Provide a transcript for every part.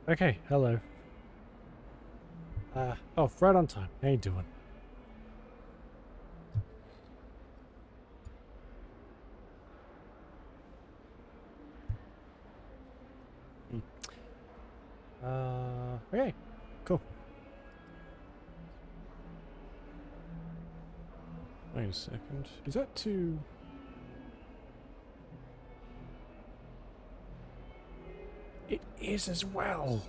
Okay, hello. Oh, right on time. How you doing? Hmm. Okay, cool. Wait a second. Is that too... It is as well.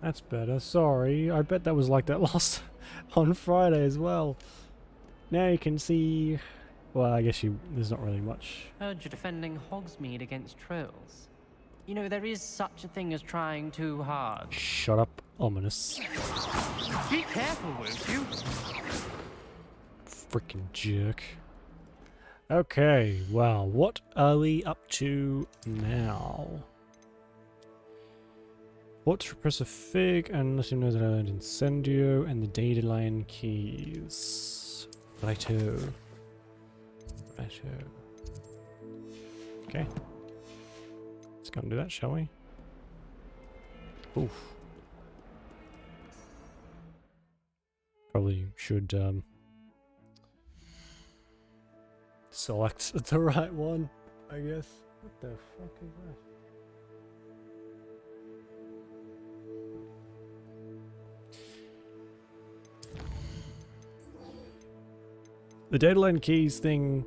That's better. Sorry. I bet that was like that last on Friday as well. Now you can see... Well, I guess there's not really much. Heard you're defending Hogsmeade against trolls. You know, there is such a thing as trying too hard. Shut up, ominous. Be careful, won't you? Freaking jerk. Okay, well, what are we up to now? What to repress a fig and let him know that I learned Incendio and the data line keys. Righto. Righto. Okay. Let's go and do that, shall we? Oof. Probably should select the right one, I guess. What the fuck is that? The data line keys thing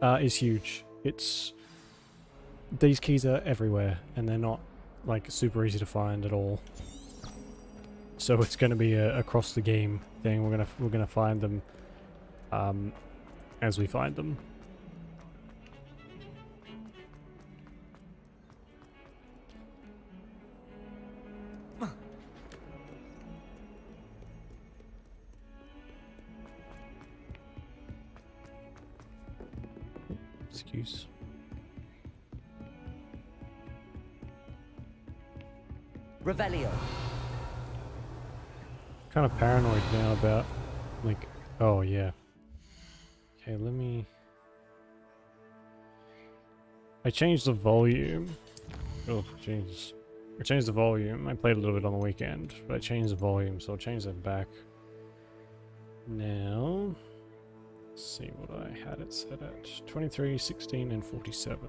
is huge. These keys are everywhere, and they're not like super easy to find at all. So it's going to be a across the game thing. We're gonna find them as we find them. Excuse. Revelio. Kind of paranoid now about, like, oh yeah. Okay, let me... I changed the volume. Oh, jeez. I changed the volume. I played a little bit on the weekend, but I changed the volume, so I'll change that back. Now... Let's see what I had it set at. 23, 16, and 47.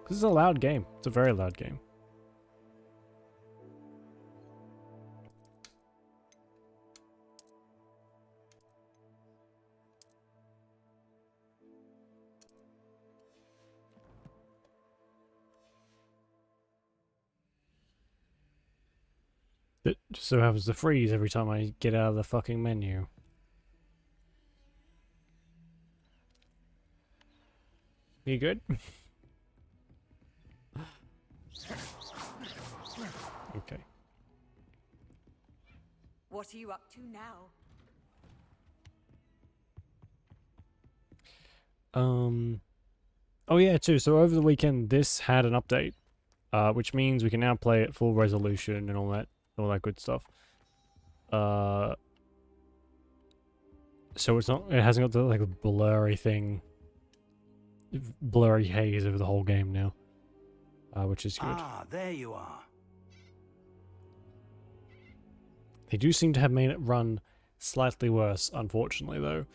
This is a loud game. It's a very loud game. It just so happens to freeze every time I get out of the fucking menu. You good? Okay. What are you up to now? Oh yeah, too. So over the weekend, this had an update, which means we can now play at full resolution and all that good stuff. So it hasn't got the like blurry thing, blurry haze over the whole game now, which is good. Ah, there you are. They do seem to have made it run slightly worse, unfortunately, though.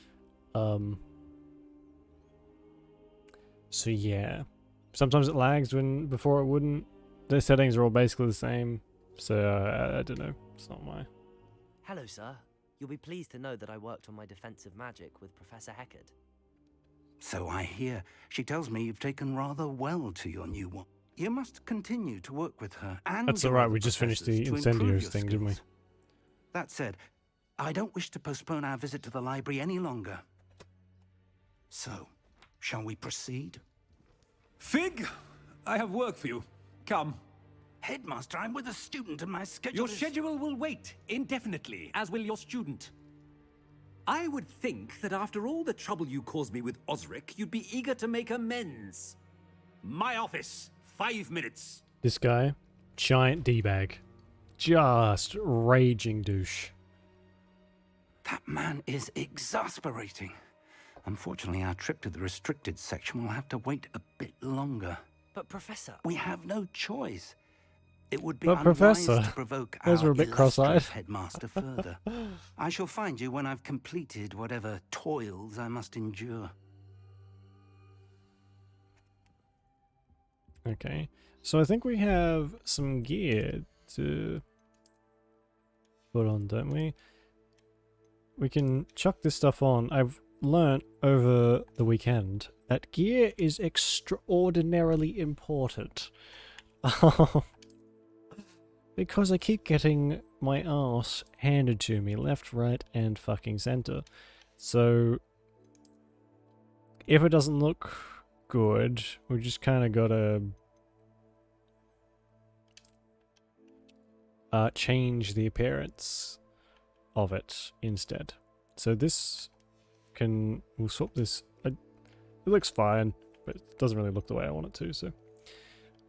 So yeah, sometimes it lags before it wouldn't. The settings are all basically the same, so I don't know. It's not my... Hello, sir. You'll be pleased to know that I worked on my defensive magic with Professor Heckard. So I hear. She tells me you've taken rather well to your new one. You must continue to work with her and That's your alright, other we just finished the professors to improve Incendios your thing, didn't we? skills. That said, I don't wish to postpone our visit to the library any longer. So, shall we proceed? Fig, I have work for you. Come. Headmaster, I'm with a student and my schedule Your is... schedule will wait indefinitely, as will your student. I would think that after all the trouble you caused me with Osric, you'd be eager to make amends. My office, 5 minutes. This guy, giant D-bag. Just raging douche. That man is exasperating. Unfortunately, our trip to the restricted section will have to wait a bit longer. But Professor... We have no choice. It would be But unwise Professor, to provoke those our were a bit cross-eyed. illustrious headmaster further. I shall find you when I've completed whatever toils I must endure. Okay, so I think we have some gear to put on, don't we? We can chuck this stuff on. I've learnt over the weekend that gear is extraordinarily important. Because I keep getting my ass handed to me left, right, and fucking center. So if it doesn't look good, we just kind of gotta change the appearance of it instead. So this we'll swap this. It looks fine, but it doesn't really look the way I want it to, so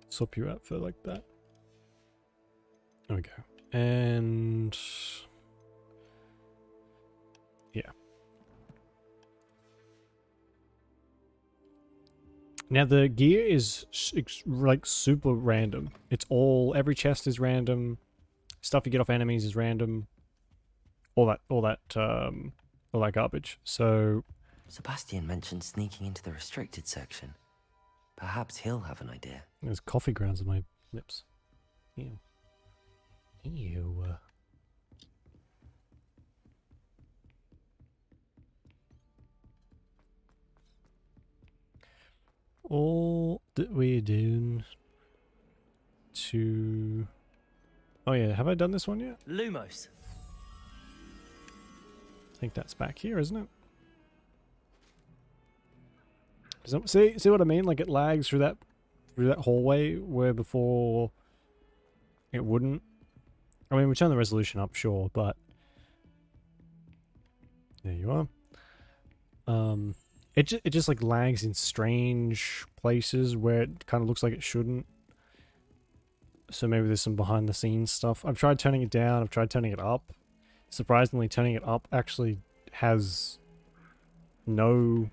swap you out for like that. There we go. And yeah. Now the gear is like super random. It's every chest is random. Stuff you get off enemies is random. All that garbage. So Sebastian mentioned sneaking into the restricted section. Perhaps he'll have an idea. there's coffee grounds on my lips. Ew. Ew. All that we're doing to... Oh yeah, have I done this one yet? Lumos. I think that's back here, isn't it? See what I mean? Like it lags through that hallway where before it wouldn't. I mean, we turn the resolution up, sure, but there you are. It just like lags in strange places where it kind of looks like it shouldn't. So maybe there's some behind the scenes stuff. I've tried turning it down. I've tried turning it up. Surprisingly, turning it up actually has no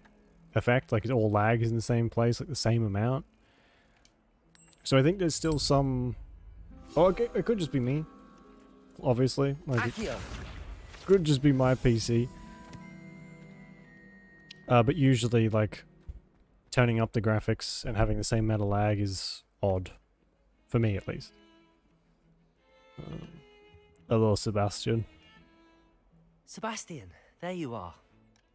effect. Like it all lags in the same place, like the same amount. So I think there's still some... Oh, okay, it could just be me. Obviously. Like it could just be my PC. But usually, like, turning up the graphics and having the same amount of lag is odd. For me, at least. Hello, Sebastian. Sebastian, there you are.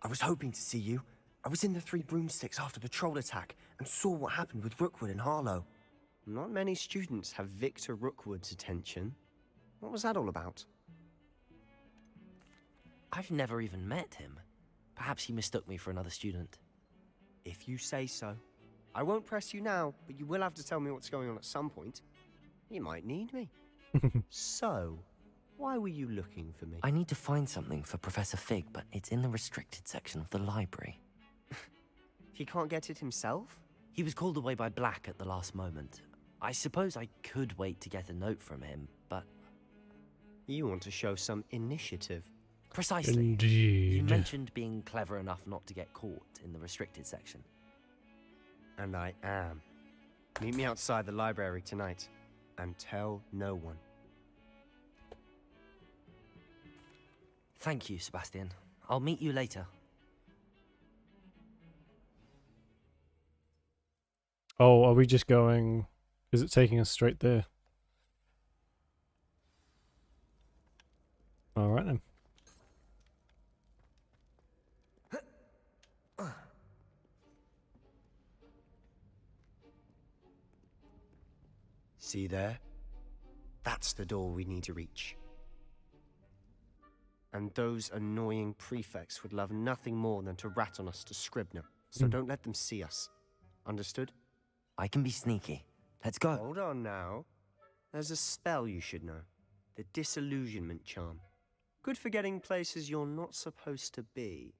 I was hoping to see you. I was in the Three Broomsticks after the troll attack and saw what happened with Rookwood and Harlow. Not many students have Victor Rookwood's attention. What was that all about? I've never even met him. Perhaps he mistook me for another student. If you say so. I won't press you now, but you will have to tell me what's going on at some point. You might need me. So, why were you looking for me? I need to find something for Professor Fig, but it's in the restricted section of the library. He can't get it himself? He was called away by Black at the last moment. I suppose I could wait to get a note from him, but... You want to show some initiative. Precisely. Indeed. You mentioned being clever enough not to get caught in the restricted section. And I am. Meet me outside the library tonight. And tell no one. Thank you, Sebastian. I'll meet you later. Oh, are we just going... Is it taking us straight there? Alright then. See there? That's the door we need to reach. And those annoying prefects would love nothing more than to rat on us to Scribner. So don't let them see us. Understood? I can be sneaky. Let's go. Hold on now. There's a spell you should know. The Disillusionment Charm. Good for getting places you're not supposed to be.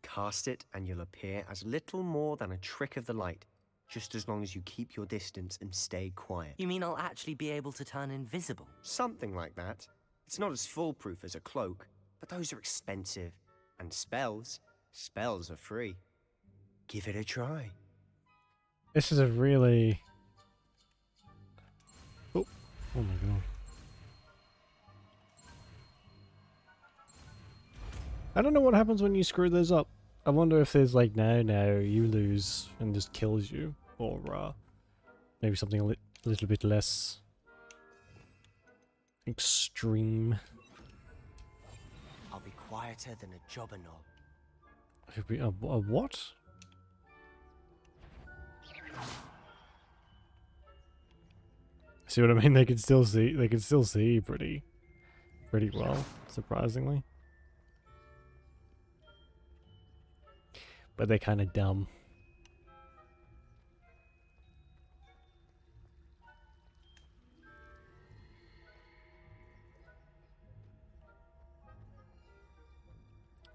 Cast it and you'll appear as little more than a trick of the light. Just as long as you keep your distance and stay quiet. You mean I'll actually be able to turn invisible? Something like that. It's not as foolproof as a cloak, but those are expensive. And spells are free. Give it a try. This is a really... Oh, oh my god. I don't know what happens when you screw those up. I wonder if there's like, no, you lose and just kills you. Or maybe something a little bit less extreme. I'll be quieter than a jobberknoll. Could be a what? See what I mean? They can still see. They can still see pretty well, surprisingly. But they're kind of dumb.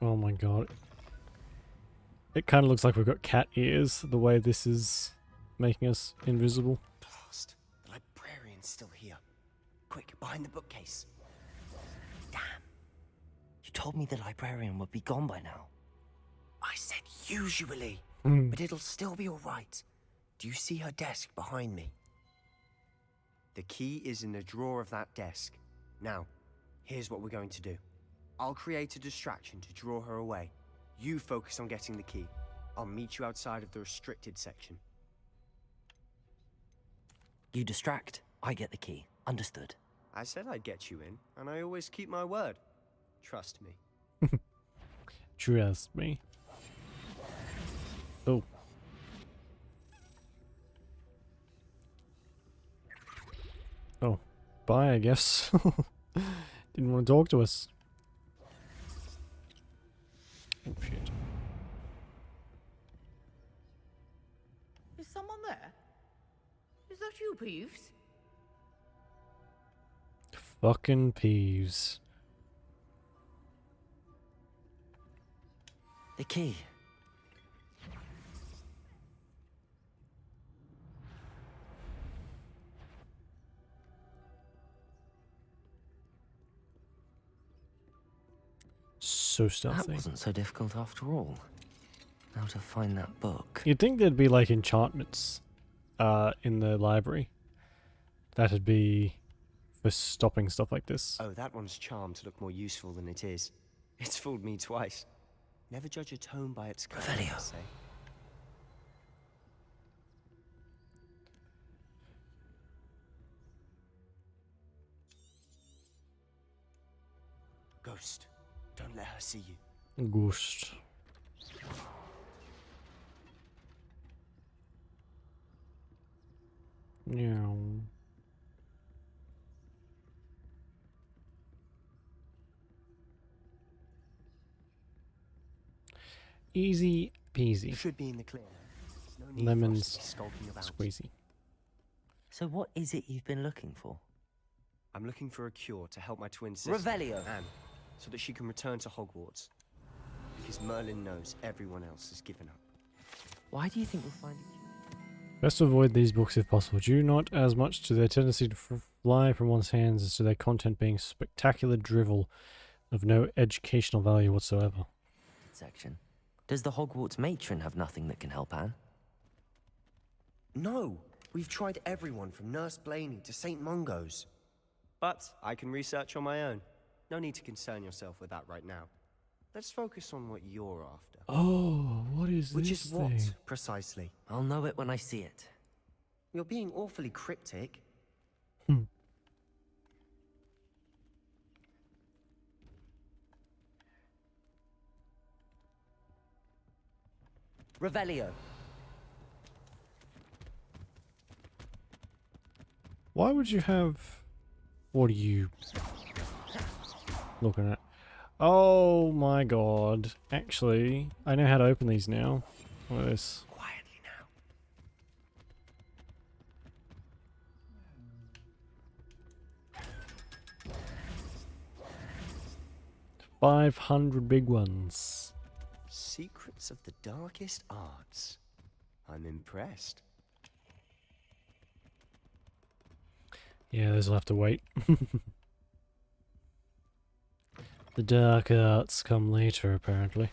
Oh my god. It kind of looks like we've got cat ears, the way this is making us invisible. Blast. The librarian's still here. Quick, behind the bookcase. Damn. You told me the librarian would be gone by now. I said usually, Mm. but it'll still be all right. Do you see her desk behind me? The key is in the drawer of that desk. Now, here's what we're going to do. I'll create a distraction to draw her away. You focus on getting the key. I'll meet you outside of the restricted section. You distract, I get the key. Understood. I said I'd get you in, and I always keep my word. Trust me. Trust me. Oh. Oh. Bye, I guess. Didn't want to talk to us. Oh shit. Is someone there? Is that you, Peeves? Fucking Peeves. The key. So That stealthy. wasn't so difficult after all. How to find that book. You'd think there'd be like enchantments in the library. That'd be for stopping stuff like this. Oh, that one's charmed to look more useful than it is. It's fooled me twice. Never judge a tone by its color, Revelio. I say. Ghost, don't let her see you. Ghost. Meow. Easy peasy. Should be in the clear. No need for us Lemons to be skulking about. squeezy. So what is it you've been looking for? I'm looking for a cure to help my twin sister, Revelio. Anne, so that she can return to Hogwarts. Because Merlin knows everyone else has given up. Why do you think we'll find it? Best to avoid these books if possible, due not as much to their tendency to fly from one's hands as to their content being spectacular drivel of no educational value whatsoever. Section. Does the Hogwarts matron have nothing that can help Anne? No! We've tried everyone from Nurse Blaney to St. Mungo's. But I can research on my own. No need to concern yourself with that right now. Let's focus on what you're after. Oh, what is Which this is what, thing? precisely? I'll know it when I see it. You're being awfully cryptic. Revelio. Why would you have... What are you looking at? Oh my god. Actually, I know how to open these now. Look at this. Quietly now. 500 big ones. Secrets of the darkest arts. I'm impressed. Yeah, those will have to wait. The dark arts come later, apparently.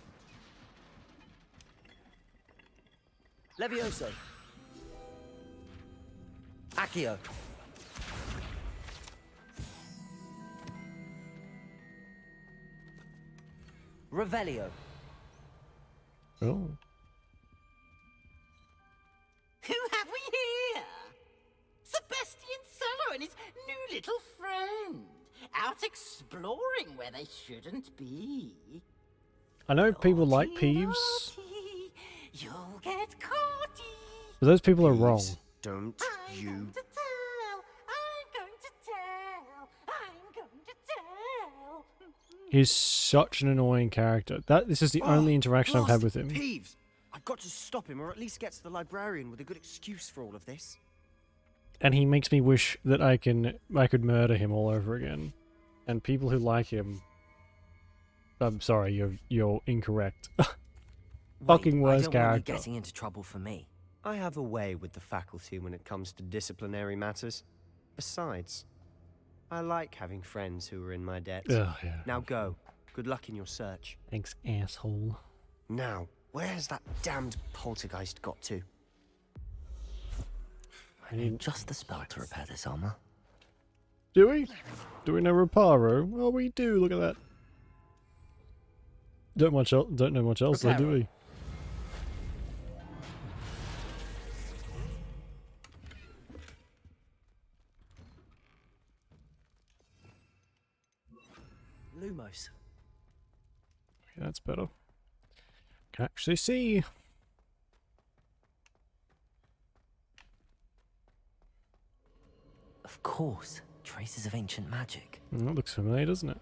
Levioso. Accio. Revelio. Oh. Who have we here? Sebastian Cello and his new little friend. Out exploring where they shouldn't be. I know people like Naughty, Peeves, naughty, you'll get caughty. but those people are wrong. Please don't I'm you... going to tell. I'm going to tell. I'm going to tell. He's such an annoying character. This is the only interaction I've had with him. Peeves! I've got to stop him, or at least get to the librarian with a good excuse for all of this. And he makes me wish that I could murder him all over again. And people who like him, I'm sorry, you're incorrect. Fucking worst I don't want character. you getting into trouble for me. I have a way with the faculty when it comes to disciplinary matters. Besides, I like having friends who are in my debt. Ugh, yeah. Now go. Good luck in your search. Thanks, asshole. Now, where has that damned poltergeist got to? I need just the spell to repair this armor. Do we? Do we know Reparo? Oh, we do. Look at that. Don't know much else, though, do we? Lumos. Okay, that's better. Can actually see. Of course, traces of ancient magic. That looks familiar, doesn't it?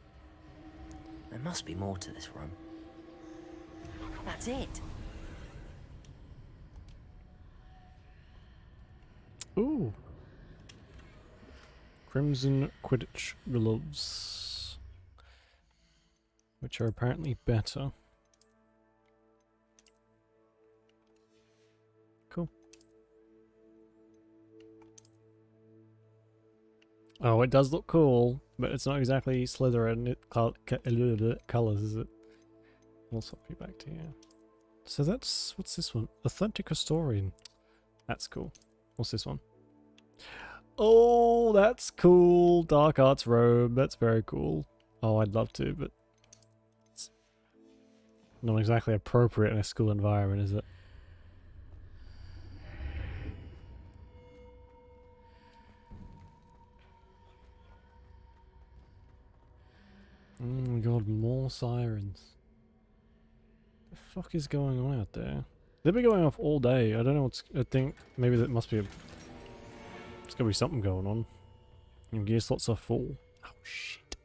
There must be more to this room. That's it. Ooh. Crimson Quidditch gloves. Which are apparently better. Cool. Oh, it does look cool, but it's not exactly Slytherin colors, is it? We'll swap you back to here. So that's... what's this one? Authentic Historian. That's cool. What's this one? Oh, that's cool. Dark Arts robe. That's very cool. Oh, I'd love to, but it's not exactly appropriate in a school environment, is it? Oh my god, more sirens. The fuck is going on out there? They've been going off all day. I don't know what's... I think maybe that must be a... There's gotta be something going on. Your gear slots are full. Oh shit.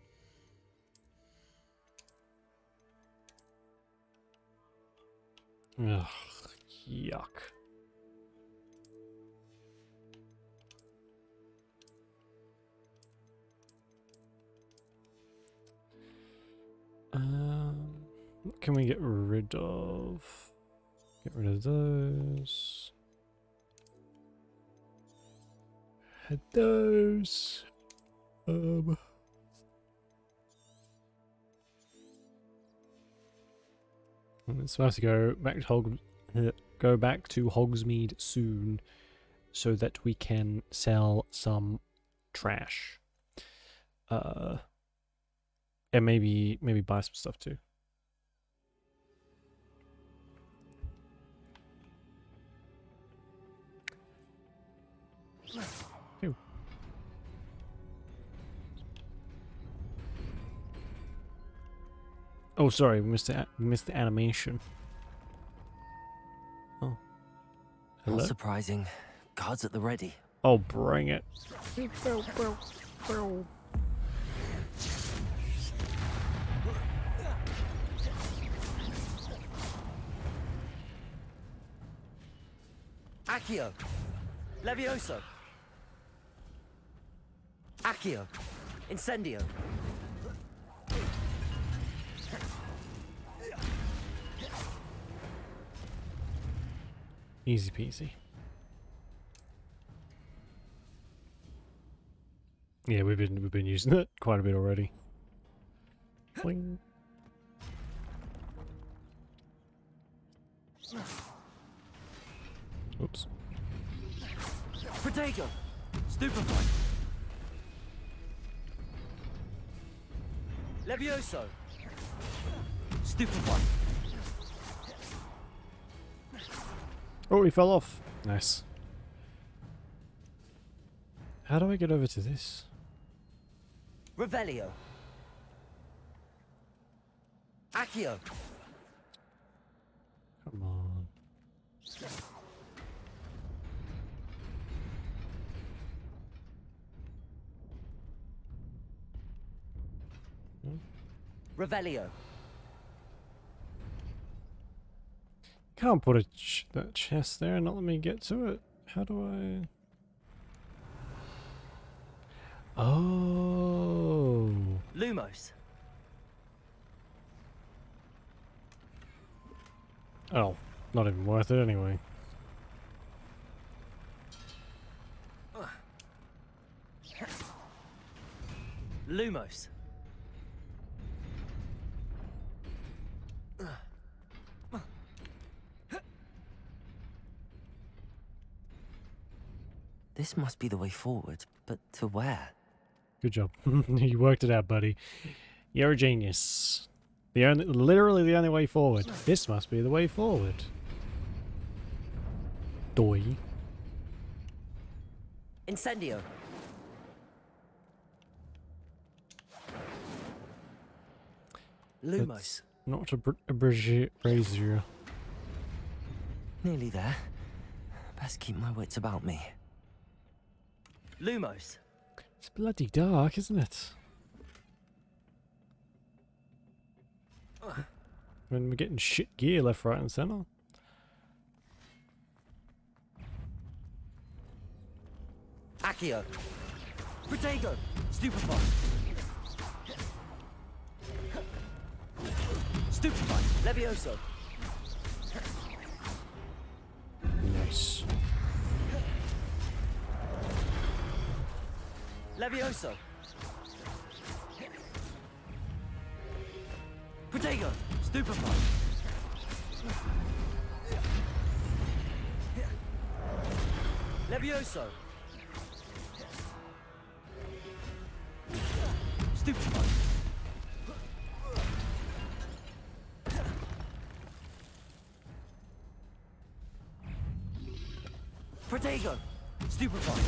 Ugh, yuck. What can we get rid of? Get rid of those. Had those. And it's supposed to go back to Hogsmeade soon, so that we can sell some trash. And maybe buy some stuff too. Ew. Oh, sorry, we missed the animation. Oh. Hello? Not surprising. Guards at the ready. Oh, bring it. Accio. Levioso. Accio. Incendio. Easy peasy. Yeah, we've been using it quite a bit already. Boing. Oops. Protego. Stupefy. Levioso. Stupefy. Oh, he fell off. Nice. How do I get over to this? Revelio. Accio. Come on. Revelio. Can't put a that chest there and not let me get to it. How do I... Oh. Lumos. Oh, not even worth it anyway. Lumos. This must be the way forward, but to where? Good job. You worked it out, buddy. You're a genius. Literally the only way forward. This must be the way forward. Doi. Incendio. Lumos. It's not a brazier. Nearly there. Best keep my wits about me. Lumos. It's bloody dark, isn't it? When we're getting shit gear left, right, and center. Accio. Protego. Stupefy. Stupefy. Levioso. Nice. Levioso. Protego. Stupefy. Levioso. Stupefy. Protego. Stupefy.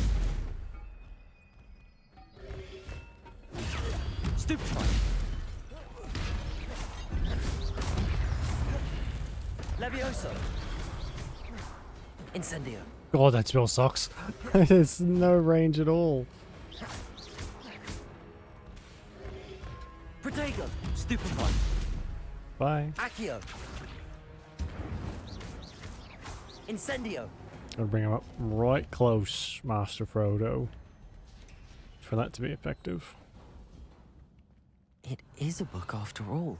Stupefy. Levioso. Incendio. God, that spell sucks. There's no range at all. Protego. Stupefy. Bye. Accio. Incendio. Gotta bring him up right close, Master Frodo, for that to be effective. It is a book after all.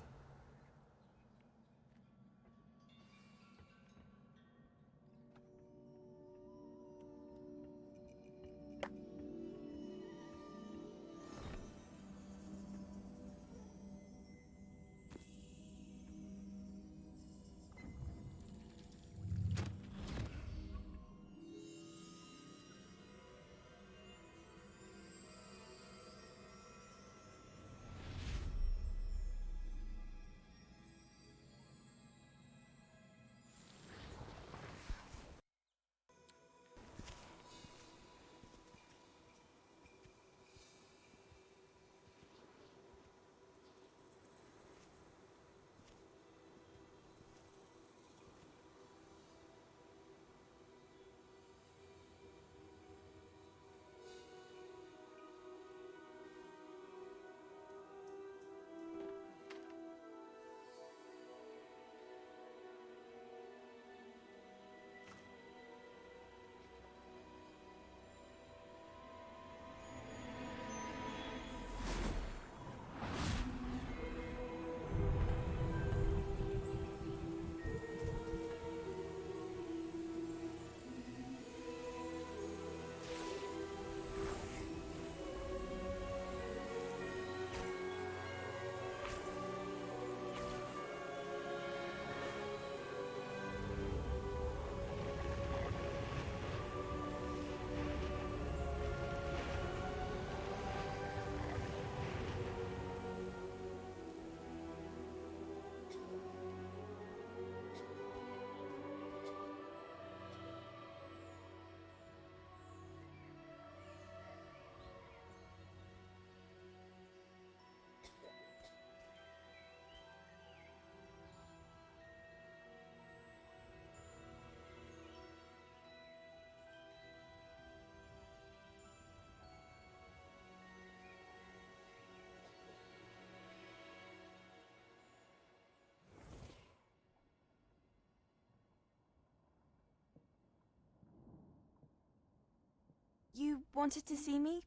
You wanted to see me?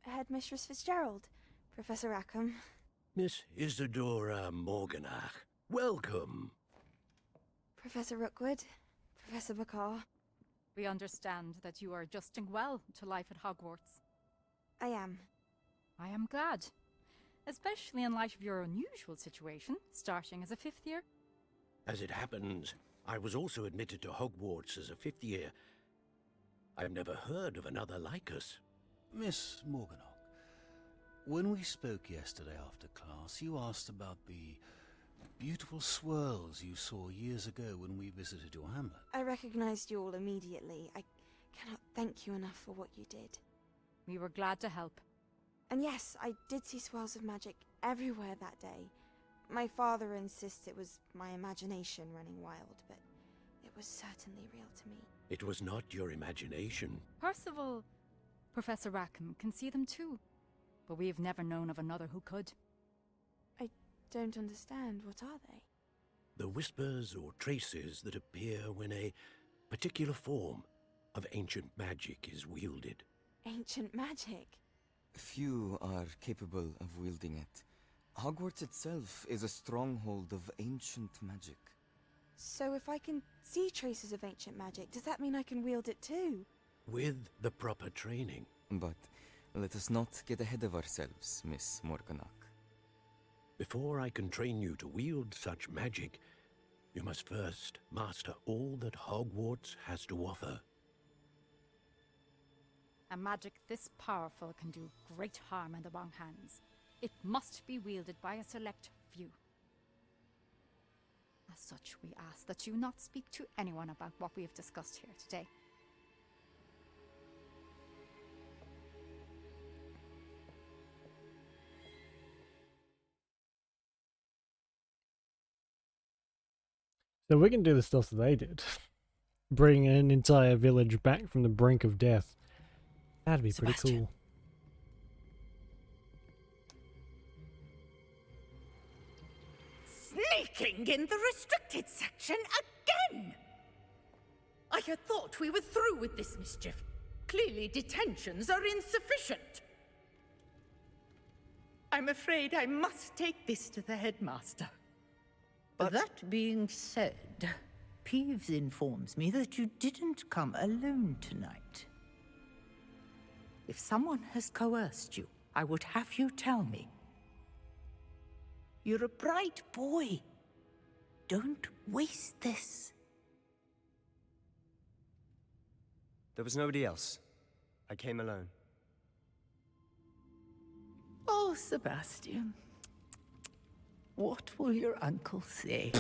Headmistress Fitzgerald, Professor Rackham. Miss Isadora Morganach, welcome. Professor Rookwood, Professor Bakar. We understand that you are adjusting well to life at Hogwarts. I am. I am glad. Especially in light of your unusual situation, starting as a 5th year. As it happens, I was also admitted to Hogwarts as a 5th year. I've never heard of another like us. Miss Morganach, when we spoke yesterday after class, you asked about the beautiful swirls you saw years ago when we visited your hamlet. I recognized you all immediately. I cannot thank you enough for what you did. We were glad to help. And yes, I did see swirls of magic everywhere that day. My father insists it was my imagination running wild, but it was certainly real to me. It was not your imagination. Percival, Professor Rackham can see them too, but we have never known of another who could. I don't understand. What are they? The whispers or traces that appear when a particular form of ancient magic is wielded. Ancient magic? Few are capable of wielding it. Hogwarts itself is a stronghold of ancient magic. So if I can see traces of ancient magic, does that mean I can wield it too? With the proper training. But let us not get ahead of ourselves, Miss Morganach. Before I can train you to wield such magic, you must first master all that Hogwarts has to offer. A magic this powerful can do great harm in the wrong hands. It must be wielded by a select few. As such, we ask that you not speak to anyone about what we have discussed here today. So we can do the stuff that they did. Bring an entire village back from the brink of death. That'd be pretty cool. Sneaking in the restricted section again! I had thought we were through with this mischief. Clearly detentions are insufficient. I'm afraid I must take this to the headmaster. But that being said, Peeves informs me that you didn't come alone tonight. If someone has coerced you, I would have you tell me. You're a bright boy. Don't waste this. There was nobody else. I came alone. Oh, Sebastian. What will your uncle say?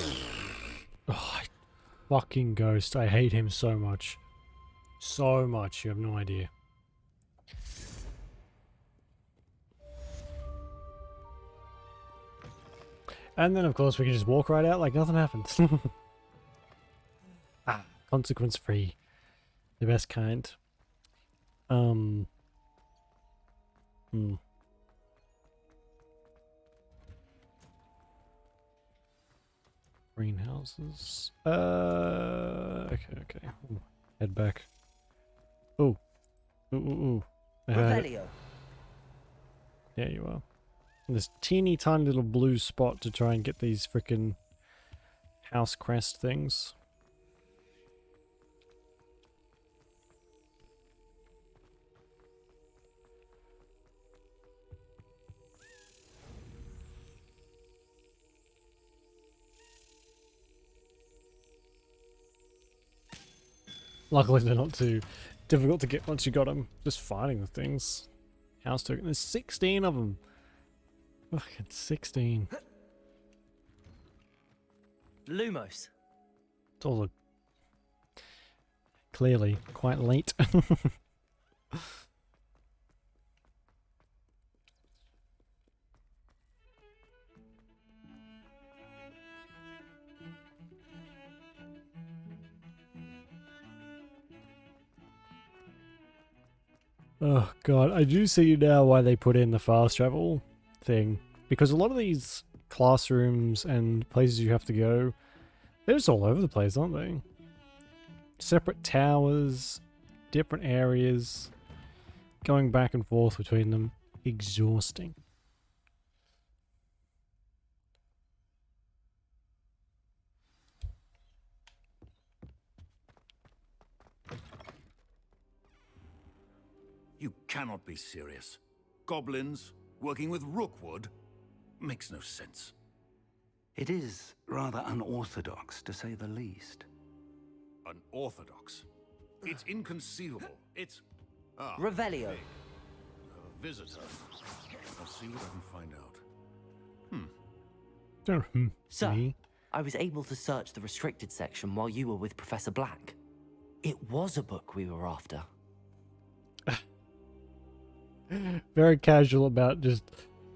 Oh, fucking Ghost. I hate him so much. So much, you have no idea. And then, of course, we can just walk right out like nothing happens. Consequence free. The best kind. Greenhouses. Okay. Ooh, head back. Ooh. Ooh. Revelio. There you are. And this teeny tiny little blue spot to try and get these frickin' house crest things. Luckily they're not too difficult to get once you got them. Just finding the things. House token. There's 16 of them. Fucking 16. Lumos. It's also clearly quite late. Oh god, I do see now why they put in the fast travel thing. Because a lot of these classrooms and places you have to go, they're just all over the place, aren't they? Separate towers, different areas. going back and forth between them exhausting. You cannot be serious. Goblins working with Rookwood makes no sense. It is rather unorthodox, to say the least. Unorthodox? It's inconceivable. It's... Revelio. Hey, a visitor. I'll see what I can find out. Sir, Me? I was able to search the restricted section while you were with Professor Black. It was a book we were after. Very casual about just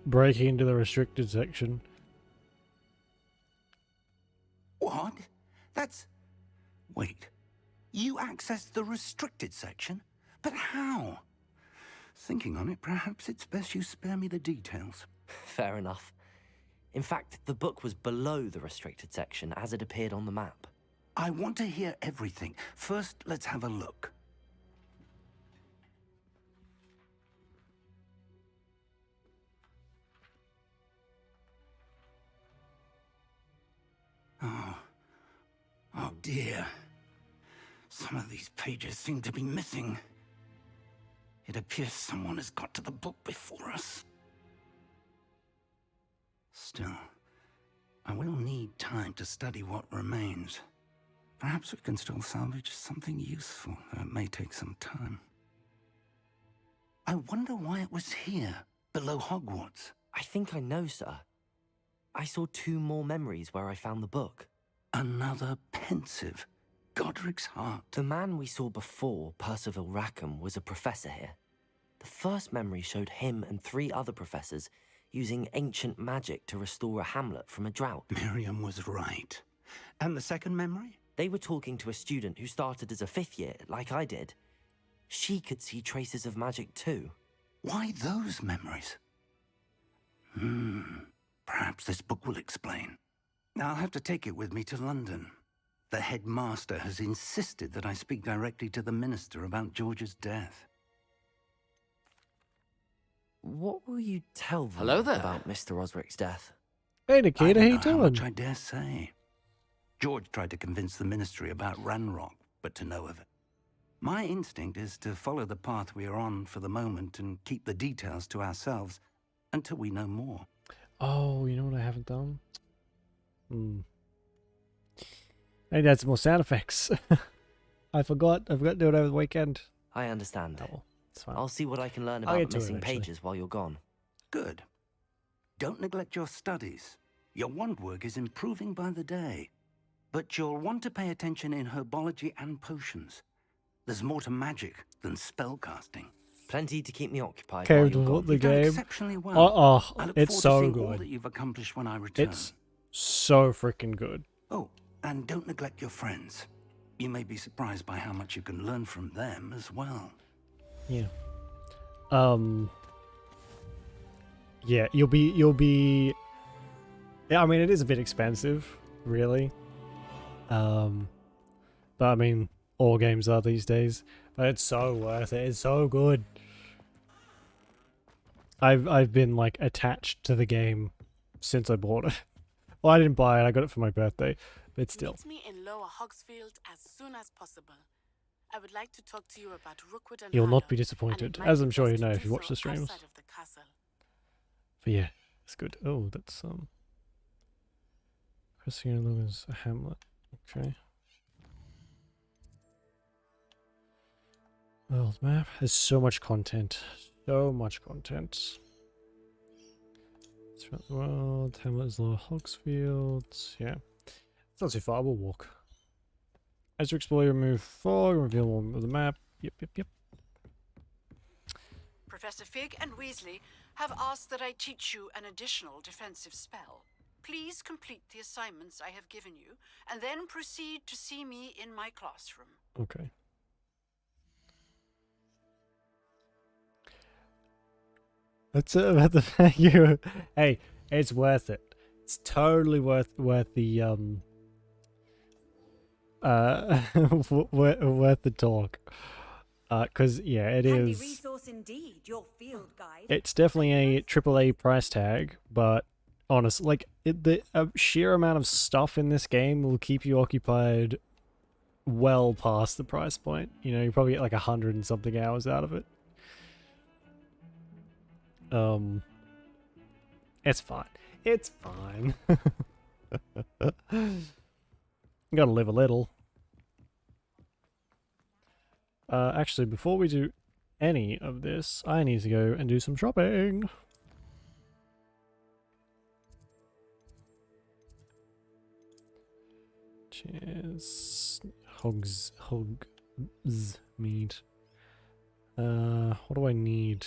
breaking into the restricted section. What? That's... Wait. You accessed the restricted section? But how? Thinking on it, perhaps it's best you spare me the details. Fair enough. In fact, the book was below the restricted section as it appeared on the map. I want to hear everything. First, let's have a look. Oh dear. Some of these pages seem to be missing. It appears someone has got to the book before us. Still, I will need time to study what remains. Perhaps we can still salvage something useful, though it may take some time. I wonder why it was here, below Hogwarts. I think I know, sir. I saw 2 more memories where I found the book. Another pensive. Godric's heart. The man we saw before, Percival Rackham, was a professor here. The first memory showed him and 3 other professors using ancient magic to restore a hamlet from a drought. Miriam was right. And the second memory? They were talking to a student who started as a 5th year, like I did. She could see traces of magic too. Why those memories? Perhaps this book will explain. I'll have to take it with me to London. The headmaster has insisted that I speak directly to the minister about George's death. What will you tell them Hello there. about Mr. Osric's death? Hey Nikita, how you doing? Much I dare say. George tried to convince the ministry about Ranrock, but to no avail. My instinct is to follow the path we are on for the moment and keep the details to ourselves until we know more. Oh, you know what I haven't done? I need to add some more sound effects. I forgot to do it over the weekend. I understand. Oh, it's fine. I'll see what I can learn I'll about get the to it missing eventually. pages while you're gone. Good. Don't neglect your studies. Your wand work is improving by the day. But you'll want to pay attention in herbology and potions. There's more to magic than spellcasting. Plenty to keep me occupied Okay, while you're the gone. You've done game. exceptionally well. I look It's forward so to seeing all good. that you've accomplished when I return. It's so freaking good. Oh, and don't neglect your friends. You may be surprised by how much you can learn from them as well. Yeah. Yeah, you'll be. Yeah, I mean it is a bit expensive, really. But I mean all games are these days. But it's so worth it. It's so good. I've been like attached to the game since I bought it. Well, I didn't buy it. I got it for my birthday, but still. Meet me in Lower Hogsfield as soon as possible. I would like to talk to you about Rookwood and You'll not Harlow, be and disappointed, it might as be I'm sure you best to know do if you watch so the streams. outside of the castle. But yeah, it's good. Oh, that's Christina Lewis, a Hamlet. Okay. World map. There's so much content. So much content. Throughout the world. Hamlet is Lower Hogsfield. Yeah. It's not too far. We'll walk. As you explore, you remove fog and reveal more of the map. Yep. Professor Fig and Weasley have asked that I teach you an additional defensive spell. Please complete the assignments I have given you, and then proceed to see me in my classroom. Okay. That's it about the fact you. Hey, it's worth it. It's totally worth the worth the talk. Because yeah, it Handy is. resource indeed, your field guide. It's definitely a AAA price tag, but honestly, like the sheer amount of stuff in this game will keep you occupied well past the price point. You know, you probably get like 100 and something hours out of it. It's fine. It's fine. You gotta live a little. Actually, before we do any of this, I need to go and do some shopping. Cheers. Hogs meat. What do I need?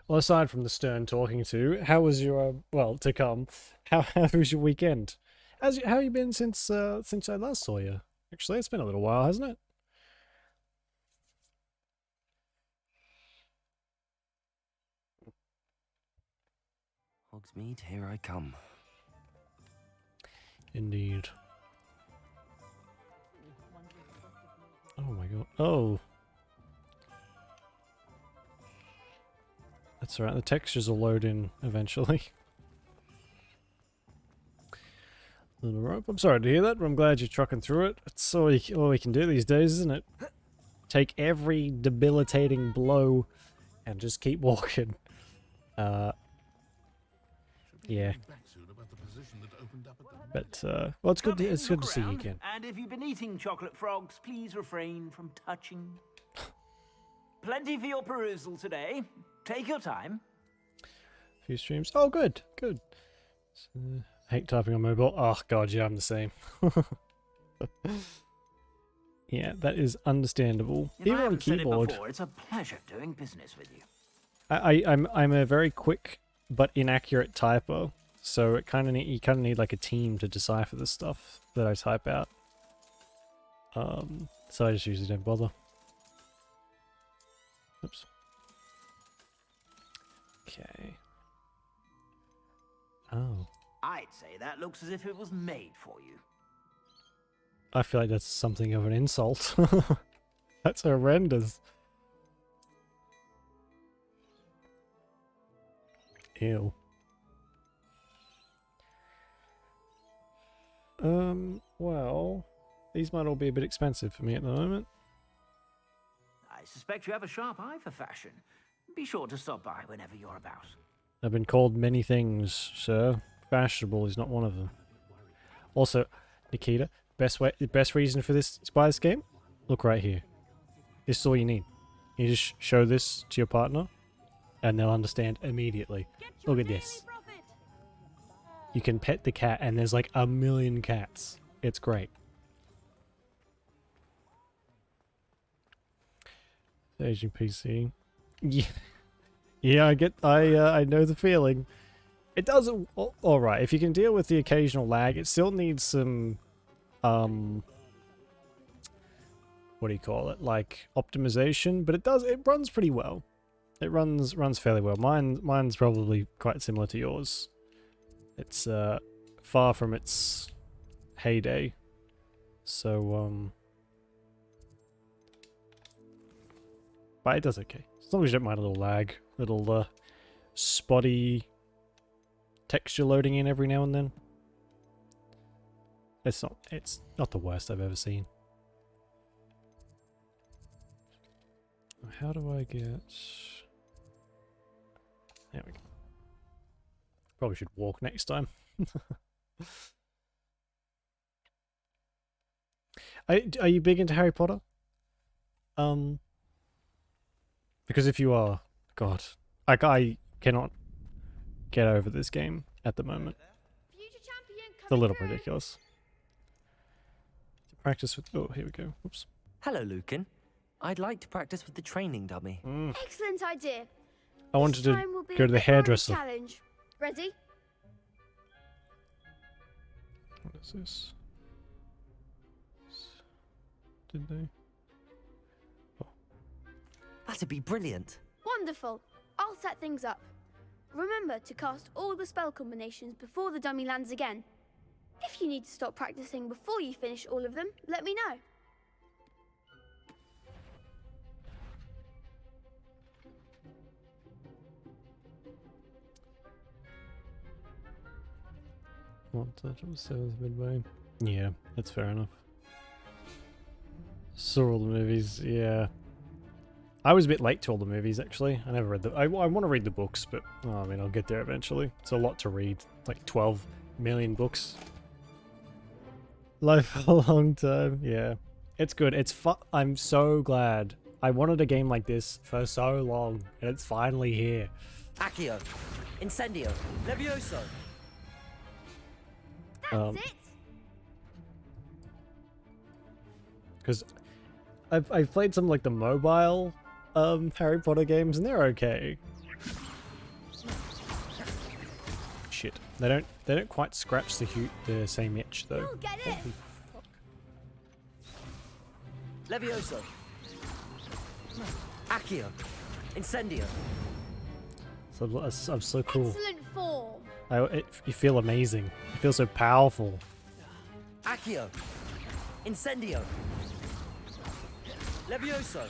Well, aside from the stern talking to, how was your well to come? How was your weekend? How you been since I last saw you? Actually, it's been a little while, hasn't it? Hogsmeade, here I come. Indeed. Oh my god. Oh. That's alright, the textures will load in eventually. Little rope. I'm sorry to hear that, but I'm glad you're trucking through it. It's all we can do these days, isn't it? Take every debilitating blow and just keep walking. Yeah. But well, it's good to see you again. And if you've been eating chocolate frogs, please refrain from touching. Plenty for your perusal today. Take your time. Few streams. Oh, good. So, I hate typing on mobile. Oh god, yeah, I'm the same. Yeah, that is understandable. If Even I on haven't said it keyboard. before, it's a pleasure doing business with you. I'm a very quick but inaccurate typer, so you kind of need like a team to decipher the stuff that I type out. So I just usually don't bother. Oops. Okay. Oh. I'd say that looks as if it was made for you. I feel like that's something of an insult. That's horrendous. Ew. Well, these might all be a bit expensive for me at the moment. I suspect you have a sharp eye for fashion. Be sure to stop by whenever you're about. I've been called many things, sir. Fashionable is not one of them. Also, Nikita, the best reason for this to buy this game? Look right here. This is all you need. You just show this to your partner, and they'll understand immediately. Look at this. You can pet the cat, and there's like 1 million cats. It's great. Asian PC. Yeah, yeah. I know the feeling. It doesn't. All right. If you can deal with the occasional lag, it still needs some. What do you call it? Like optimization, but it runs pretty well. It runs fairly well. Mine's probably quite similar to yours. It's far from its heyday. So but it does okay. As long as you don't mind a little lag, little spotty texture loading in every now and then. It's not the worst I've ever seen. How do I get... There we go. Probably should walk next time. Are you big into Harry Potter? Because if you are, God, I cannot get over this game at the moment. It's a little ridiculous. To practice with... Oh, here we go. Oops. Hello, Lucan. I'd like to practice with the training dummy. Excellent idea. I wanted to go to the hairdresser. Challenge. Ready? What is this? Did they? That'd be brilliant. Wonderful. I'll set things up. Remember to cast all the spell combinations before the dummy lands again. If you need to stop practicing before you finish all of them, let me know. What, 7th midway? Yeah, that's fair enough. Saw all the movies, yeah. I was a bit late to all the movies, actually. I never read I want to read the books, but I mean, I'll get there eventually. It's a lot to read, like 12 million books. Life for a long time, yeah. It's good. It's fun. I'm so glad. I wanted a game like this for so long, and it's finally here. Accio. Incendio. Levioso. That's it. Because I've played some like the mobile Harry Potter games, and they're okay. Shit, they don't quite scratch the same itch though. You'll get it. Levioso. Accio. Incendio. I'm so cool. Excellent form. You feel amazing. You feel so powerful. Accio. Incendio. Levioso.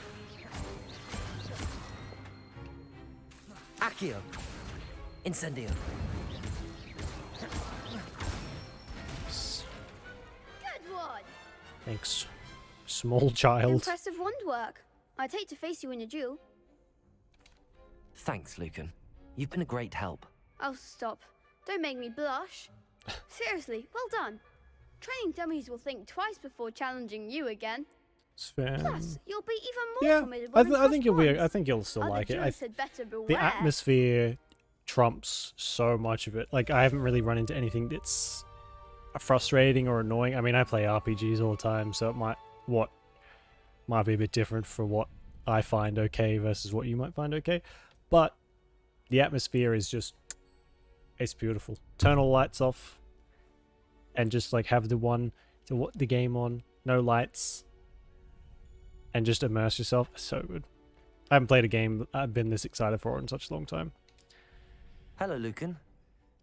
Accio. Incendio. Good one. Thanks, small child. Impressive wand work. I'd hate to face you in a duel. Thanks, Lucan. You've been a great help. Oh, stop. Don't make me blush. Seriously, well done. Training dummies will think twice before challenging you again. It's fair. Plus, you'll be even more formidable. I think you'll be. I think you'll still like it. Had better beware. The atmosphere trumps so much of it. Like, I haven't really run into anything that's frustrating or annoying. I mean, I play RPGs all the time, so it might be a bit different for what I find okay versus what you might find okay. But the atmosphere is just, it's beautiful. Turn all the lights off and just like have the game on, no lights, and just immerse yourself. So good. I haven't played a game I've been this excited for in such a long time. Hello, Lucan.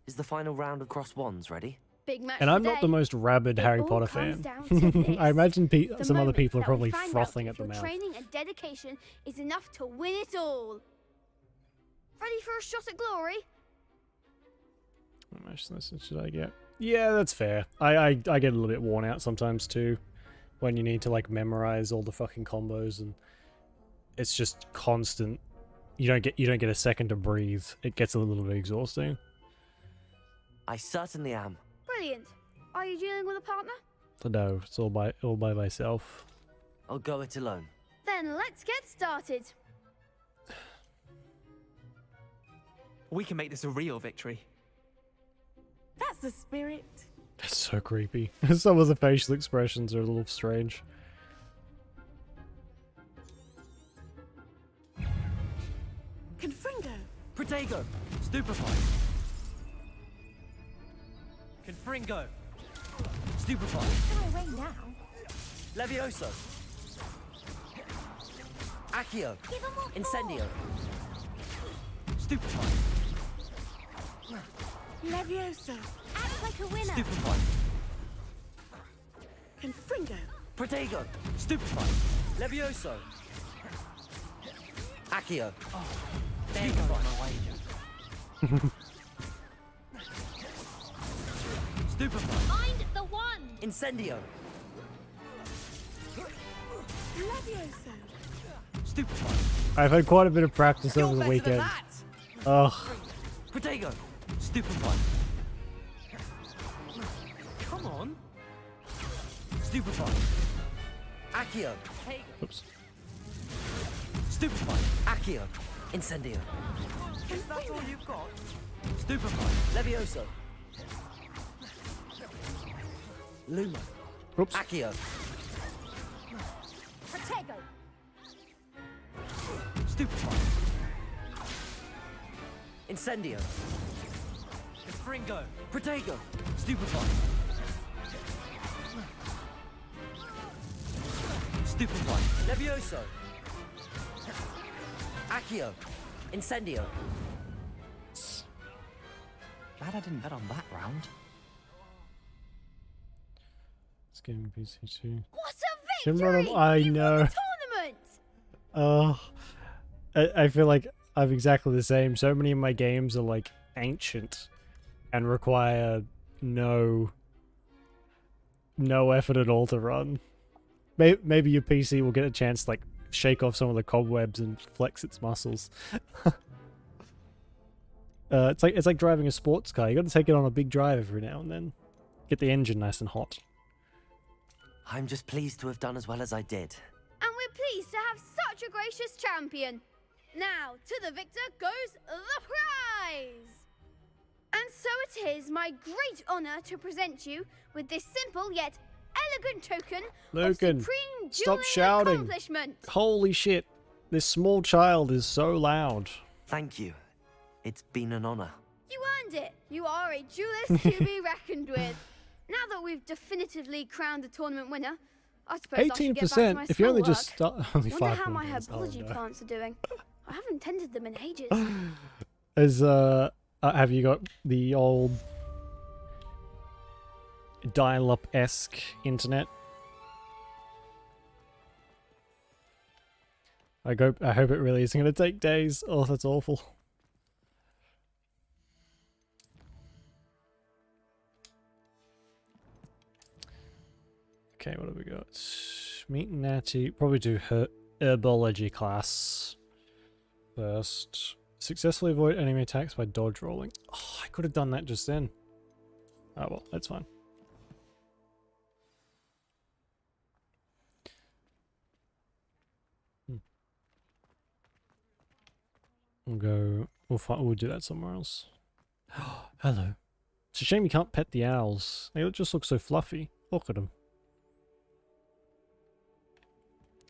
Is the final round of Cross Wands ready? Big match And I'm today. not the most rabid Harry Potter fan. I imagine some other people are probably frothing at the mouth. Training and dedication is enough to win it all. Ready for a shot at glory? How much lessons should I get? Yeah, that's fair. I get a little bit worn out sometimes too, when you need to like memorize all the fucking combos and it's just constant. You don't get a second to breathe. It gets a little bit exhausting. I certainly am. Brilliant. Are you dealing with a partner? No, it's all by myself. I'll go it alone. Then let's get started. We can make this a real victory. That's the spirit. That's so creepy. Some of the facial expressions are a little strange. Confringo. Protego. Stupefy. Confringo. Stupefy. Go away now. Levioso. Accio. Incendio. Stupefy. Levioso. Act like a winner. Stupefy. Confringo. Protego. Stupefy. Levioso. Accio. There goes my wager. Stupefy. Find the one. Incendio. Levioso. Stupefy. I've had quite a bit of practice over the weekend. Ugh. Protego. Stupefy. Come on. Stupefy. Accio. Oops. Stupefy. Accio. Incendio. Is that all you've got? Stupefy. Levioso. Luma. Oops. Accio. Protego. Stupefy. Incendio. Confringo. Protego. Stupefy. Stupefy. Levioso. Accio. Incendio. Glad I didn't bet on that round. It's gaming PC too. What a Can victory! run 'em- I You know. won the tournament! Oh, I feel like I'm exactly the same. So many of my games are like ancient and require no effort at all to run. Maybe your PC will get a chance to like shake off some of the cobwebs and flex its muscles. It's like driving a sports car. You got to take it on a big drive every now and then. Get the engine nice and hot. I'm just pleased to have done as well as I did. And we're pleased to have such a gracious champion. Now, to the victor goes the prize! And so it is my great honor to present you with this simple yet elegant token of Logan, supreme stop dueling shouting. accomplishment. Holy shit. This small child is so loud. Thank you. It's been an honor. You earned it. You are a duelist to be reckoned with. Now that we've definitively crowned the tournament winner, I suppose I should get back to my 18%. If you only schoolwork. just start, only Wonder 5 how my points. herbology Oh, no. plants are doing. I haven't tended them in ages. As have you got the old dial-up-esque internet? I hope it really isn't going to take days. Oh, that's awful. Okay, what have we got? Meet Natty. Probably do her herbology class first. Successfully avoid enemy attacks by dodge rolling. Oh, I could have done that just then. Oh well, that's fine. We'll do that somewhere else. Hello. It's a shame you can't pet the owls. They just look so fluffy. Look at them.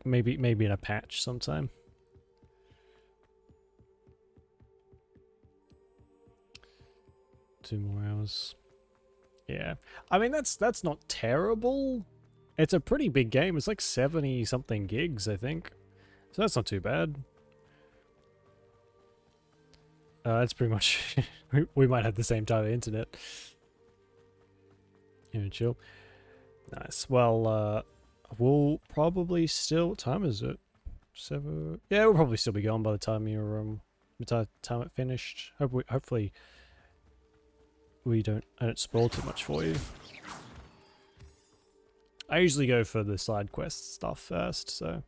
Maybe in a patch sometime. Two more hours. Yeah. I mean that's not terrible. It's a pretty big game. It's like 70 something gigs, I think. So that's not too bad. That's pretty much we might have the same type of internet. Yeah, chill. Nice. Well, we'll probably still. What time is it? 7. Yeah, we'll probably still be going by the time you're by the time it finished. Hopefully, I don't spoil too much for you. I usually go for the side quest stuff first, so.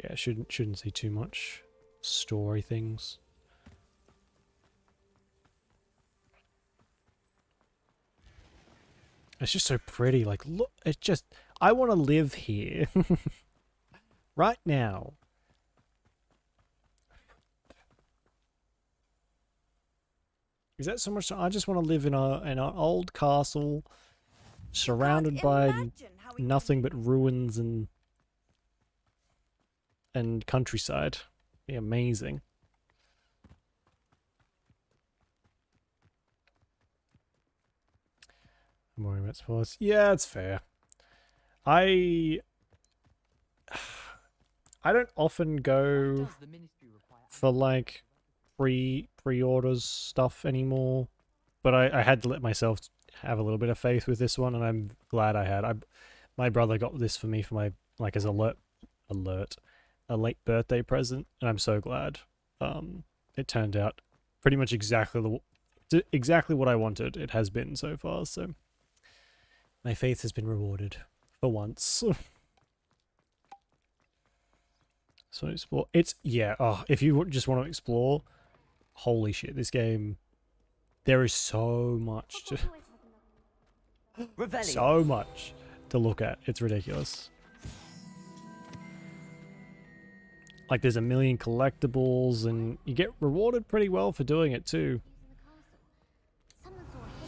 Yeah, shouldn't see too much story things. It's just so pretty. Like, look, it's just I want to live here right now. Is that so much? I just want to live in an old castle, surrounded by nothing but ruins and countryside. Be amazing. I'm worried about spoilers. Yeah, it's fair. I don't often go for like pre-orders stuff anymore, but I had to let myself have a little bit of faith with this one, and I'm glad I had. My brother got this for me for my as a late birthday present, and I'm so glad. It turned out pretty much exactly what I wanted. It has been so far, so my faith has been rewarded for once. So explore. If you just want to explore, holy shit, this game. There is so much to look at. It's ridiculous. Like, there's a million collectibles, and you get rewarded pretty well for doing it too,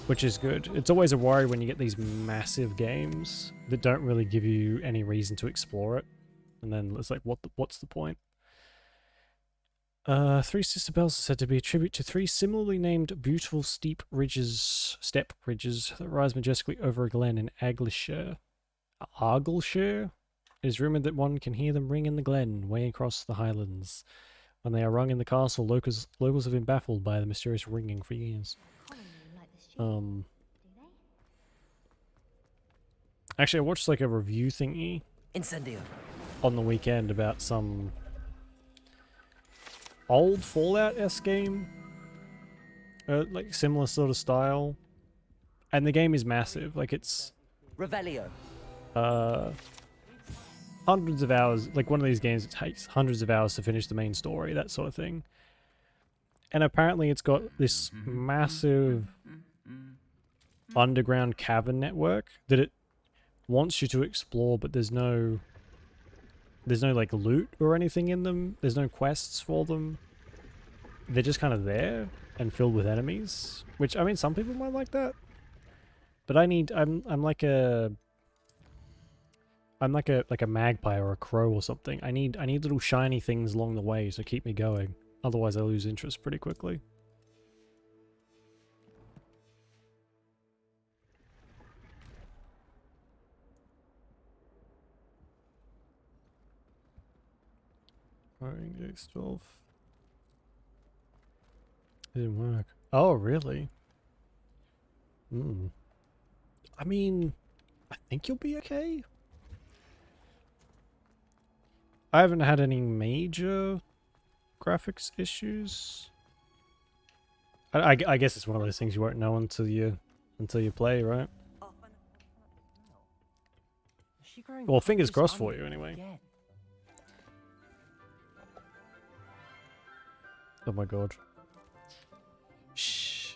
which is good. It's always a worry when you get these massive games that don't really give you any reason to explore it, and then it's like, what's the point? 3 Sister Bells are said to be a tribute to 3 similarly named beautiful step ridges that rise majestically over a glen in Argyllshire. It is rumoured that one can hear them ring in the glen, way across the highlands. When they are rung in the castle, locals have been baffled by the mysterious ringing for years. Actually, I watched like a review thingy Incendio. on the weekend about some old Fallout-esque game, like similar sort of style, and the game is massive. Like it's Revelio. hundreds of hours. Like one of these games, it takes hundreds of hours to finish the main story, that sort of thing. And apparently, it's got this massive underground cavern network that it wants you to explore, but there's no like loot or anything in them. There's no quests for them. They're just kind of there and filled with enemies, which I mean some people might like that, but I'm like a magpie or a crow or something. I need little shiny things along the way to keep me going, otherwise I lose interest pretty quickly. X12. It didn't work. Oh, really? I mean, I think you'll be okay. I haven't had any major graphics issues. I guess it's one of those things you won't know until you play, right? Well, fingers crossed for you, anyway. Oh my god. Shh.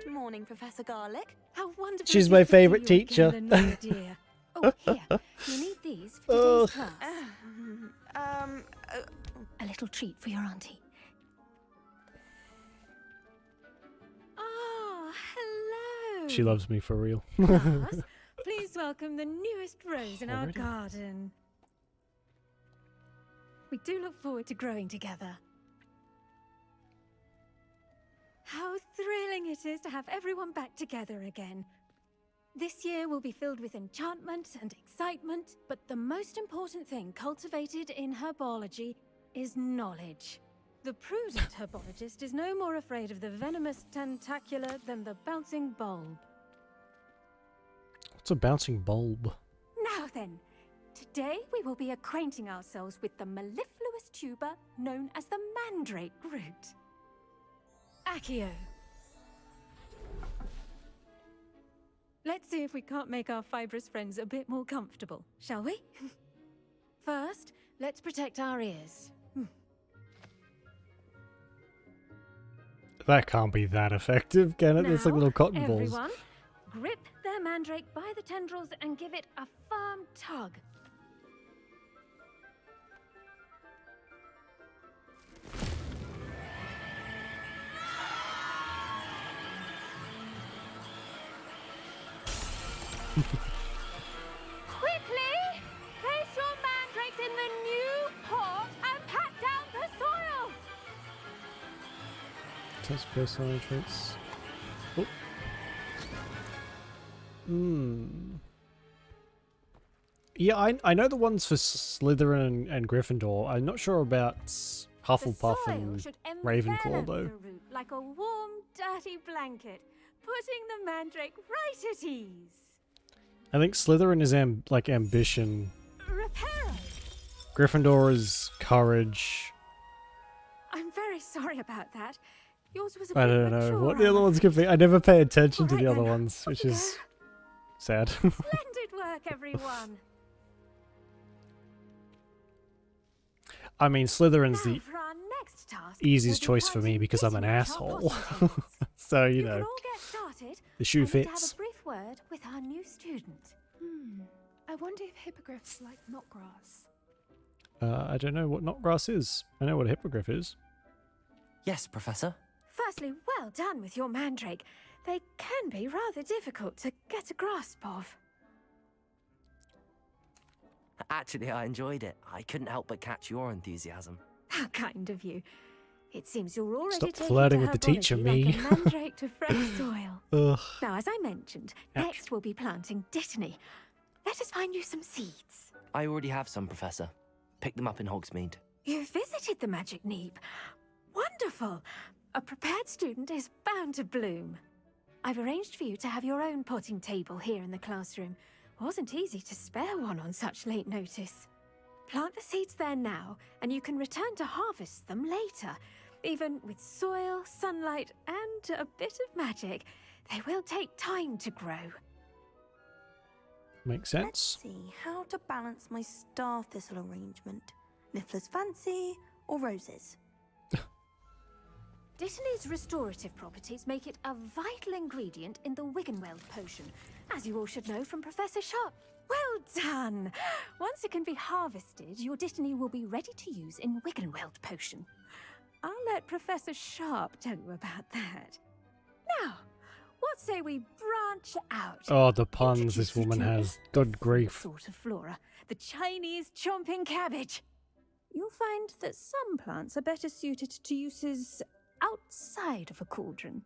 Good morning, Professor Garlick. How wonderful. She's my favourite teacher. Oh, here. You need these for today's class. A little treat for your auntie. Oh, hello. She loves me for real. Class, please welcome the newest rose in our Already? garden. We do look forward to growing together. How thrilling it is to have everyone back together again. This year will be filled with enchantment and excitement, but the most important thing cultivated in herbology is knowledge. The prudent herbologist is no more afraid of the venomous tentacular than the bouncing bulb. What's a bouncing bulb? Now then, today we will be acquainting ourselves with the mellifluous tuber known as the mandrake root. Accio. Let's see if we can't make our fibrous friends a bit more comfortable, shall we? First, let's protect our ears. That can't be that effective, can it? It's like Now, little cotton balls. everyone, grip their mandrake by the tendrils and give it a firm tug. Quickly! Place your mandrakes in the new pot and pat down the soil! Test personality traits. Oh. Yeah, I know the ones for Slytherin and Gryffindor. I'm not sure about Hufflepuff and Ravenclaw though. The root like a warm, dirty blanket, putting the mandrake right at ease. I think Slytherin is like ambition. Reparo. Gryffindor is courage. I'm very sorry about that. Yours was a I bit don't know mature, what the other I'm ones could be. I never pay attention to Alright the other then, ones, which is sad. Splendid work, everyone. I mean, Slytherin's Now the for our next task, easiest we'll be choice for me planting because I'm an bitter asshole. potting plants. So, you You know, can all get started. the shoe I need to have fits. a brief word with our new student. I wonder if hippogriffs like knot grass. I don't know what knotgrass is. I know what a hippogriff is. Yes, Professor. Firstly, well done with your mandrake. They can be rather difficult to get a grasp of. Actually, I enjoyed it. I couldn't help but catch your enthusiasm. How kind of you. It seems you're already Stop taking flirting to with the teacher, herbology me. like a mandrake to fresh soil. Ugh. Now, as I mentioned, Ouch. next we'll be planting dittany. Let us find you some seeds. I already have some, Professor. Pick them up in Hogsmeade. You visited the Magic Neep. Wonderful. A prepared student is bound to bloom. I've arranged for you to have your own potting table here in the classroom. Wasn't easy to spare one on such late notice. Plant the seeds there now, and you can return to harvest them later. Even with soil, sunlight, and a bit of magic, they will take time to grow. Makes sense. Let's see how to balance my star thistle arrangement. Niffler's fancy or roses? Dittany's restorative properties make it a vital ingredient in the Wiggenweld potion, as you all should know from Professor Sharp. Well done! Once it can be harvested, your Dittany will be ready to use in Wiggenweld potion. I'll let Professor Sharp tell you about that. Now, what say we branch out? Oh, the puns this woman has. Good grief. Sort of flora, the Chinese chomping cabbage. You'll find that some plants are better suited to uses outside of a cauldron.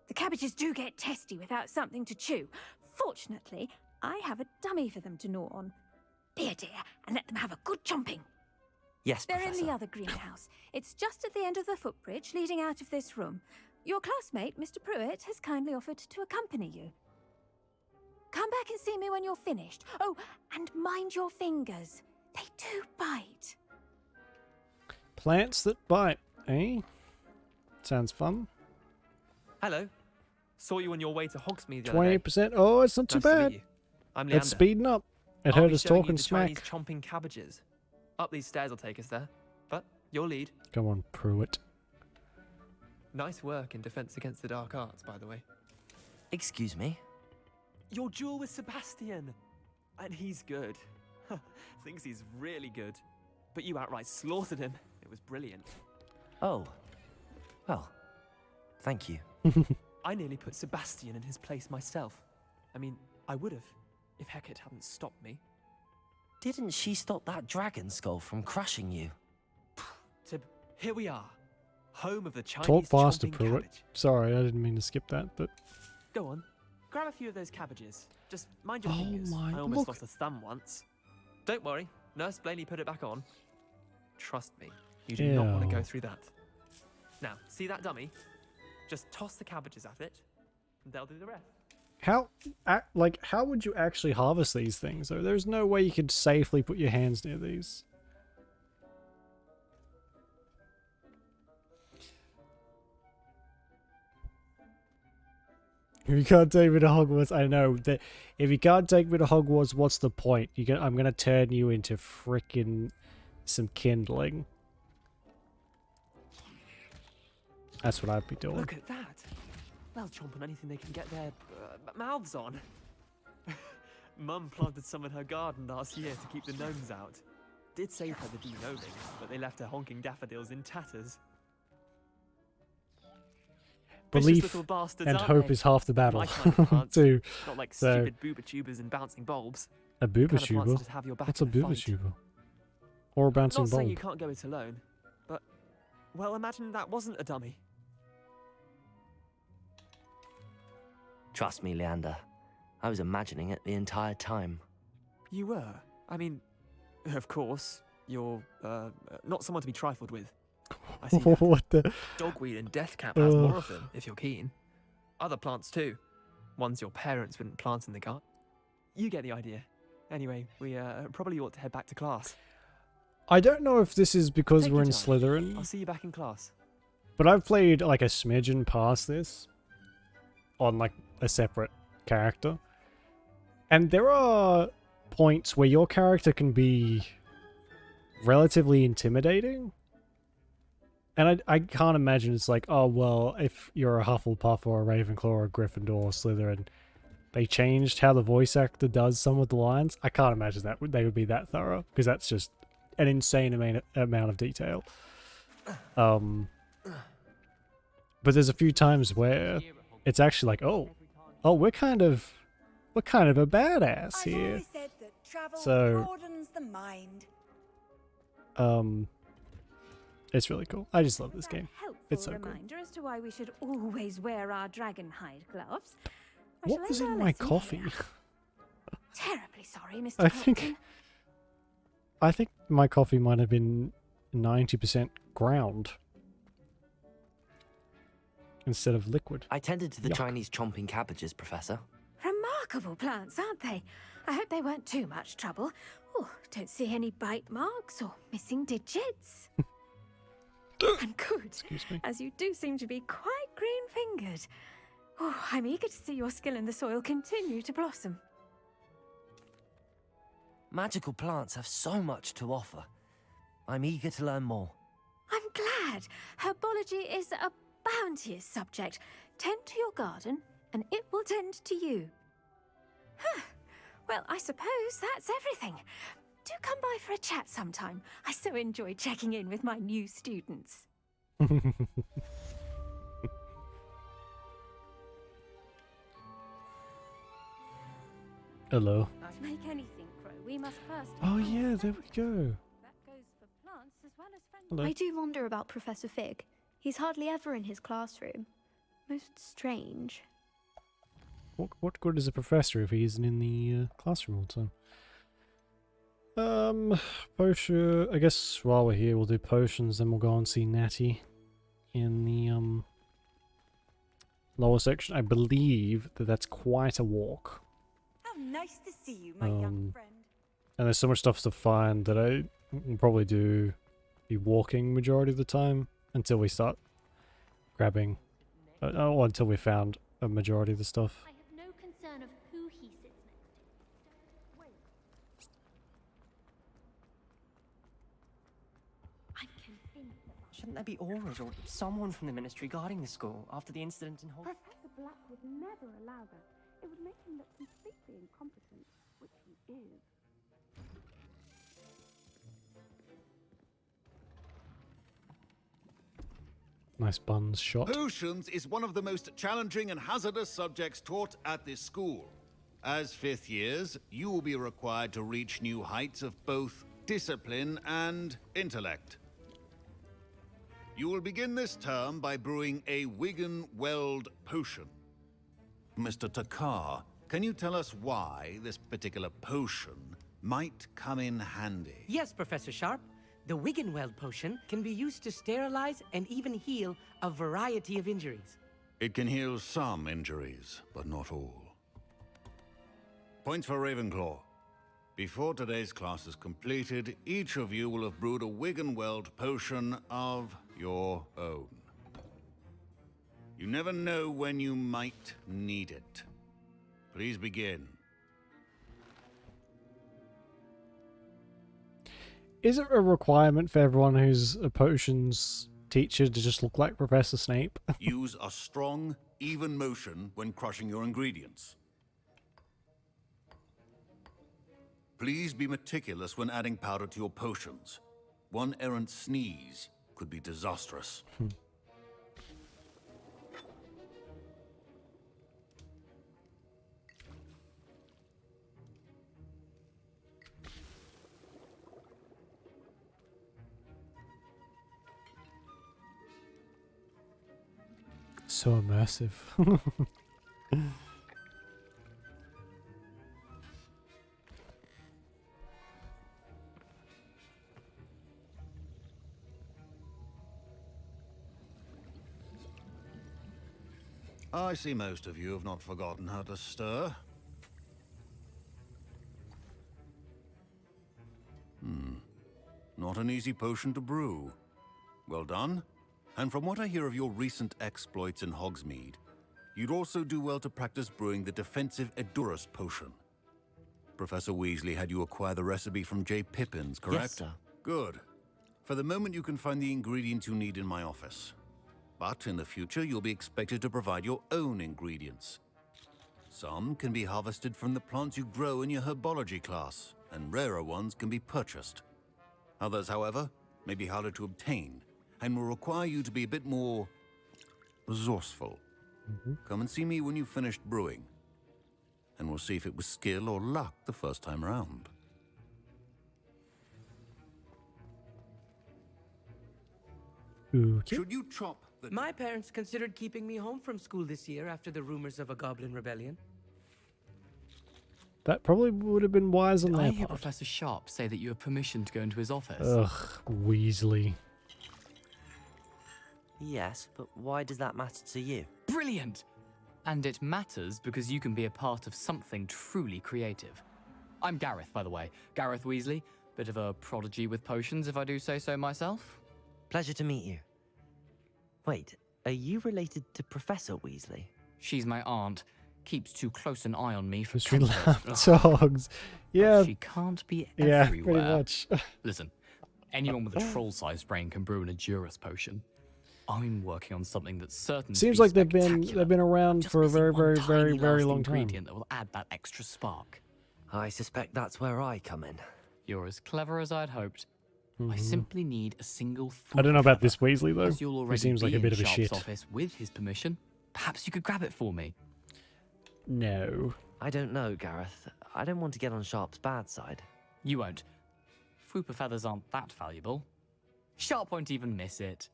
The cabbages do get testy without something to chew. Fortunately, I have a dummy for them to gnaw on. Be a dear and let them have a good chomping. Yes, They're Professor. in the other greenhouse. It's just at the end of the footbridge leading out of this room. Your classmate, Mr. Pruitt, has kindly offered to accompany you. Come back and see me when you're finished. Oh, and mind your fingers. They do bite. Plants that bite, eh? Sounds fun. Hello. Saw you on your way to Hogsmeade the other day. 20%. Oh, it's not too Nice to meet bad. you. I'm Leander. It's speeding up. It I'll heard be us showing you talking the smack. Chinese chomping cabbages. Up these stairs will take us there. But your lead. Come on, Pruitt. Nice work in defense against the dark arts, by the way. Excuse me? Your duel with Sebastian. And he's good. Thinks he's really good. But you outright slaughtered him. It was brilliant. Oh. Well, thank you. I nearly put Sebastian in his place myself. I mean, I would have, if Hecate hadn't stopped me. Didn't she stop that dragon skull from crushing you? Tib, here we are. Home of the Chinese Talk faster, chomping Pruitt. cabbage. Sorry, I didn't mean to skip that, but... Go on. Grab a few of those cabbages. Just mind your Oh fingers. my, I almost look. lost a thumb once. Don't worry. Nurse Blaney put it back on. Trust me. You do not want to Ew. go through that. Now, see that dummy? Just toss the cabbages at it, and they'll do the rest. How would you actually harvest these things, though? There's no way you could safely put your hands near these. If you can't take me to Hogwarts, I know that if you can't take me to Hogwarts, what's the point? I'm gonna turn you into frickin' some kindling. That's what I'd be doing. Look at that. They'll chomp on anything they can get their mouths on. Mum planted some in her garden last year to keep the gnomes out. Did save her the de-gnoming, but they left her honking daffodils in tatters. Vicious Belief little bastards, and aren't hope they? is half the battle, My kind of plants, too. Not like So, stupid booba tubers and bouncing bulbs. a The kind of plants booba that'd have your back What's a in a booba fight. tuber? Or a bouncing Not saying you bulb? can't go it alone, but well, imagine that wasn't a dummy. Trust me, Leander. I was imagining it the entire time. You were. I mean, of course, you're not someone to be trifled with. I see that. What the? Dogweed and deathcap has more Ugh. of them, if you're keen. Other plants too. Ones your parents wouldn't plant in the garden. You get the idea. Anyway, we probably ought to head back to class. I don't know if this is because Take we're your in time. Slytherin, I'll see you back in class. but I've played like a smidgen past this on like a separate character. And there are points where your character can be relatively intimidating. And I can't imagine it's like, oh, well, if you're a Hufflepuff or a Ravenclaw or a Gryffindor or Slytherin, they changed how the voice actor does some of the lines. I can't imagine that they would be that thorough, because that's just an insane amount of detail. But there's a few times where it's actually like, oh, we're kind of a badass here. Said that travel So, broadens the mind. it's really cool. I just love this game. It's so Helpful cool. reminder as to why we should always wear our dragon hide gloves. I What shall was end in our my lesson coffee? here. Terribly sorry, Mr. I Clopton. think my coffee might have been 90% ground instead of liquid. I tended to the Yuck. Chinese chomping cabbages, Professor. Remarkable plants, aren't they? I hope they weren't too much trouble. Oh, don't see any bite marks or missing digits. And good, Excuse me. as you do seem to be quite green-fingered. Oh, I'm eager to see your skill in the soil continue to blossom. Magical plants have so much to offer. I'm eager to learn more. I'm glad. Herbology is a bounteous subject. Tend to your garden, and it will tend to you. Huh. Well, I suppose that's everything. Do come by for a chat sometime. I so enjoy checking in with my new students. Hello. To make anything grow, we must first... Oh yeah, there we go. That goes for plants as well as friendly... Hello. I do wonder about Professor Fig. He's hardly ever in his classroom. Most strange. What good is a professor if he isn't in the classroom all the time? Potion. I guess while we're here, we'll do potions. Then we'll go and see Natty in the lower section. I believe that that's quite a walk. How nice to see you, my young friend. And there's so much stuff to find that I will probably do the walking majority of the time until we start grabbing, or until we found a majority of the stuff. I have no concern of who he sits next to. Wait. I'm convinced that... Shouldn't there be auras or someone from the ministry guarding the school after the incident in Hogwarts? Professor Black would never allow that. It would make him look completely incompetent, which he is. Nice buns shot. Potions is one of the most challenging and hazardous subjects taught at this school. As fifth years, you will be required to reach new heights of both discipline and intellect. You will begin this term by brewing a Wigan-Weld potion. Mr. Takar, can you tell us why this particular potion might come in handy? Yes, Professor Sharp. The Wiggenweld potion can be used to sterilize and even heal a variety of injuries. It can heal some injuries, but not all. Points for Ravenclaw. Before today's class is completed, each of you will have brewed a Wiggenweld potion of your own. You never know when you might need it. Please begin. Is it a requirement for everyone who's a potions teacher to just look like Professor Snape? Use a strong, even motion when crushing your ingredients. Please be meticulous when adding powder to your potions. One errant sneeze could be disastrous. So immersive. I see most of you have not forgotten how to stir. Not an easy potion to brew. Well done. And from what I hear of your recent exploits in Hogsmeade, you'd also do well to practice brewing the defensive Edurus potion. Professor Weasley had you acquire the recipe from J. Pippin's, correct? Yes, sir. Good. For the moment, you can find the ingredients you need in my office. But in the future, you'll be expected to provide your own ingredients. Some can be harvested from the plants you grow in your herbology class, and rarer ones can be purchased. Others, however, may be harder to obtain, and will require you to be a bit more resourceful. Come and see me when you've finished brewing, and we'll see if it was skill or luck the first time around. Okay. Should you chop the... My parents considered keeping me home from school this year after the rumors of a goblin rebellion. That probably would have been wise on Did I their hear part. Professor Sharp say that you have permission to go into his office? Ugh, Weasley. Yes, but why does that matter to you? Brilliant! And it matters because you can be a part of something truly creative. I'm Gareth, by the way. Gareth Weasley. Bit of a prodigy with potions, if I do say so myself. Pleasure to meet you. Wait, are you related to Professor Weasley? She's my aunt. Keeps too close an eye on me for Three comfort. lapdogs. Yeah. But she can't be Yeah, everywhere. pretty much. Listen, anyone with a troll-sized brain can brew an Edurus potion. I'm working on something that's certain to Seems be like they've spectacular. been around for a very, very, very, Tiny very lasting long time. ingredient that will add that extra spark. I suspect that's where I come in. You're as clever as I'd hoped. I Mhm. simply need a single. I don't know about this Weasley As though. you'll He already seems like be a bit in of a Sharp's shit. office with his permission. Perhaps you could grab it for me. No. I don't know, Gareth. I don't want to get on Sharp's bad side. You won't. Fupa feathers aren't that valuable. Sharp won't even miss it.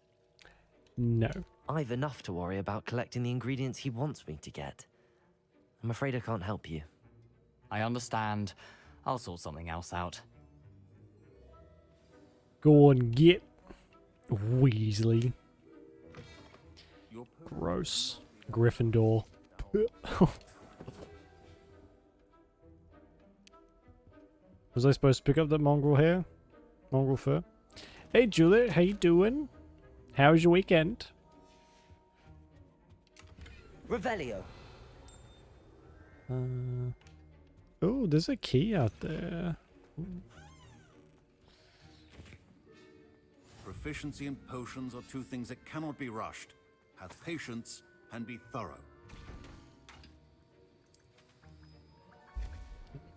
No. I've enough to worry about collecting the ingredients he wants me to get. I'm afraid I can't help you. I understand. I'll sort something else out. Go and get Weasley. Gross. Gryffindor. Was I supposed to pick up the mongrel hair? Mongrel fur? Hey Juliet, how you doing? How was your weekend? Revelio. Oh, there's a key out there. Proficiency and potions are two things that cannot be rushed. Have patience and be thorough.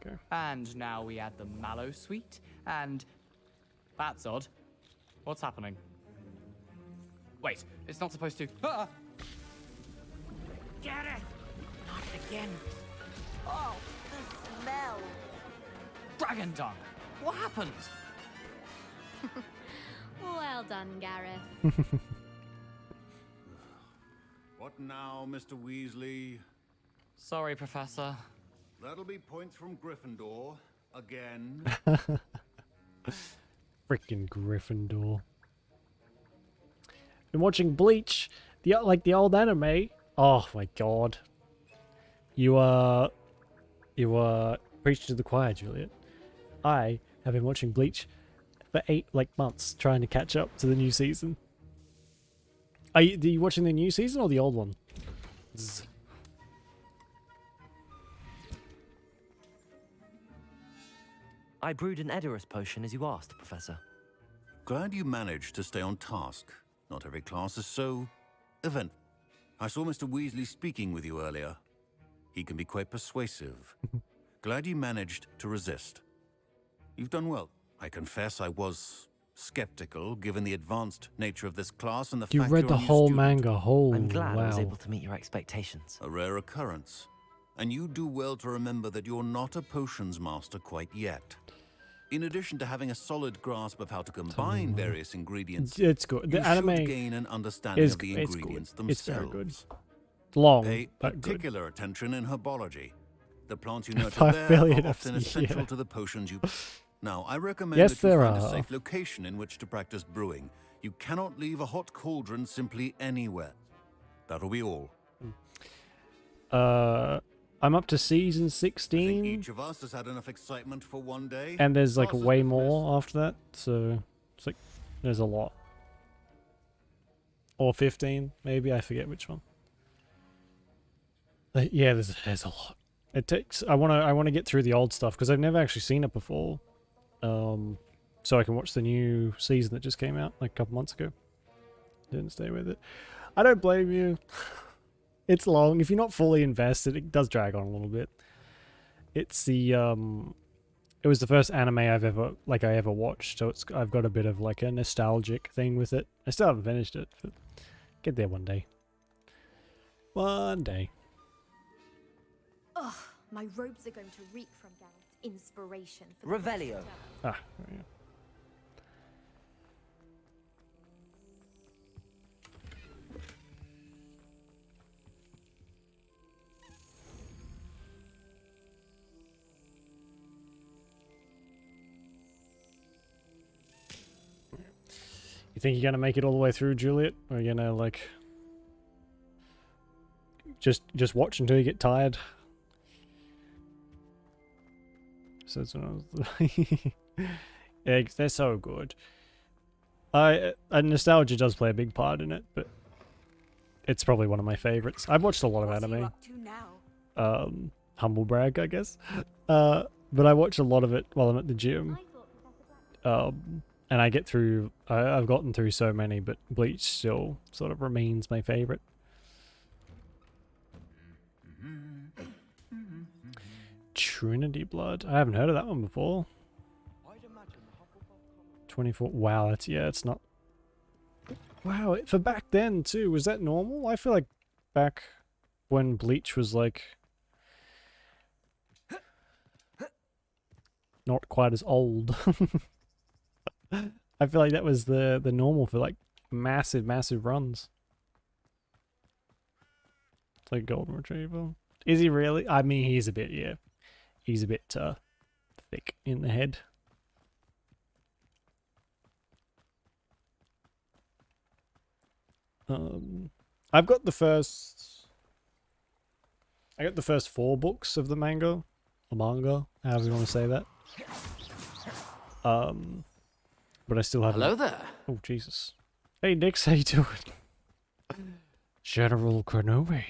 Okay. And now we add the mallow sweet, and that's odd. What's happening? Wait, it's not supposed to. Ah! Get it! Not again. Oh, the smell. Dragon dung! What happened? Well done, Gareth. What now, Mr. Weasley? Sorry, Professor. That'll be points from Gryffindor. Again. Freaking Gryffindor. Been watching Bleach, the old anime. Oh my god. You preaching to the choir, Juliet. I have been watching Bleach for 8 months, trying to catch up to the new season. Are you watching the new season or the old one? I brewed an Edurus potion as you asked, Professor. Glad you managed to stay on task. Not every class is so event. I saw Mr. Weasley speaking with you earlier. He can be quite persuasive. Glad you managed to resist. You've done well. I confess I was skeptical, given the advanced nature of this class and the You fact read you're the a new whole student. manga. Holy I'm glad I was wow. able to meet your expectations. A rare occurrence. And you do well to remember that you're not a potions master quite yet. In addition to having a solid grasp of how to combine various ingredients, It's good. The you anime should gain an understanding of the it's ingredients good. themselves. It's very good. Long, Pay but good. particular attention in herbology. The plants you nurture 5 there billion are often of- essential yeah. to the potions you... Now, I recommend Yes, that you there find a are. safe location in which to practice brewing. You cannot leave a hot cauldron simply anywhere. That'll be all. I'm up to season I think 16, each of us has had enough excitement for one day. and there's like Classes way dismissed. more after that, so it's like there's a lot. Or 15, maybe, I forget which one. Yeah, there's a lot. It takes I want to get through the old stuff because I've never actually seen it before. So I can watch the new season that just came out like a couple months ago. Didn't stay with it. I don't blame you. It's long. If you're not fully invested, it does drag on a little bit. It's the it was the first anime I ever watched, so I've got a bit of like a nostalgic thing with it. I still haven't finished it, but get there one day. One day. Ugh, my robes are going to reek from Gareth's inspiration for the Revelio. Ah, there we go. think you're gonna make it all the way through, Juliet? Or are you gonna like just watch until you get tired? So that's what I was yeah, they're so good. Nostalgia does play a big part in it, but it's probably one of my favorites. I've watched a lot of anime. Humble brag, I guess. But I watch a lot of it while I'm at the gym. And I get through, I've gotten through so many, but Bleach still sort of remains my favorite. Trinity Blood. I haven't heard of that one before. 24. Wow, that's, yeah, it's not. Wow, for back then too, was that normal? I feel like back when Bleach was like not quite as old. I feel like that was the normal for like massive runs. It's like Golden Retriever. Is he really? I mean, he's a bit, yeah. He's a bit thick in the head. I've got the first. I got the first 4 books of the manga, or manga, however you want to say that. But I still haven't. Hello there. Oh Jesus! Hey Nix, how you doing? General Kenobi.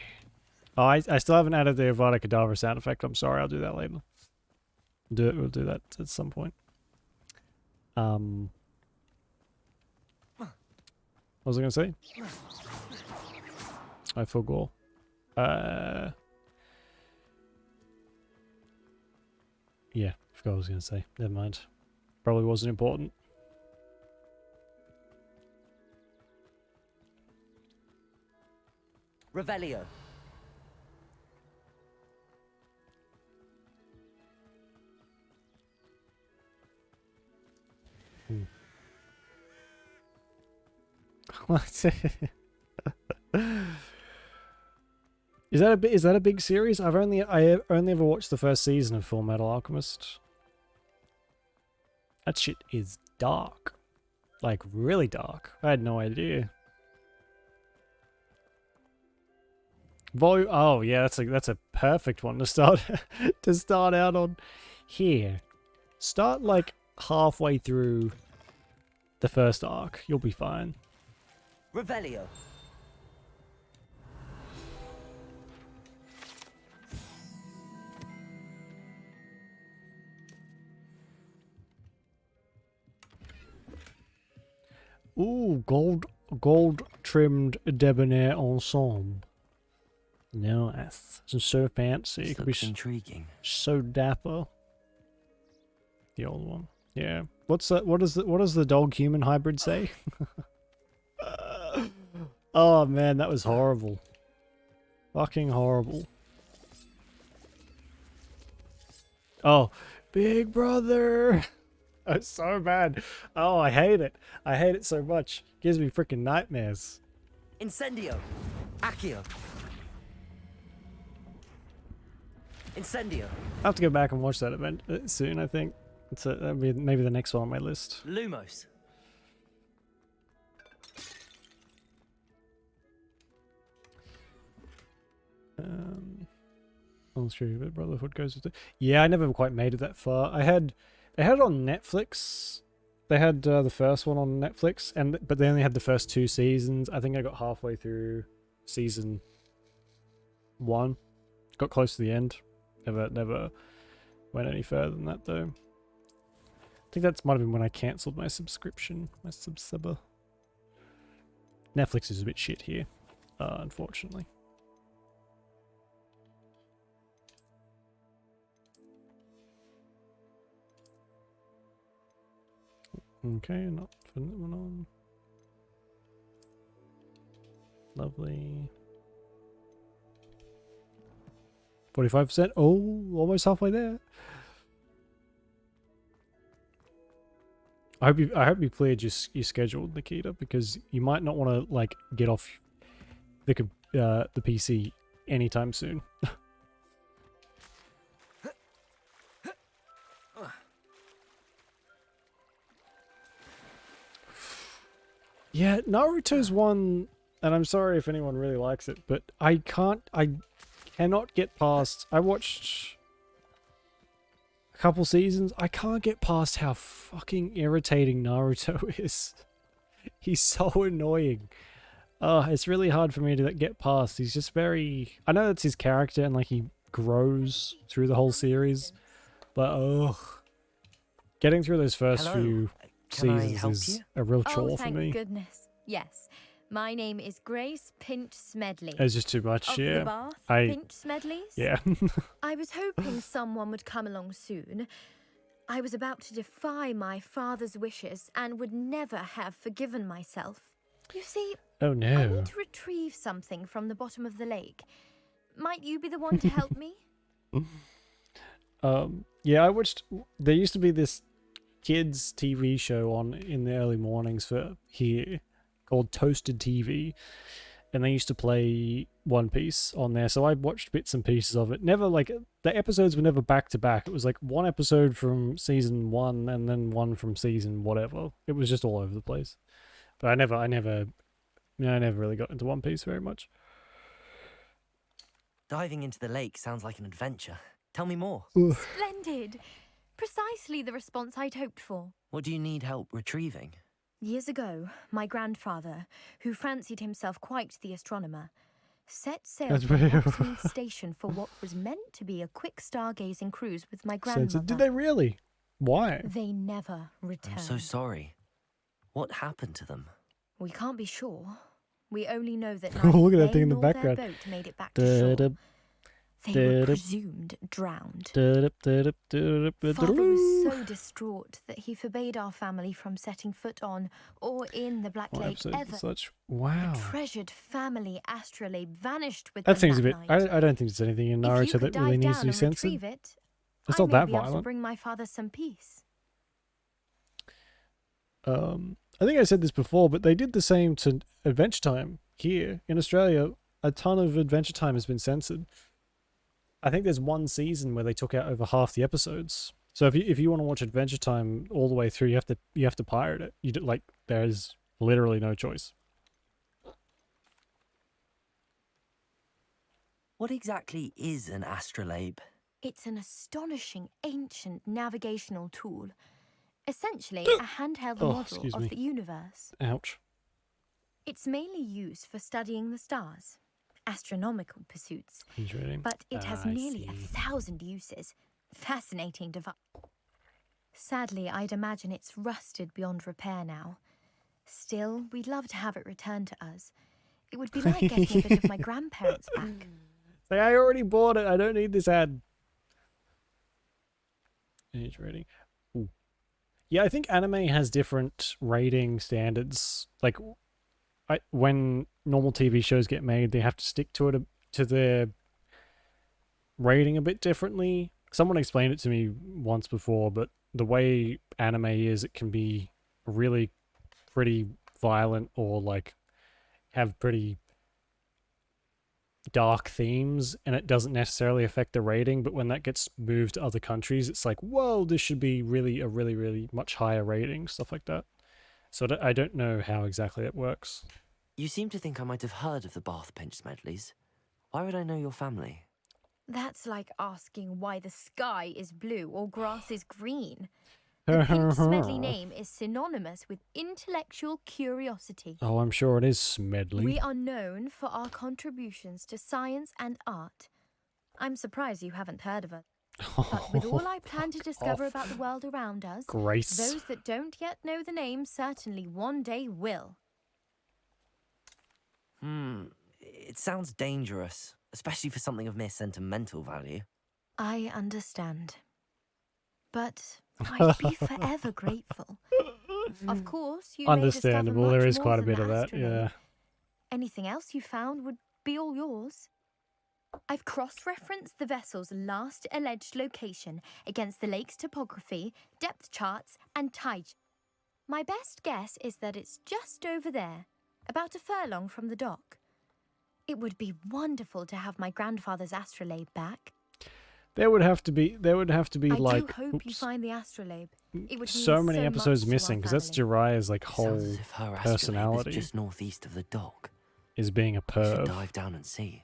Oh, I still haven't added the Avada Kedavra sound effect. I'm sorry. I'll do that later. We'll do that at some point. What was I gonna say? I forgot. Yeah, forgot what I was gonna say. Never mind. Probably wasn't important. Revelio. What? Is that a big series? I only ever watched the first season of Full Metal Alchemist. That shit is dark. Like really dark. I had no idea. Oh yeah, that's a perfect one to start to start out on. Here. Start like halfway through the first arc. You'll be fine. Revelio. Ooh, gold trimmed debonair ensemble. Nice. So fancy. It could be intriguing. So dapper. The old one. Yeah. What's that? What does the dog human hybrid say? Oh man, that was horrible. Fucking horrible. Oh, Big Brother. It's so bad. Oh, I hate it. I hate it so much. Gives me freaking nightmares. Incendio. Accio. Incendio. I have to go back and watch that event soon, I think. That'll be maybe the next one on my list. Lumos. I'm sure but Brotherhood goes with it. Yeah, I never quite made it that far. They had it on Netflix. They had the first one on Netflix, but they only had the first 2 seasons. I think I got halfway through season 1. Got close to the end. Never went any further than that though. I think that might have been when I cancelled my subscription, my subsubber. Netflix is a bit shit here, unfortunately. Okay, not putting that one on. Lovely. 45%. Oh, almost halfway there. I hope you cleared your schedule, Nikita, because you might not want to like get off the PC anytime soon. Yeah, Naruto's one, and I'm sorry if anyone really likes it, but I cannot get past. I watched a couple seasons. I can't get past how fucking irritating Naruto is. He's so annoying. It's really hard for me to get past. He's just very... I know that's his character and like he grows through the whole series, but getting through those first few seasons is a real chore for me. Oh, thank goodness. Yes. My name is Grace Pinch Smedley. It's just too much, of yeah. The Bath, Pinch Smedleys? Yeah. I was hoping someone would come along soon. I was about to defy my father's wishes and would never have forgiven myself. You see, oh no. I need to retrieve something from the bottom of the lake. Might you be the one to help me? Yeah, I watched... There used to be this kids TV show on in the early mornings for here called Toasted TV, and they used to play One Piece on there, so I watched bits and pieces of it. Never like the episodes were never back to back. It was like one episode from season 1 and then one from season whatever. It was just all over the place. But I never really got into One Piece very much. Diving into the lake sounds like an adventure. Tell me more. Splendid. Precisely the response I'd hoped for. What do you need help retrieving? Years ago, my grandfather, who fancied himself quite the astronomer, set sail from Hogsmeade Station for what was meant to be a quick stargazing cruise with my grandmother. Did they really? Why? They never returned. I'm so sorry. What happened to them? We can't be sure. We only know that Oh, look at that they thing in the nor their background. boat made it back to shore. They were presumed drowned. Father was so distraught that he forbade our family from setting foot on or in the Black Lake ever. Wow. A treasured family astrolabe vanished with That them seems a that bit... night. I don't think there's anything in If you Naruto could that really dive needs to down be and censored. retrieve it, It's I not may that be able to violent. bring my father some peace. I think I said this before, but they did the same to Adventure Time here in Australia. A ton of Adventure Time has been censored. I think there's one season where they took out over half the episodes. So if you want to watch Adventure Time all the way through, you have to pirate it. There's literally no choice. What exactly is an astrolabe? It's an astonishing ancient navigational tool. Essentially, a handheld model of the universe. Ouch. It's mainly used for studying the stars, astronomical pursuits. But it has nearly 1,000 uses. Fascinating device. Sadly, I'd imagine it's rusted beyond repair now. Still, we'd love to have it returned to us. It would be like getting a bit of my grandparents back. Like, I already bought it. I don't need this ad. Age rating. Ooh. Yeah, I think anime has different rating standards. Like, when normal TV shows get made, they have to stick to their rating a bit differently. Someone explained it to me once before, but the way anime is, it can be really pretty violent or like have pretty dark themes, and it doesn't necessarily affect the rating. But when that gets moved to other countries, it's like, whoa, this should be a really much higher rating, stuff like that. So I don't know how exactly it works. You seem to think I might have heard of the Bath Pinch Smedleys. Why would I know your family? That's like asking why the sky is blue or grass is green. The Pinch Smedley name is synonymous with intellectual curiosity. Oh, I'm sure it is Smedley. We are known for our contributions to science and art. I'm surprised you haven't heard of it. But with all I plan to discover about the world around us, Grace. those that don't yet know the name certainly one day will. It sounds dangerous, especially for something of mere sentimental value. I understand. But I'd be forever grateful. Of course, you Understandable. May There discover is much quite a more bit than of the that. astrolabe. Yeah. Anything else you found would be all yours. I've cross-referenced the vessel's last alleged location against the lake's topography, depth charts, and tide. My best guess is that it's just over there, about a furlong from the dock. It would be wonderful to have my grandfather's astrolabe back. There would have to be I like do hope you find the astrolabe. It would so mean many so episodes much to missing our because that's family. Jiraiya's like Sounds whole as if her astrolabe personality is just northeast of the dock. is being a We should perv. dive down and see.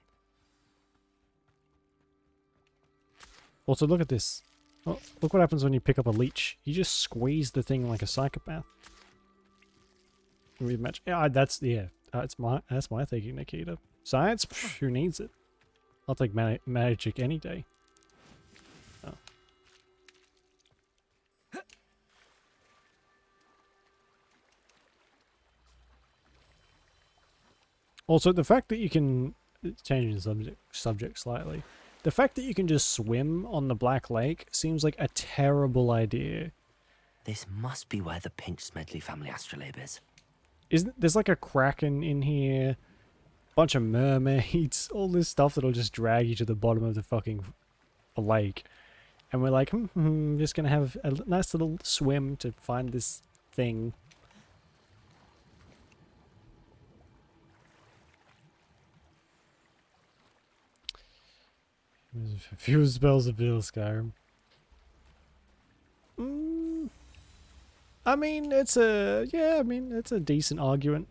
Also, look at this. Oh, look what happens when you pick up a leech. You just squeeze the thing like a psychopath. Rematch. Yeah, that's my thinking, Nikita. Science? Pff, who needs it? I'll take magic any day. Oh. Also, the fact that you can changing the subject slightly. The fact that you can just swim on the Black Lake seems like a terrible idea. This must be where the Pinch Smedley family astrolabe is. There's like a kraken in here, bunch of mermaids, all this stuff that'll just drag you to the bottom of the fucking lake. And we're like, just gonna have a nice little swim to find this thing. A few spells of Bill Skyrim. I mean, it's a decent argument.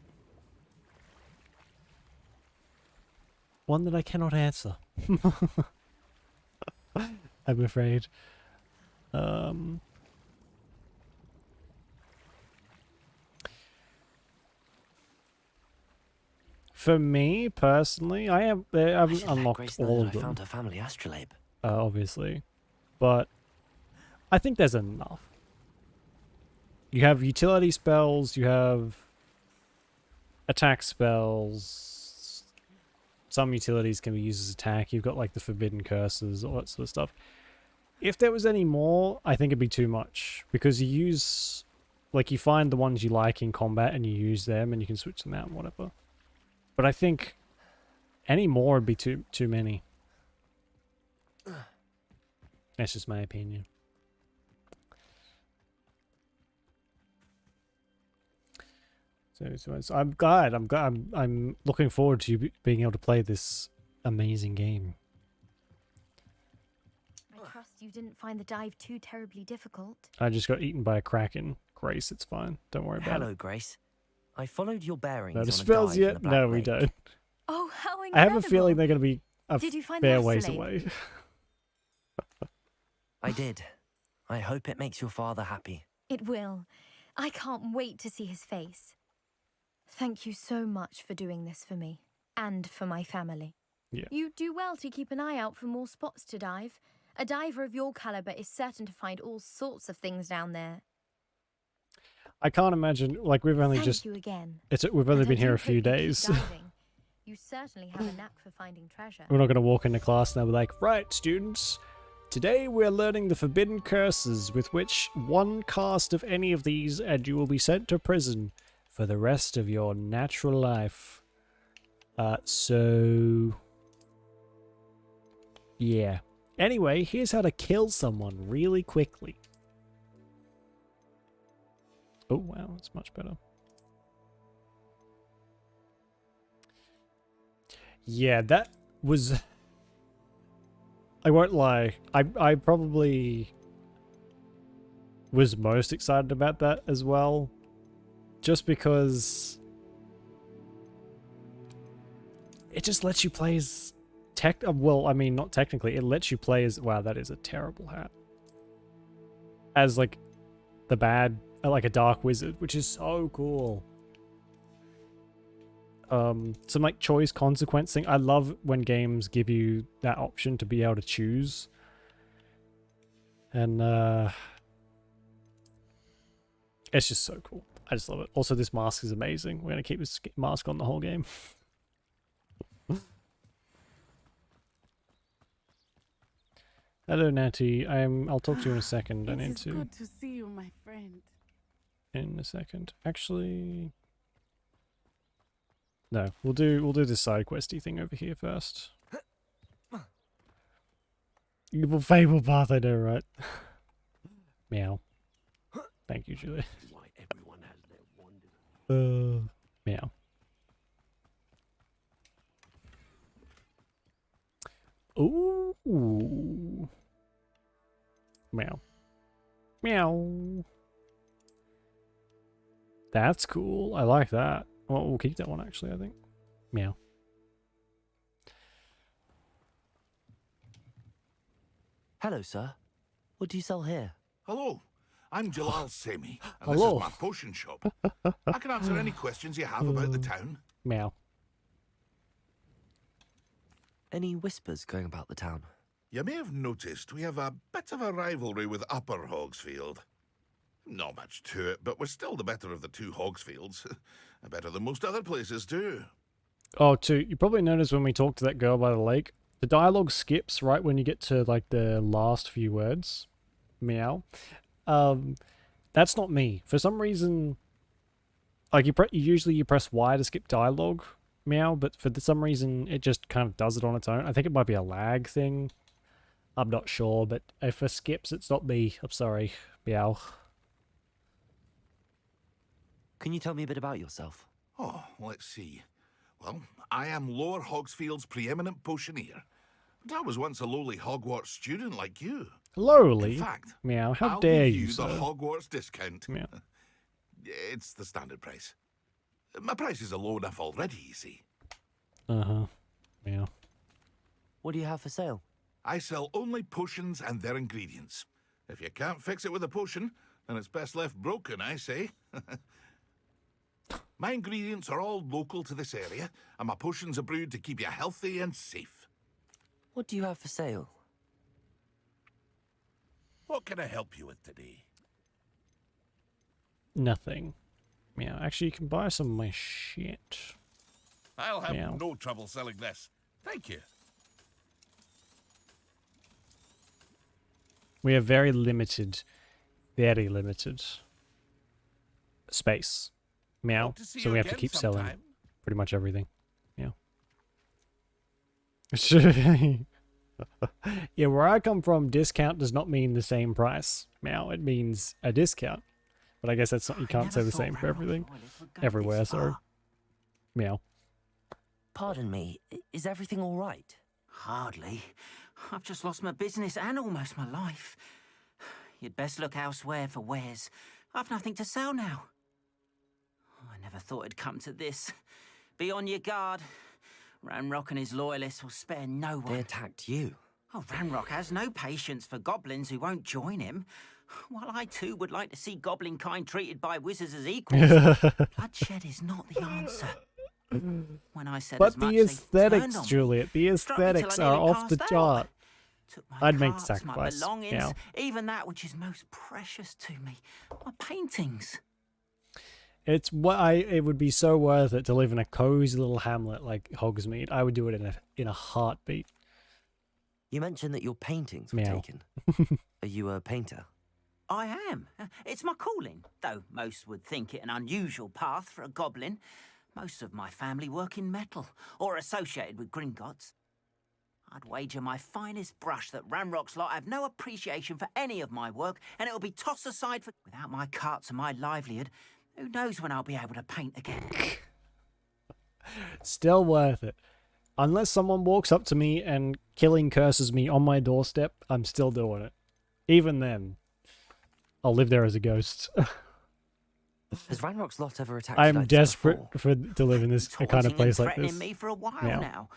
One that I cannot answer. I'm afraid. For me personally, I haven't unlocked all of them. I found her family astrolabe. Obviously, but I think there's enough. You have utility spells, you have attack spells. Some utilities can be used as attack. You've got like the forbidden curses, all that sort of stuff. If there was any more, I think it'd be too much because you use, like, you find the ones you like in combat and you use them and you can switch them out and whatever. But I think any more would be too many. That's just my opinion. So I'm glad. I'm looking forward to you being able to play this amazing game. I trust you didn't find the dive too terribly difficult. I just got eaten by a kraken. Grace, it's fine. Don't worry about it. Hello, Grace. I followed your bearings No on a spells dive in yet? the Black No, we Lake. don't. Oh, how incredible! I have a feeling they're going to be a Did you find fair the ways astrolabe? away. I did. I hope it makes your father happy. It will. I can't wait to see his face. Thank you so much for doing this for me and for my family. Yeah. You do well to keep an eye out for more spots to dive. A diver of your caliber is certain to find all sorts of things down there. I can't imagine, like, we've only Thank you again. We've only And I been here do a few hope you keep days. diving. You certainly have a knack for finding treasure. We're not going to walk into class and they'll be like, right, students, today we're learning the forbidden curses with which one cast of any of these and you will be sent to prison for the rest of your natural life. Yeah. Anyway, here's how to kill someone really quickly. Oh, wow, that's much better. Yeah, that was... I won't lie. I probably was most excited about that as well. Just because it just lets you play as well, I mean, not technically. It lets you play as... Wow, that is a terrible hat. As, like, the bad... Like a dark wizard, which is so cool. Some, like, choice consequencing. I love when games give you that option to be able to choose. And, it's just so cool. I just love it. Also, this mask is amazing. We're going to keep this mask on the whole game. Hello, Natty. I'll talk to you in a second. I need to... It's good to see you, my friend. In a second. Actually... No, we'll do this side questy thing over here first. Evil Fable Path, I know, right? Meow. Thank you, Julie. Why everyone has their wonders. Meow. Ooh. Meow. Meow. That's cool. I like that. Well, we'll keep that one actually, I think. Meow. Hello, sir. What do you sell here? Hello, I'm Jalal Semi, and Hello. this is my potion shop. I can answer any questions you have about the town. Meow. Any whispers going about the town? You may have noticed we have a bit of a rivalry with Upper Hogsfield. Not much to it, but we're still the better of the two Hogsfields. Better than most other places, too. Oh, too, you probably noticed when we talked to that girl by the lake, the dialogue skips right when you get to, like, the last few words. Meow. That's not me. For some reason, like, usually you press Y to skip dialogue, meow, but for some reason, it just kind of does it on its own. I think it might be a lag thing. I'm not sure, but if it skips, it's not me. I'm sorry. Meow. Can you tell me a bit about yourself? Oh, let's see. Well, I am Lower Hogsfield's preeminent potioneer. But I was once a lowly Hogwarts student like you. Lowly? In fact, meow, how I'll dare give you, the sir. Hogwarts discount. Meow. It's the standard price. My prices are low enough already, you see. Uh-huh. Meow. What do you have for sale? I sell only potions and their ingredients. If you can't fix it with a potion, then it's best left broken, I say. My ingredients are all local to this area, and my potions are brewed to keep you healthy and safe. What do you have for sale? What can I help you with today? Nothing. Meow. Actually, you can buy some of my shit. I'll have Meow. no trouble selling this. Thank you. We have very limited space. Meow. Hope to see So you we have to again keep selling sometime. pretty much everything. Meow. Yeah, where I come from, discount does not mean the same price. Meow. It means a discount. But I guess that's not, you can't say the same for everything. Everywhere, sorry. Meow. Pardon me, is everything all right? Hardly. I've just lost my business and almost my life. You'd best look elsewhere for wares. I've nothing to sell now. I never thought it'd come to this. Be on your guard. Ranrock and his loyalists will spare no one. They attacked you. Oh, Ranrock has no patience for goblins who won't join him. While I too would like to see goblin kind treated by wizards as equals, bloodshed is not the answer. When I said But as much, the aesthetics, Juliet, the aesthetics are off the chart. I'd make the carts, my sacrifice. belongings, Meow. even that which is most precious to me, my paintings. It's what it would be so worth it to live in a cozy little hamlet like Hogsmeade. I would do it in a heartbeat. You mentioned that your paintings were Meow. taken. Are you a painter? I am. It's my calling, though most would think it an unusual path for a goblin. Most of my family work in metal, or associated with Gringotts. I'd wager my finest brush that Ranrock's lot have no appreciation for any of my work, and it'll be tossed aside for... Without my carts and my livelihood, who knows when I'll be able to paint again. Still worth it. Unless someone walks up to me and killing curses me on my doorstep, I'm still doing it. Even then, I'll live there as a ghost. Has Ranrock's lot ever attacked I'm knights desperate before? to live in this kind of place like threatening this. me for a while Meow. now.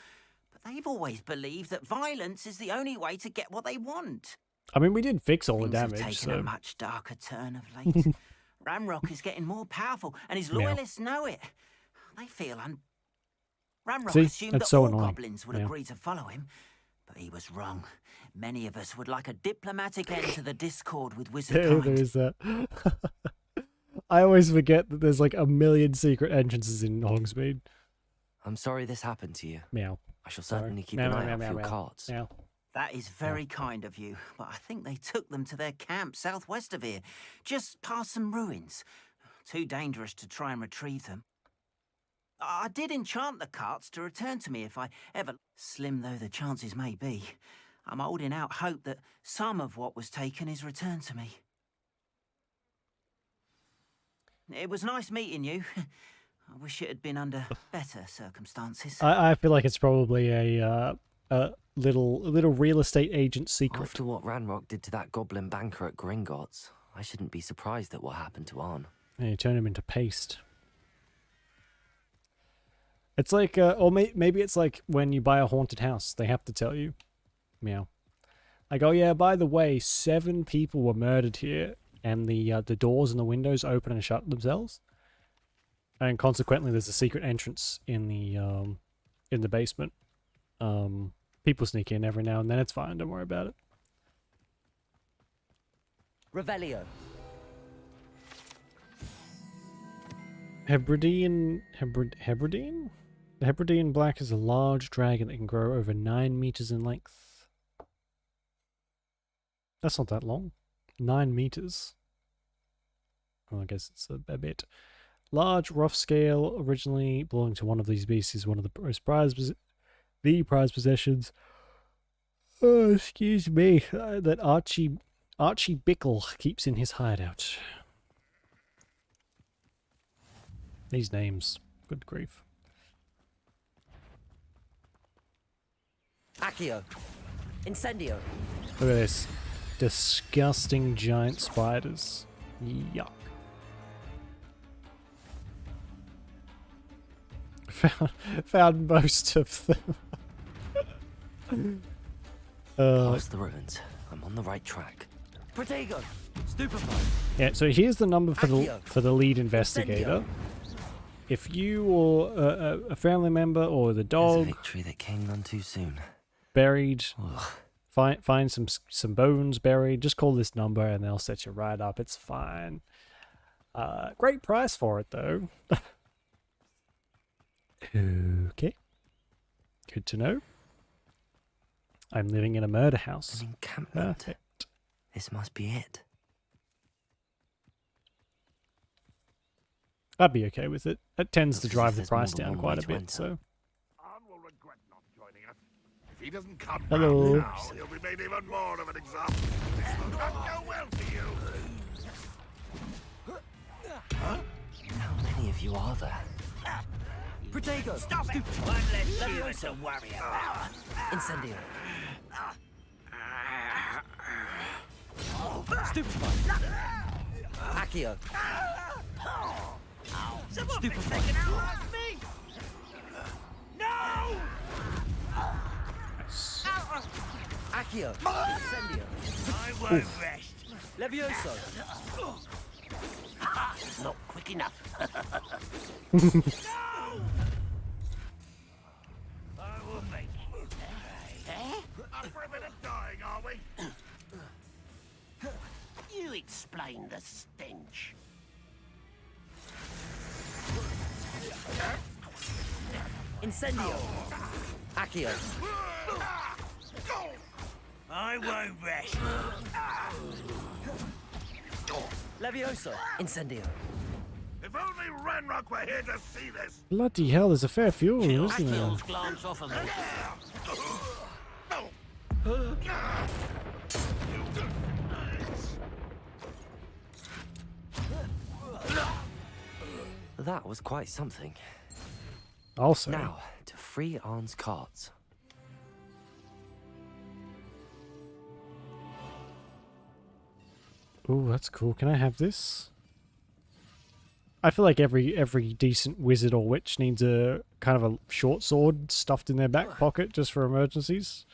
But they've always believed that violence is the only way to get what they want. I mean, we did fix all the Things have damage, taken a so... much darker turn of late. Ranrock is getting more powerful, and his Meow. loyalists know it. They feel Ranrock See? assumed That's that so all annoying. goblins would Meow. agree to follow him, but he was wrong. Many of us would like a diplomatic end to the discord with wizard There kind. is that. I always forget that there's like a million secret entrances in Hogsmeade. I'm sorry this happened to you. Meow. I shall Sorry. certainly keep Meow, an meow, eye meow, out for meow, your meow. carts. Meow. That is very kind of you, but I think they took them to their camp southwest of here, just past some ruins. Too dangerous to try and retrieve them. I did enchant the carts to return to me if I ever... Slim though the chances may be, I'm holding out hope that some of what was taken is returned to me. It was nice meeting you. I wish it had been under better circumstances. I feel like it's probably a little real estate agent secret. After what Ranrock did to that goblin banker at Gringotts, I shouldn't be surprised at what happened to Arn. Yeah, you turn him into paste. It's like, or maybe it's like when you buy a haunted house, they have to tell you. Meow. Like, oh yeah, by the way, 7 people were murdered here, and the doors and the windows open and shut themselves, and consequently, there's a secret entrance in the basement. People sneak in every now and then. It's fine. Don't worry about it. Revelio. Hebridean. The Hebridean Black is a large dragon that can grow over 9 meters in length. That's not that long. 9 meters. Well, I guess it's a bit. Large, rough scale, originally belonging to one of these beasts, is one of the prized possessions. Oh, excuse me. That Archie Bickle keeps in his hideout. These names. Good grief. Accio. Incendio. Look at this. Disgusting giant spiders. Yuck. Found most of them. Past the ruins. I'm on the right track. Protego. Stupefy. Yeah, so here's the number for the lead investigator. If you or a family member or the dog, There's a victory that came none too soon. Buried, find some bones buried, just call this number and they'll set you right up. It's fine. Great price for it though. Okay. Good to know. I'm living in a murder house. An encampment. Perfect. This must be it. I'd be okay with it. It tends to Looks as drive if the there's more price than down one quite way a to bit, enter. so. Arn will regret not joining us. If he doesn't come Hello. round now, he'll be made even more of an example. This will not go well for you. How many of you are there? Protego. Stop it! One less human to worry about. Incendio. Stupefy. Accio. Someone Stupefy. taken out like me! No! Accio. Incendio. I won't rest. Levioso. Not quick enough. I will make it. Up for a bit of dying, are we? You explain the stench. Incendio. Accio. I won't rest. Levioso. Incendio. If only Ranrock were here to see this. Bloody hell, there's a fair few of them, isn't there? Accio's glance off of me. That was quite something. Also. Now, to free Arn's carts. Ooh, that's cool. Can I have this? I feel like every decent wizard or witch needs a kind of a short sword stuffed in their back pocket just for emergencies.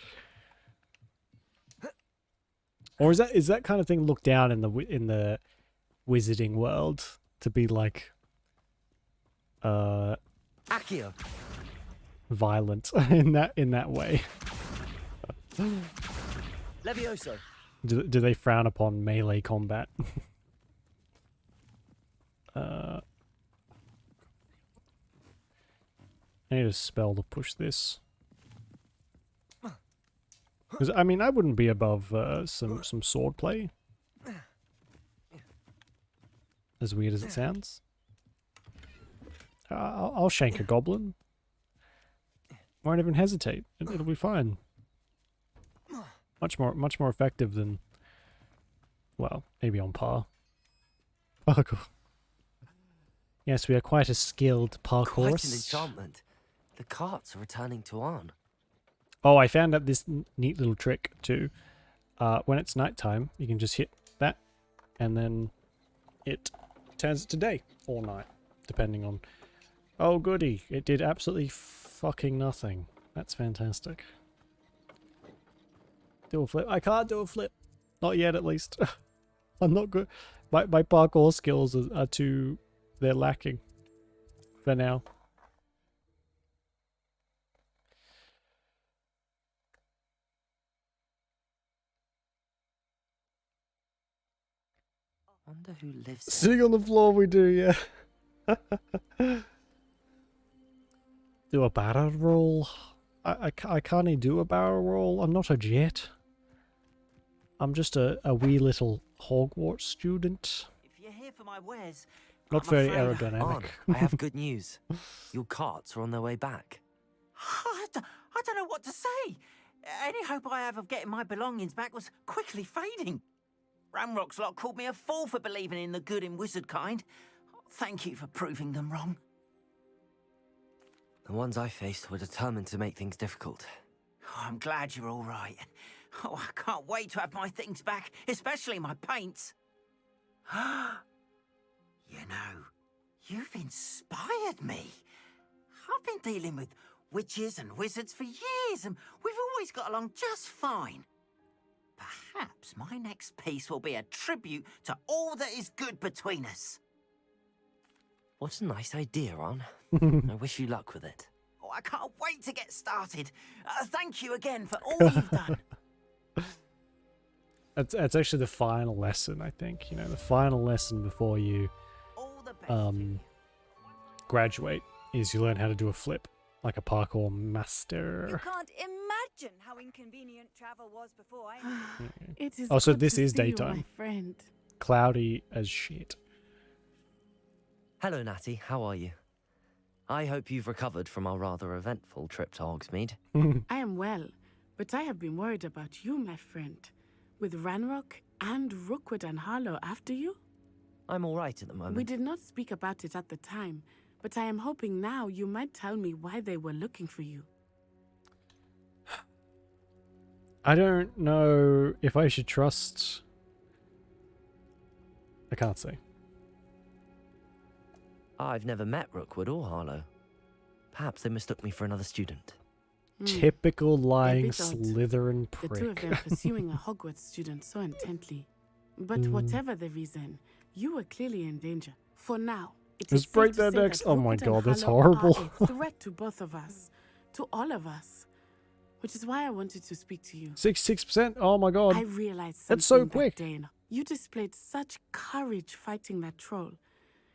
Or is that kind of thing looked down in the wizarding world to be like Accio. violent in that way? Levioso. Do they frown upon melee combat? I need a spell to push this. Because I mean, I wouldn't be above some sword play. As weird as it sounds. I'll shank a goblin. Won't even hesitate. It'll be fine. Much more effective than, well, maybe on par. Parkour. Yes, we are quite a skilled parkour. Quite an enchantment. The carts are returning to Arn. Oh, I found out this neat little trick too. When it's nighttime, you can just hit that, and then it turns it to day or night, depending on... Oh goody, it did absolutely fucking nothing. That's fantastic. Do a flip. I can't do a flip. Not yet, at least. I'm not good. My parkour skills are too... They're lacking. For now. Wonder who lives here. Sitting on the floor we do, yeah. Do a barrel roll? I can't do a barrel roll. I'm not a jet. I'm just a wee little Hogwarts student. If you're here for my wares, Not I'm very afraid aerodynamic. I have good news. Your carts are on their way back. I don't know what to say. Any hope I have of getting my belongings back was quickly fading. Ramrock's lot called me a fool for believing in the good in wizard kind. Thank you for proving them wrong. The ones I faced were determined to make things difficult. Oh, I'm glad you're all right. Oh, I can't wait to have my things back, especially my paints. You know, you've inspired me. I've been dealing with witches and wizards for years, and we've always got along just fine. Perhaps my next piece will be a tribute to all that is good between us. What a nice idea, Ron. I wish you luck with it. Oh, I can't wait to get started. Thank you again for all you've done. That's actually the final lesson, I think. You know, the final lesson before you graduate is you learn how to do a flip, like a parkour master. You can't imagine how inconvenient travel was before I... It is Oh, so good this to is see you, daytime. my friend. Cloudy as shit. Hello, Natty. How are you? I hope you've recovered from our rather eventful trip to Hogsmeade. I am well, but I have been worried about you, my friend. With Ranrock and Rookwood and Harlow after you? I'm all right at the moment. We did not speak about it at the time, but I am hoping now you might tell me why they were looking for you. I don't know if I should trust... I can't say. I've never met Rookwood or Harlow. Perhaps they mistook me for another student. Typical lying bit odd. Slytherin The prick. two of them pursuing a Hogwarts student so intently. But whatever the reason, you were clearly in danger. For now, it Let's is safe break to that say next. that Oh my Rookwood and god, that's Harlow horrible. are a threat to both of us, to all of us. Which is why I wanted to speak to you. 66%? Oh my god. I realized something That's so that quick. day. You displayed such courage fighting that troll.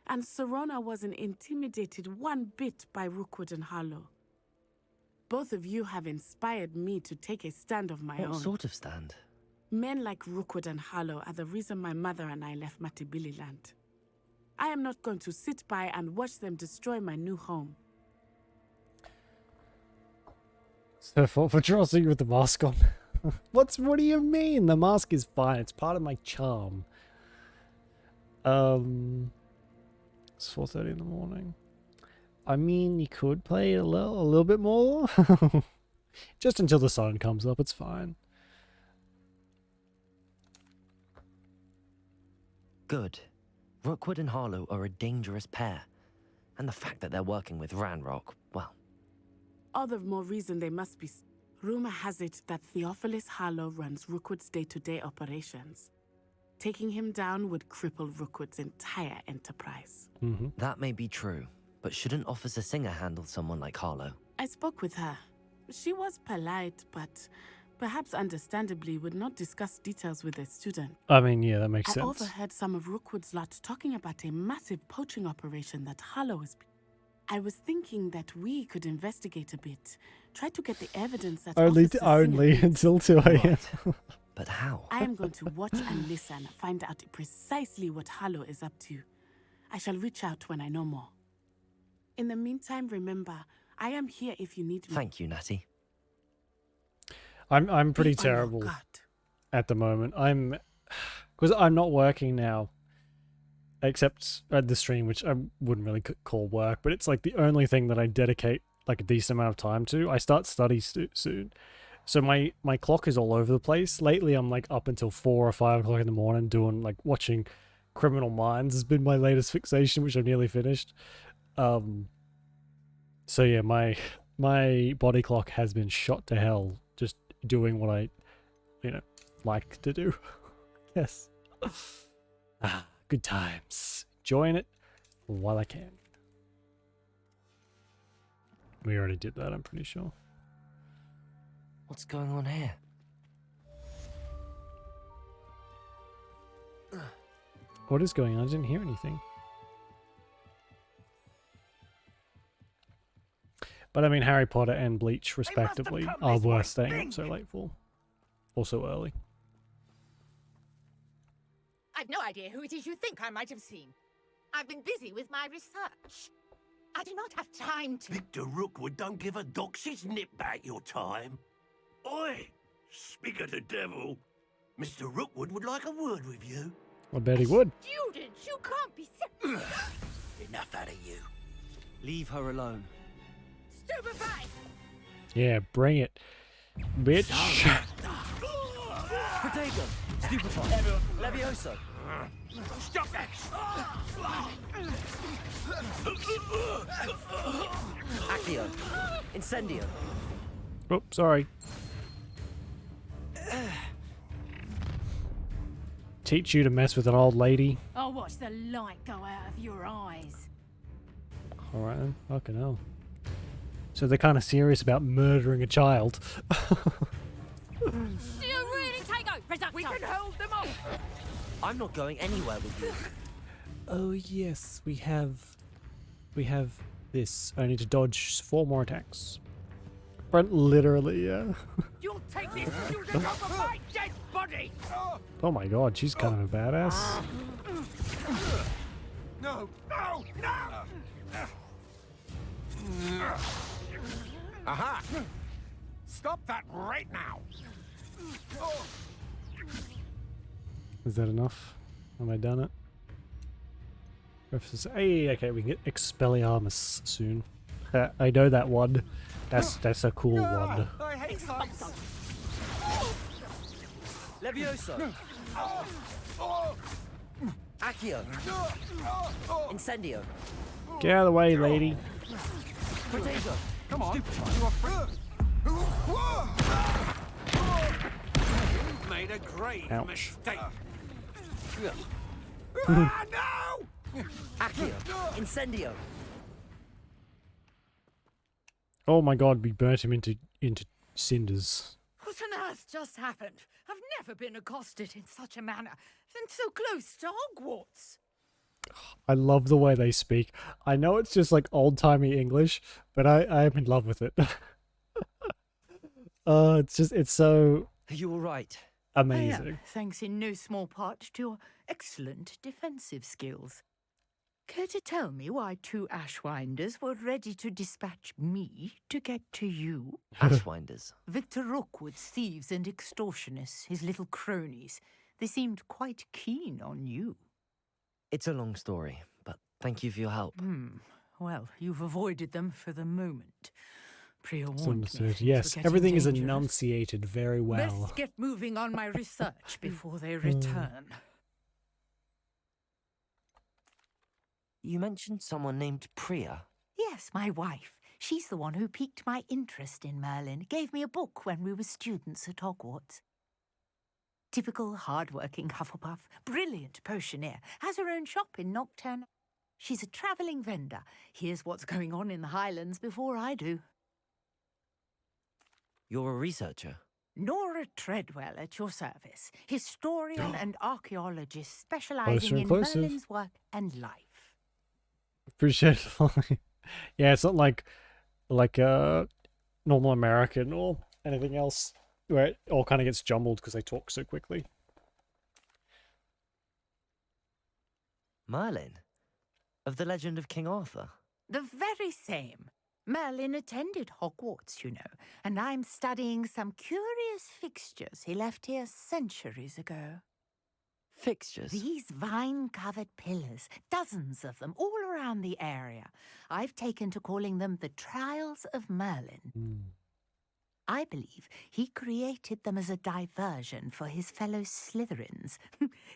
And Serona wasn't intimidated one bit by Rookwood and Harlow. Both of you have inspired me to take a stand of my own. What sort of stand? Men like Rookwood and Harlow are the reason my mother and I left Matibili land. I am not going to sit by and watch them destroy my new home. It's her fault for trusting with the mask on. What do you mean? The mask is fine. It's part of my charm. It's 4:30 in the morning. I mean, you could play it a little bit more. Just until the sun comes up, it's fine. Good. Rookwood and Harlow are a dangerous pair. And the fact that they're working with Ranrock, well... All the more reason they must be... Rumor has it that Theophilus Harlow runs Rookwood's day-to-day operations. Taking him down would cripple Rookwood's entire enterprise. That may be true, but shouldn't Officer Singer handle someone like Harlow? I spoke with her. She was polite, but perhaps understandably would not discuss details with a student. I mean, yeah, that makes I sense. overheard some of Rookwood's lot talking about a massive poaching operation that Harlow is... I was thinking that we could investigate a bit. Try to get the evidence that Only Officer Singer needs. until 2 a.m. But how? I am going to watch and listen, find out precisely what Harlow is up to. I shall reach out when I know more. In the meantime, remember, I am here if you need me. Thank you, Natty. I'm pretty Be on your terrible guard. at the moment. Because I'm not working now, except at the stream, which I wouldn't really call work, but it's like the only thing that I dedicate like a decent amount of time to. I start study soon. So my clock is all over the place. Lately I'm like up until 4 or 5 o'clock in the morning doing like watching Criminal Minds has been my latest fixation, which I've nearly finished. So yeah, my body clock has been shot to hell just doing what I, like to do. Yes. Good times. Enjoying it while I can. We already did that, I'm pretty sure. What's going on here? What is going on? I didn't hear anything. But I mean, Harry Potter and Bleach, respectively, are worth staying up so late for. Also early. I've no idea who it is you think I might have seen. I've been busy with my research. I do not have time to... Victor Rookwood don't give a doxy's nip back your time. Oi! Speak of the devil. Mr. Rookwood would like a word with you. I bet he would. Students, you can't be serious. Enough out of you. Leave her alone. Stupefy! Yeah, bring it. Bitch. Protego! Stupefy! Levioso! Stop that! Accio! Incendio! Oh, sorry. Teach you to mess with an old lady. I'll watch the light go out of your eyes. Alright then. Fucking hell. So they're kind of serious about murdering a child. Do you really take over? We can hold them off. I'm not going anywhere with you. Oh yes, we have this. I need to dodge 4 more attacks. But literally, yeah. You'll take this student over my dead body. Oh my god, she's kind of a badass. No! No! No! Aha! Stop that right now! Is that enough? Have I done it? Hey, okay, we can get Expelliarmus soon. I know that one. That's a cool one. I hate heights! Levioso! Accio! Incendio! Get out of the way, lady. Protego! Come on! You've made a grave mistake! No! Accio! Incendio! Oh my god, we burnt him into cinders. What on earth just happened? I've never been accosted in such a manner, and so close to Hogwarts. I love the way they speak. I know it's just like old-timey English, but I am in love with it. It's so... Are you alright? Amazing. Thanks in no small part to your excellent defensive skills. Care to tell me why 2 Ashwinders were ready to dispatch me to get to you? Ashwinders? Victor Rookwood's thieves and extortionists, his little cronies. They seemed quite keen on you. It's a long story, but thank you for your help. Well, you've avoided them for the moment. Priya warned me. Yes, everything is enunciated very well. Let's get moving on my research before they return. You mentioned someone named Priya. Yes, my wife. She's the one who piqued my interest in Merlin. Gave me a book when we were students at Hogwarts. Typical hard-working Hufflepuff, brilliant potioneer, has her own shop in Nocturne. She's a travelling vendor. Hears what's going on in the Highlands before I do. You're a researcher? Nora Treadwell at your service. Historian and archaeologist specialising in inclusive. Merlin's work and life. Appreciate it. Yeah, it's not like a normal American or anything else where it all kind of gets jumbled because they talk so quickly. Merlin? Of the legend of King Arthur? The very same. Merlin attended Hogwarts, you know, and I'm studying some curious fixtures he left here centuries ago. Fixtures? These vine-covered pillars, dozens of them, all around around the area. I've taken to calling them the Trials of Merlin. I believe he created them as a diversion for his fellow Slytherins.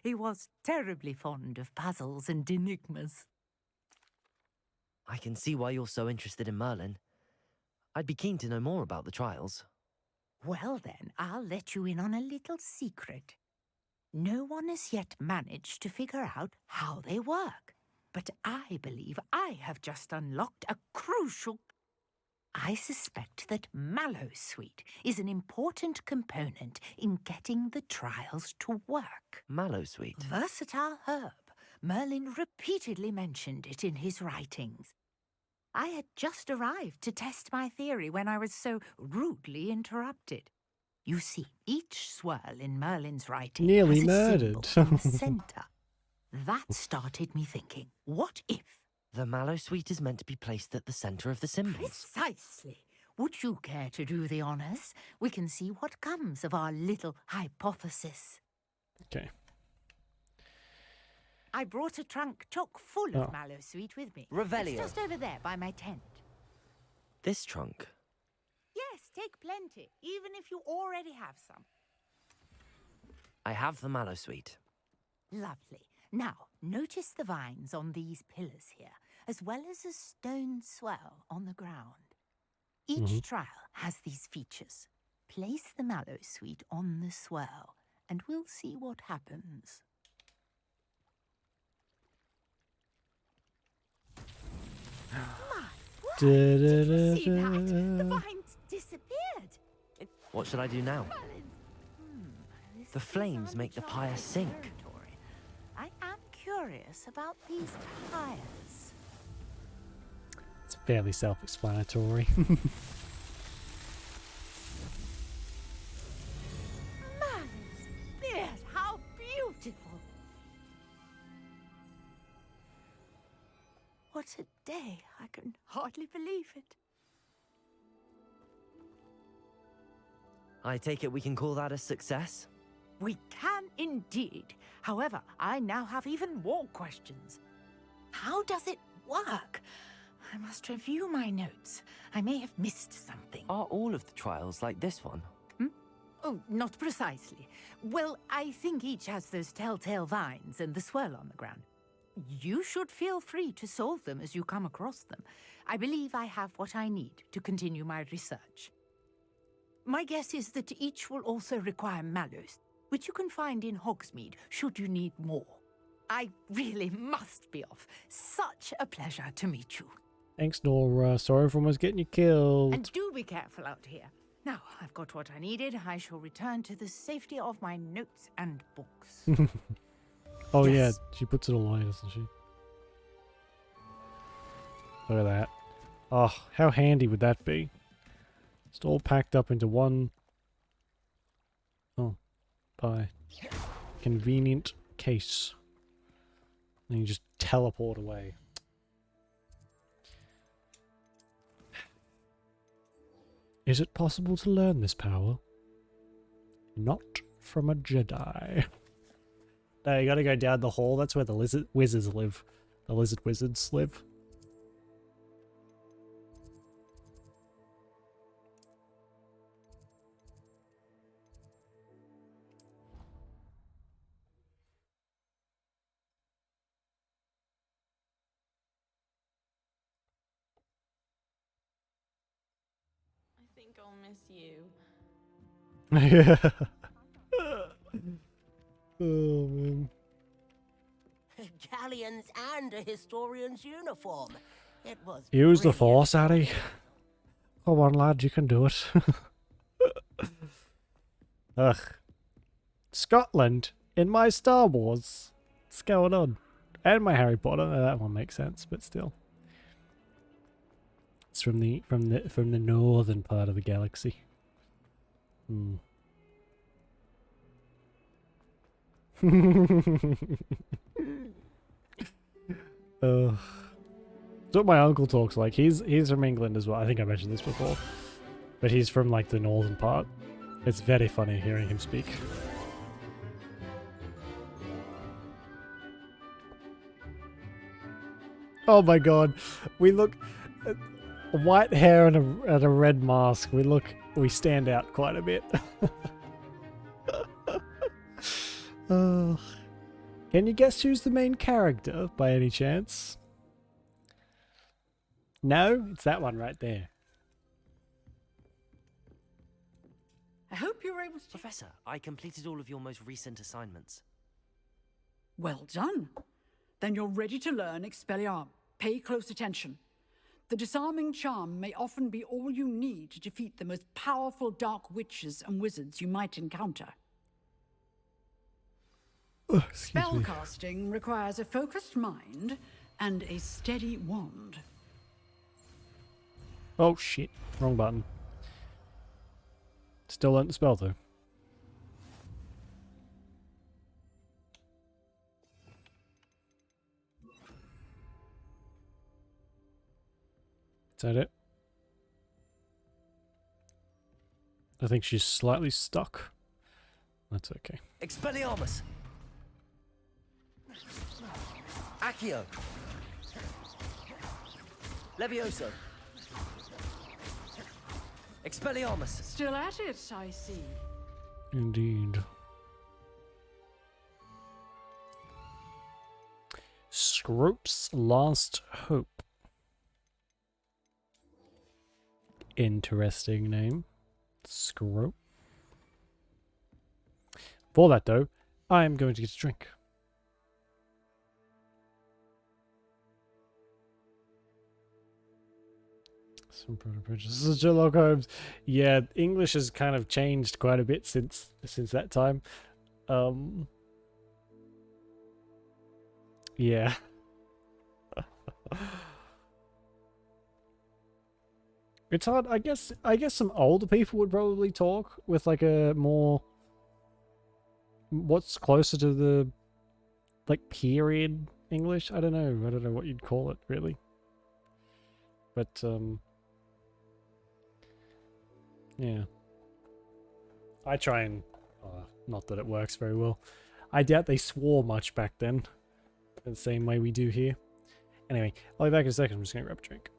He was terribly fond of puzzles and enigmas. I can see why you're so interested in Merlin. I'd be keen to know more about the trials. Well then, I'll let you in on a little secret. No one has yet managed to figure out how they work. But I believe I have just unlocked a crucial... I suspect that Mallowsweet is an important component in getting the trials to work. Mallowsweet? Versatile herb. Merlin repeatedly mentioned it in his writings. I had just arrived to test my theory when I was so rudely interrupted. You see, each swirl in Merlin's writing Nearly has a murdered. symbol in the centre. That started me thinking, what if? The Mallowsweet is meant to be placed at the centre of the symbols. Precisely. Would you care to do the honours? We can see what comes of our little hypothesis. Okay. I brought a trunk chock full of Mallowsweet with me. Revelio. It's just over there by my tent. This trunk? Yes, take plenty, even if you already have some. I have the Mallowsweet. Lovely. Now, notice the vines on these pillars here, as well as a stone swell on the ground. Each trial has these features. Place the Mallowsweet on the swell, and we'll see what happens. Did you see that? The vines disappeared. What should I do now? The flames make the pyre sink. I am curious about these pyres. It's fairly self-explanatory. Merlin's beard, how beautiful! What a day, I can hardly believe it. I take it we can call that a success? We can indeed. However, I now have even more questions. How does it work? I must review my notes. I may have missed something. Are all of the trials like this one? Oh, not precisely. Well, I think each has those telltale vines and the swirl on the ground. You should feel free to solve them as you come across them. I believe I have what I need to continue my research. My guess is that each will also require mallows, which you can find in Hogsmeade should you need more. I really must be off. Such a pleasure to meet you. Thanks, Nora. Sorry for almost getting you killed. And do be careful out here. Now, I've got what I needed. I shall return to the safety of my notes and books. Oh yeah, she puts it all away, doesn't she? Look at that. Oh, how handy would that be? It's all packed up into one... Oh, by convenient case. And you just teleport away. Is it possible to learn this power? Not from a Jedi. No, you gotta go down the hall. That's where the lizard wizards live. The lizard wizards live. I think I'll miss you. Oh man. Galleons and a historian's uniform. It was Use the force, Addy. Come on, lad, you can do it. Ugh. Scotland in my Star Wars. What's going on? And my Harry Potter. That one makes sense, but still. It's from the northern part of the galaxy. That's what my uncle talks like. He's from England as well. I think I mentioned this before. But he's from like the northern part. It's very funny hearing him speak. Oh my god. We look... white hair and a red mask. We stand out quite a bit. Can you guess who's the main character by any chance? No? It's that one right there. I hope you're able to... Professor, I completed all of your most recent assignments. Well done. Then you're ready to learn Expelliarm. Pay close attention. The disarming charm may often be all you need to defeat the most powerful dark witches and wizards you might encounter. Spellcasting requires a focused mind and a steady wand. Oh shit, wrong button. Still learned the spell though. Is that it? I think she's slightly stuck. That's okay. Expelliarmus! Accio! Levioso! Expelliarmus! Still at it, I see. Indeed. Scrope's Last Hope. Interesting name. Scrope. For that though, I am going to get a drink. Some proto-prejudices. Sherlock Holmes. Yeah, English has kind of changed quite a bit since that time. Yeah. It's hard. I guess some older people would probably talk with like a more what's closer to the like period English. I don't know what you'd call it really. But yeah. I try and not that it works very well. I doubt they swore much back then. The same way we do here. Anyway, I'll be back in a second. I'm just gonna grab a drink.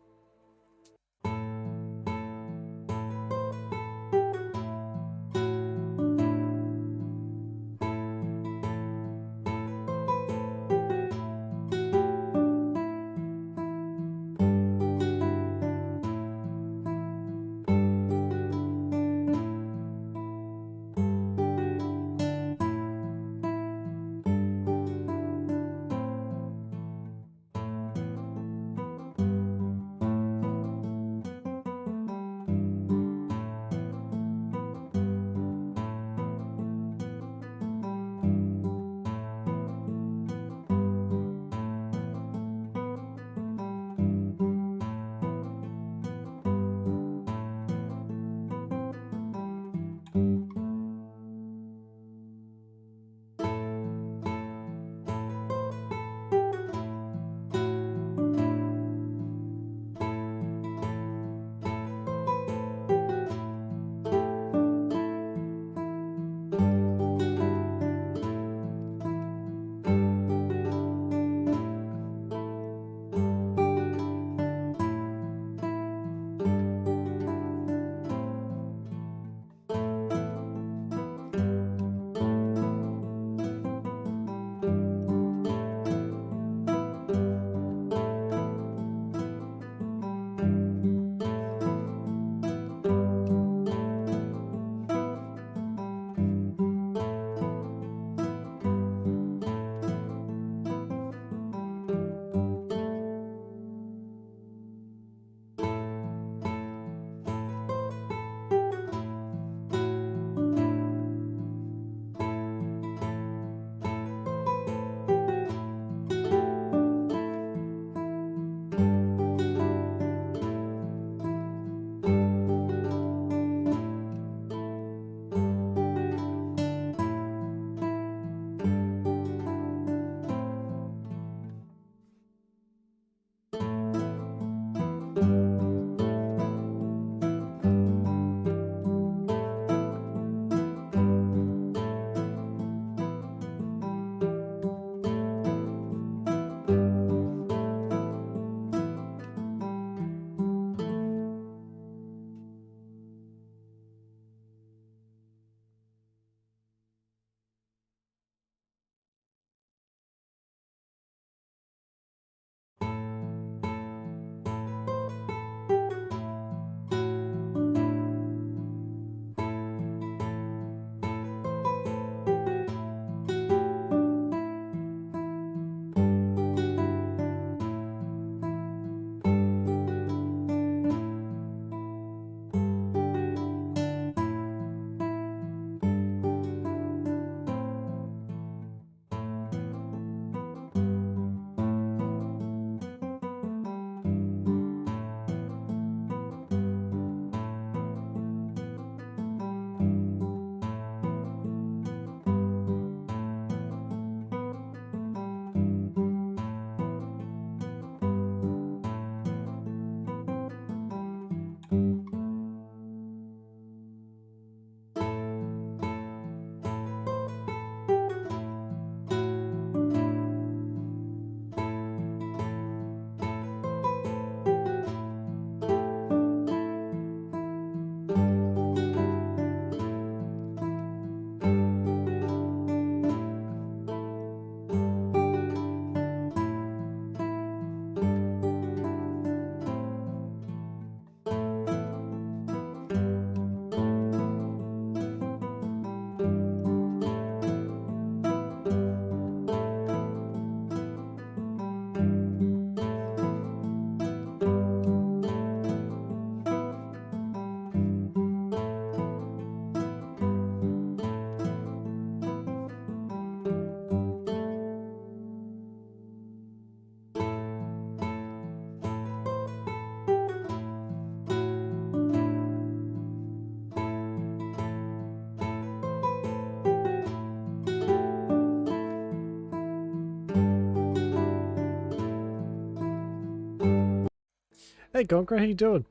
Hey, Gonker, how you doing?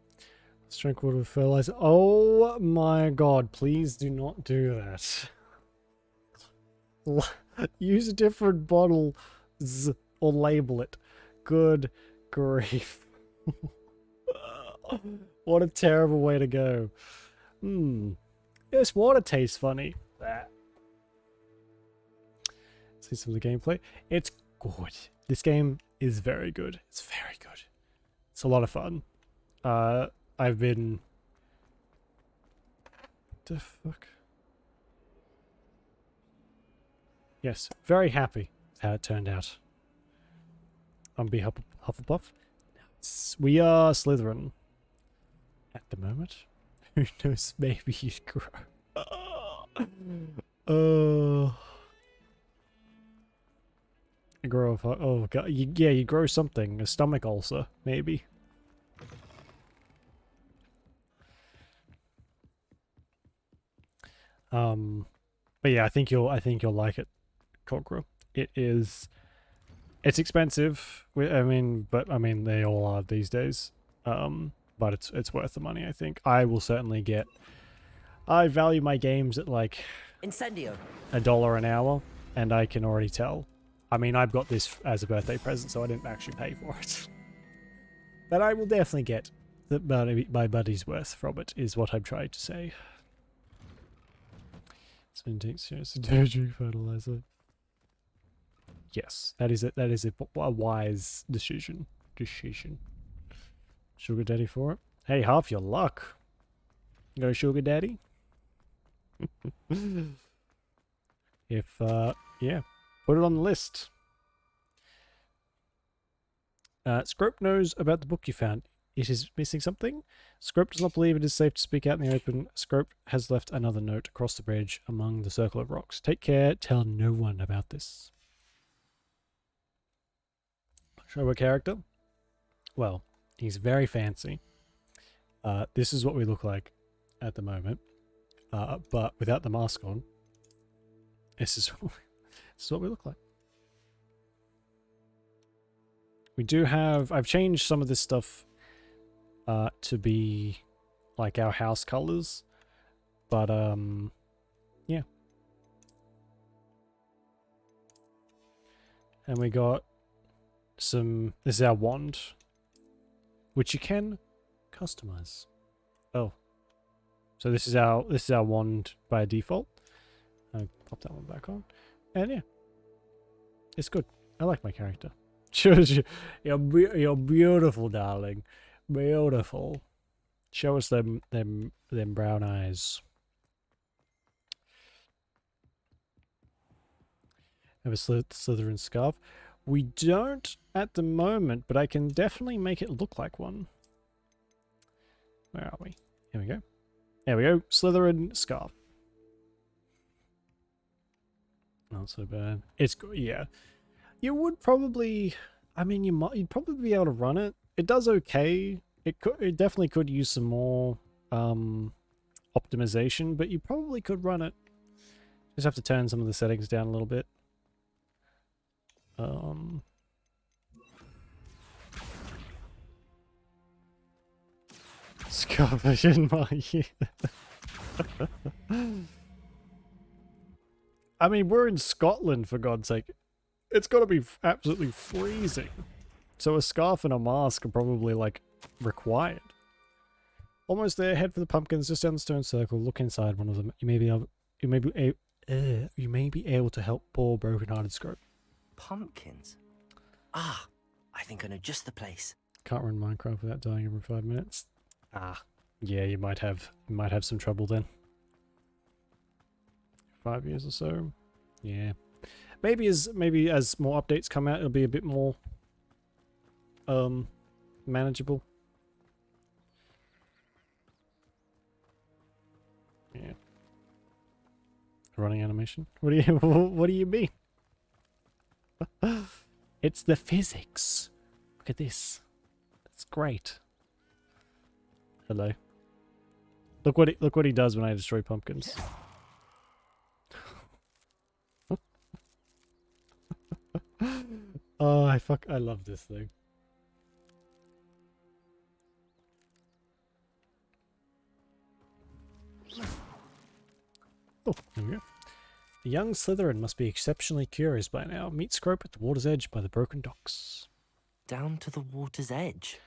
Let's drink water with fertilizer. Oh my god, please do not do that. Use a different bottle or label it. Good grief. What a terrible way to go. This water tastes funny. See some of the gameplay. It's good. This game is very good. It's very good. It's a lot of fun. I've been... The fuck? Yes, very happy with how it turned out. I'm be Hufflepuff. We are Slytherin. At the moment. Who knows, maybe you'd grow. Grow a oh god, yeah, you grow something, a stomach ulcer, maybe. But yeah, I think you'll like it, Cockroach. It's expensive. I mean, they all are these days. But it's worth the money, I think. I will certainly get. I value my games at like Incendio. $1 an hour, and I can already tell. I mean, I've got this as a birthday present, so I didn't actually pay for it. But I will definitely get my buddy's worth from it, is what I'm trying to say. So drink fertilizer. Yes, that is it. That is a wise decision. Sugar daddy for it. Hey, half your luck. Go sugar daddy. If yeah, put it on the list. Scrope knows about the book you found. It is missing something. Scrope does not believe it is safe to speak out in the open. Scrope has left another note across the bridge among the circle of rocks. Take care. Tell no one about this. Show a character. Well, he's very fancy. This is what we look like at the moment. But without the mask on, this is what we look like. We do have... I've changed some of this stuff to be like our house colors. But, yeah. And we got some... This is our wand, which you can customize. Oh. So this is our wand by default. I'll pop that one back on. And yeah. It's good. I like my character. You're beautiful, darling. Beautiful. Show us them brown eyes. Have a Slytherin scarf. We don't at the moment, but I can definitely make it look like one. Where are we? Here we go. There we go. Slytherin scarf. Not so bad. It's good. Yeah. You would probably... I mean, you'd probably be able to run it. It does okay. It definitely could use some more optimization, but you probably could run it. Just have to turn some of the settings down a little bit. Scarfish in my... I mean, we're in Scotland, for God's sake. It's got to be absolutely freezing. So a scarf and a mask are probably, like, required. Almost there. Head for the pumpkins, just down the stone circle. Look inside one of them. You may be able to help poor broken-hearted Scrope. Pumpkins? Ah, I think I know just the place. Can't run Minecraft without dying every 5 minutes. Ah, yeah, you might have some trouble then. 5 years or so. Yeah. Maybe as more updates come out, it'll be a bit more manageable. Yeah. Running animation? What do you mean? It's the physics. Look at this. It's great. Hello. Look what he does when I destroy pumpkins. Oh, I love this thing. Oh, there we go. The young Slytherin must be exceptionally curious by now. Meet Scrope at the water's edge by the broken docks. Down to the water's edge?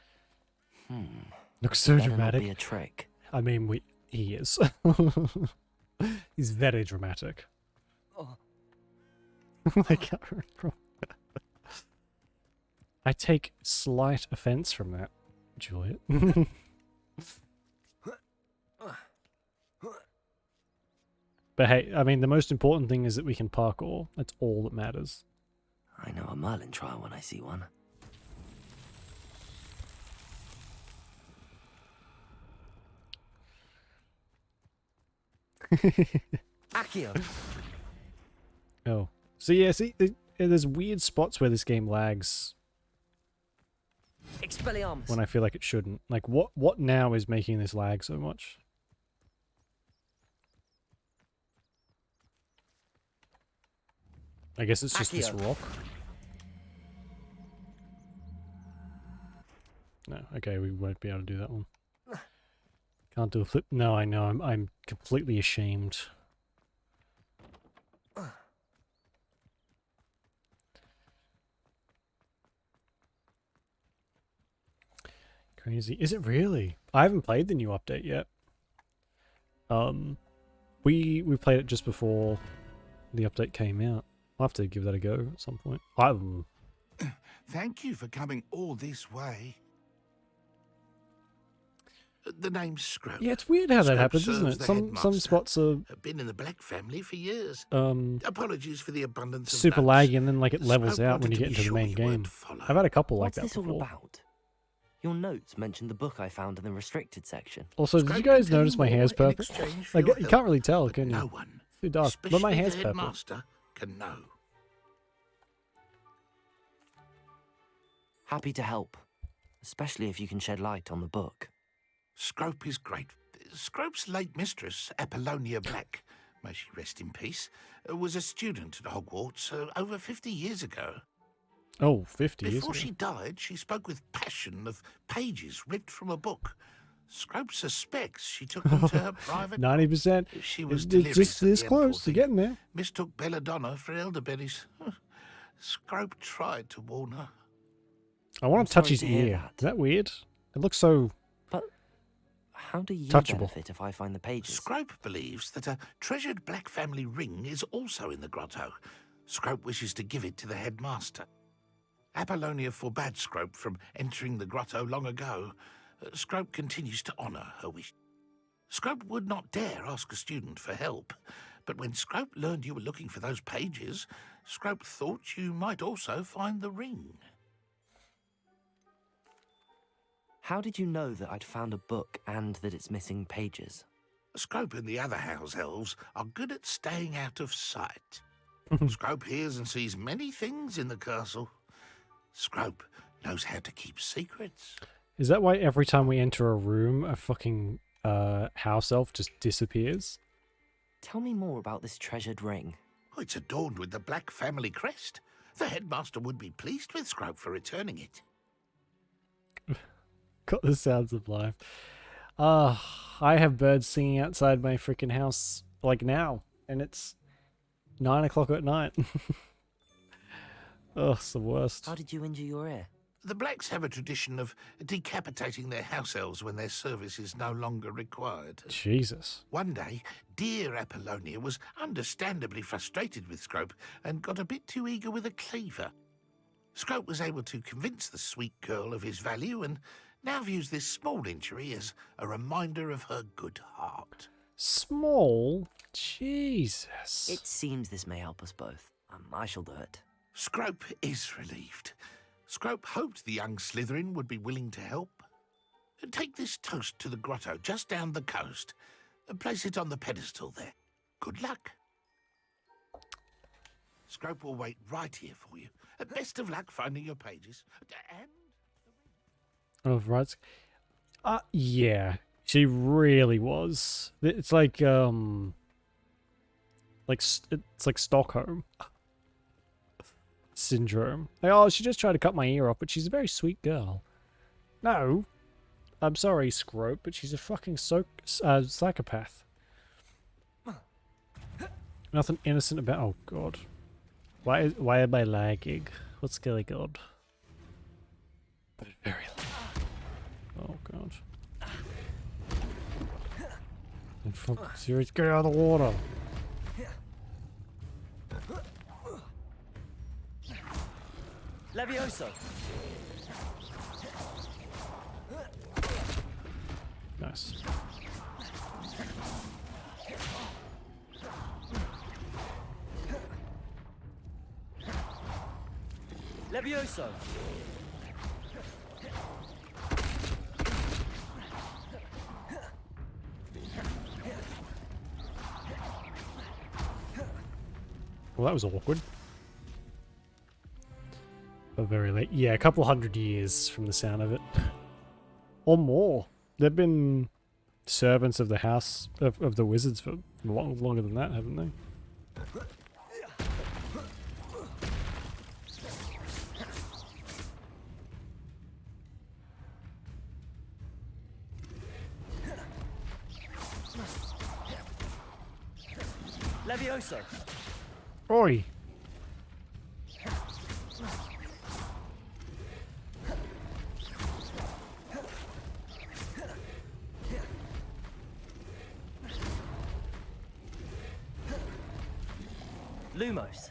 Looks so Better dramatic. Not be a trick. I mean, he is. He's very dramatic. Oh. I can't remember. I take slight offense from that, Juliet. But hey, I mean, the most important thing is that we can parkour. That's all that matters. I know a Merlin trial when I see one. Accio. Oh. So yeah, see, there's weird spots where this game lags Expelliarmus. when I feel like it shouldn't. Like, what now is making this lag so much? I guess it's just this Accio. rock. No, okay, we won't be able to do that one. Can't do a flip. No, I know. I'm completely ashamed. Crazy. Is it really? I haven't played the new update yet. We played it just before the update came out. I'll have to give that a go at some point. Thank you for coming all this way. The name's Scrope. Yeah, it's weird how that Scrope happens, isn't serves it? the Some headmaster. spots are Been in the Black family for years. Apologies for the abundance of super notes. laggy, and then like it levels Scrope out when wanted you to get be into the sure main you game. weren't followed. I've had a couple like What's that this before. all about? Your notes mentioned the book I found in the restricted section. Also, did you Scrope guys can tell notice you my more hair's in purple? exchange for Like, your you help, can't really tell, but can you? no one, It's too dark. especially But my hair's the purple. headmaster, can know. Happy to help, especially if you can shed light on the book. Scrope is great. Scrope's late mistress, Apollonia Black, may she rest in peace, was a student at Hogwarts over 50 years ago. Oh, 50 years Before ago. she died, she spoke with passion of pages ripped from a book. Scrope suspects she took them to her private 90%. She was It's delirious just at the this end, close poor to thing. getting there. Mistook belladonna for elderberries. Scrope tried to warn her. I want to touch his sorry to hear ear. that. Is that weird? It looks so How do you touchable. benefit if I find the pages? Scrope believes that a treasured Black family ring is also in the grotto. Scrope wishes to give it to the headmaster. Apollonia forbade Scrope from entering the grotto long ago. Scrope continues to honour her wish. Scrope would not dare ask a student for help, but when Scrope learned you were looking for those pages, Scrope thought you might also find the ring. How did you know that I'd found a book and that it's missing pages? Scrope and the other house elves are good at staying out of sight. Scrope hears and sees many things in the castle. Scrope knows how to keep secrets. Is that why every time we enter a room, a fucking house elf just disappears? Tell me more about this treasured ring. Oh, it's adorned with the Black family crest. The headmaster would be pleased with Scrope for returning it. Got the sounds of life. I have birds singing outside my freaking house like now, and it's 9 o'clock at night. Oh, it's the worst. How did you injure your ear? The Blacks have a tradition of decapitating their house elves when their service is no longer required. Jesus. One day, dear Apollonia was understandably frustrated with Scrope and got a bit too eager with a cleaver. Scrope was able to convince the sweet girl of his value and now views this small injury as a reminder of her good heart. Small? Jesus. It seems this may help us both. I shall do it. Scrope is relieved. Scrope hoped the young Slytherin would be willing to help. Take this toast to the grotto just down the coast and place it on the pedestal there. Good luck. Scrope will wait right here for you. Best of luck finding your pages. And Oh, right. Yeah. She really was. It's like, it's like Stockholm syndrome. Like, oh, she just tried to cut my ear off, but she's a very sweet girl. No. I'm sorry, Scrope, but she's a fucking psychopath. Nothing innocent about. Oh god. Why am I lagging? What's going on? But it's very loud. Oh god. And fuck, serious, get out of the water. Levioso. Nice. Levioso. Well, that was awkward. But very late. Yeah, a couple 100 years from the sound of it. Or more. They've been servants of the house of the wizards for longer than that, haven't they? Levioso. Oi! Lumos.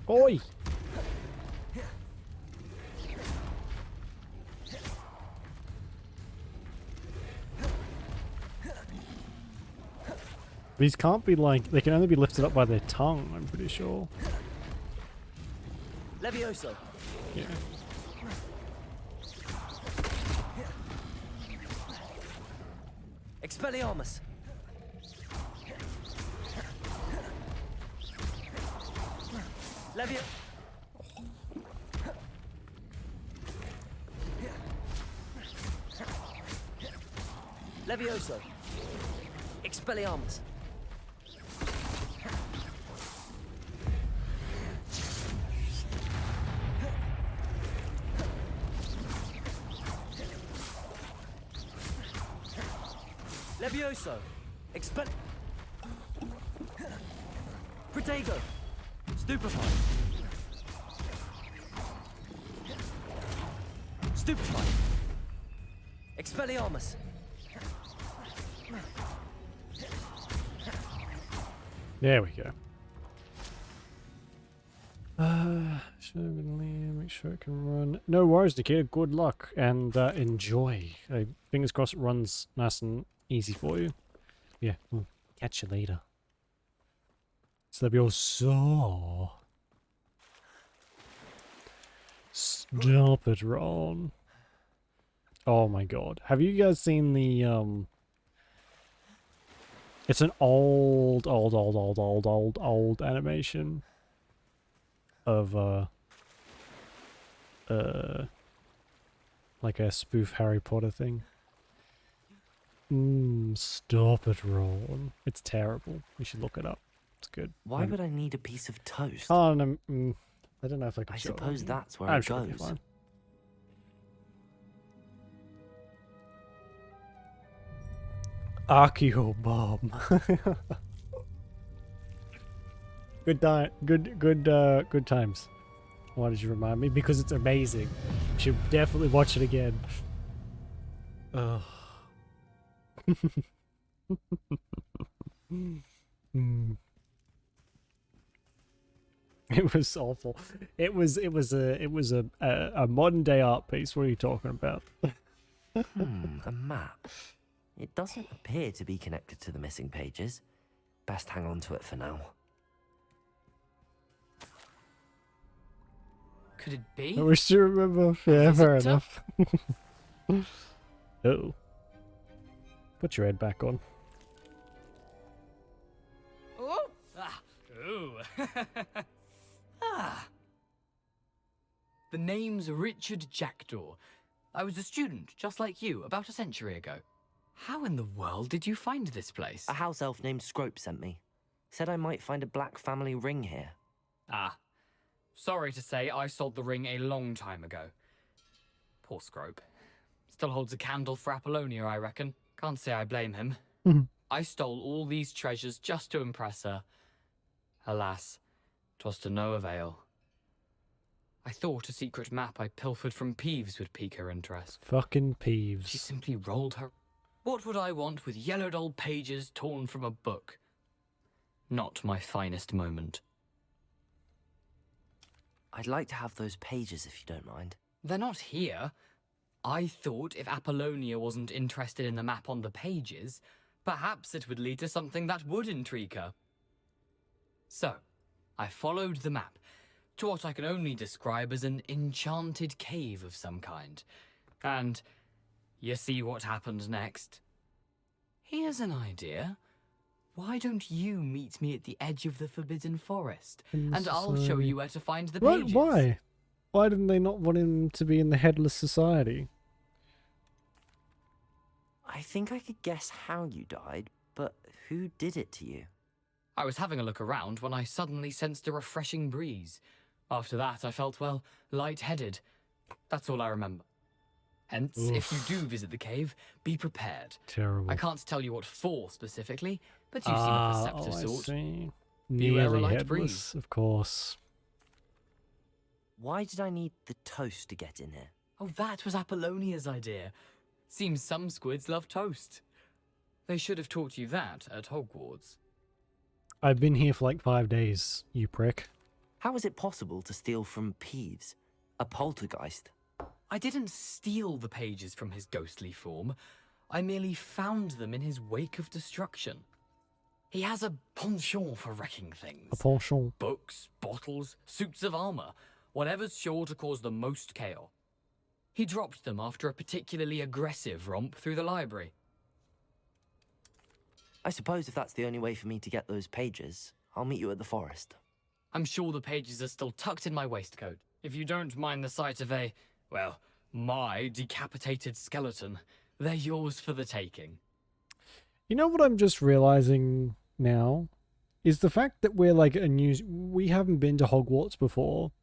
Oi! These can't be like, they can only be lifted up by their tongue, I'm pretty sure. Levioso. Yeah. Expelliarmus. Levio. Levioso. Expelliarmus. Levioso. Expel. Protego. Stupefy. Stupefy. Expelliarmus. There we go. Should have been Liam, make sure it can run. No worries, Nikita. Good luck and enjoy. Fingers crossed it runs nice and easy for you. Yeah, we'll catch you later. So that'll be all so. Stop it, Ron. Oh my god. Have you guys seen the it's an old animation of like a spoof Harry Potter thing. Stop it, Ron. It's terrible. You should look it up. It's good. Why would I need a piece of toast? Oh, no, I don't know if I can I show it suppose on. that's where I'm it sure it'll be goes. fine. Archeo bomb. Good times. Why did you remind me? Because it's amazing. You should definitely watch it again. Ugh. It was awful. It was a modern day art piece. What are you talking about? A map. It doesn't appear to be connected to the missing pages. Best hang on to it for now. Could it be? I wish you remember. Yeah, fair enough. Oh. Put your head back on. Oh! Ah! Ooh! Ah! The name's Richard Jackdaw. I was a student, just like you, about a century ago. How in the world did you find this place? A house elf named Scrope sent me. Said I might find a black family ring here. Ah. Sorry to say, I sold the ring a long time ago. Poor Scrope. Still holds a candle for Apollonia, I reckon. Can't say I blame him. I stole all these treasures just to impress her. Alas, 'twas to no avail. I thought a secret map I pilfered from Peeves would pique her interest. Fucking Peeves. She simply rolled her... What would I want with yellowed old pages torn from a book? Not my finest moment. I'd like to have those pages if you don't mind. They're not here. I thought if Apollonia wasn't interested in the map on the pages, perhaps it would lead to something that would intrigue her. So, I followed the map to what I can only describe as an enchanted cave of some kind. And you see what happened next? Here's an idea. Why don't you meet me at the edge of the Forbidden Forest, and I'll show you where to find the pages? Why? Why didn't they not want him to be in the Headless Society? I think I could guess how you died, but who did it to you? I was having a look around when I suddenly sensed a refreshing breeze. After that, I felt, well, lightheaded. That's all I remember. Hence, if you do visit the cave, be prepared. Terrible. I can't tell you what for specifically, but you seem a perceptive sort. I see. Beware a Nearly light headless, breeze. of course. Why did I need the toast to get in here? Oh, that was Apollonia's idea. Seems some squids love toast. They should have taught you that at Hogwarts. I've been here for like 5 days, you prick. How is it possible to steal from Peeves? A poltergeist? I didn't steal the pages from his ghostly form. I merely found them in his wake of destruction. He has a penchant for wrecking things. A penchant. Books, bottles, suits of armor, whatever's sure to cause the most chaos. He dropped them after a particularly aggressive romp through the library. I suppose if that's the only way for me to get those pages, I'll meet you at the forest. I'm sure the pages are still tucked in my waistcoat. If you don't mind the sight of a, well, my decapitated skeleton, they're yours for the taking. You know what I'm just realizing now? Is the fact that we're like we haven't been to Hogwarts before.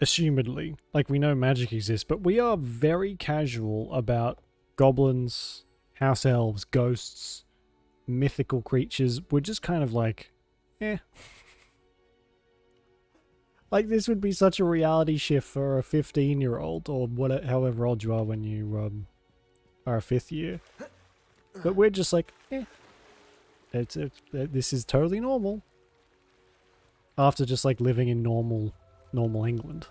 Assumedly. Like, we know magic exists, but we are very casual about goblins, house elves, ghosts, mythical creatures. We're just kind of like, eh. Like, this would be such a reality shift for a 15-year-old, or whatever, however old you are when you are a 5th year. But we're just like, eh. This is totally normal. After just like living in normal England.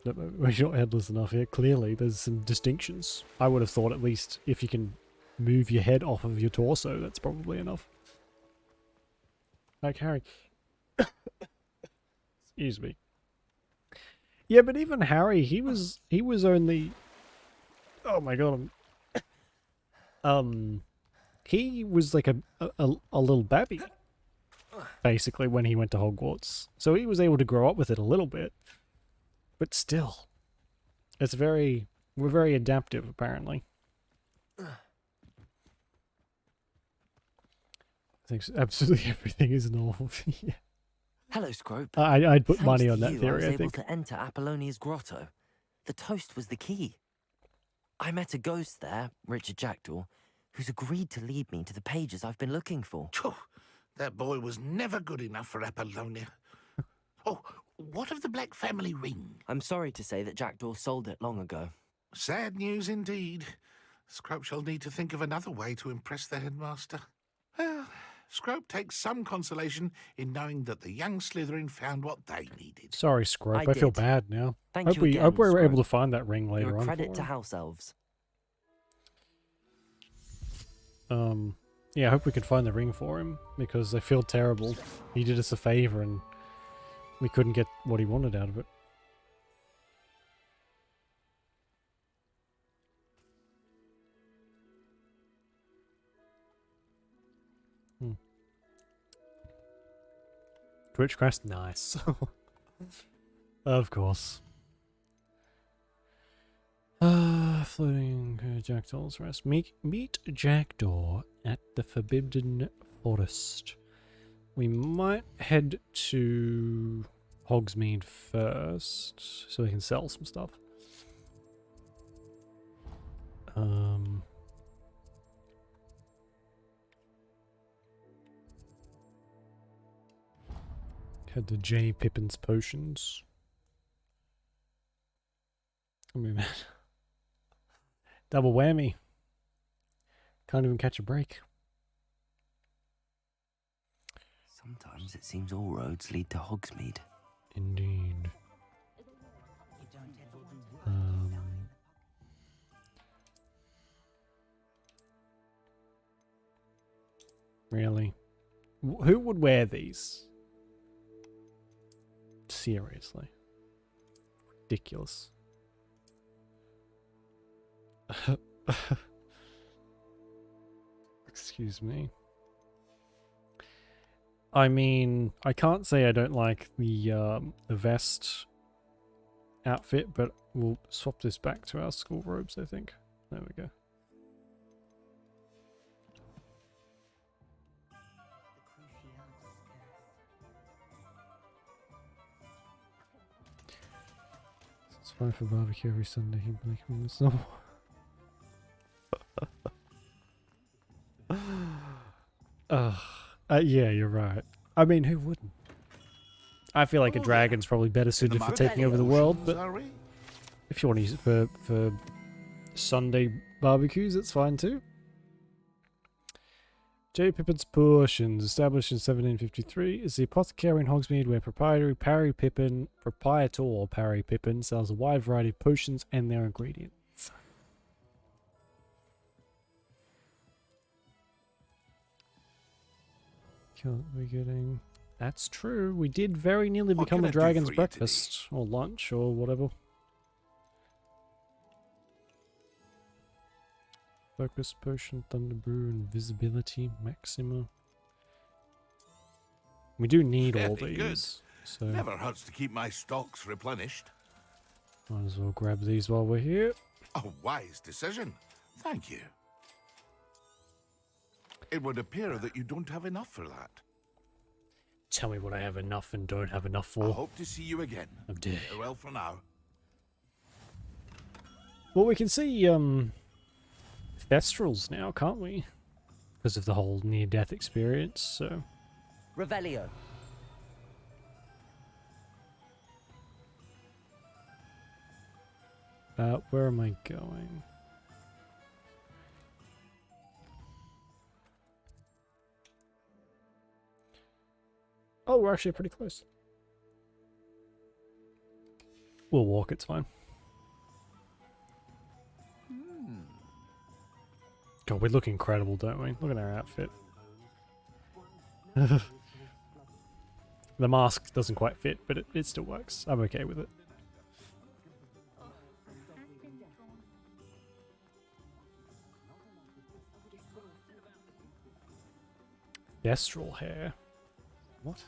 We're not headless enough here. Clearly, there's some distinctions. I would have thought at least if you can move your head off of your torso, that's probably enough. Like Harry. Excuse me. Yeah, but even Harry, he was only... Oh my god, he was like a little baby, basically, when he went to Hogwarts. So he was able to grow up with it a little bit. But still, we're very adaptive, apparently. I think absolutely everything is normal. Yeah. Hello, Scrope. I'd put Thanks money to on that you, theory, I I was think. able to enter Apollonia's grotto. The toast was the key. I met a ghost there, Richard Jackdaw, who's agreed to lead me to the pages I've been looking for. That boy was never good enough for Apollonia. Oh, what of the Black family ring? I'm sorry to say that Jackdaw sold it long ago. Sad news indeed. Scrope shall need to think of another way to impress the headmaster. Well, Scrope takes some consolation in knowing that the young Slytherin found what they needed. Sorry, Scrope. I feel bad now. Thank hope you we again, hope we were Scrope. able to find that ring later You're a on. credit for to him. house elves. Yeah, I hope we could find the ring for him, because I feel terrible. He did us a favor and we couldn't get what he wanted out of it. Twitch crest, nice. Of course. Floating Jackdaw's rest. Meet Jackdaw at the Forbidden Forest. We might head to Hogsmeade first, so we can sell some stuff. Had the J. Pippin's potions. I mean, double whammy. Can't even catch a break. Sometimes it seems all roads lead to Hogsmeade. Indeed. Really? Who would wear these? Seriously. Ridiculous. Excuse me. I mean, I can't say I don't like the vest outfit, but we'll swap this back to our school robes, I think. There we go. It's fine for barbecue every Sunday. He like it's not. Yeah, you're right. I mean, who wouldn't? I feel like a dragon's probably better suited for taking over the world, but if you want to use it for Sunday barbecues, it's fine too. J. Pippin's Potions, established in 1753, is the apothecary in Hogsmeade where proprietor Parry Pippin sells a wide variety of potions and their ingredients. Can't be getting... That's true. We did very nearly become a dragon's breakfast or lunch or whatever. Focus potion, thunder brew, invisibility, maxima. We do need all Very these. good. So Never hurts to keep my stocks replenished. might as well grab these while we're here. A wise decision. Thank you. It would appear that you don't have enough for that. Tell me what I have enough and don't have enough for. I hope to see you again. Oh dear. Farewell for now. Well, we can see Thestrals now, can't we? Because of the whole near-death experience, so... Revelio. Where am I going? Oh, we're actually pretty close. We'll walk, it's fine. God, we look incredible, don't we? Look at our outfit. The mask doesn't quite fit, but it still works. I'm okay with it. Thestral hair. What?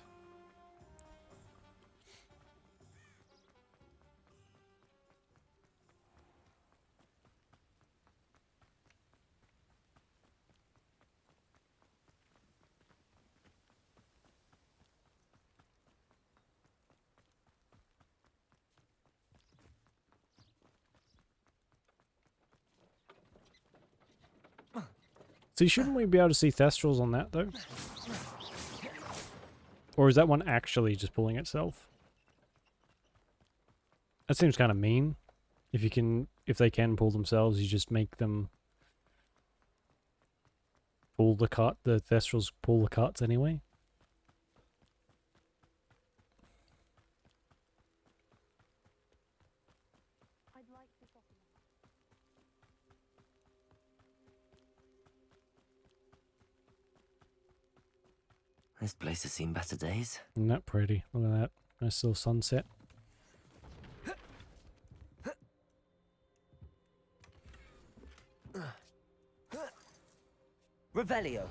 See, shouldn't we be able to see Thestrals on that, though? Or is that one actually just pulling itself? That seems kind of mean. If they can pull themselves, you just make them pull the cart. The Thestrals pull the carts anyway. This place has seen better days. Isn't that pretty? Look at that. Nice little sunset. Revelio.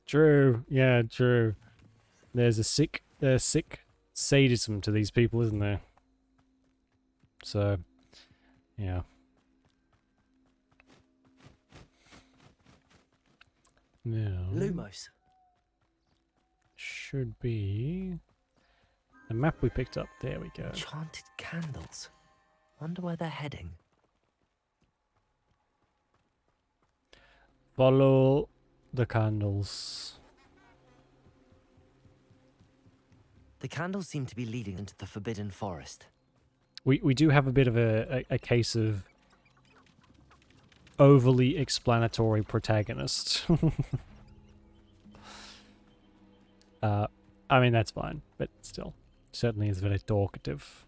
True. Yeah, true. There's sick sadism to these people, isn't there? So, yeah. Now, Lumos. should be the map we picked up. There we go. Enchanted candles. Wonder where they're heading. Follow the candles. The candles seem to be leading into the Forbidden Forest. We do have a bit of a case of overly explanatory protagonist. I mean, that's fine, but still. Certainly is very talkative.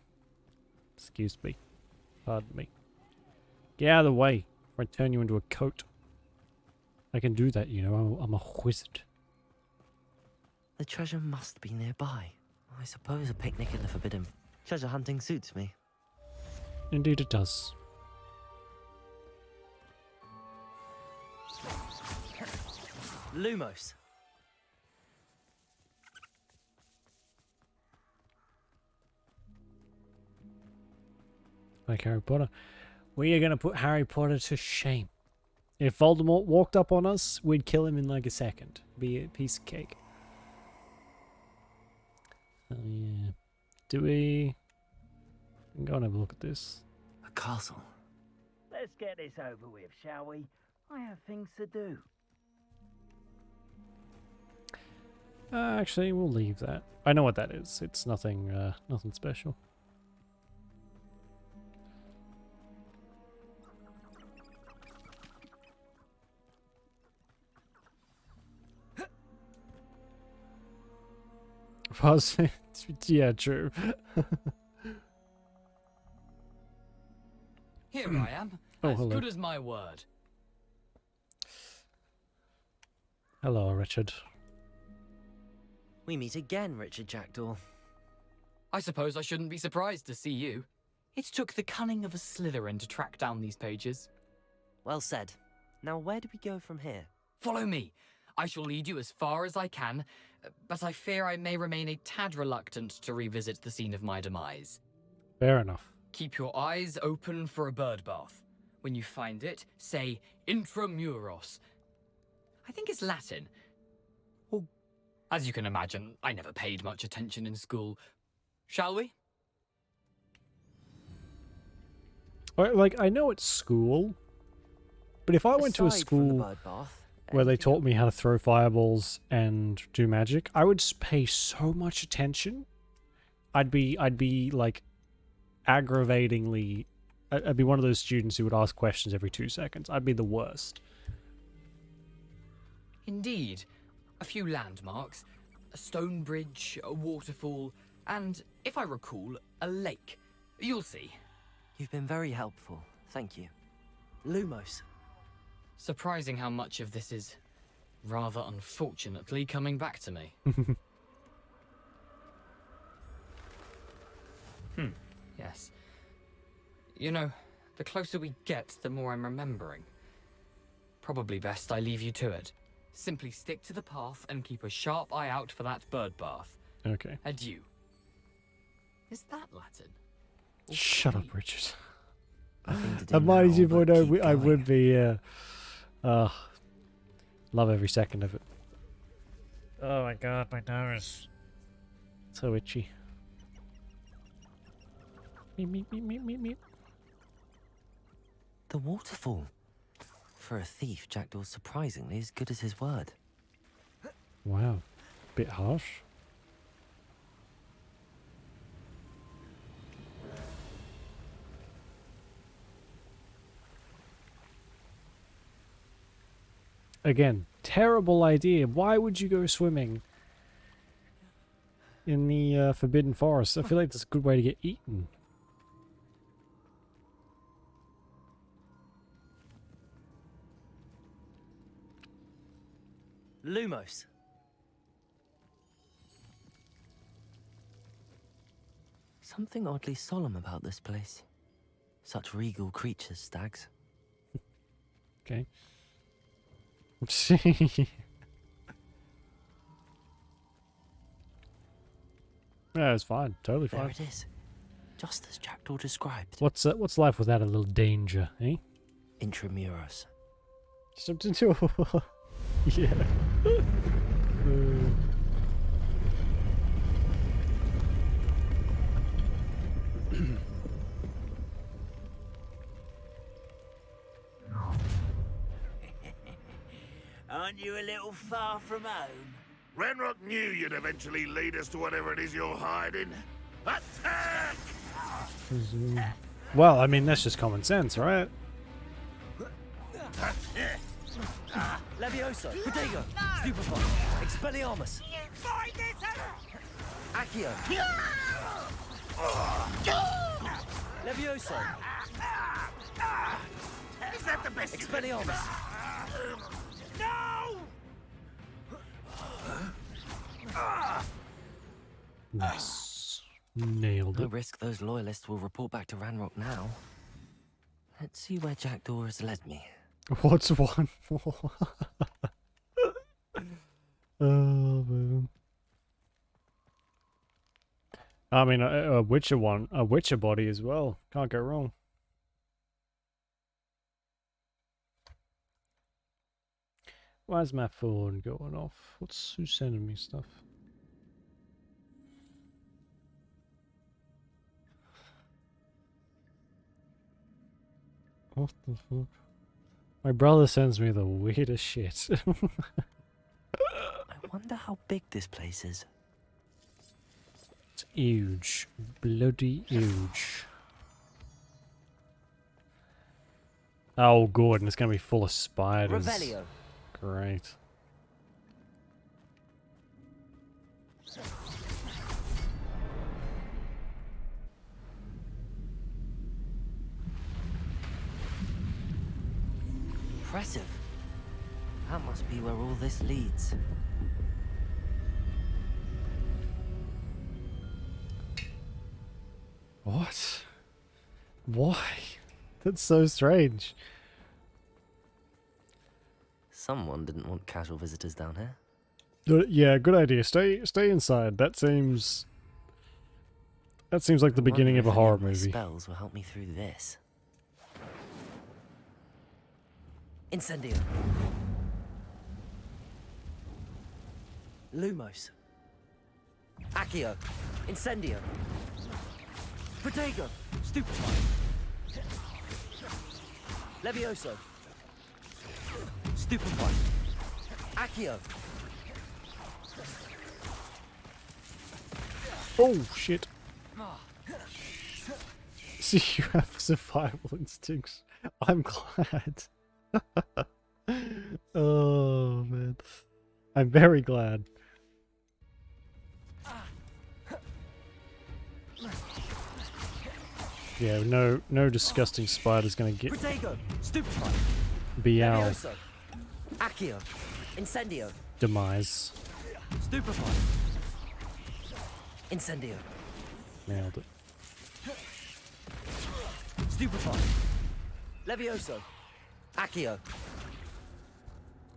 Excuse me. Pardon me. Get out of the way, or I turn you into a coat. I can do that, you know. I'm a wizard. The treasure must be nearby. I suppose a picnic in the Forbidden treasure hunting suits me. Indeed it does. Lumos. Like Harry Potter. We are going to put Harry Potter to shame. If Voldemort walked up on us, we'd kill him in like a second. Be a piece of cake. Oh yeah. Do we... Go and have a look at this. A castle. Let's get this over with, shall we? I have things to do. Actually, we'll leave that. I know what that is. It's nothing, nothing special. Was it? Yeah, true. Here I am, Oh, as hello. good as my word. Hello, Richard. We meet again, Richard Jackdaw. I suppose I shouldn't be surprised to see you. It took the cunning of a Slytherin to track down these pages. Well said. Now where do we go from here? Follow me. I shall lead you as far as I can, but I fear I may remain a tad reluctant to revisit the scene of my demise. Fair enough. Keep your eyes open for a bird bath. When you find it, say intramuros. I think it's Latin. Or, as you can imagine, I never paid much attention in school. Shall we? Like, I know it's school, but if I went to a Aside from the school bird bath, where they taught me how to throw fireballs and do magic, I would pay so much attention. I'd be like aggravatingly. I'd be one of those students who would ask questions every 2 seconds. I'd be the worst. Indeed. A few landmarks, a stone bridge, a waterfall, and, if I recall, a lake. You'll see. You've been very helpful. Thank you. Lumos. Surprising how much of this is, rather unfortunately, coming back to me. Yes. You know, the closer we get, the more I'm remembering. Probably best I leave you to it. Simply stick to the path and keep a sharp eye out for that bird bath. Okay. Adieu. Is that Latin? Shut up, Richard. Nothing to do At Mighty now, but 2.0, keep I going. would be, love every second of it. Oh my god, my nose. So itchy. Meep, meep, meep, meep, meep, meep. The waterfall. For a thief, Jackdaw's surprisingly as good as his word. Wow. Bit harsh. Again, terrible idea. Why would you go swimming in the Forbidden Forest? I feel like that's a good way to get eaten. Lumos. Something oddly solemn about this place. Such regal creatures, stags. Okay. Yeah, it's fine. Totally fine. There it is. Just as Jackdaw described. What's life without a little danger, eh? Intramuros. Jumped into a... Yeah. Aren't you a little far from home? Ranrock knew you'd eventually lead us to whatever it is you're hiding. Attack! Well, I mean, that's just common sense, right? Levioso, Protego, Stupefy, Expelliarmus, Accio, Levioso, Is that the best? Expelliarmus. No! Nice. Nailed No it. risk those loyalists will report back to Ranrock now. Let's see where Jackdaw has led me. What's one more? Oh, man. I mean, a Witcher one, a Witcher body as well. Can't go wrong. Why's my phone going off? Who's sending me stuff? What the fuck? My brother sends me the weirdest shit. I wonder how big this place is. It's huge. Bloody huge. Oh, good, and it's gonna be full of spiders. Revelio. Great. Impressive. That must be where all this leads. What? Why? That's so strange. Someone didn't want casual visitors down here. Yeah, good idea. Stay inside. That seems like the beginning of a horror movie. Spells will help me through this. Incendio. Lumos. Accio. Incendio. Protego. Stupefy. Levioso. Stupefy. Accio. Oh shit. See, you have survival instincts. I'm glad. Oh man. I'm very glad. Yeah, no disgusting spider's gonna get Protego. Stupefy. be our Levioso. Accio. Incendio. demise. Stupefy. Incendio. Nailed it. Stupefy. Levioso. Accio.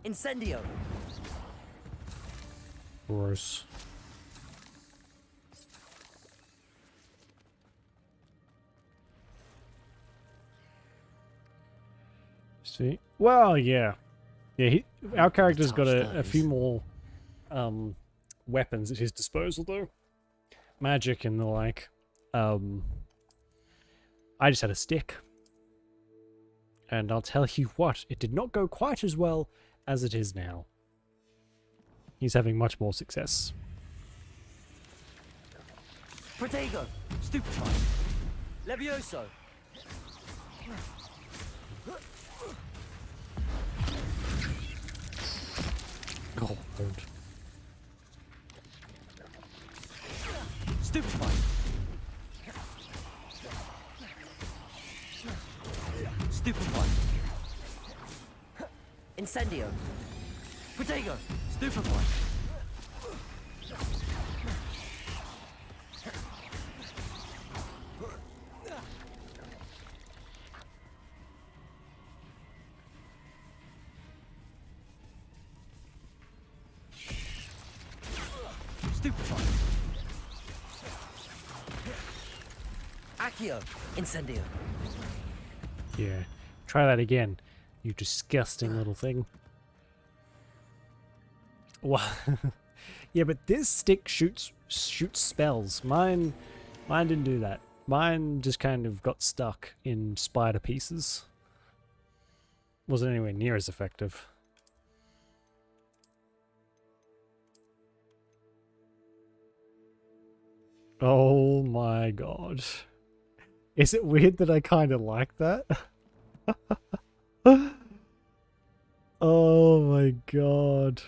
Incendio. Gross. See? Well, yeah. Yeah, our character's got a few more weapons at his disposal, though. Magic and the like. I just had a stick. And I'll tell you what, it did not go quite as well as it is now. He's having much more success. Protego. Stupefy. Levioso. Oh, Lord. Stupefy. Stupefy. Incendio. Protego. Stupefy. Stupefy. Accio. Incendio. Yeah. Try that again, you disgusting little thing. What? Yeah, but this stick shoots spells. Mine didn't do that. Mine just kind of got stuck in spider pieces. Wasn't anywhere near as effective. Oh my god. Is it weird that I kind of like that? Oh my god.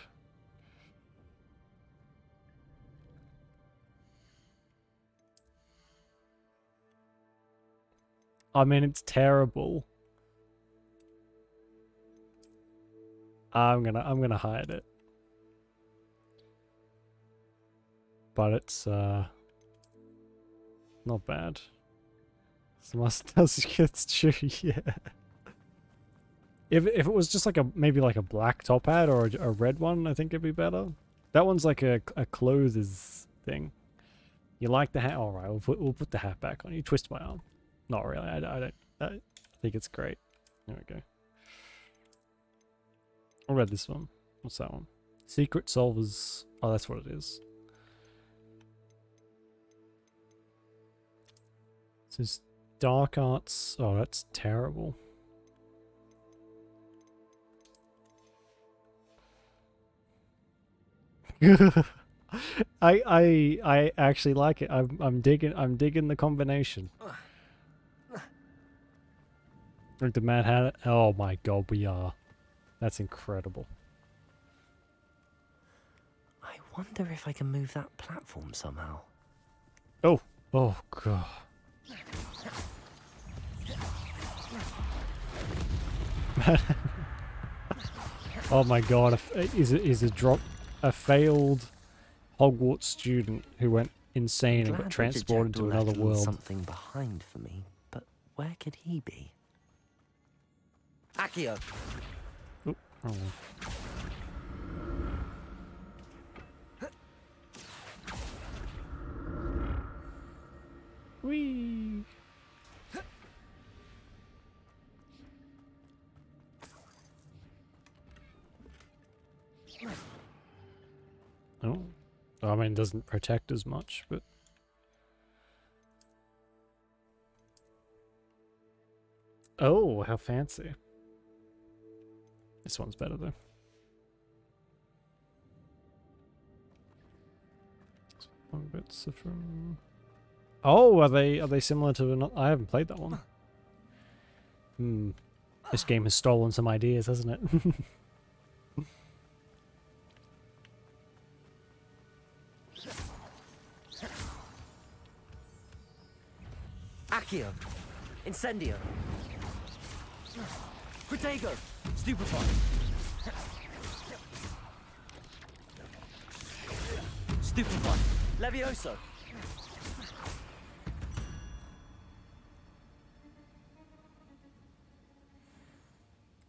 I mean, it's terrible. I'm gonna hide it. But it's not bad. It's true, yeah. If it was just like maybe like a black top hat or a red one, I think it'd be better. That one's like a clothes thing. You like the hat? All right, we'll put the hat back on. You twist my arm. Not really. I think it's great. There we go. I read this one. What's that one? Secret Solvers. Oh, that's what it is. It says Dark Arts. Oh, that's terrible. I actually like it. I'm digging the combination. Like the Mad Hatter. Oh my god, we are. That's incredible. I wonder if I can move that platform somehow. Oh god. Oh my god, is a failed Hogwarts student who went insane and got transported to another world. Something behind for me, but where could he be? Accio! Oop, oh. Whee! Oh. I mean, it doesn't protect as much, but... Oh, how fancy. This one's better, though. Bits from... Oh, are they similar to another? I haven't played that one. This game has stolen some ideas, hasn't it? Accio! Incendio! Protego! Stupefy! Stupefy! Levioso!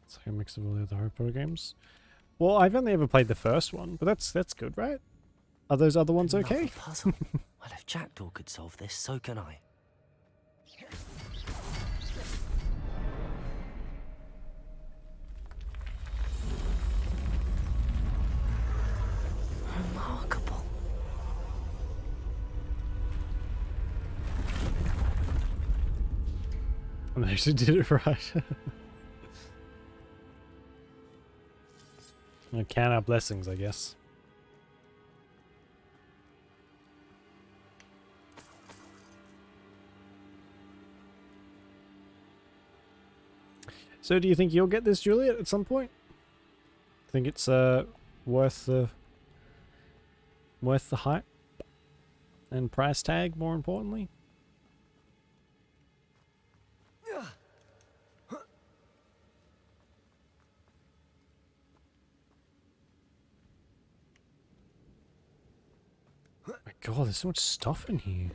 It's like a mix of all the other Harry Potter games. Well, I've only ever played the first one, but that's good, right? Are those other ones okay? Puzzle. Well, if Jackdaw could solve this, so can I. Remarkable. I actually did it right. Count our blessings, I guess. So do you think you'll get this, Juliet, at some point? Think it's worth the hype and price tag, more importantly? Oh my god, there's so much stuff in here.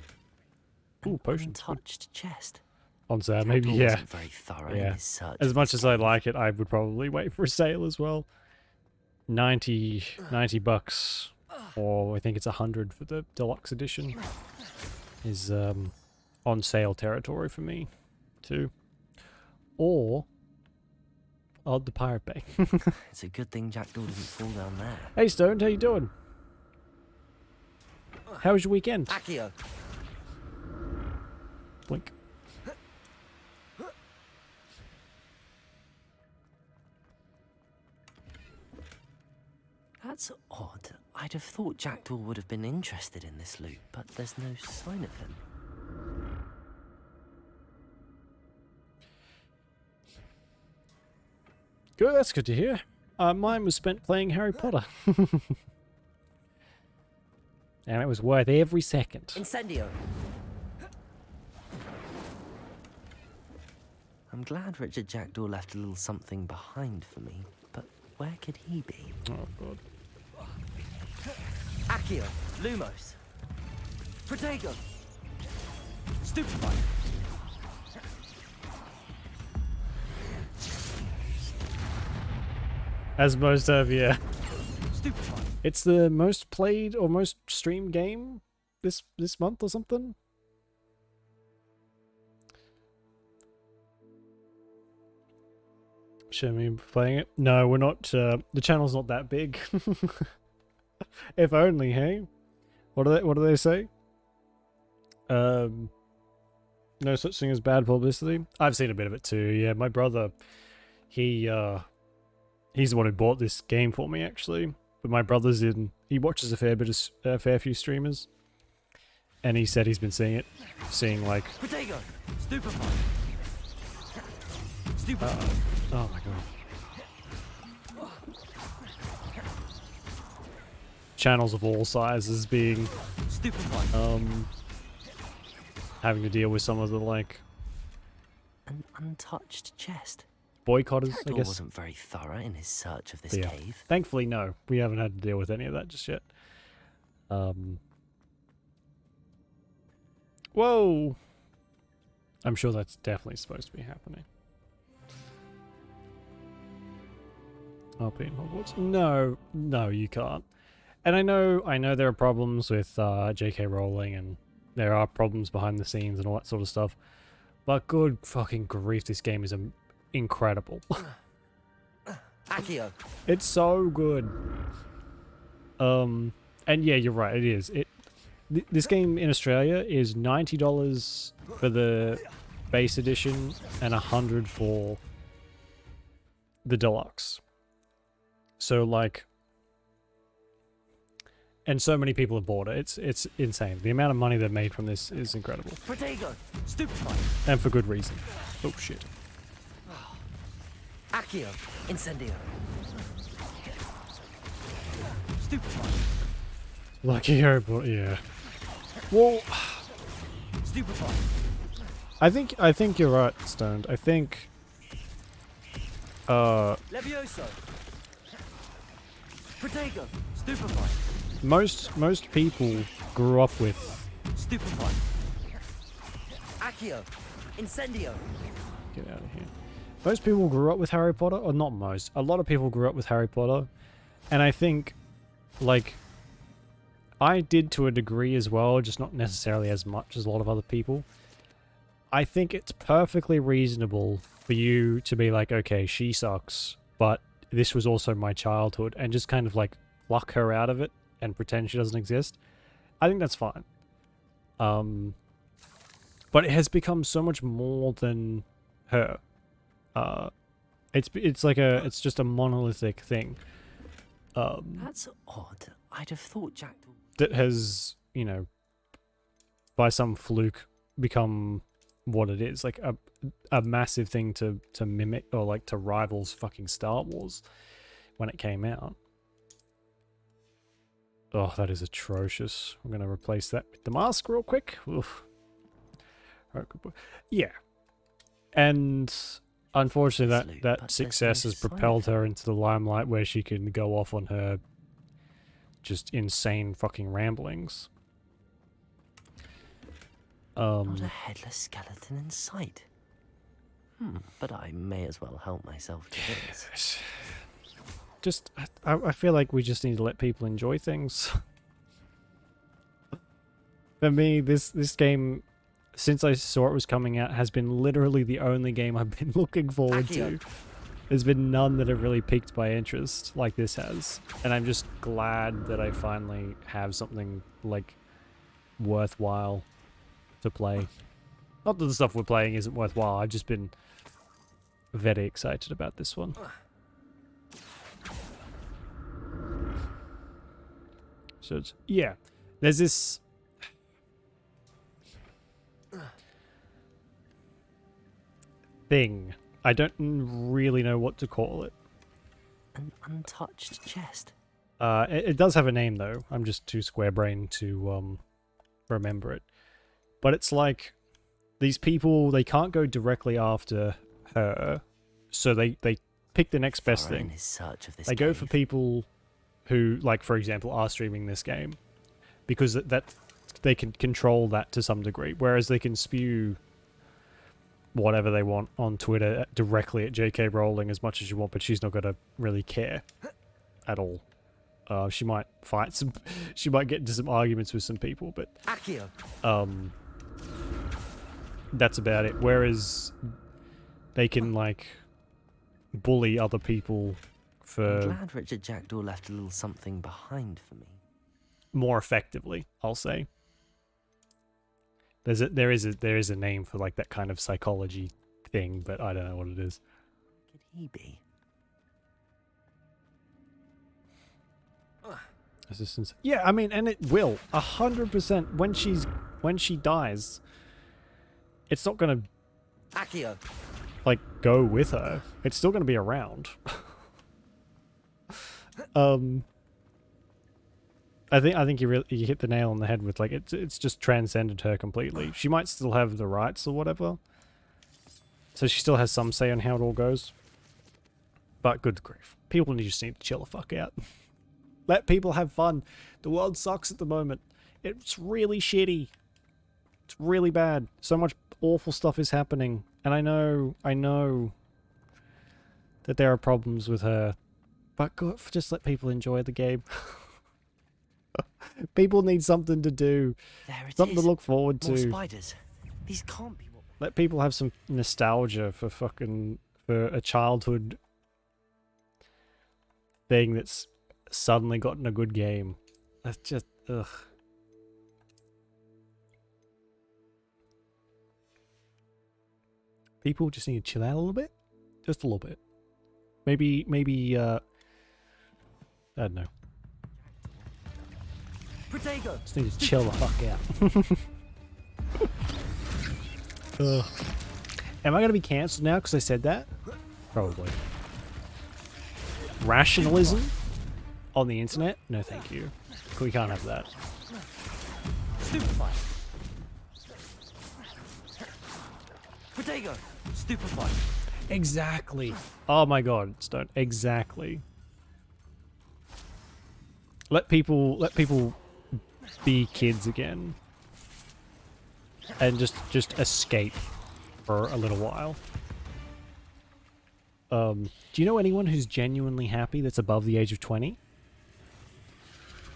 Ooh, potions. Untouched chest. Honestly, maybe, yeah. Wasn't very thorough in his search As for much as I like it, I would probably wait for a sale as well. 90 bucks, or I think it's 100 for the deluxe edition, is on sale territory for me too. Or Oh, the Pirate Bay. It's a good thing Jackdaw didn't fall down there. Hey, Stone, how you doing? How was your weekend? Accio. Blink. That's odd. I'd have thought Jackdaw would have been interested in this loot, but there's no sign of him. Good, that's good to hear. Mine was spent playing Harry Potter. And it was worth every second. Incendio. I'm glad Richard Jackdaw left a little something behind for me, but where could he be? Oh, God. Accio. Lumos. Protego. Stupefy. As most of, yeah. Stupefy. It's the most played or most streamed game this month or something. Show me playing it. No, we're not. The channel's not that big. If only, hey. What do they say? No such thing as bad publicity. I've seen a bit of it too. Yeah, my brother, he's the one who bought this game for me actually. But my brother's in. He watches a fair few streamers, and he said he's been seeing like. Protego. Stupefy. Stupefy. Oh my god. Channels of all sizes being having to deal with some of the like An untouched chest. boycotters, I Jackdaw guess. wasn't very thorough in his search of this But yeah, cave. thankfully, no, we haven't had to deal with any of that just yet. Whoa! I'm sure that's definitely supposed to be happening. RP in Hogwarts? No, you can't. And I know there are problems with J.K. Rowling, and there are problems behind the scenes and all that sort of stuff. But good fucking grief, this game is incredible. Accio. It's so good. And yeah, you're right, it is. This game in Australia is $90 for the base edition and $100 for the deluxe. So like, and so many people have bought it. It's insane. The amount of money they've made from this is incredible. Protego. Stupefy. And for good reason. Oh shit. Accio. Incendio. Stupefy. Lucky Harry Potter, yeah. Well, Stupefy. I think you're right, Stoned. I think Levioso. Protego. Stupefy. most people grew up with Stupefy. Accio. Incendio. Get out of here. Most people grew up with Harry Potter, or not most. A lot of people grew up with Harry Potter, and I think, like, I did to a degree as well, just not necessarily as much as a lot of other people. I think it's perfectly reasonable for you to be like, okay, she sucks, but this was also my childhood, and just kind of like pluck her out of it and pretend she doesn't exist. I think that's fine. But it has become so much more than her. It's just a monolithic thing. That's odd. I'd have thought Jackdaw that has, you know, by some fluke become what it is, like a massive thing to mimic, or like to rivals fucking Star Wars when it came out. Oh, that is atrocious. I'm gonna replace that with the mask real quick. Oof. Alright, good boy. Yeah, and unfortunately that success has propelled her into the limelight where she can go off on her just insane fucking ramblings. Not a headless skeleton in sight. But I may as well help myself to this. Just, I feel like we just need to let people enjoy things. For me, this game, since I saw it was coming out, has been literally the only game I've been looking forward to. There's been none that have really piqued my interest like this has. And I'm just glad that I finally have something, like, worthwhile to play. Not that the stuff we're playing isn't worthwhile, I've just been very excited about this one. So it's, yeah, there's this thing. I don't really know what to call it. An untouched chest. It does have a name though. I'm just too square-brained to remember it. But it's like these people, they can't go directly after her, so they pick the next best thing. Is such of this they go for people who, like, for example, are streaming this game, because that they can control that to some degree, whereas they can spew whatever they want on Twitter directly at J.K. Rowling as much as you want, but she's not gonna really care at all. She might fight some, she might get into some arguments with some people, but that's about it. Whereas they can, like, bully other people for... I'm glad Richard Jackdaw left a little something behind for me. More effectively, I'll say. There is a name for, like, that kind of psychology thing, but I don't know what it is. Could he be? Assistance. Yeah, I mean, and it will 100% when she dies. It's not gonna Accio. like go with her. It's still gonna be around. I think you hit the nail on the head with, like, it's just transcended her completely. She might still have the rights or whatever, so she still has some say on how it all goes. But good grief, people just need to chill the fuck out. Let people have fun. The world sucks at the moment. It's really shitty. It's really bad. So much awful stuff is happening, and I know that there are problems with her, but God, just let people enjoy the game. People need something to do, something to look forward to. More spiders. These can't be what... Let people have some nostalgia for a childhood thing that's suddenly gotten a good game. That's just ugh. People just need to chill out a little bit, just a little bit. Maybe I don't know. Protego. Just need to chill the fuck out. Ugh. Am I gonna be cancelled now because I said that? Probably. Rationalism on the internet? No, thank you. We can't have that. Stupefy. Protego. Stupefy. Exactly. Oh my god, Stone. Exactly. Let people be kids again. And just escape for a little while. Do you know anyone who's genuinely happy that's above the age of 20?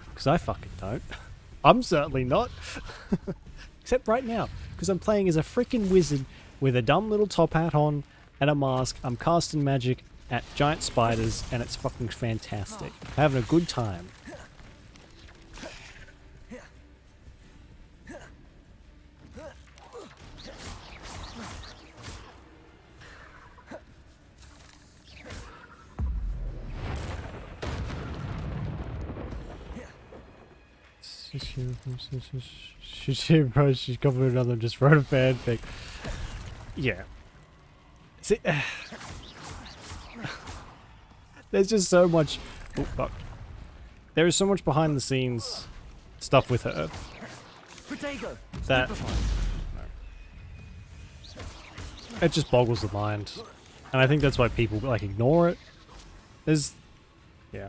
Because I fucking don't. I'm certainly not. Except right now, because I'm playing as a freaking wizard with a dumb little top hat on and a mask. I'm casting magic at giant spiders, and it's fucking fantastic. Having a good time. She's covered another, just wrote a fanfic. Yeah. See, there's just so much. Oh, fuck. There is so much behind the scenes stuff with her that it just boggles the mind, and I think that's why people, like, ignore it. There's, yeah.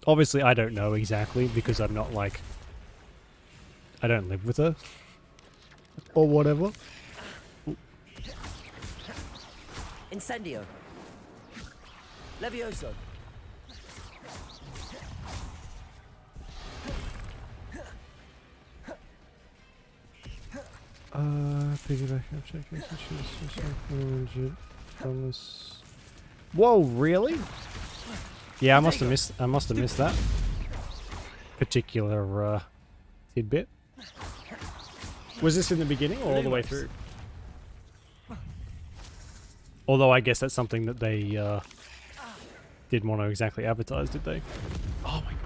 Obviously, I don't know exactly because I'm not, like, I don't live with her or whatever. Incendio. Levioso. Piggyback up check from this. Whoa, really? Yeah, I must have missed that particular tidbit. Was this in the beginning or all the way through? Although I guess that's something that they didn't want to exactly advertise, did they? Oh my god.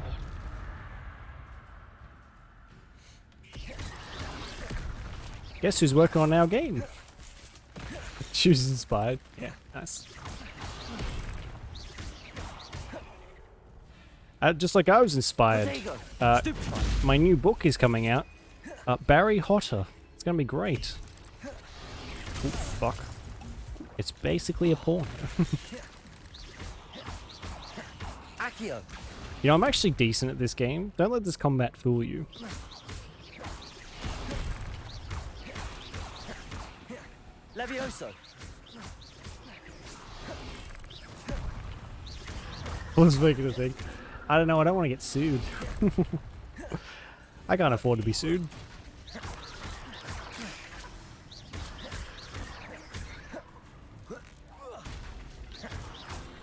Guess who's working on our game? She was inspired. Yeah, nice. Just like I was inspired. My new book is coming out. Barry Hotter. It's gonna be great. Oh, fuck. It's basically a porn. You know, I'm actually decent at this game. Don't let this combat fool you. Levioso. I was making a thing. I don't know, I don't want to get sued. I can't afford to be sued.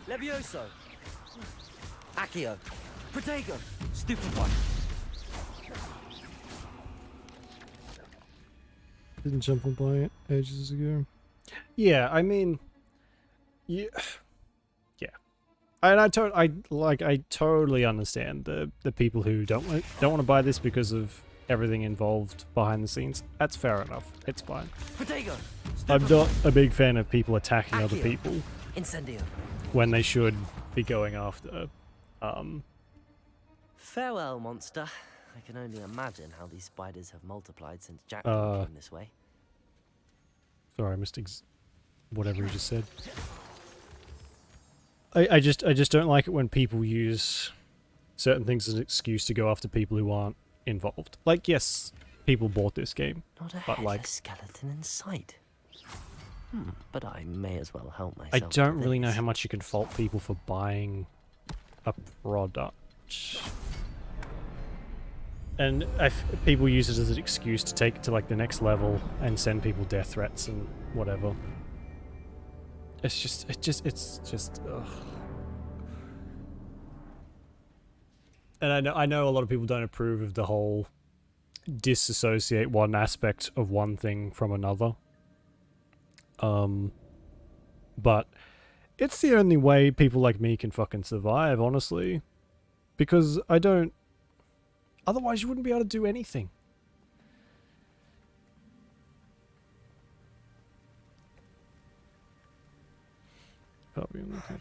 Levioso. Accio. Protego. Stupefy. Didn't jump on by it ages ago. Yeah, I mean, yeah. And I totally understand the people who don't want to buy this because of everything involved behind the scenes. That's fair enough. It's fine. Protego. I'm not a big fan of people attacking other Accio. people Incendio. when they should be going after. Farewell, monster. I can only imagine how these spiders have multiplied since Jack came this way. Sorry, I missed whatever you just said. I just don't like it when people use certain things as an excuse to go after people who aren't involved. Like, yes, people bought this game, Not a but headless like, skeleton in sight. But I may as well help myself. I don't to really know this. how much you can fault people for buying a product. And people use it as an excuse to take it to like the next level and send people death threats and whatever. It's just, ugh. And I know a lot of people don't approve of the whole disassociate one aspect of one thing from another. But it's the only way people like me can fucking survive, honestly. Because I don't... Otherwise you wouldn't be able to do anything.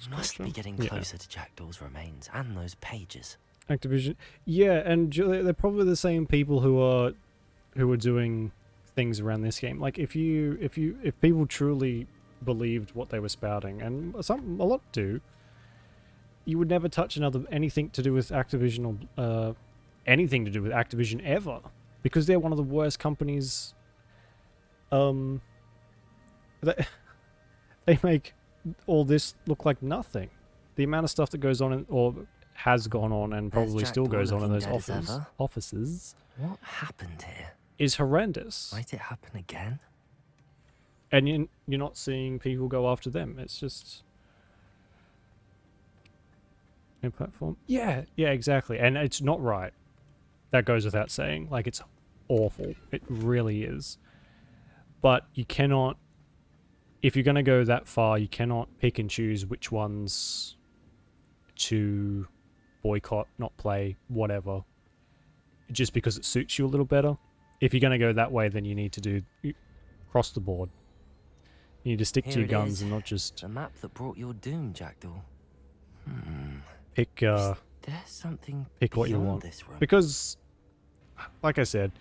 Must be getting closer to Jackdaw's remains and those pages. Activision, yeah, and they're probably the same people who are doing things around this game. Like if people truly believed what they were spouting, and a lot do, you would never touch anything to do with Activision or anything to do with Activision ever, because they're one of the worst companies. They make all this look like nothing. The amount of stuff that goes on or has gone on and probably still goes on in those offices What happened here? is horrendous. Might it happen again? And you're not seeing people go after them. It's just new platform. Yeah, exactly. And it's not right. That goes without saying. Like, it's awful. It really is. But you cannot, if you're going to go that far, you cannot pick and choose which ones to boycott, not play, whatever, just because it suits you a little better. If you're going to go that way, then you need to do across the board. You need to stick to your guns and not just... The map that brought your doom, Jackdaw. Pick, Is there something pick what you beyond want. this room? Because, like I said,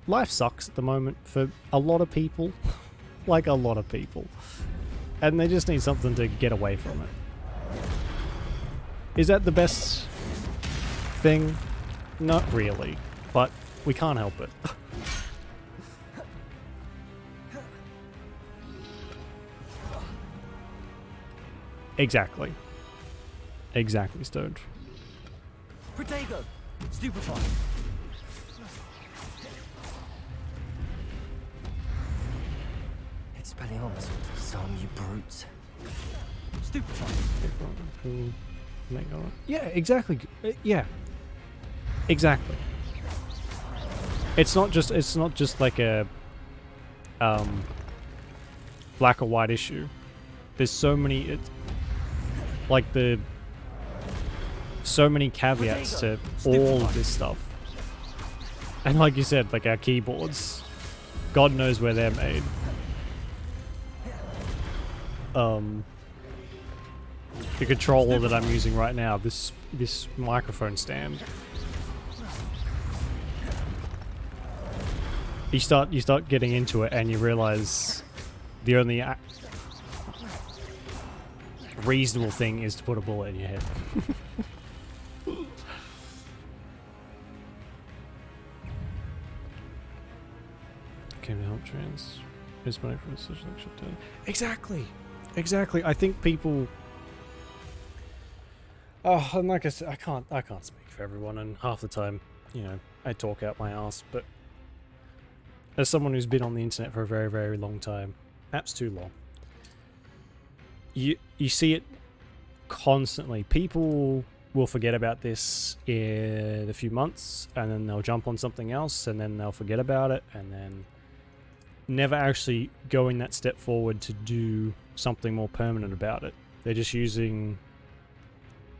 life sucks at the moment for a lot of people. Like a lot of people. And they just need something to get away from it. Is that the best thing? Not really. But we can't help it. Exactly. Exactly, Stoned. Protego! Stupefy! Expelliarmus, some you brutes. Yeah, exactly. Yeah, exactly. It's not just like a black or white issue. There's so many so many caveats to all of this stuff. And like you said, like our keyboards, God knows where they're made. The controller that I'm using right now, this microphone stand. You start getting into it and you realize the only reasonable thing is to put a bullet in your head. Came to help trans. Here's money for the social shutdown. Exactly. I think people. Oh, and like I said, I can't speak for everyone, and half the time, you know, I talk out my ass. But as someone who's been on the internet for a very, very long time, perhaps too long, you see it constantly. People will forget about this in a few months, and then they'll jump on something else, and then they'll forget about it, and then never actually going that step forward to do something more permanent about it. They're just using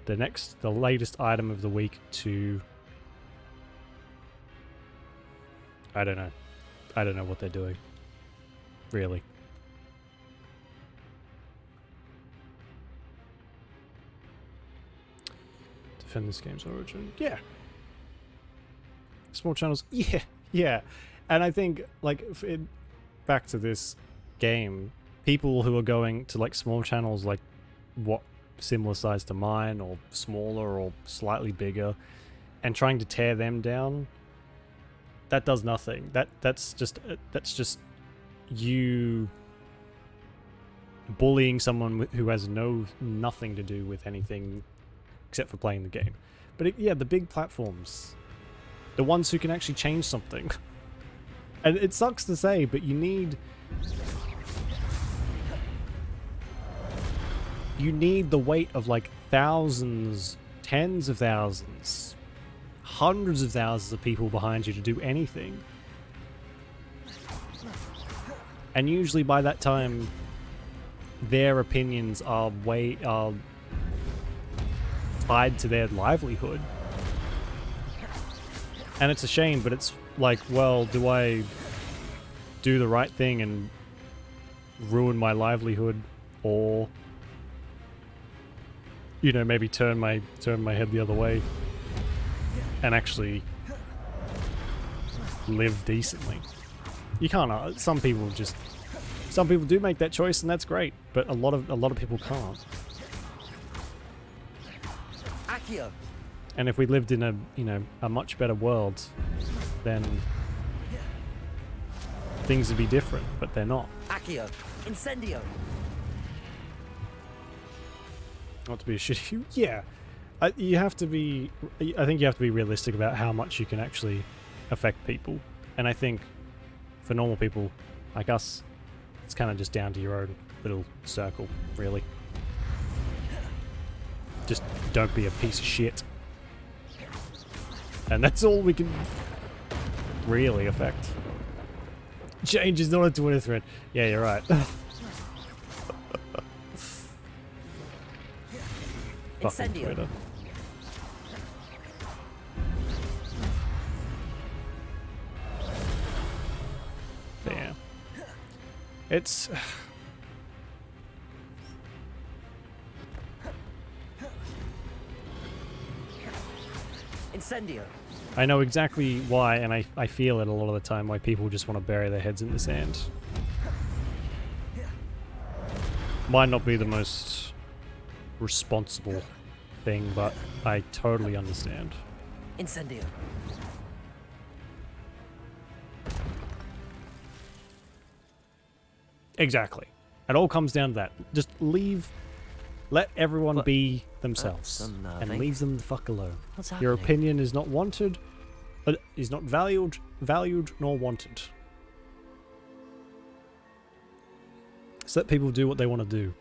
the latest item of the week to, I don't know what they're doing, really. Defend this game's origin. Yeah. Small channels. Yeah. And I think, like, back to this game, people who are going to, like, small channels, like, what, similar size to mine, or smaller, or slightly bigger, and trying to tear them down, that does nothing. That's just you bullying someone who has nothing to do with anything except for playing the game. But yeah, the big platforms, the ones who can actually change something. And it sucks to say, but you need the weight of like thousands, tens of thousands, hundreds of thousands of people behind you to do anything. And usually by that time, their opinions are tied to their livelihood. And it's a shame, but it's like, well, do I do the right thing and ruin my livelihood, or, you know, maybe turn my head the other way and actually live decently? You can't. Some people do make that choice, and that's great, but a lot of people can't. Accio. And if we lived in a much better world, then things would be different, but they're not. Accio. Incendio. Not to be a shitty. Yeah, I think you have to be realistic about how much you can actually affect people, and I think for normal people like us, it's kind of just down to your own little circle, really. Just don't be a piece of shit, and that's all we can really affect. Change is not a Twitter thread. Yeah, you're right. Fucking Twitter. Yeah. It's... Incendio. I know exactly why, and I feel it a lot of the time, why people just want to bury their heads in the sand. Might not be the most responsible thing, but I totally understand. Incendio. Exactly. It all comes down to that. Just let everyone be themselves, and leave them the fuck alone. What's Your happening? opinion is not wanted, is not valued nor wanted. So let people do what they want to do.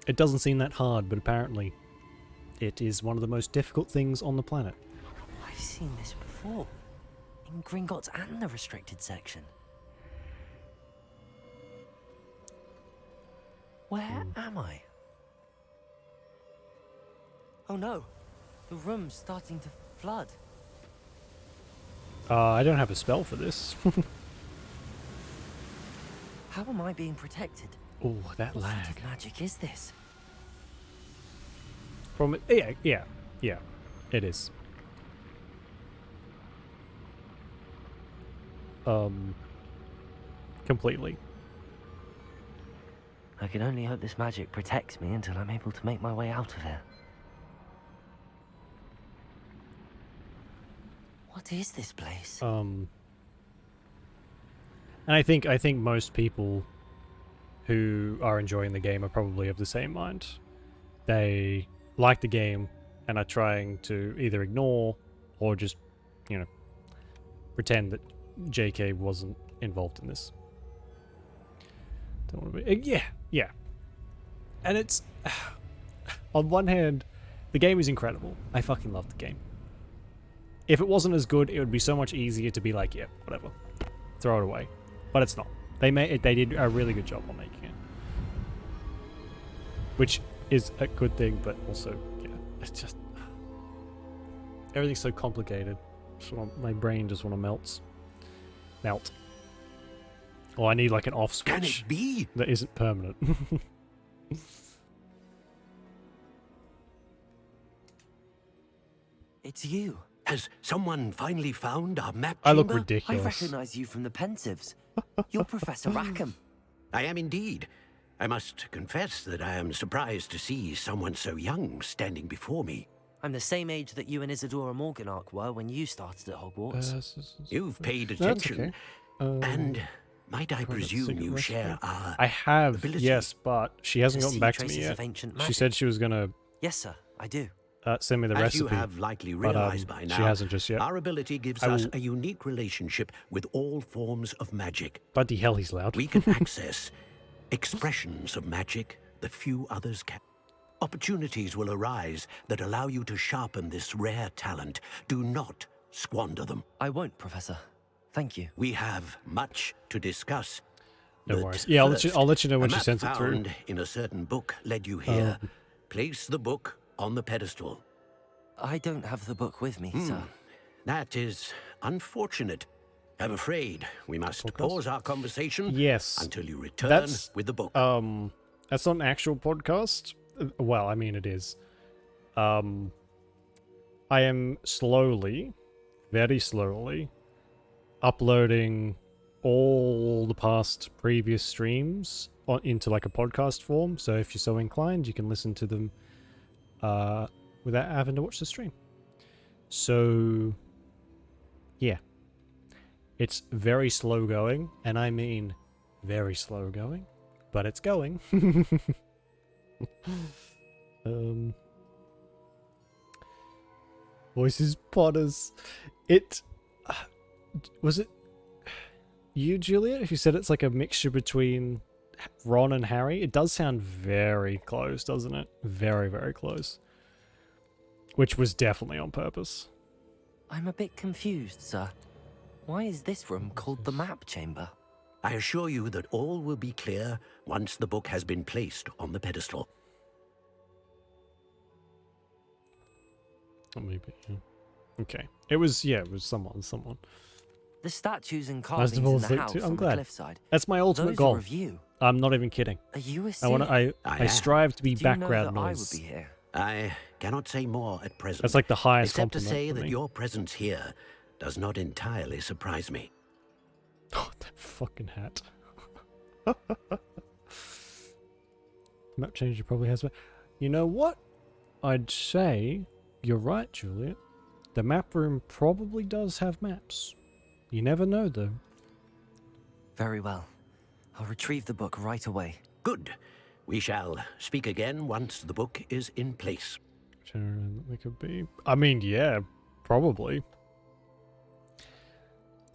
It doesn't seem that hard, but apparently it is one of the most difficult things on the planet. I've seen this before. In Gringotts and the restricted section. Where am I? Oh no, the room's starting to flood. I don't have a spell for this. How am I being protected? Oh, that What lag. sort of magic is this? From it, yeah, it is. Completely. I can only hope this magic protects me until I'm able to make my way out of here. What is this place? And I think most people who are enjoying the game are probably of the same mind. They like the game and are trying to either ignore or just, you know, pretend that JK wasn't involved in this. Don't want to be. Yeah. And it's on one hand, the game is incredible. I fucking love the game. If it wasn't as good, it would be so much easier to be like, yeah, whatever, throw it away. But it's not. They did a really good job on making it, which is a good thing. But also, yeah, it's just everything's so complicated. My brain just want to melt. Oh, I need like an off switch. Can it be? That isn't permanent. It's you. Has someone finally found our map I look chamber? ridiculous. I recognize you from the Pensives. You're Professor Rackham. I am indeed. I must confess that I am surprised to see someone so young standing before me. I'm the same age that you and Isadora Morganach were when you started at Hogwarts. You've paid That's attention. okay. And might I presume you share our I have, ability? yes, but she hasn't To gotten see back to me traces yet. of ancient She magic. said she was gonna Yes, sir, I do. send me the As recipe. you have likely but, realized by now, she hasn't just yet. our ability gives I us will- a unique relationship with all forms of magic. Bloody hell, he's loud. We can access expressions of magic that few others can. Opportunities will arise that allow you to sharpen this rare talent. Do not squander them. I won't, Professor. Thank you. We have much to discuss. No but worries. Yeah, I'll let you know when a she map sends it through. found in a certain book led you here. Place the book on the pedestal. I don't have the book with me, sir. That is unfortunate. I'm afraid we must pause our conversation Yes. until you return That's with the book. That's not an actual podcast. Well, I mean it is. I am very slowly, uploading all the past previous streams into like a podcast form. So if you're so inclined, you can listen to them without having to watch the stream. So yeah, it's very slow going, and I mean very slow going, but it's going. Voices Potters. It was it you, Juliet, who said it's like a mixture between Ron and Harry? It does sound very close, doesn't it? Very, very close. Which was definitely on purpose. I'm a bit confused, sir. Why is this room called the map chamber? I assure you that all will be clear once the book has been placed on the pedestal. Oh, maybe, yeah. Okay. It was someone. The statues and Nice carvings to fall in the asleep house too. I'm on the glad. cliffside. That's my ultimate Those goal. are of you. I'm not even kidding. Are you a I strive to be Do you know background that noise. I would be here? I cannot say more at present. That's like the highest except to compliment say for that me. your presence here does not entirely surprise me. Oh, that fucking hat. Map changer probably has. You know what? I'd say you're right, Juliet. The map room probably does have maps. You never know, though. Very well. I'll retrieve the book right away. Good. We shall speak again once the book is in place. They could be. I mean, yeah, probably.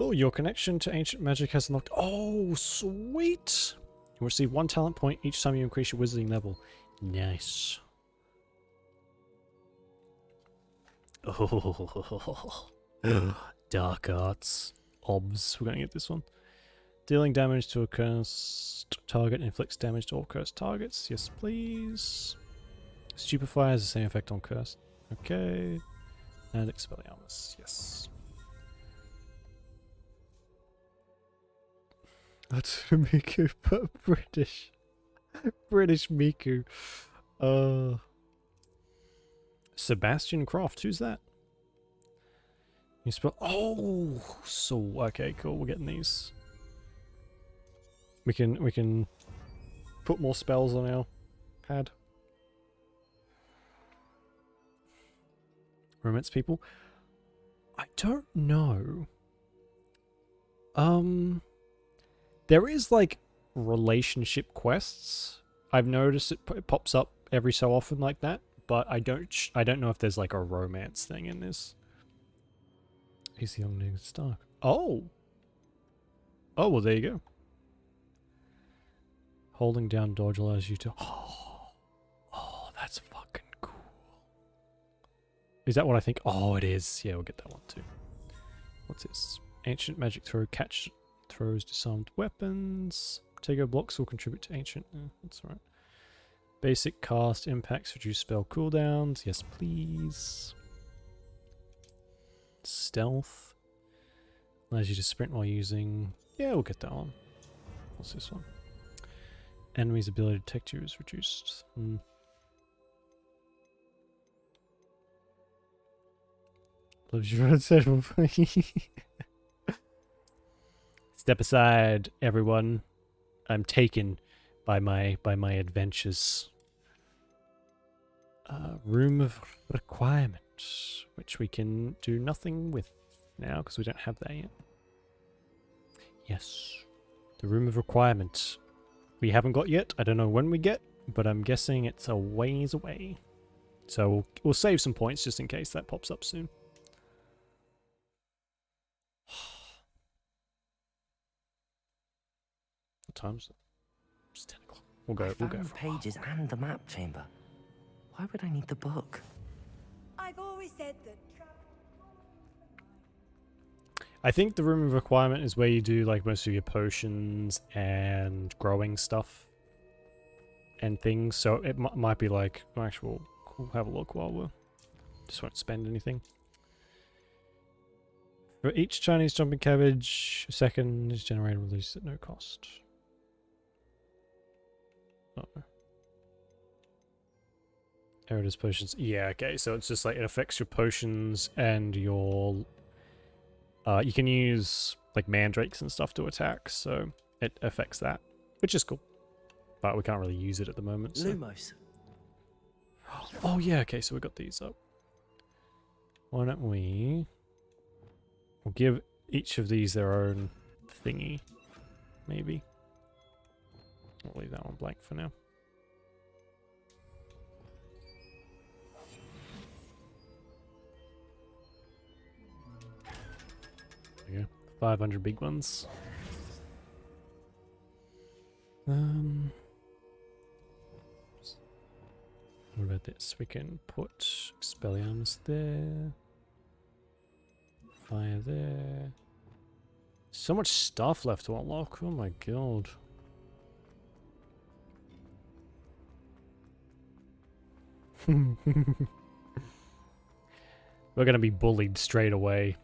Oh, your connection to ancient magic has unlocked. Oh, sweet! You receive 1 talent point each time you increase your wizarding level. Nice. Oh, dark arts. Obs. We're gonna get this one. Dealing damage to a cursed target inflicts damage to all cursed targets. Yes, please. Stupefy has the same effect on cursed. Okay. And Expelliarmus. Yes. That's Miku, but British. British Miku. Sebastian Croft. Who's that? You spell. Oh, so okay, cool. We're getting these. We can put more spells on our pad. Romance people. I don't know. There is like relationship quests. I've noticed it pops up every so often like that, but I don't know if there's like a romance thing in this. He's the young nigga Stark. Oh. Oh, well, there you go. Holding down dodge allows you to... Oh, that's fucking cool. Is that what I think? Oh, it is. Yeah, we'll get that one too. What's this? Ancient magic throw. Catch throws disarmed weapons. Tego blocks will contribute to ancient... that's alright. Basic cast impacts reduce spell cooldowns. Yes, please. Stealth. Allows you to sprint while using... Yeah, we'll get that one. What's this one? Enemy's ability to detect you is reduced. Loves you said. Step aside, everyone. I'm taken by my adventures. Room of requirement, which we can do nothing with now because we don't have that yet. Yes, the room of requirement. We haven't got yet. I don't know when we get, but I'm guessing it's a ways away. So we'll save some points just in case that pops up soon. What time is it? It's 10 o'clock. We'll go the for pages and the map chamber. Why would I need the book? I've always said that. I think the room of requirement is where you do like most of your potions and growing stuff and things. So it might be like, actually, we'll have a look while we're just won't spend anything. For each Chinese jumping cabbage, a second is generated released at no cost. Uh-oh. Erida's potions. Yeah, okay, so it's just like it affects your potions and your... you can use like mandrakes and stuff to attack, so it affects that, which is cool. But we can't really use it at the moment. So. Lumos. Oh yeah, okay, so we got these up. Why don't we... We'll give each of these their own thingy, maybe. I'll leave that one blank for now. There you go. 500 big ones. What about this? We can put Expelliarmus there. Fire there. So much stuff left to unlock. Oh my god. We're gonna be bullied straight away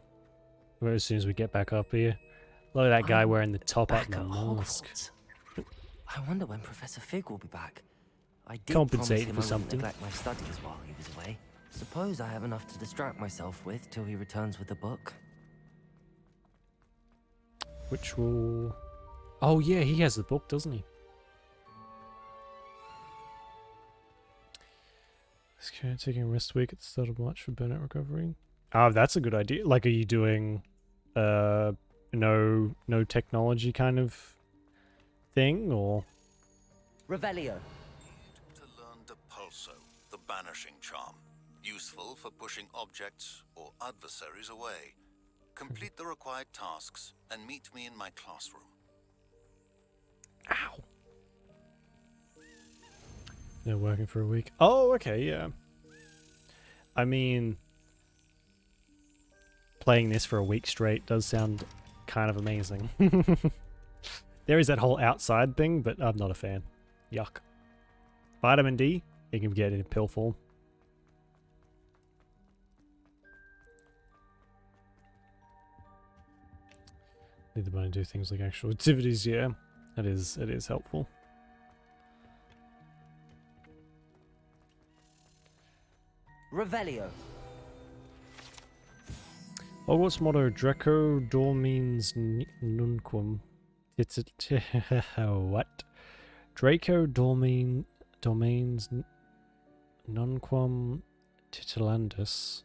as soon as we get back up here. Look at that guy wearing the top hat and the mask. I wonder when Professor Fig will be back. I did Compensate promise for him I wouldn't something. neglect my studies while he was away. Suppose I have enough to distract myself with till he returns with the book. Which will... Oh yeah, he has the book, doesn't he? Taking a rest week at the start of March for burnout recovery. Oh, that's a good idea. Like, are you doing no technology kind of thing, or? Revelio. To learn Depulso, the banishing charm, useful for pushing objects or adversaries away. Complete the required tasks and meet me in my classroom. Ow. They're working for a week. Oh, okay, yeah. I mean, playing this for a week straight does sound kind of amazing. There is that whole outside thing, but I'm not a fan. Yuck. Vitamin D, you can get it in pill form. Need the money to do things like actual activities, yeah. It is helpful. Revelio. Hogwarts motto, Draco Dormines Nunquam. It's a what? Draco Domains Nunquam Titilandus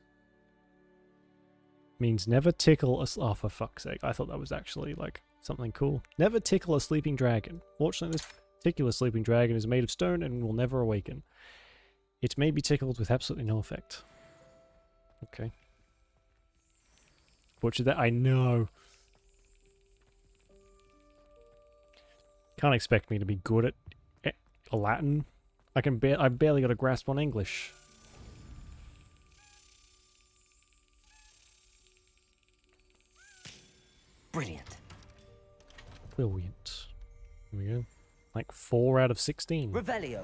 means never tickle a... Oh, for fuck's sake. I thought that was actually, like, something cool. Never tickle a sleeping dragon. Fortunately, this particular sleeping dragon is made of stone and will never awaken. It may be tickled with absolutely no effect. Okay. Butcher that, I know. Can't expect me to be good at Latin. I barely got a grasp on English. Brilliant. Brilliant. Here we go. Like 4 out of 16. Revelio.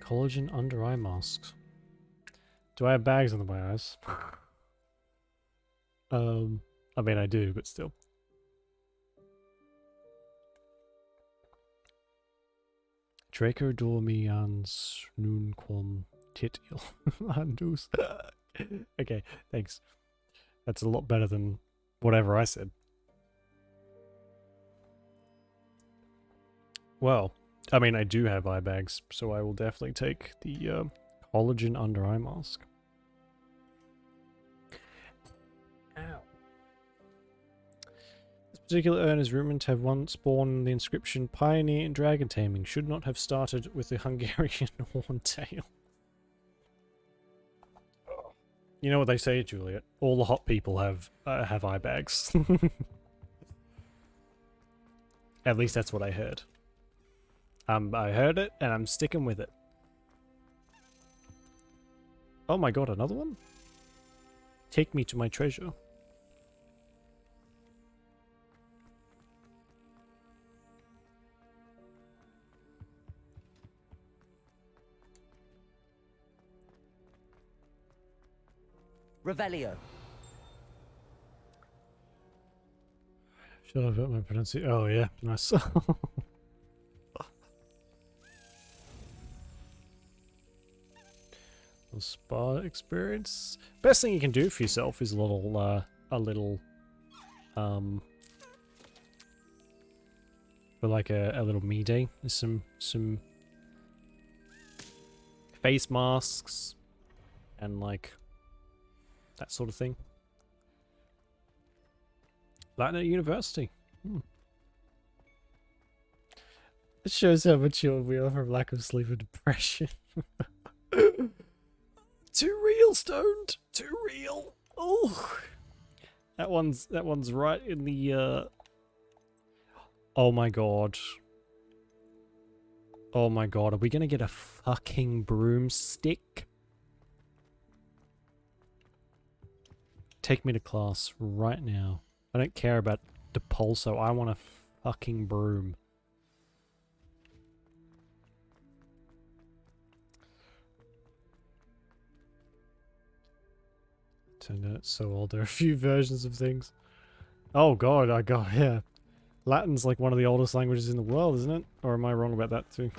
Collagen under eye masks. Do I have bags under my eyes? I mean I do, but still. Draco Dormians Nunquam Titil Andus. Okay, thanks. That's a lot better than whatever I said. Well, I mean, I do have eye bags, so I will definitely take the collagen under eye mask. Ow. This particular urn is rumored to have once borne the inscription Pioneer in Dragon Taming. Should not have started with the Hungarian horntail. You know what they say, Juliet? All the hot people have eye bags. At least that's what I heard. I heard it, and I'm sticking with it. Oh my god, another one? Take me to my treasure. Revelio. Should I have my pronunciation? Oh yeah, nice. Spa experience. Best thing you can do for yourself is a little for like a little me day. There's some face masks and like that sort of thing. Latin at university. It shows how mature we are from lack of sleep and depression. Too real, stoned. Too real. Oh, that one's right in the. Oh my god. Oh my god. Are we gonna get a fucking broomstick? Take me to class right now. I don't care about the pulso. I want a fucking broom. Turned out it's so old. There are a few versions of things. Oh god, yeah. Latin's like one of the oldest languages in the world, isn't it? Or am I wrong about that too?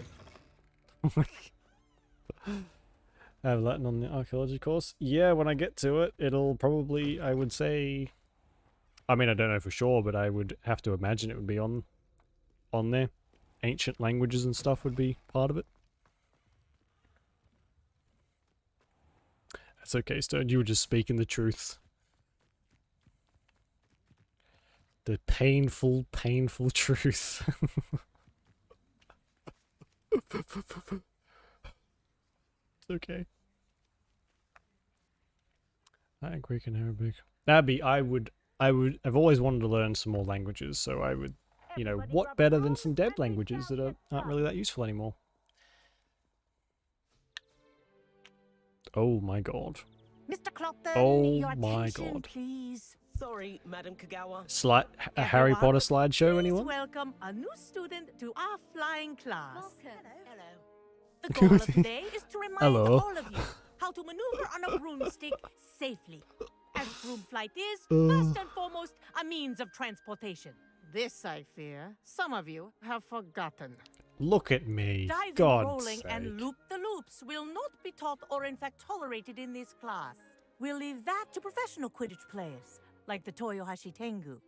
I have Latin on the archaeology course. Yeah, when I get to it, it'll probably, I would say... I mean, I don't know for sure, but I would have to imagine it would be on there. Ancient languages and stuff would be part of it. That's okay, Stone. You were just speaking the truth. The painful, painful truth. It's okay. Latin, Greek, and Arabic. I've always wanted to learn some more languages, so I would you know, what better than some dead languages that aren't really that useful anymore? Oh my god. Mr. Clopton, Oh your my attention, god. please. Sorry, Madam Kagawa. A Harry Potter slideshow, Please anyone? welcome a new student to our flying class. Welcome. Hello. The goal of today is to remind Hello. all of you how to maneuver on a broomstick safely. As broom flight is, first and foremost, a means of transportation. This, I fear, some of you have forgotten. Look at me. Diving, God's rolling, sake. and loop-the-loops will not be taught or in fact tolerated in this class. We'll leave that to professional Quidditch players, like the Toyohashi Tengu.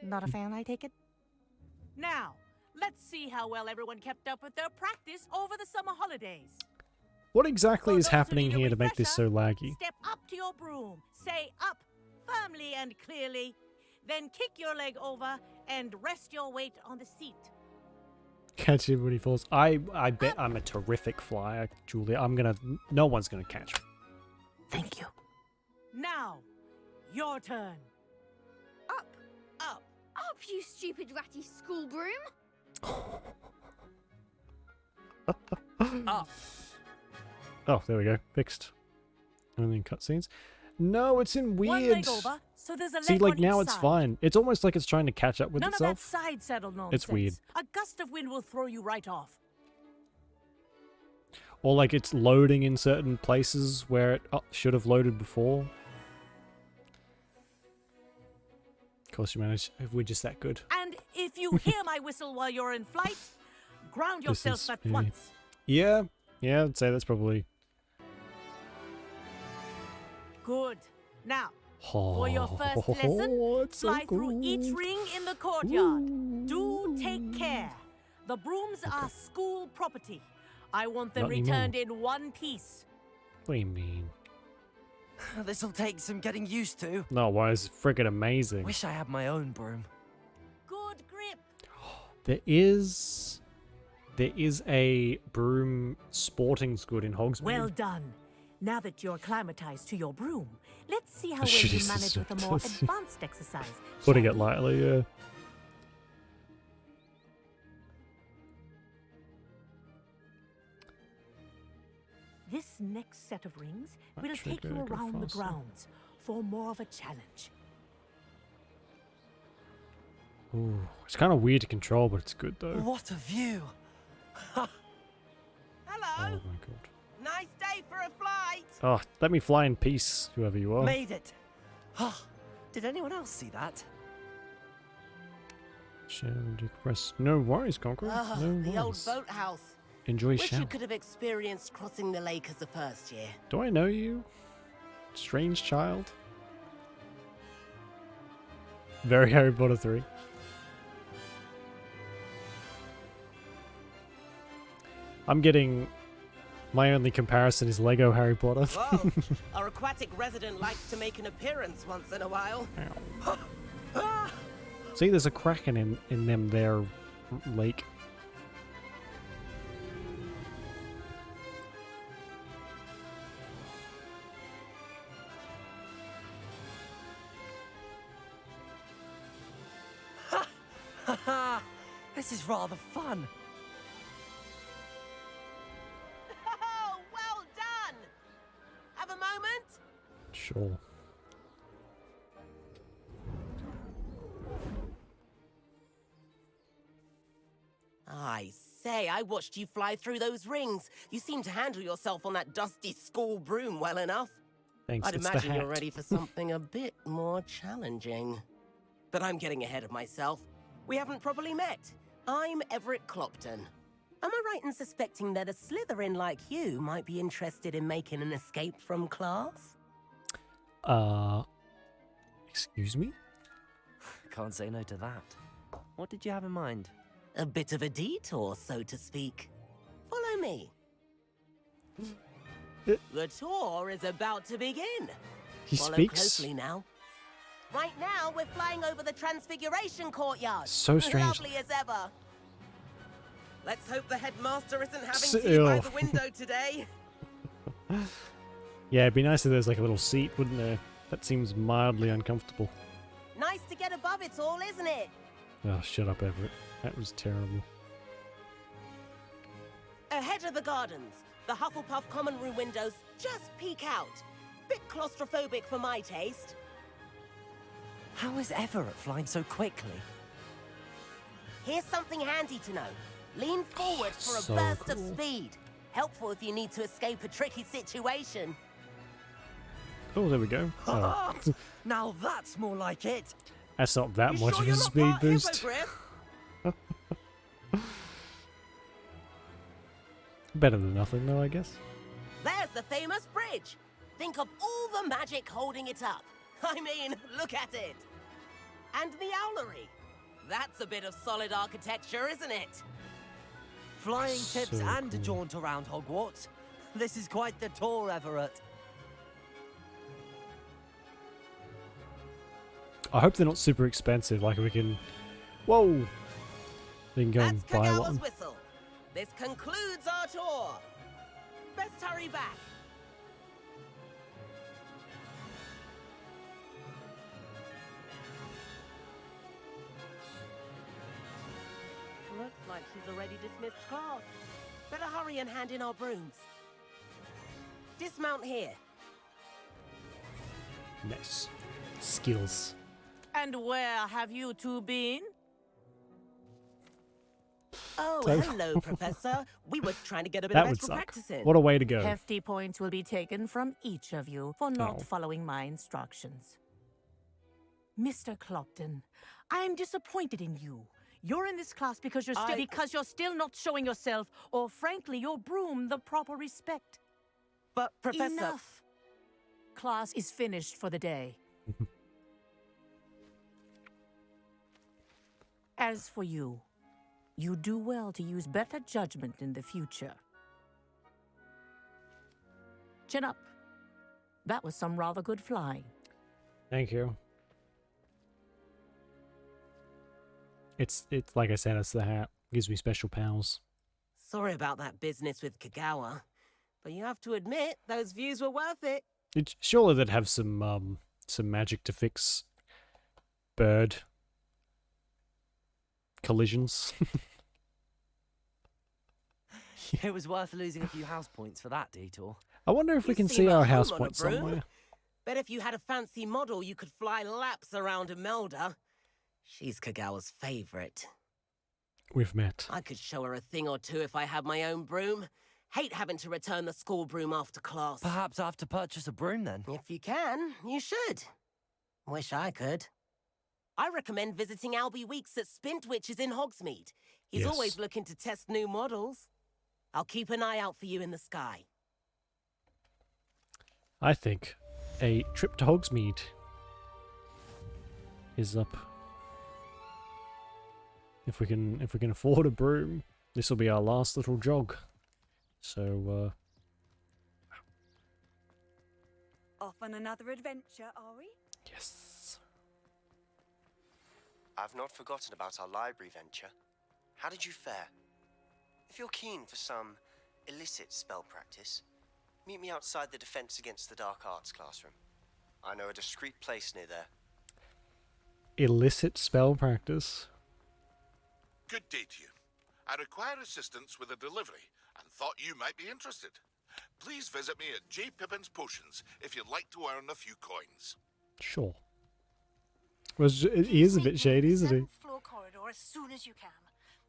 Not a fan, I take it? Now, let's see how well everyone kept up with their practice over the summer holidays. What exactly is happening here to make this so laggy? Step up to your broom, say up firmly and clearly, then kick your leg over and rest your weight on the seat. Catch him when he falls. I bet I'm a terrific flyer, Julia. No one's gonna catch me. Thank you. Now, your turn. Up. Up, you stupid ratty school broom. Up. Oh, there we go. Fixed. Only in cutscenes. No, it's in One weird. leg over, so there's a leg See, like on now each it's side. fine. It's almost like it's trying to catch up with None itself. of that side saddle nonsense. It's weird. A gust of wind will throw you right off. Or like it's loading in certain places where it should have loaded before. Of course, you manage. We're just that good. And if you hear my whistle while you're in flight, ground This yourself is at me. once. Yeah, I'd say that's probably. Good. Now, for your first lesson, it's so fly through each cool. ring in the courtyard. Do take care. The brooms are school property. I want them Not anymore. returned in one piece. What do you mean? This'll take some getting used to. No, why is friggin' amazing? Wish I had my own broom. Good grip. There is a broom sporting's good in Hogsmeade. Well done. Now that you're acclimatized to your broom, let's see how well Shit, you this manage is with a so more tough. advanced exercise. Putting it lightly, yeah. This next set of rings will Actually, take you gotta go around the faster. grounds for more of a challenge. Ooh, it's kind of weird to control, but it's good though. What a view! Hello. Oh my god. Nice day for a flight. Oh, let me fly in peace, whoever you are. Made it! Did anyone else see that? Shall decompress. No worries, Conqueror. No the old worries. boathouse. Enjoy Wish shower. you could have experienced crossing the lake as a first year. Do I know you? Strange child? Very Harry Potter 3. I'm getting... My only comparison is Lego Harry Potter. Whoa, our aquatic resident likes to make an appearance once in a while. See, there's a kraken in them there lake. This is rather fun. Oh, well done! Have a moment? Sure. I say, I watched you fly through those rings. You seem to handle yourself on that dusty school broom well enough. Thanks, I'd it's the imagine you're hat. ready for something a bit more challenging. But I'm getting ahead of myself. We haven't properly met. I'm Everett Clopton. Am I right in suspecting that a Slytherin like you might be interested in making an escape from class? Excuse me? Can't say no to that. What did you have in mind? A bit of a detour, so to speak. Follow me. The tour is about to begin. He Follow speaks? closely now. Right now, we're flying over the Transfiguration Courtyard. So strange. Lovely as ever. Let's hope the headmaster isn't having S- tea by ew. the window today. Yeah, it'd be nice if there's like a little seat, wouldn't there? That seems mildly uncomfortable. Nice to get above it all, isn't it? Oh, shut up, Everett. That was terrible. Ahead of the gardens, the Hufflepuff common room windows just peek out. Bit claustrophobic for my taste. How is Everett flying so quickly? Here's something handy to know. Lean forward for a so burst of cool. speed. Helpful if you need to escape a tricky situation. Oh, there we go. Oh. Now that's more like it. That's not that You much sure of a you're not speed part boost. hippogriff? Better than nothing, though, I guess. There's the famous bridge. Think of all the magic holding it up. I mean, look at it. And the owlery. That's a bit of solid architecture, isn't it? Flying tips So and a cool. jaunt around Hogwarts. This is quite the tour, Everett. I hope they're not super expensive. Like, we can... Whoa! We can go That's and buy Kagawa's one. whistle. This concludes our tour. Best hurry back. Looks like she's already dismissed class. Better hurry and hand in our brooms. Dismount here. Nice. Skills. And where have you two been? Oh, So- hello, Professor. We were trying to get a bit That of would extra suck. practice in. What a way to go. Hefty points will be taken from each of you for not Oh. following my instructions. Mr. Clopton, I am disappointed in you. You're in this class because you're still not showing yourself, or frankly, your broom the proper respect. But, Professor... Enough. Class is finished for the day. As for you, you do well to use better judgment in the future. Chin up. That was some rather good flying. Thank you. It's like I said, it's the hat. Gives me special powers. Sorry about that business with Kagawa, but you have to admit, those views were worth it. Surely they'd have some magic to fix bird collisions. It was worth losing a few house points for that detour. I wonder if we You can seem see at our home house on a point broom. somewhere. Bet if you had a fancy model, you could fly laps around Imelda. She's Kagawa's favorite. We've met. I could show her a thing or two if I had my own broom. Hate having to return the school broom after class. Perhaps I have to purchase a broom then. If you can, you should. Wish I could. I recommend visiting Albie Weeks at Spintwitches in Hogsmeade. He's Yes. always looking to test new models. I'll keep an eye out for you in the sky. I think a trip to Hogsmeade is up. If we can afford a broom, this will be our last little jog. So Off on another adventure, are we? yes. I've not forgotten about our library venture. How did you fare? If you're keen for some illicit spell practice, meet me outside the Defense Against the Dark Arts classroom. I know a discreet place near there. Illicit spell practice. Good day to you. I require assistance with a delivery and thought you might be interested. Please visit me at J. Pippin's Potions if you'd like to earn a few coins. Sure. Well, he is a bit shady, isn't he? Seventh floor corridor as soon as you can.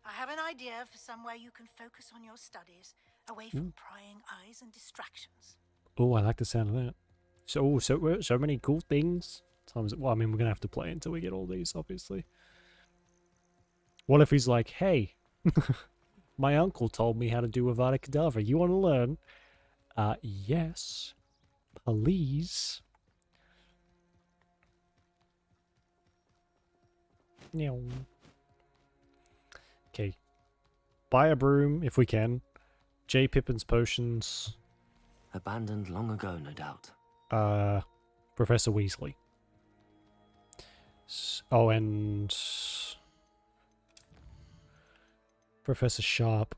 I have an idea for somewhere you can focus on your studies, away from prying eyes and distractions. Oh, I like the sound of that. So many cool things. Well, I mean, we're gonna have to play until we get all these, obviously. What if he's like, hey, my uncle told me how to do Avada Kedavra. You want to learn? Yes, please. Okay. Buy a broom if we can. J. Pippin's Potions. Abandoned long ago, no doubt. Professor Weasley. Oh, and Professor Sharp.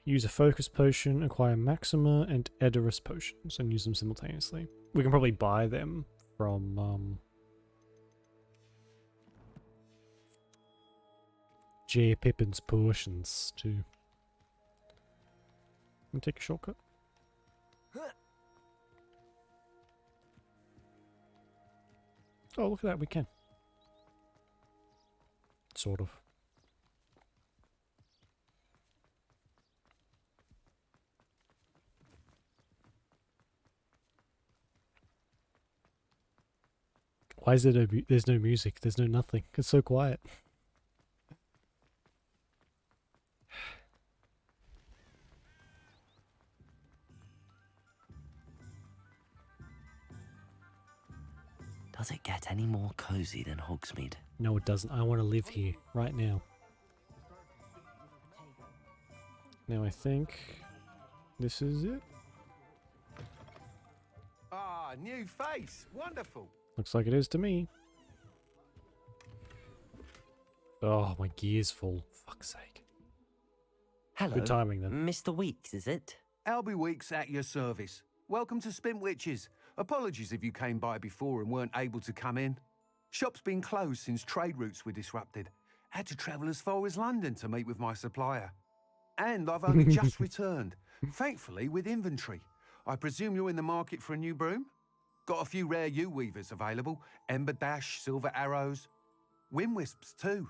Use a focus potion, acquire Maxima and Edorus potions, and use them simultaneously. We can probably buy them from J. Pippin's potions too. Can we take a shortcut? Oh, look at that, we can. Sort of. Why is there there's no music, there's no nothing. It's so quiet. Does it get any more cozy than Hogsmeade? No, it doesn't. I want to live here right now. Now I think this is it. Ah, new face. Wonderful. Looks like it is to me. Oh, my gear's full. Fuck's sake. Hello. Good timing then. Mr. Weeks, is it? Albie Weeks at your service. Welcome to Spintwitches. Apologies if you came by before and weren't able to come in. Shop's been closed since trade routes were disrupted. Had to travel as far as London to meet with my supplier. And I've only just returned, thankfully with inventory. I presume you're in the market for a new broom? Got a few rare yew-weavers available. Ember Dash, Silver Arrows. Wind Wisps too.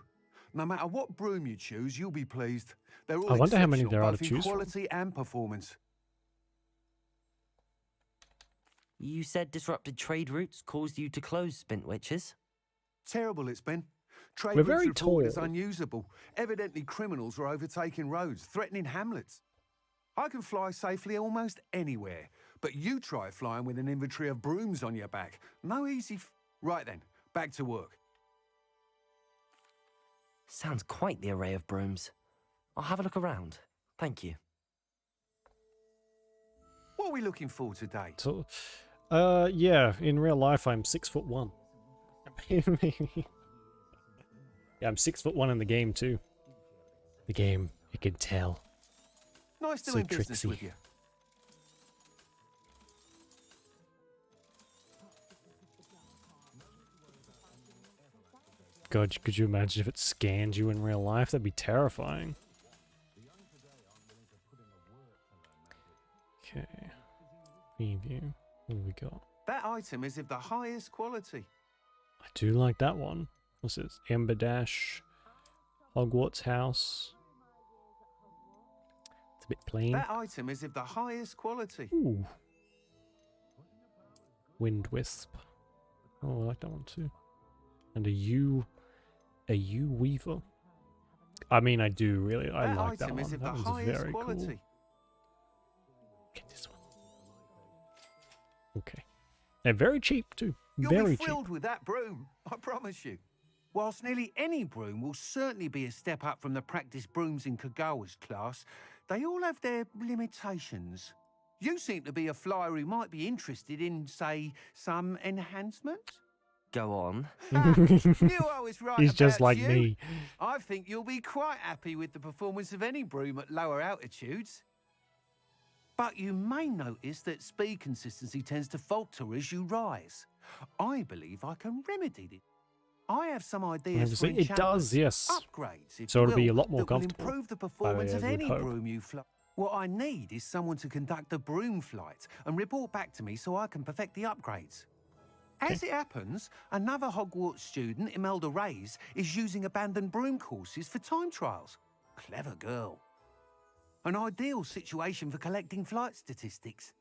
No matter what broom you choose, you'll be pleased. They're all I wonder how many exceptional, there are both to in choose from. quality and performance. You said disrupted trade routes caused you to close Spintwitches? Terrible it's been. Trade We're routes very reported as tall. unusable. Evidently criminals were overtaking roads, threatening hamlets. I can fly safely almost anywhere, but you try flying with an inventory of brooms on your back. No easy Right then, back to work. Sounds quite the array of brooms. I'll have a look around. Thank you. What are we looking for today? So, yeah, in real life I'm 6'1". Yeah, I'm 6'1" in the game too. The game, you can tell. Nice So doing business tricksy. with you. God, could you imagine if it scanned you in real life? That'd be terrifying. Okay. Preview. What do we got? That item is of the highest quality. I do like that one. What's this? Ember Dash. Hogwarts House. It's a bit plain. That item is of the highest quality. Ooh. Wind Wisp. Oh, I like that one too. And a yew weaver. I mean, I do really. I That like that item one. is of That the one's highest very quality. cool. Get this one. Okay. They're very cheap too. You'll very be cheap. thrilled with that broom, I promise you. Whilst nearly any broom will certainly be a step up from the practice brooms in Kagawa's class, they all have their limitations. You seem to be a flyer who might be interested in, say, some enhancements. Go on. Knew I was right He's just about like you. me. I think you'll be quite happy with the performance of any broom at lower altitudes. But you may notice that speed consistency tends to falter as you rise. I believe I can remedy it. I have some ideas for It does, yes. upgrades, if So you it'll be a will, lot more that will comfortable. improve the performance of would any hope. broom you fly. What I need is someone to conduct a broom flight and report back to me so I can perfect the upgrades. As it happens, another Hogwarts student, Imelda Reyes, is using abandoned broom courses for time trials. Clever girl. An ideal situation for collecting flight statistics.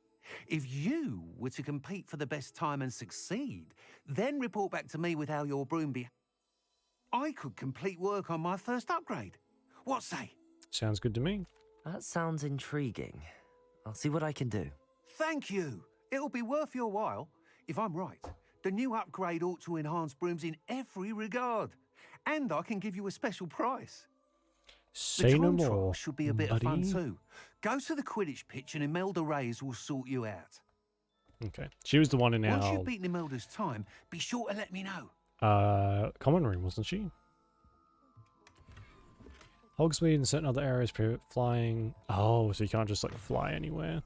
If you were to compete for the best time and succeed, then report back to me with how your broom I could complete work on my first upgrade. What say? Sounds good to me. That sounds intriguing. I'll see what I can do. Thank you. It'll be worth your while. If I'm right, the new upgrade ought to enhance brooms in every regard. And I can give you a special price. Say the no time trial more, should be a bit of fun buddy. too. Go to the Quidditch pitch and Imelda Reyes will sort you out. Okay. She was the one in Once our you've beaten Imelda's time, be sure to let me know. common room, wasn't she? Hogsmeade and certain other areas prohibit flying. Oh, so you can't just like fly anywhere.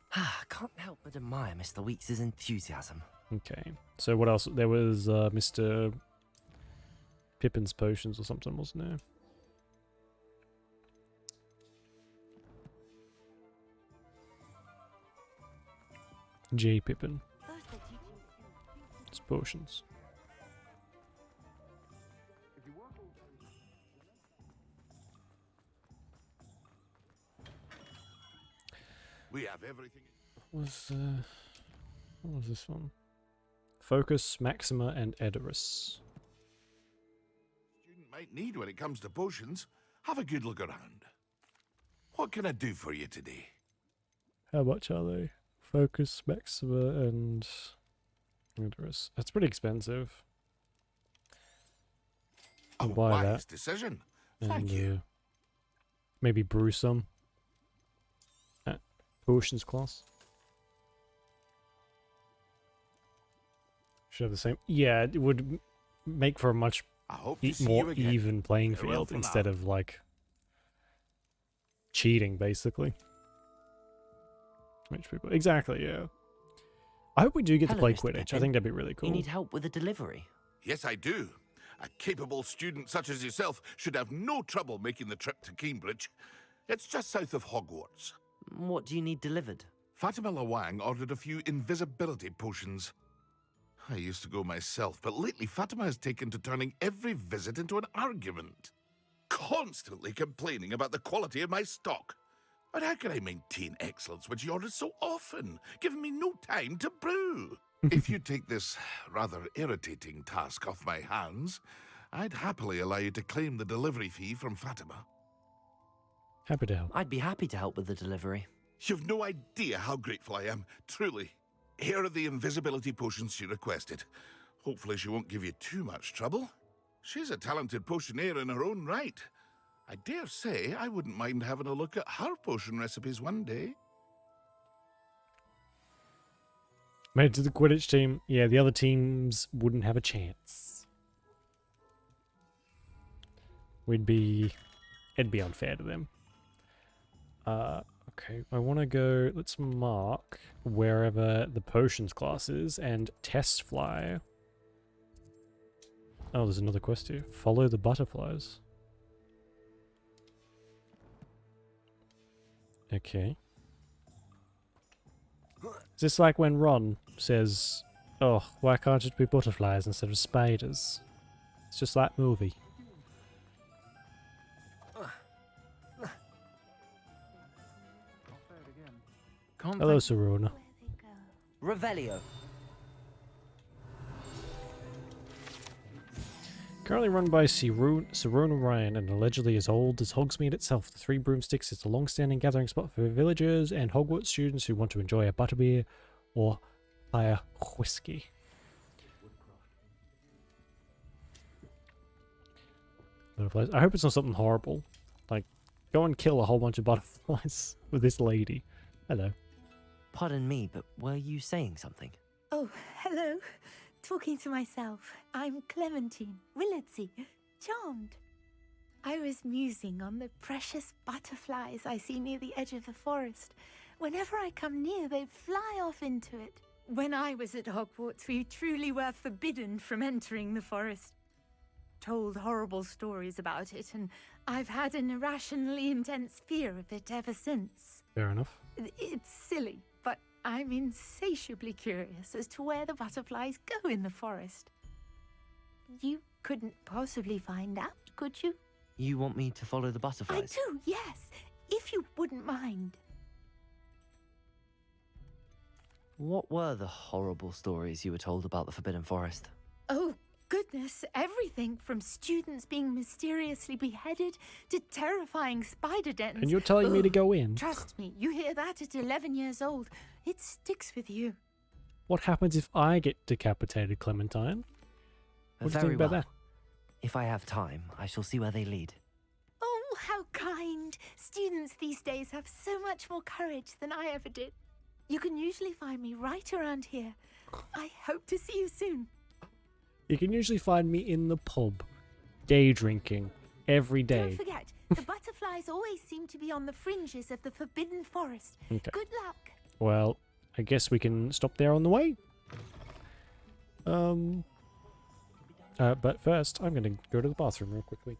Can't help but admire Mr. Weeks' enthusiasm. Okay. So what else? There was Mr. Pippin's potions or something, wasn't there? J Pippin. It's potions. We have everything. What was this one? Focus, Maxima, and Edoras. Student might need when it comes to potions. Have a good look around. What can I do for you today? How much are they? Focus, Maxima, and Edoras. That's pretty expensive. A Buy wise that. decision. And, Thank you. maybe brew some at potions class. Should have the same. Yeah, it would make for a much I hope to see more you again. even playing Farewell field for instead now. of like cheating, basically. Which people exactly, yeah. I hope we do get to Hello, play Mr. Quidditch. I Pippin. think that'd be really cool. You need help with the delivery? Yes, I do. A capable student such as yourself should have no trouble making the trip to Cambridge. It's just south of Hogwarts. What do you need delivered? Fatima Lawang ordered a few invisibility potions. I used to go myself, but lately Fatima has taken to turning every visit into an argument. Constantly complaining about the quality of my stock. But how can I maintain excellence when she orders so often, giving me no time to brew? If you take this rather irritating task off my hands, I'd happily allow you to claim the delivery fee from Fatima. Happy to help. I'd be happy to help with the delivery. You've no idea how grateful I am, truly. Here are the invisibility potions she requested. Hopefully she won't give you too much trouble. She's a talented potioneer in her own right. I dare say I wouldn't mind having a look at her potion recipes one day. Made it to the Quidditch team. Yeah, the other teams wouldn't have a chance. It'd be unfair to them. Okay, I want to go, let's mark wherever the potions class is and test fly. Oh, there's another quest here. Follow the butterflies. Okay. Is this like when Ron says, oh, why can't it be butterflies instead of spiders? It's just that movie. Hello, Sarona. Revelio. Currently run by Sarona Ryan and allegedly as old as Hogsmeade itself, the Three Broomsticks is a long-standing gathering spot for villagers and Hogwarts students who want to enjoy a butterbeer or fire whiskey. Butterflies. I hope it's not something horrible. Like, go and kill a whole bunch of butterflies with this lady. Hello. Pardon me, but were you saying something? Oh, hello. Talking to myself. I'm Clementine, Willardsey, charmed. I was musing on the precious butterflies I see near the edge of the forest. Whenever I come near, they fly off into it. When I was at Hogwarts, we truly were forbidden from entering the forest. Told horrible stories about it, and I've had an irrationally intense fear of it ever since. Fair enough. It's silly, but I'm insatiably curious as to where the butterflies go in the forest. You couldn't possibly find out, could you? You want me to follow the I butterflies? do, yes, if you wouldn't mind. What were the horrible stories you were told about the Forbidden Forest? Oh, goodness, everything from students being mysteriously beheaded to terrifying spider dens. And you're telling me to go in? Trust me, you hear that at 11 years old. It sticks with you. What happens if I get decapitated, Clementine? What do you think about that? If I have time, I shall see where they lead. Oh, how kind. Students these days have so much more courage than I ever did. You can usually find me right around here. I hope to see you soon. You can usually find me in the pub, day drinking, every day. Don't forget, the butterflies always seem to be on the fringes of the Forbidden Forest. Okay. Good luck. Well, I guess we can stop there on the way. But first, I'm going to go to the bathroom real quickly.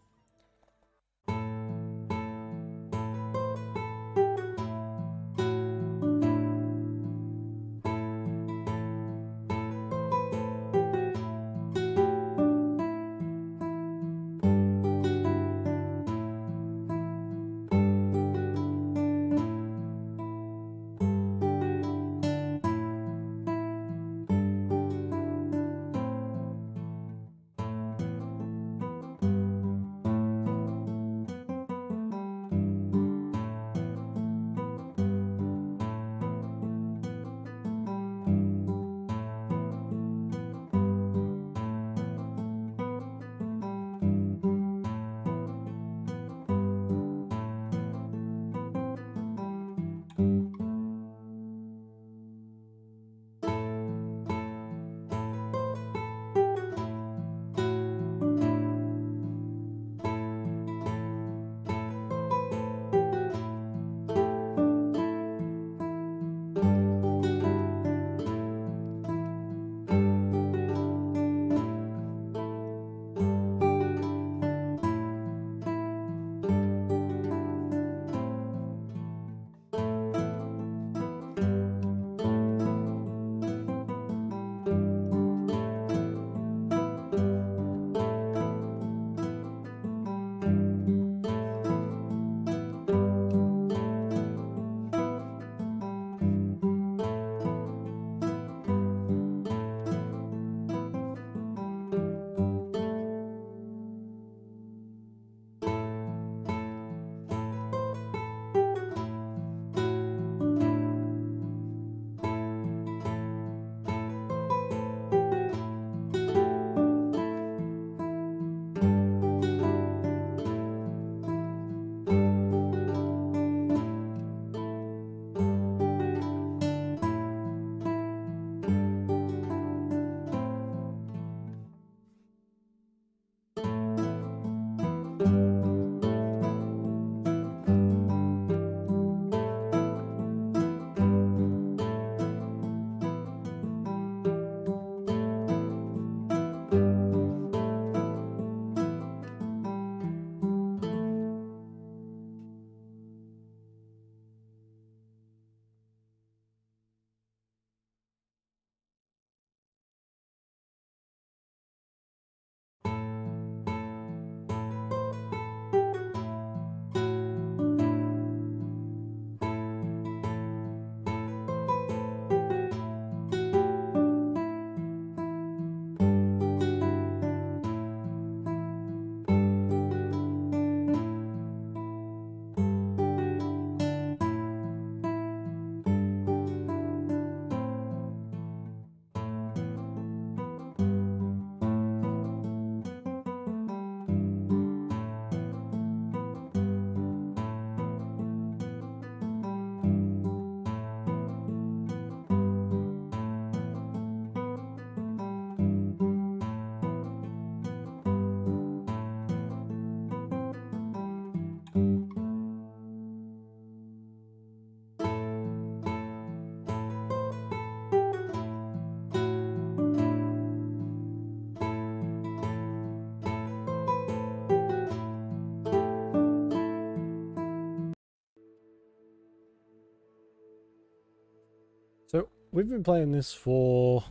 So we've been playing this for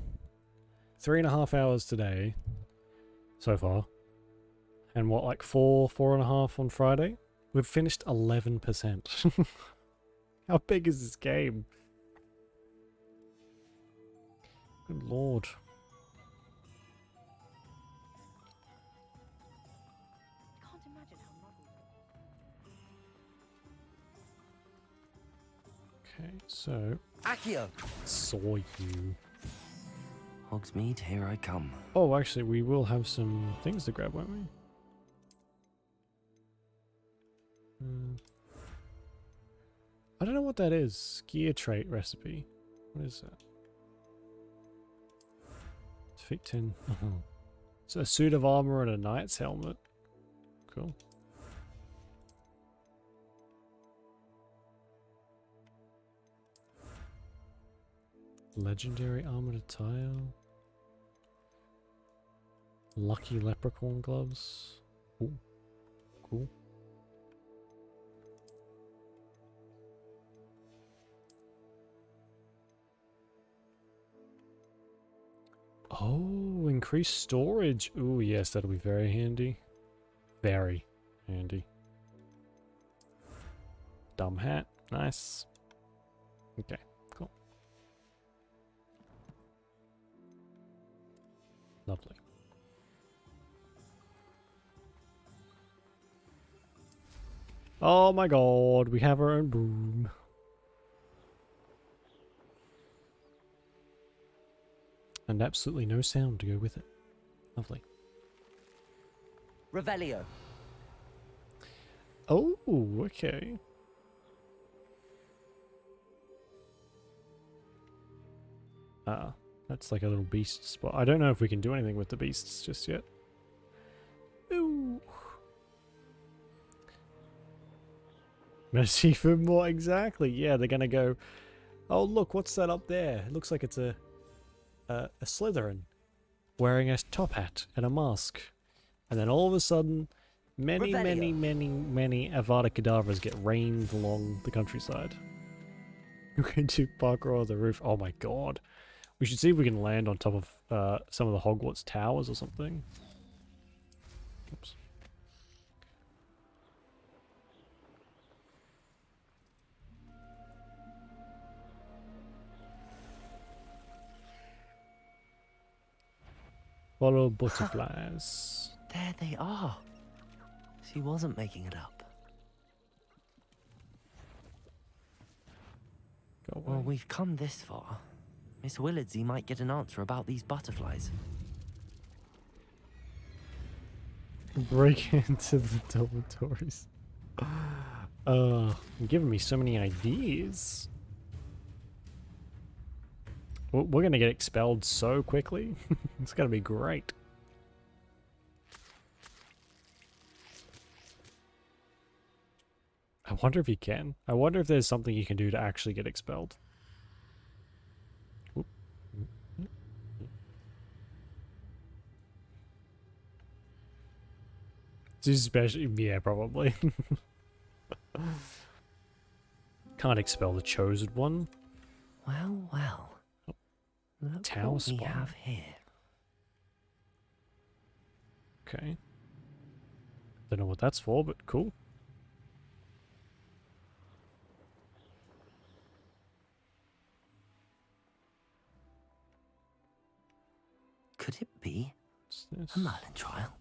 3.5 hours today so far. And what, like 4.5 on Friday? We've finished 11%. How big is this game? Good lord. Okay, so Accio! Saw you. Hogsmeade, here I come. Oh, actually, we will have some things to grab, won't we? I don't know what that is. Gear trait recipe. What is that? Defeat 10. It's a suit of armor and a knight's helmet. Cool. Legendary armored attire. Lucky leprechaun gloves. Ooh, cool. Oh, increased storage. Ooh, yes, that'll be very handy. Very handy. Dumb hat. Nice. Okay, cool. Lovely. Oh my god, we have our own broom. And absolutely no sound to go with it. Lovely. Revelio. Oh, okay. That's like a little beast spot. I don't know if we can do anything with the beasts just yet. Ooh. Mercy for more, exactly. Yeah, they're gonna go, oh look, what's that up there? It looks like it's a Slytherin wearing a top hat and a mask. And then all of a sudden, many Avada Kedavras get rained along the countryside. We're going to parkour on the roof. Oh my god. We should see if we can land on top of some of the Hogwarts towers or something. Oops. Follow butterflies. There they are. She wasn't making it up. Go well, we've come this far. Miss Willardsey might get an answer about these butterflies. Break into the dormitories. You're giving me so many ideas. We're gonna get expelled so quickly. It's gonna be great. I wonder if you can. I wonder if there's something you can do to actually get expelled. Whoop. Especially, yeah, probably. Can't expel the chosen one. Well, well. Look Tower what we spot. have here. Okay. Don't know what that's for, but cool. Could it be What's a Merlin trial?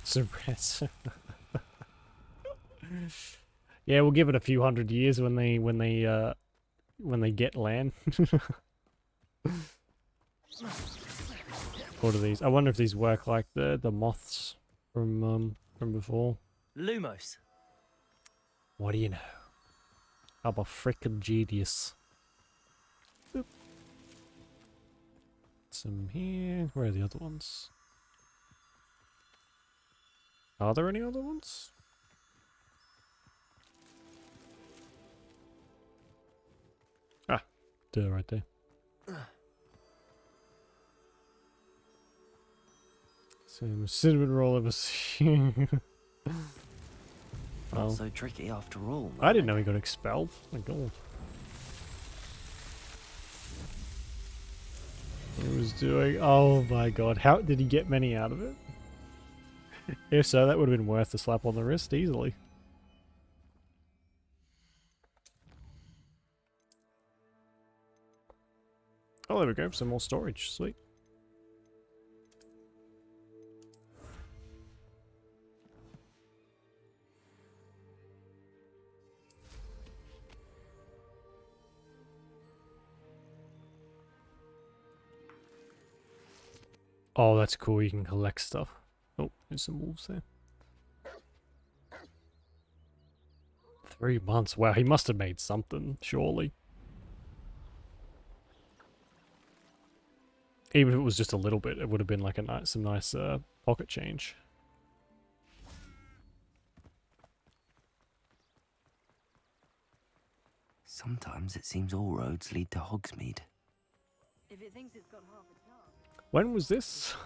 Suppress. Yeah, we'll give it a few hundred years when they get land. What are these? I wonder if these work like the moths from before. Lumos. What do you know? I'm a frickin' genius. Boop. Some here. Where are the other ones? Are there any other ones? Ah, duh, right there. Some cinnamon roll of a Not Oh. so tricky after all. I didn't know he got expelled. Oh my god. He was doing... Oh my god. How did he get many out of it? If so, that would have been worth a slap on the wrist easily. Oh, there we go. Some more storage. Sweet. Oh, that's cool. You can collect stuff. Oh, there's some wolves there. 3 months. Wow, he must have made something, surely. Even if it was just a little bit, it would have been like a some nice pocket change. Sometimes it seems all roads lead to Hogsmeade. If it thinks it's got half a chance. When was this?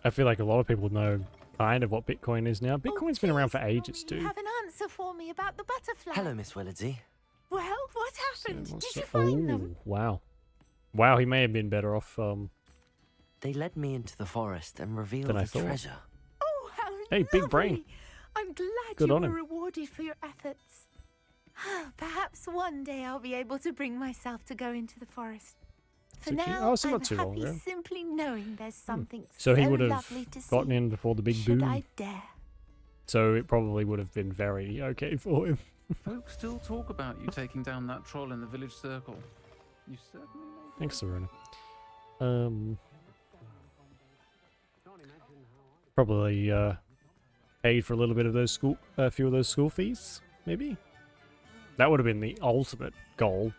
I feel like a lot of people know kind of what Bitcoin is now. Bitcoin's been around for ages, You too. have an answer for me about the butterfly. Hello, Miss Willardsey. Well, what happened? Did you Oh, find them? wow. Wow, he may have been better off They led me into the forest and revealed than I the thought. treasure. Oh, how Hey, big brain. lovely. I'm glad Good you on were him. rewarded for your efforts. Perhaps one day I'll be able to bring myself to go into the forest. For So cute. now, Oh, so I'm not too long happy ago. simply knowing there's something So he would lovely have to see. gotten in before the big Should boom. I dare? So it probably would have been very okay for him. Folks still talk about you taking down that troll in the village circle. You certainly made Thanks, Serena. Probably paid for a little bit of those school, a few of those school fees, maybe. That would have been the ultimate goal.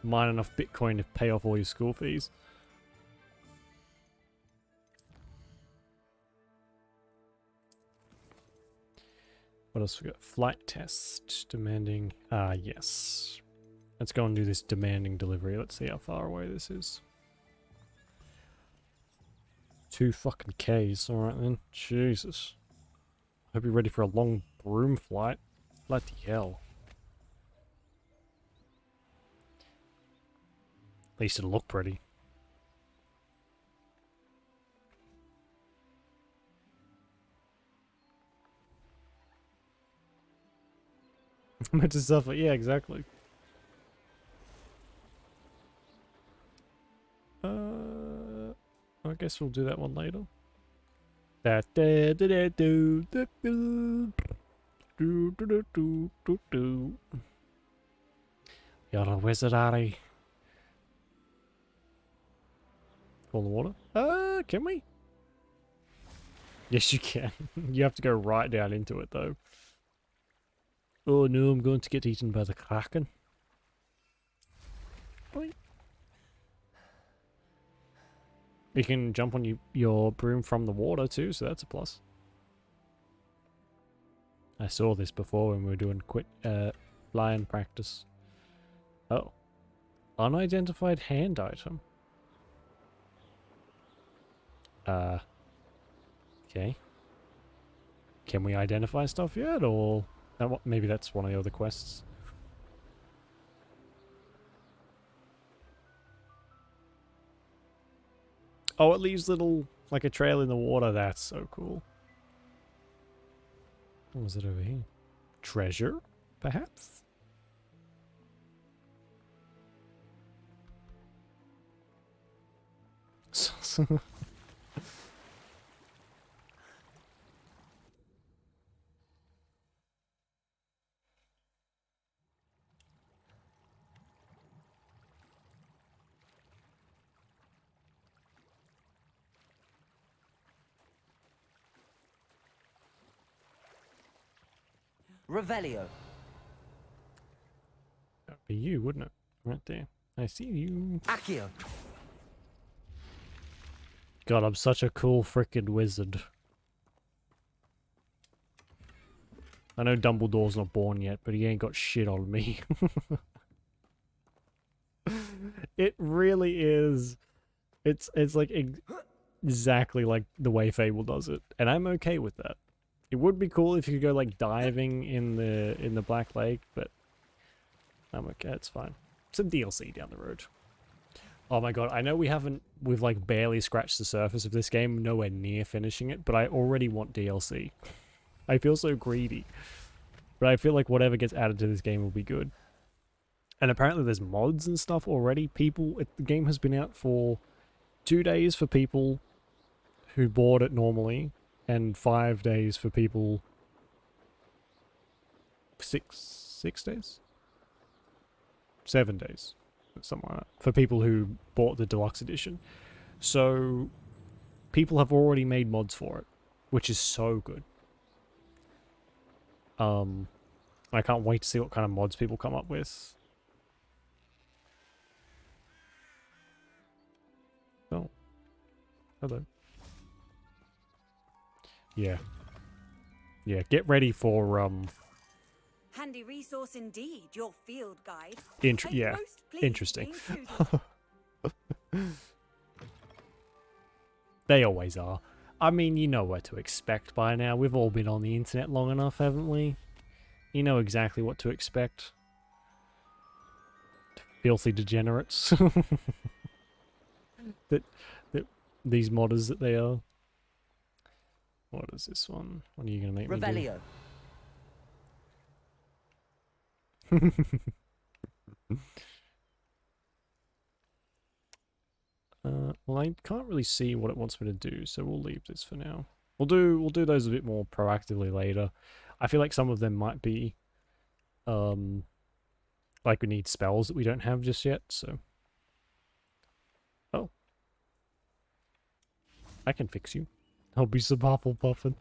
Mine enough Bitcoin to pay off all your school fees. What else we got? Flight test demanding. Ah, yes. Let's go and do this demanding delivery. Let's see how far away this is. 2 fucking Ks. Alright then. Jesus. Hope you're ready for a long broom flight. Bloody hell. At least it'll look pretty. Meant to suffer. Yeah, exactly. I guess we'll do that one later. You're a wizard, Harry. Fall in the water? Can we? Yes, you can. You have to go right down into it, though. Oh no, I'm going to get eaten by the Kraken. Boing. You can jump on your broom from the water too, so that's a plus. I saw this before when we were doing flying practice. Oh. Unidentified hand item. Okay. Can we identify stuff yet, or maybe that's one of the other quests? Oh, it leaves like a trail in the water. That's so cool. What was it over here? Treasure, perhaps? Revelio. That'd be you, wouldn't it? Right there. I see you. Accio. God, I'm such a cool frickin' wizard. I know Dumbledore's not born yet, but he ain't got shit on me. It really is. It's like exactly like the way Fable does it, and I'm okay with that. It would be cool if you could go like diving in the Black Lake, but I'm okay. It's fine. Some DLC down the road. Oh my god, I know we've like barely scratched the surface of this game, nowhere near finishing it, but I already want DLC. I feel so greedy. But I feel like whatever gets added to this game will be good. And apparently there's mods and stuff already. The game has been out for 2 days for people who bought it normally, and 5 days for people... Six days? 7 days. Something like that. For people who bought the deluxe edition. So, people have already made mods for it, which is so good. I can't wait to see what kind of mods people come up with. Oh. Hello. Yeah. Yeah, get ready for, Handy resource indeed, your field guide. yeah, interesting. They always are. I mean, you know what to expect by now. We've all been on the internet long enough, haven't we? You know exactly what to expect. Filthy degenerates. that these modders that they are. What is this one? What are you gonna make me do? Well, I can't really see what it wants me to do, so we'll leave this for now. We'll do those a bit more proactively later. I feel like some of them might be, like we need spells that we don't have just yet. So, oh, I can fix you. I'll be some Hufflepuffin.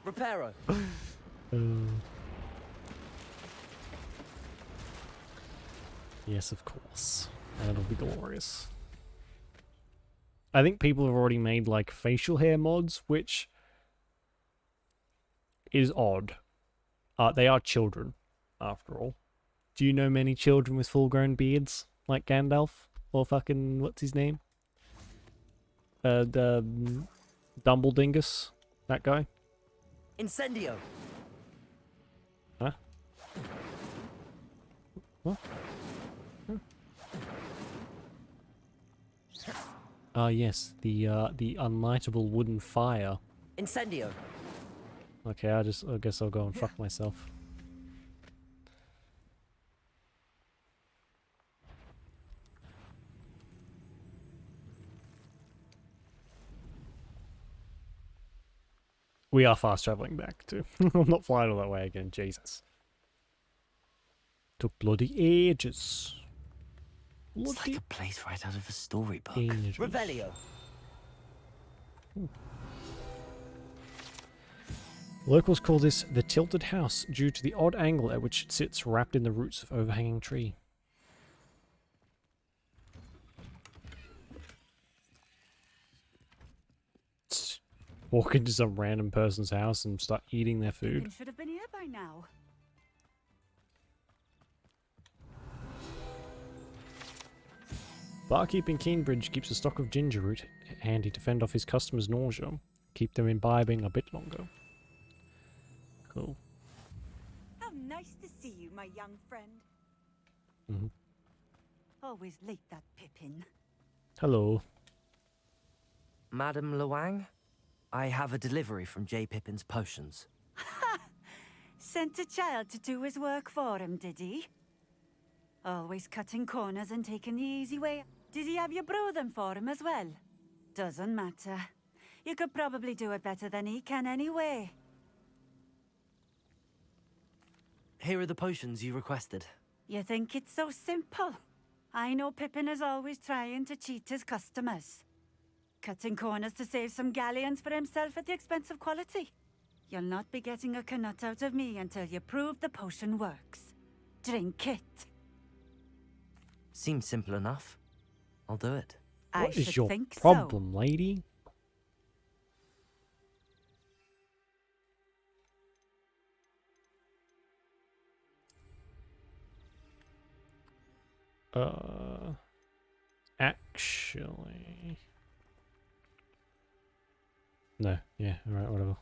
Reparo. Yes, of course. That'll be glorious. I think people have already made, like, facial hair mods, which is odd. They are children, after all. Do you know many children with full-grown beards? Like Gandalf? Or fucking, what's his name? Dumbledingus? That guy? Incendio. Huh? What? Yes, the unlightable wooden fire. Incendio. Okay, I guess I'll go and fuck myself. We are fast traveling back too. I'm not flying all that way again, Jesus. Took bloody ages. It's like a place right out of a storybook. Revelio. Locals call this the Tilted House due to the odd angle at which it sits wrapped in the roots of overhanging tree. Walk into some random person's house and start eating their food. Should have been here by now. Barkeep in Keenbridge keeps a stock of ginger root handy to fend off his customers' nausea. Keep them imbibing a bit longer. Cool. How nice to see you, my young friend. Mm-hmm. Always late, that Pippin. Hello. Madam Luang, I have a delivery from J. Pippin's Potions. Ha! Sent a child to do his work for him, did he? Always cutting corners and taking the easy way. Did he have you brew them for him as well? Doesn't matter. You could probably do it better than he can anyway. Here are the potions you requested. You think it's so simple? I know Pippin is always trying to cheat his customers. Cutting corners to save some galleons for himself at the expense of quality. You'll not be getting a canut out of me until you prove the potion works. Drink it. Seems simple enough. I'll do it. What is your problem, lady? Actually... No. Yeah. All right. Whatever.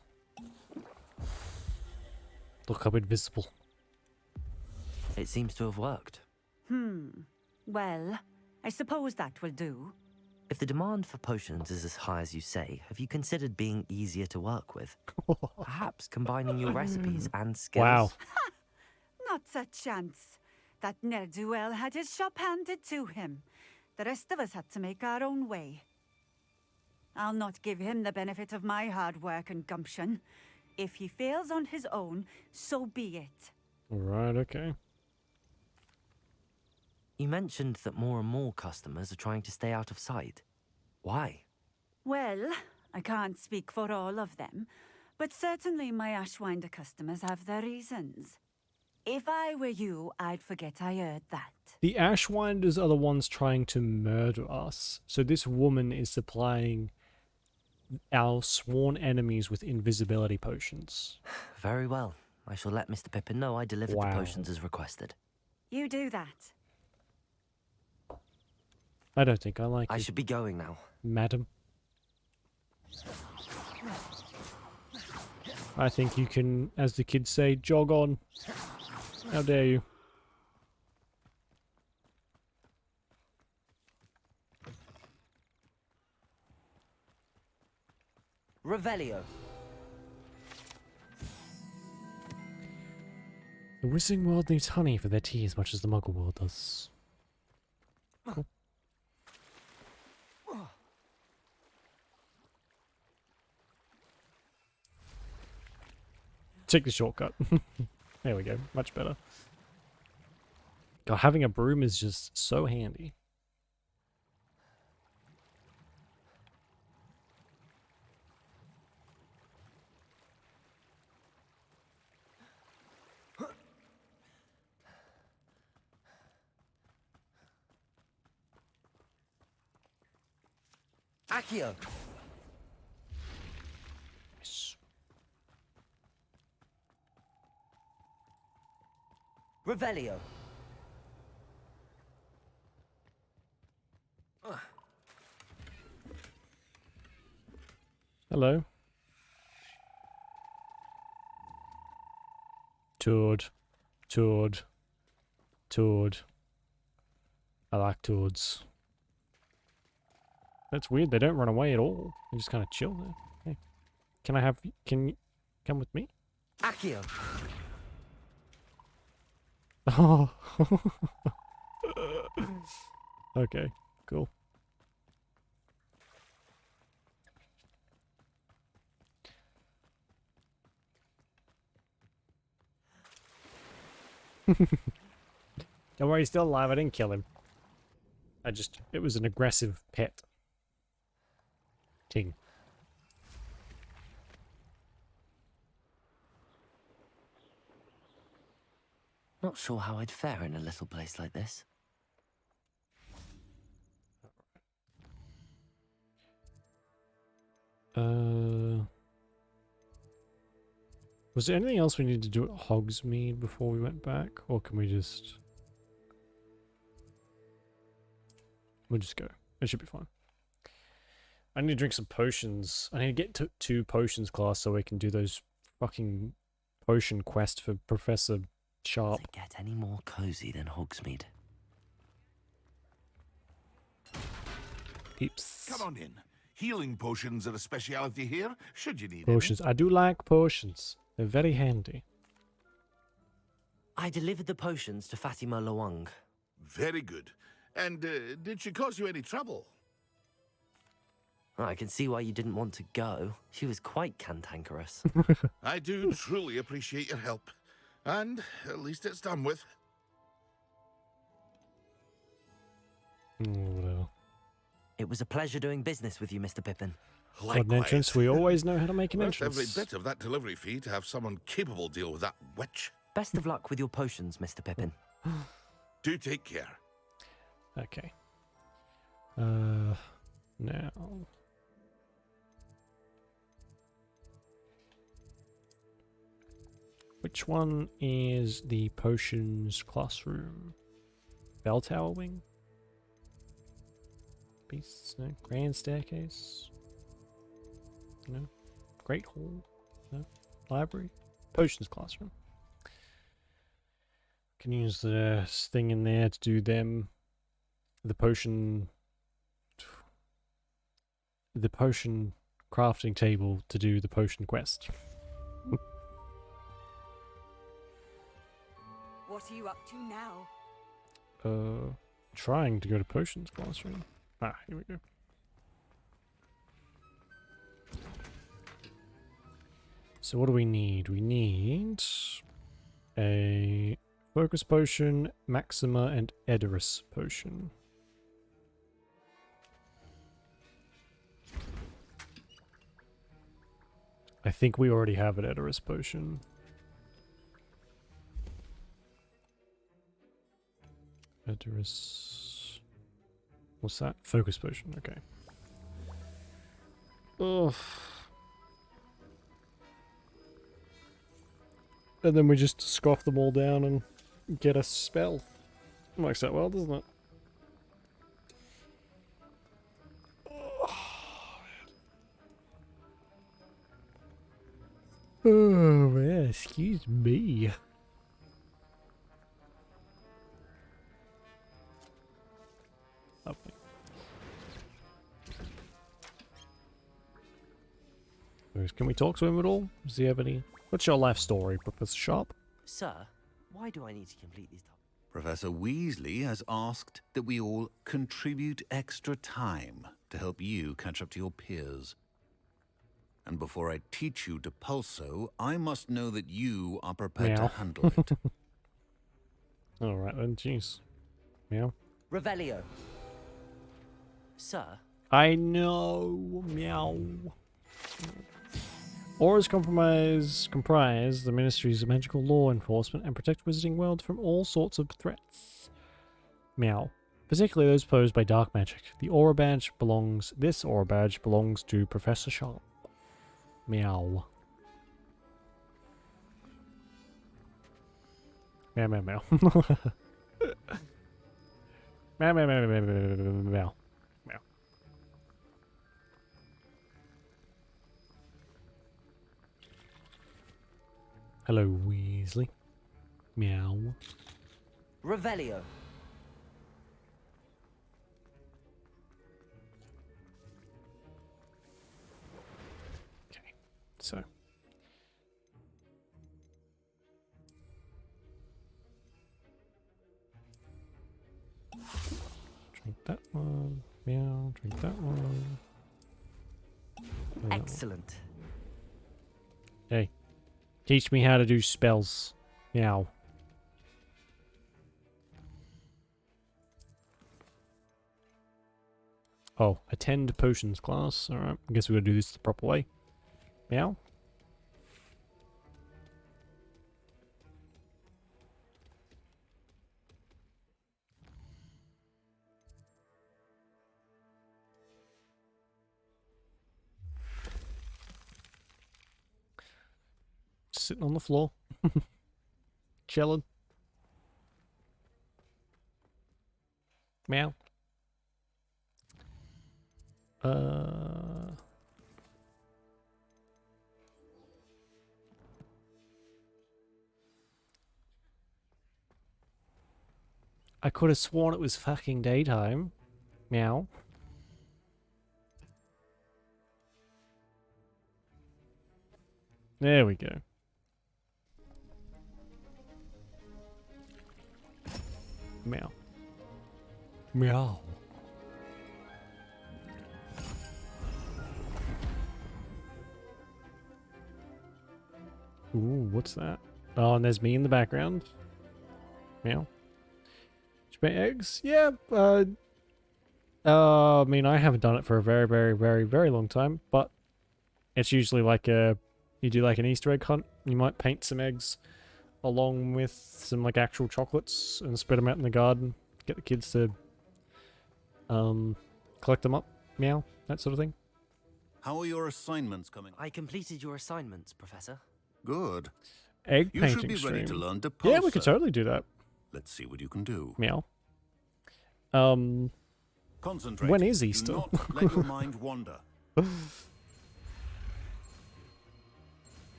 Look up invisible. It seems to have worked. Well, I suppose that will do. If the demand for potions is as high as you say, have you considered being easier to work with? Perhaps combining your recipes and skills? Wow. Not a chance. That ne'er-do-well had his shop handed to him. The rest of us had to make our own way. I'll not give him the benefit of my hard work and gumption. If he fails on his own, so be it. Alright, okay. You mentioned that more and more customers are trying to stay out of sight. Why? Well, I can't speak for all of them, but certainly my Ashwinder customers have their reasons. If I were you, I'd forget I heard that. The Ashwinders are the ones trying to murder us. So this woman is supplying our sworn enemies with invisibility potions. Very well. I shall let Mr. Pippin know I delivered the potions as requested. You do that. I don't think I like I it, should be going now. madam. I think you can, as the kids say, jog on. How dare you? Revelio. The Wizarding world needs honey for their tea as much as the Muggle world does. Cool. Take the shortcut. There we go. Much better. God, having a broom is just so handy. Accio. Revelio. Hello. Toad. Toad. Toad. I like toads. That's weird, they don't run away at all. They just kind of chill there. Hey. Can you come with me? Accio. Oh. Okay, cool. Don't worry, he's still alive. I didn't kill him. It was an aggressive pet. Ting. Not sure how I'd fare in a little place like this. Was there anything else we needed to do at Hogsmeade before we went back? Or can we just... We'll just go. It should be fine. I need to drink some potions. I need to get to potions class so we can do those fucking potion quest for Professor Sharp. Does it get any more cozy than Hogsmeade? Peeps. Come on in. Healing potions are a speciality here, should you need Potions. I do like potions. They're very handy. I delivered the potions to Fatima Lawang. Very good. And did she cause you any trouble? I can see why you didn't want to go. She was quite cantankerous. I do truly appreciate your help. And at least it's done with. Whatever. It was a pleasure doing business with you, Mr. Pippin. Got an entrance. We always know how to make an Worth entrance. every bit of that delivery fee to have someone capable deal with that witch. Best of luck with your potions, Mr. Pippin. Do take care. Okay. Now. Which one is the potions classroom? Bell Tower Wing? Beasts? No. Grand Staircase? No. Great Hall. No. Library. Potions classroom. Can use the thing in there to do them. The potion crafting table to do the potion quest. What are you up to now? Trying to go to potions classroom. Ah, here we go. So what do we need? We need a focus potion, Maxima, and Edoras potion. I think we already have an Edoras potion. Edoras... What's that? Focus potion, okay. Ugh. And then we just scoff them all down and get a spell. Works out well, doesn't it? Oh, yeah, excuse me. Lovely. Can we talk to him at all? Does he have any... What's your life story, Professor Sharp? Sir, why do I need to complete these tasks? Professor Weasley has asked that we all contribute extra time to help you catch up to your peers. And before I teach you to pulso, I must know that you are prepared to handle it. Alright then, jeez. Meow. Revelio. Sir? I know. Meow. Auras comprise the ministries of magical law enforcement and protect Wizarding World from all sorts of threats. Meow. Particularly those posed by dark magic. This aura badge belongs to Professor Sharp. Meow. Meow, meow, meow. Meow, meow, meow, meow, meow, meow. Meow. Hello, Weasley. Meow. Revelio. Okay, so. Drink that one. Meow, drink that one. Excellent. Hey. Teach me how to do spells. Meow. Oh, attend potions class. Alright, I guess we gotta do this the proper way. Meow. Sitting on the floor. Chilling. Meow. I could have sworn it was fucking daytime. Meow. There we go. Meow. Meow. Ooh, what's that? Oh, and there's me in the background. Meow. Did you make eggs? Yeah, I mean, I haven't done it for a very, very, very, very long time, but it's usually like you do like an Easter egg hunt. You might paint some eggs along with some like actual chocolates and spread them out in the garden. Get the kids to collect them up. Meow, that sort of thing. How are your assignments coming? I completed your assignments, Professor. Good. Egg you painting should be stream. ready to learn to pulsar. Yeah, we could totally do that. Let's see what you can do. Meow. Concentrate. When is Easter? Do not let your mind wander.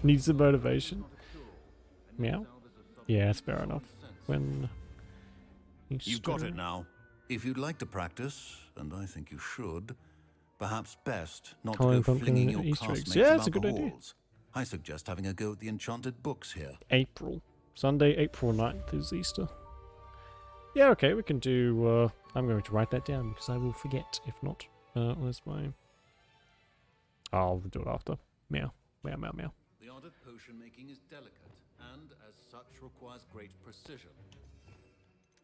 Needs some motivation. Meow. Yeah, that's fair enough. When You've got it now. If you'd like to practice, and I think you should, perhaps best not to Colin go Pumpkin flinging and your Easter eggs. classmates Yeah, that's about a the good idea. halls. I suggest having a go at the enchanted books here. April. Sunday, April 9th is Easter. Yeah, okay, we can do... I'm going to write that down because I will forget if not. Where's my... I'll do it after. Meow. Meow, meow, meow. The art of potion making is delicate, and as such requires great precision.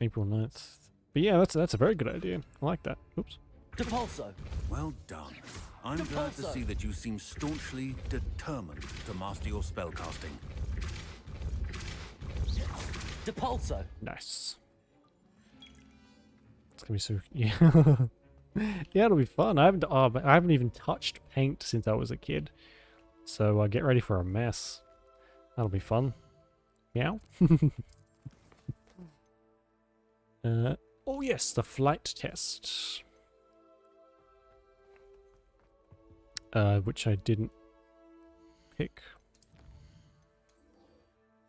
April 9th. But yeah, that's a very good idea. I like that. Oops. Depulso. Well done. I'm glad to see that you seem staunchly determined to master your spellcasting. Depulso. Nice. It's gonna be so... Yeah. Yeah, it'll be fun. I haven't even touched paint since I was a kid. So get ready for a mess. That'll be fun. Meow. Oh yes, the flight test. Which I didn't pick.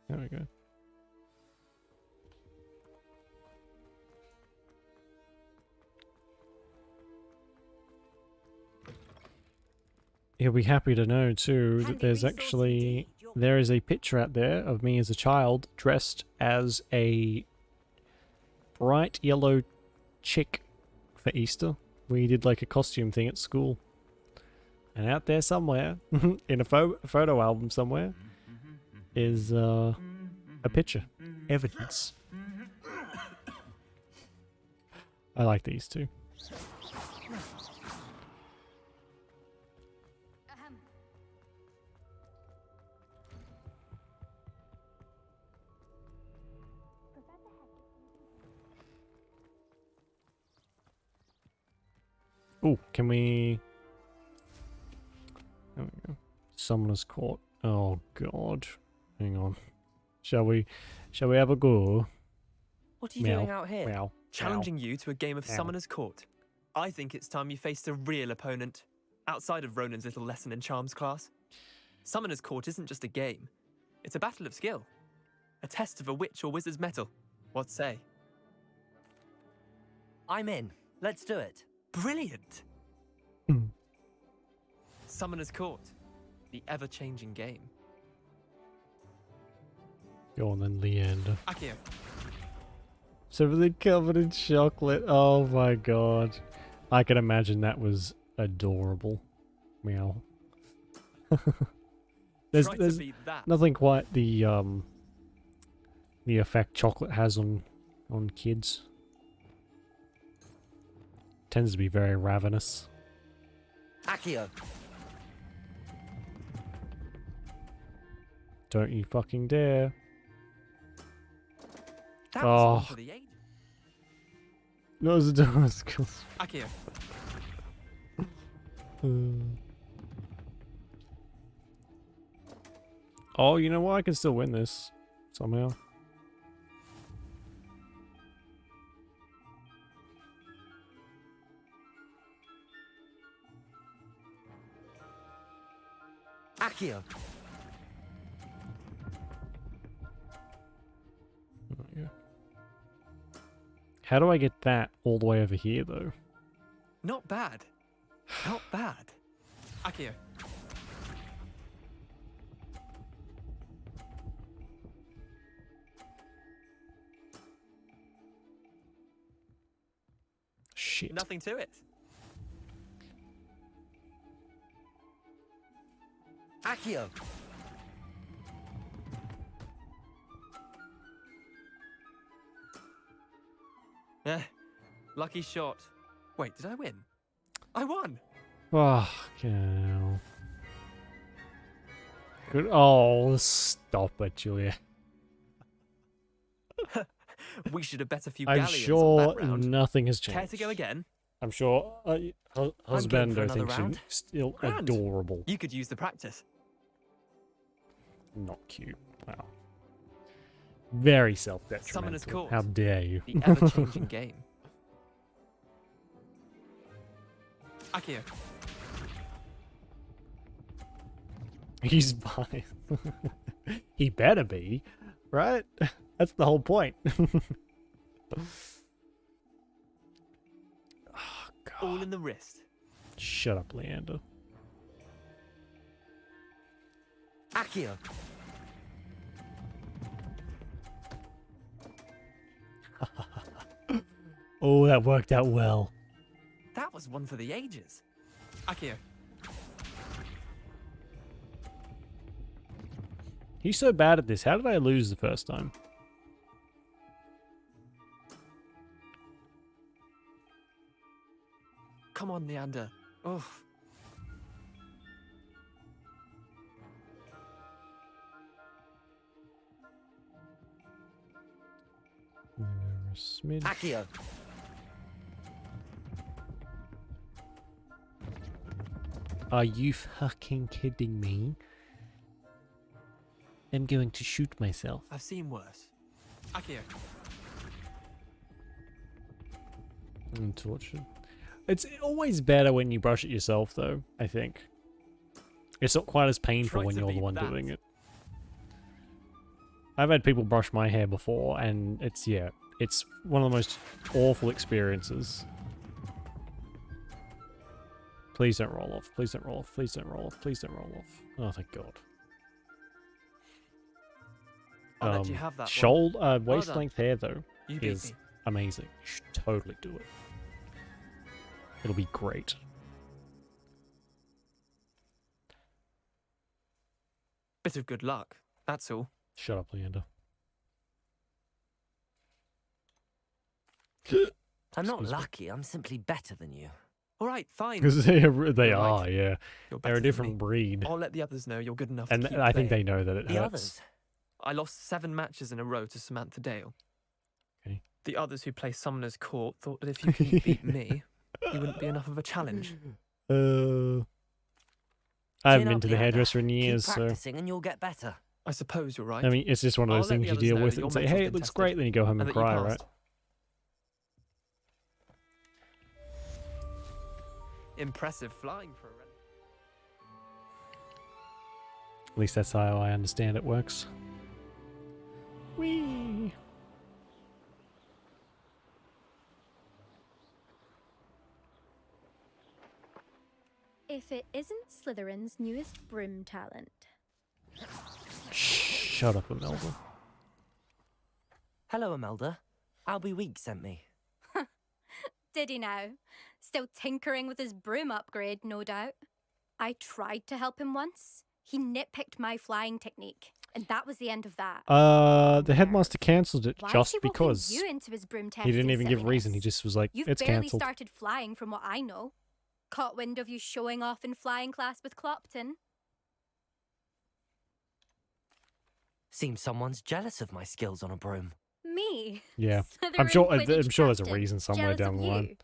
There we go. You'll be happy to know too that there is a picture out there of me as a child dressed as a bright yellow chick for Easter. We did like a costume thing at school. And out there somewhere, in a photo album somewhere, is a picture. Evidence. I like these two. Oh, can we... There we go. Summoner's Court. Oh god. Hang on. Shall we have a go? What are you doing out here? Meow. Challenging you to a game of Summoner's Court. I think it's time you faced a real opponent, outside of Ronan's little lesson in charms class. Summoner's Court isn't just a game. It's a battle of skill. A test of a witch or wizard's mettle. What say? I'm in. Let's do it. Brilliant! Summoner's Court. The ever-changing game. Go on then, Leander. Akio. So they covered in chocolate. Oh my god. I can imagine that was adorable. Meow. there's nothing quite the effect chocolate has on kids. Tends to be very ravenous. Akio. Don't you fucking dare. That was fun for the age. No, it's a Akio. Oh, you know what? I can still win this somehow. Akio. How do I get that all the way over here, though? Not bad. Not bad. Akio. Shit. Nothing to it. Akio. Lucky shot. Wait, did I win? I won! Oh, cow. Good. Oh, stop it, Julia. We should have bet a few I'm galleons sure on that round. nothing has changed. Care to go again? I'm sure Husbando thinks you're still Grand. adorable. You could use the practice. Not cute. Wow. Very Summoner's self-detrimental. Court. How dare you? The ever-changing game. Akio. He's biased. He better be, right? That's the whole point. Oh, God. All in the wrist. Shut up, Leander. Accio. Oh, that worked out well. That was one for the ages. Accio. He's so bad at this. How did I lose the first time? Come on, Leander. Oh. Accio. Are you fucking kidding me? I'm going to shoot myself. I've seen worse. Accio. Untortured. It's always better when you brush it yourself, though, I think. It's not quite as painful when you're the one doing it. I've had people brush my hair before, and it's one of the most awful experiences. Please don't roll off. Please don't roll off. Please don't roll off. Please don't roll off. Oh, thank God. I'll let you have that Waist well length hair, though, you beat is me. amazing. You should totally do it. It'll be great. Bit of good luck, that's all. Shut up, Leander. I'm not lucky, I'm simply better than you. All right, fine. Because they are, Right. yeah. You're They're better a than different me. breed. I'll let the others know you're good enough And to keep I think they playing. know that it The hurts. others? I lost 7 matches in a row to Samantha Dale. Okay. The others who play Summoner's Court thought that if you couldn't beat me, you wouldn't be enough of a challenge. I haven't Chin been up, to the Leander. hairdresser in years, Keep so... practicing and you'll get better. I suppose you're right. I mean, it's just one of I'll those let things the you others deal know with that and your say, mental's hey, been it looks tested great, then you go home and and that you cry, right? passed. Impressive flying for a red. At least that's how I understand it works. Whee! If it isn't Slytherin's newest broom talent. Shut up, Imelda. Hello, Imelda. Albie Week sent me. Did he now? Still tinkering with his broom upgrade, no doubt. I tried to help him once. He nitpicked my flying technique, and that was the end of that. The headmaster cancelled it Why is just he roping because. you into his broom He didn't testing even give a reason. He silliness? just was like, You've it's barely cancelled. started flying from what I know. Caught wind of you showing off in flying class with Clopton. Seems someone's jealous of my skills on a broom. Me? Yeah, I'm sure. Slytherin I'm sure there's a captain. reason somewhere Jealous down of the line. you.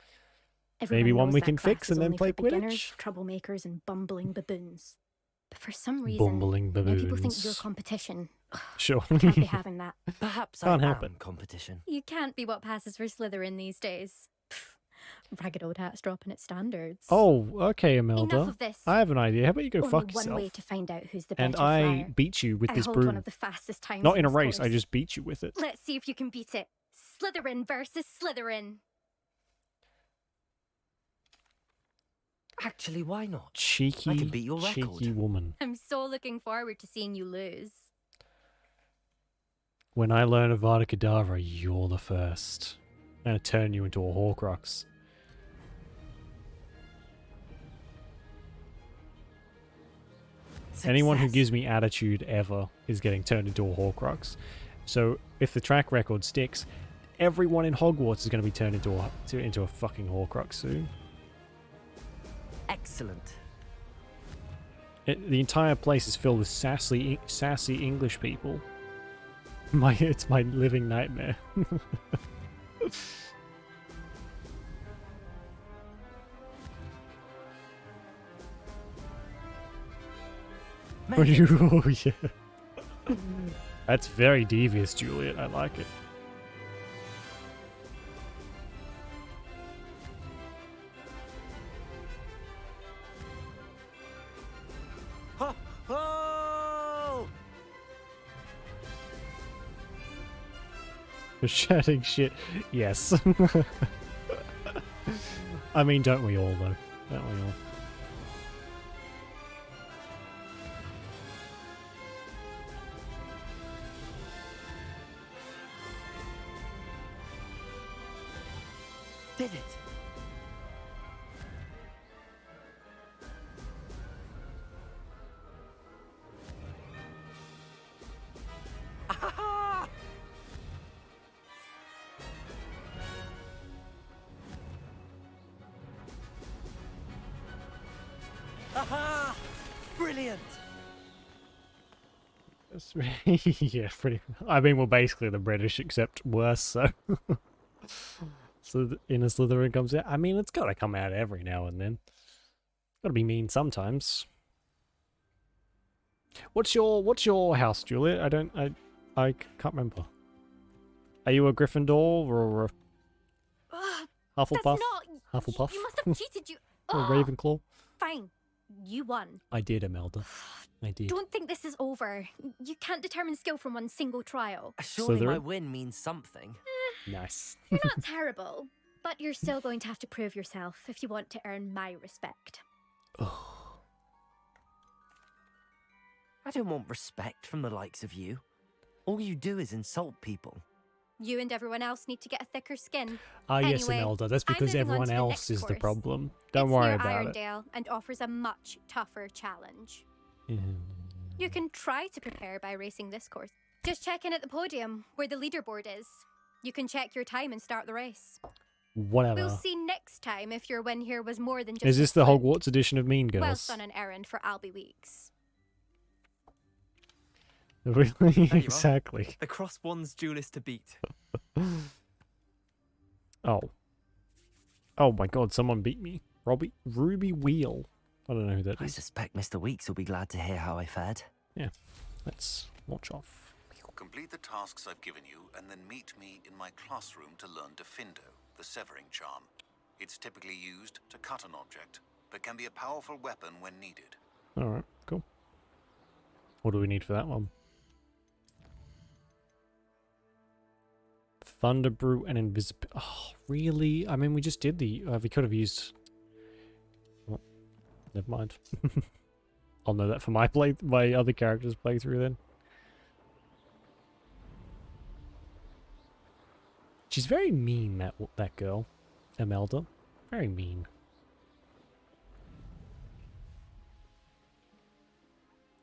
Maybe one Everyone we knows can that fix class and is then only play for beginners, Quidditch. troublemakers, and bumbling baboons. But for some reason, Bumbling when people think baboons. you're competition. Sure. Can't be having that. Perhaps Can't I help am competition. You can't be what passes for Slytherin these days. Pfft, ragged old hat's dropping its standards. Oh, okay, Imelda. Enough of this. I have an idea. How about you go Only fuck one yourself? way to find out who's the And better I flyer. beat you with I this hold broom. one of the fastest times Not in a this race. I course. just beat you with it. Let's see if you can beat it. Slytherin versus Slytherin. Actually, why not? Cheeky, I can beat your record. cheeky woman. I'm so looking forward to seeing you lose. When I learn Avada Kedavra, you're the first. I'm gonna turn you into a Horcrux. Anyone who gives me attitude ever is getting turned into a Horcrux. So if the track record sticks, everyone in Hogwarts is going to be turned into a fucking Horcrux soon. Excellent. The entire place is filled with sassy English people. It's my living nightmare. Oh, yeah. That's very devious, Juliet. I like it. Ha! Ha! For chatting shit. Yes. I mean, don't we all, though? Don't we all? Did it? Ah! Aha! Brilliant! That's yeah, pretty. I mean, we're basically the British, except worse. So, so the inner Slytherin comes out. I mean, it's got to come out every now and then. Got to be mean sometimes. What's your house, Juliet? I can't remember. Are you a Gryffindor or a Hufflepuff? That's not. Hufflepuff. You must have cheated. You. Or Ravenclaw? Fine. You won. I did, Imelda. I did. Don't think this is over. You can't determine skill from one single trial. Surely my Slytherin? win means something. Nice. You're not terrible, but you're still going to have to prove yourself if you want to earn my respect. I don't want respect from the likes of you. All you do is insult people. You and everyone else need to get a thicker skin. Ah, yes, Anyway, Imelda. That's I'm because moving on everyone to the else next is the course. problem. Don't It's worry near about it. Irondale and offers a much tougher challenge. You can try to prepare by racing this course. Just check in at the podium, where the leaderboard is. You can check your time and start the race. Whatever. We'll see next time if your win here was more than just Is this a the fluke. Hogwarts edition of Mean Well Girls? done an errand for Albie Weeks. Really? There you are. Exactly. The cross one's duelist to beat. Oh. Oh my god, someone beat me. Ruby Wheel. I don't know who that I is. suspect Mr. Weeks will be glad to hear how I fared. Yeah. Let's watch off. Complete the tasks I've given you and then meet me in my classroom to learn Defindo, the severing charm. It's typically used to cut an object, but can be a powerful weapon when needed. Alright, cool. What do we need for that one? Thunderbrew and Invisible. Oh, really? I mean, we just did the. We could have used. Well, never mind. I'll know that for my other characters' playthrough then. She's very mean, that girl, Imelda. Very mean.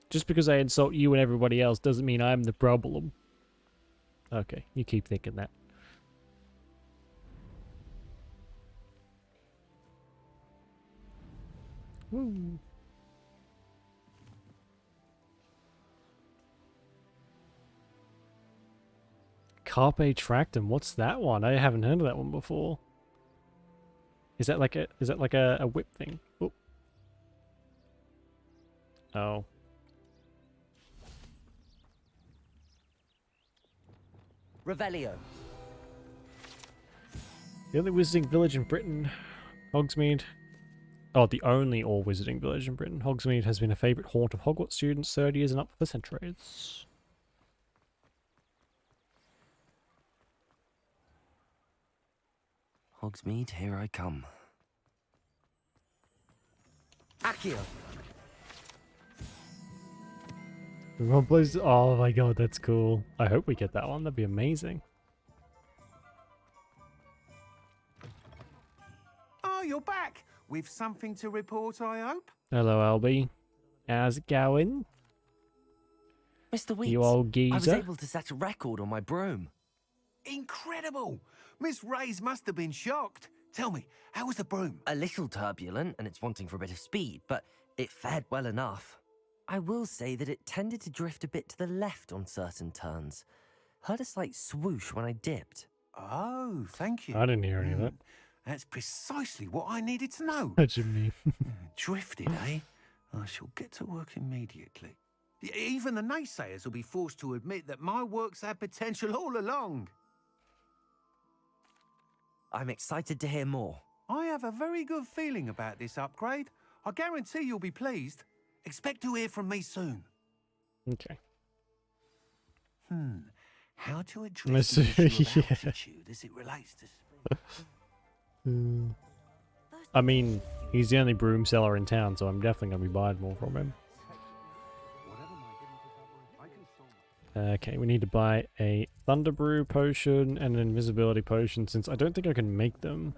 Just because I insult you and everybody else doesn't mean I'm the problem. Okay, you keep thinking that. Woo. Carpe Tractum. What's that one? I haven't heard of that one before. Is that like a whip thing? Oop. Oh. Revelio. The only wizarding village in Britain, Hogsmeade. Oh, the only all-wizarding village in Britain. Hogsmeade has been a favourite haunt of Hogwarts students 30 years and up for centuries. Hogsmeade, here I come. Accio! Everyone plays. Oh my god, that's cool. I hope we get that one. That'd be amazing. Oh, you're back. With something to report, I hope? Hello, Albie. How's it going? Mr. Weeks, You old geezer. I was able to set a record on my broom. Incredible! Miss Reyes must have been shocked. Tell me, how was the broom? A little turbulent, and it's wanting for a bit of speed, but it fared well enough. I will say that it tended to drift a bit to the left on certain turns. Heard a slight swoosh when I dipped. Oh, thank you. I didn't hear any of that. That's precisely what I needed to know. Imagine me. Drifted, eh? I shall get to work immediately. Even the naysayers will be forced to admit that my work's had potential all along. I'm excited to hear more. I have a very good feeling about this upgrade. I guarantee you'll be pleased. Expect to hear from me soon. Okay. How to Let's address the issue of yeah. altitude as it relates to Hmm. I mean, he's the only broom seller in town, so I'm definitely going to be buying more from him. Okay, we need to buy a Thunder Brew potion and an invisibility potion, since I don't think I can make them.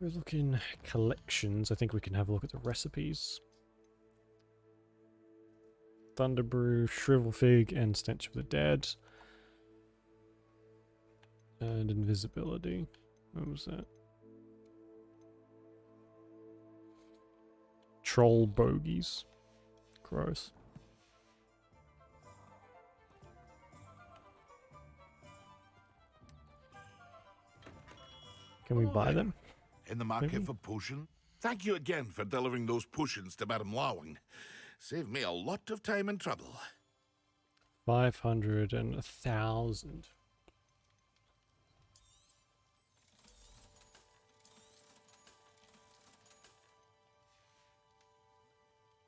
We're looking collections. I think we can have a look at the recipes. Thunder Brew, Shrivel Fig, and Stench of the Dead. And invisibility. What was that? Troll bogies. Gross. Can we buy them? In the market Maybe? for potion? Thank you again for delivering those potions to Madame Lawing. Saved me a lot of time and trouble. 500 and 1,000.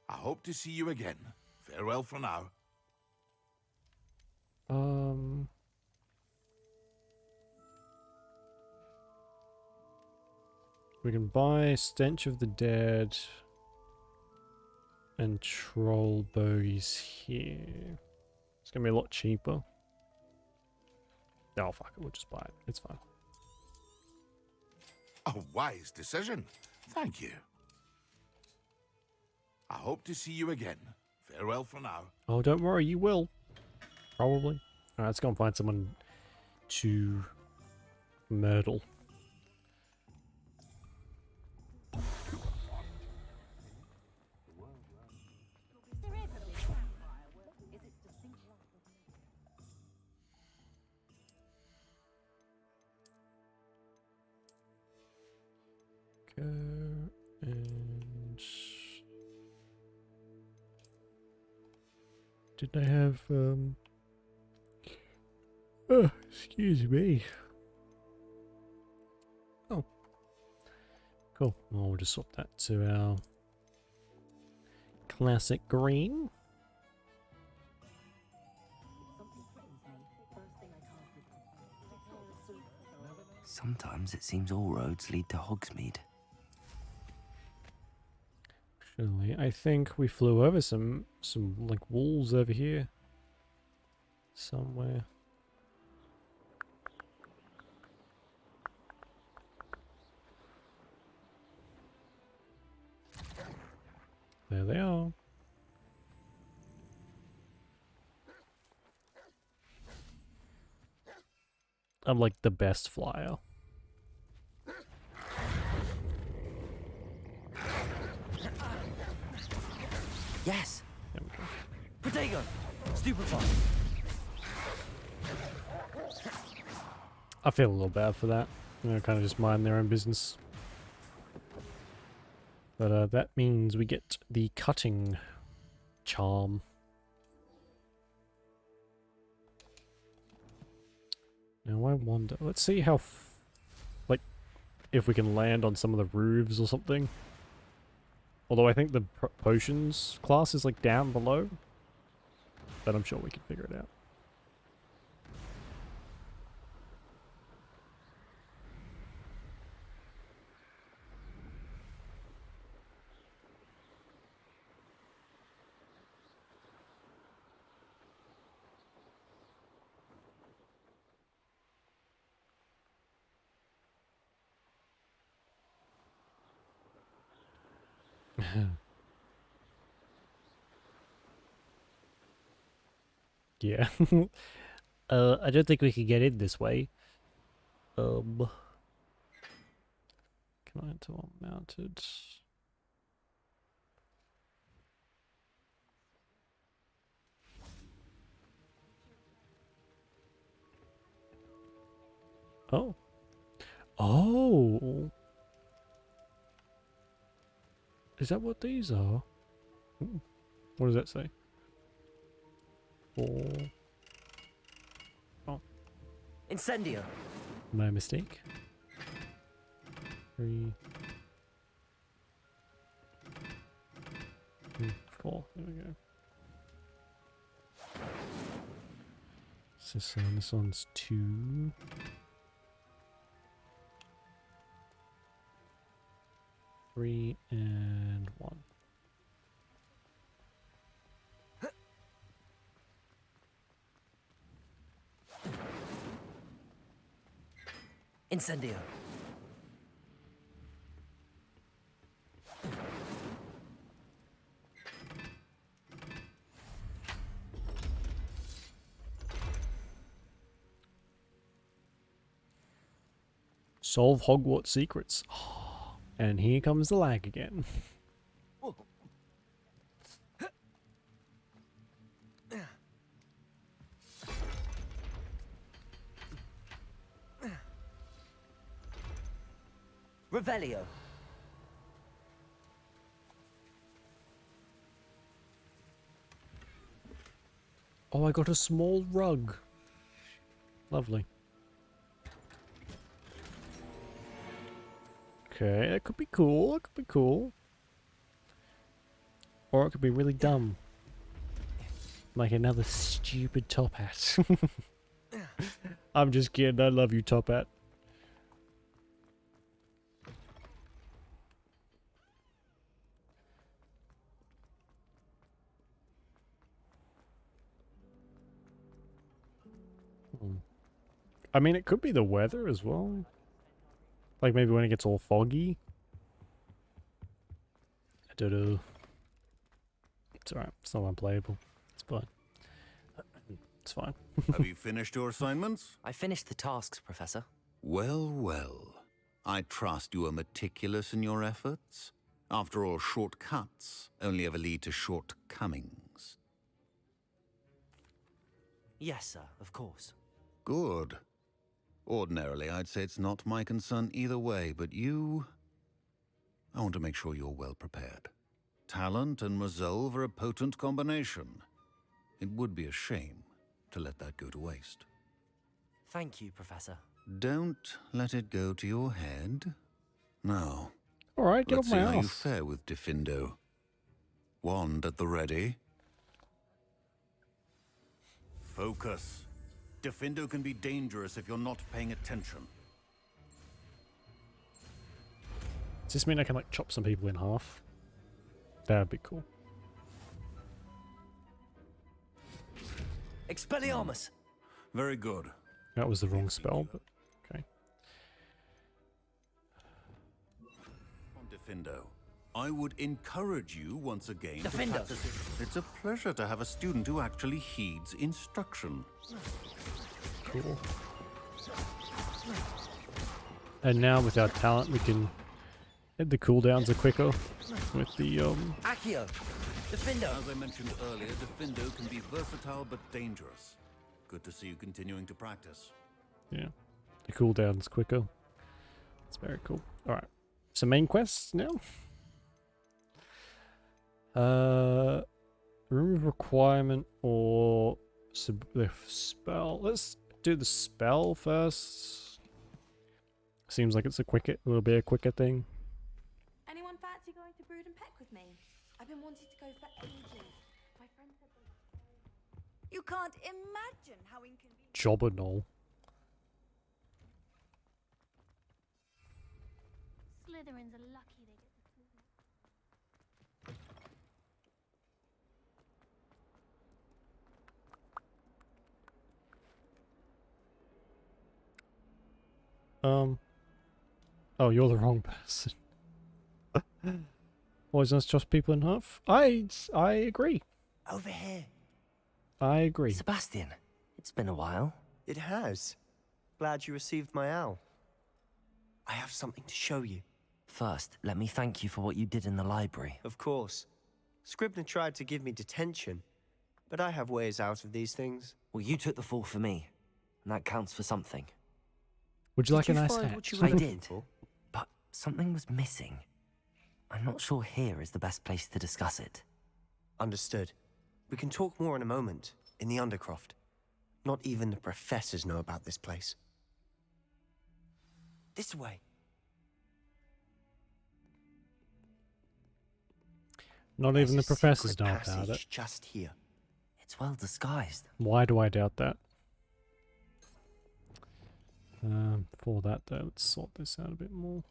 I hope to see you again. Farewell for now. We can buy Stench of the Dead and Troll Bogies here. It's gonna be a lot cheaper. Oh fuck it, we'll just buy it. It's fine. A wise decision. Thank you. I hope to see you again. Farewell for now. Oh, don't worry, you will. Probably. Alright, let's go and find someone to myrtle. Go and... Did I have, oh, excuse me. Oh. Cool. Well, we'll just swap that to our classic green. Sometimes it seems all roads lead to Hogsmeade. Actually, I think we flew over some like walls over here. Somewhere. There they are. I'm like the best flyer. Yes! There we go. Protego! Stupefy! I feel a little bad for that. You know, kind of just mind their own business. But that means we get the cutting charm. Now I wonder, let's see how, like, if we can land on some of the roofs or something. Although I think the potions class is like down below. But I'm sure we can figure it out. Yeah. I don't think we can get in this way. Can I enter mounted? Oh. Oh. Is that what these are? Ooh. What does that say? 4. Oh. Incendio! My mistake. 3. 4. There we go. What's this one? This one's 2. Three and 1. Incendio. Solve Hogwarts secrets. And here comes the lag again. Revelio. Oh, I got a small rug. Lovely. Okay, that could be cool. It could be cool. Or it could be really dumb. Like another stupid top hat. I'm just kidding. I love you, top hat. I mean, it could be the weather as well. Like maybe when it gets all foggy. I don't know. It's alright. It's not unplayable. It's fine. It's fine. Have you finished your assignments? I finished the tasks, Professor. Well, well. I trust you are meticulous in your efforts. After all, shortcuts only ever lead to shortcomings. Yes, sir, of course. Good. Ordinarily, I'd say it's not my concern either way, but you... I want to make sure you're well prepared. Talent and resolve are a potent combination. It would be a shame to let that go to waste. Thank you, Professor. Don't let it go to your head. Now, alright, get let's off see my how you ass. fare with Diffindo. Wand at the ready. Focus. Diffindo can be dangerous if you're not paying attention. Does this mean I can like chop some people in half? That'd be cool. Expelliarmus! Very good. That was the wrong spell, but okay. On Diffindo, I would encourage you once again to Diffindo. practice it. It's a pleasure to have a student who actually heeds instruction. Cool. And now with our talent we can... the cooldowns are quicker with the Accio! Diffindo! As I mentioned earlier, Diffindo can be versatile but dangerous. Good to see you continuing to practice. Yeah. The cooldown's quicker. It's very cool. Alright. So main quests now? Remove requirement or the spell. Let's do the spell first. Seems like it's a quicker, it'll be a quicker thing. Anyone fancy going to Brood and Peck with me? I've been wanting to go for ages. My friend said they... You can't imagine how inconvenient... Jobberknoll. Slytherins are lucky they get the food. Oh, you're the wrong person. Poisonous trust people in half? I agree. Over here. I agree. Sebastian, it's been a while. It has. Glad you received my owl. I have something to show you. First, let me thank you for what you did in the library. Of course. Scribner tried to give me detention, but I have ways out of these things. Well, you took the fall for me, and that counts for something. Would you like a Did you nice find hat? what you were I looking did, for? but something was missing. I'm not sure here is the best place to discuss it. Understood. We can talk more in a moment, in the Undercroft. Not even the professors know about this place. This way. Not There's even the a professors secret know about it. passage just here. It's well disguised. Why do I doubt that? Before that, though, let's sort this out a bit more.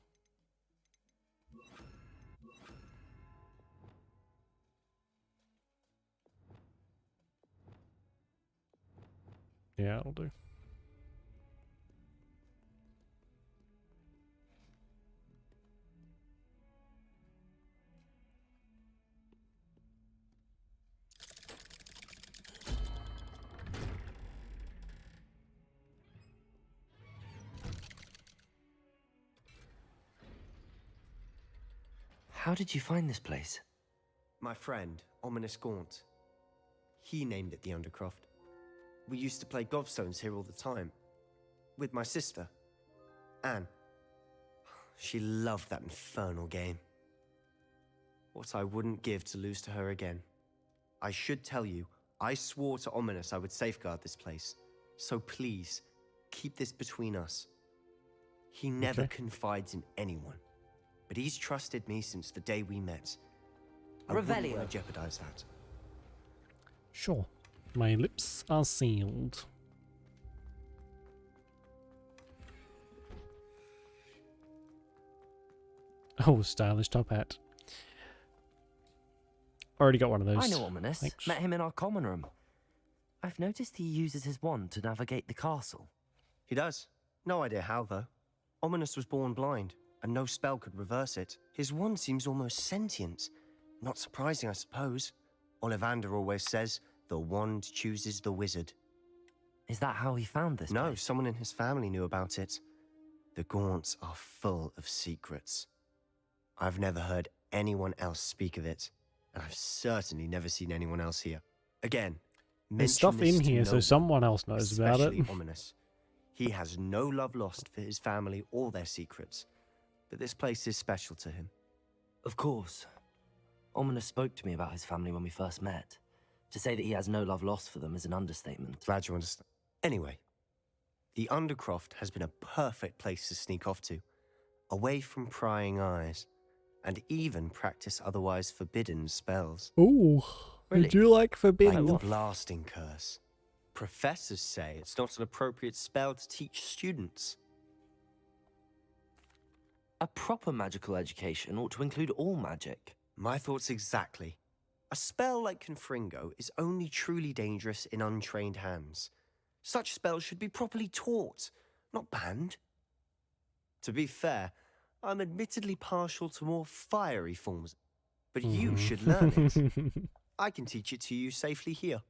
Yeah, it'll do. How did you find this place? My friend, Ominous Gaunt. He named it the Undercroft. We used to play gobstones here all the time. With my sister, Anne. She loved that infernal game. What I wouldn't give to lose to her again. I should tell you, I swore to Ominous I would safeguard this place. So please, keep this between us. He never confides in anyone. But he's trusted me since the day we met. I wouldn't want to jeopardize that. Sure. My lips are sealed. Oh, stylish top hat. Already got one of those. I know Ominous. Thanks. Met him in our common room. I've noticed he uses his wand to navigate the castle. He does. No idea how, though. Ominous was born blind, and no spell could reverse it. His wand seems almost sentient. Not surprising, I suppose. Ollivander always says, the wand chooses the wizard. Is that how he found this No, place? someone in his family knew about it. The Gaunts are full of secrets. I've never heard anyone else speak of it, and I've certainly never seen anyone else here. Again, there's stuff in here, so someone else knows about it. Especially Ominous. He has no love lost for his family or their secrets, but this place is special to him. Of course. Ominous spoke to me about his family when we first met. To say that he has no love lost for them is an understatement. Glad you understand. Anyway, the Undercroft has been a perfect place to sneak off to, away from prying eyes, and even practice otherwise forbidden spells. Ooh, would you like forbidden? Like the blasting curse. Professors say it's not an appropriate spell to teach students. A proper magical education ought to include all magic. My thoughts exactly. A spell like Confringo is only truly dangerous in untrained hands. Such spells should be properly taught, not banned. To be fair, I'm admittedly partial to more fiery forms, but you should learn it. I can teach it to you safely here.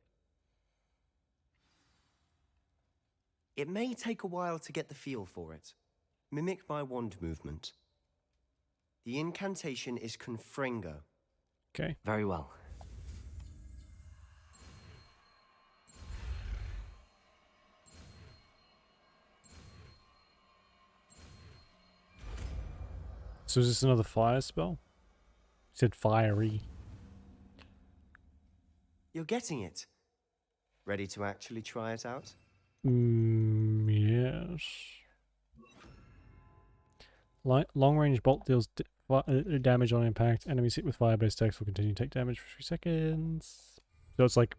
It may take a while to get the feel for it. Mimic my wand movement. The incantation is Confringo. Okay. Very well. So is this another fire spell? You said fiery. You're getting it. Ready to actually try it out? Yes. Long-range bolt deals damage on impact. Enemies hit with fire-based attacks will continue to take damage for 3 seconds. So it's like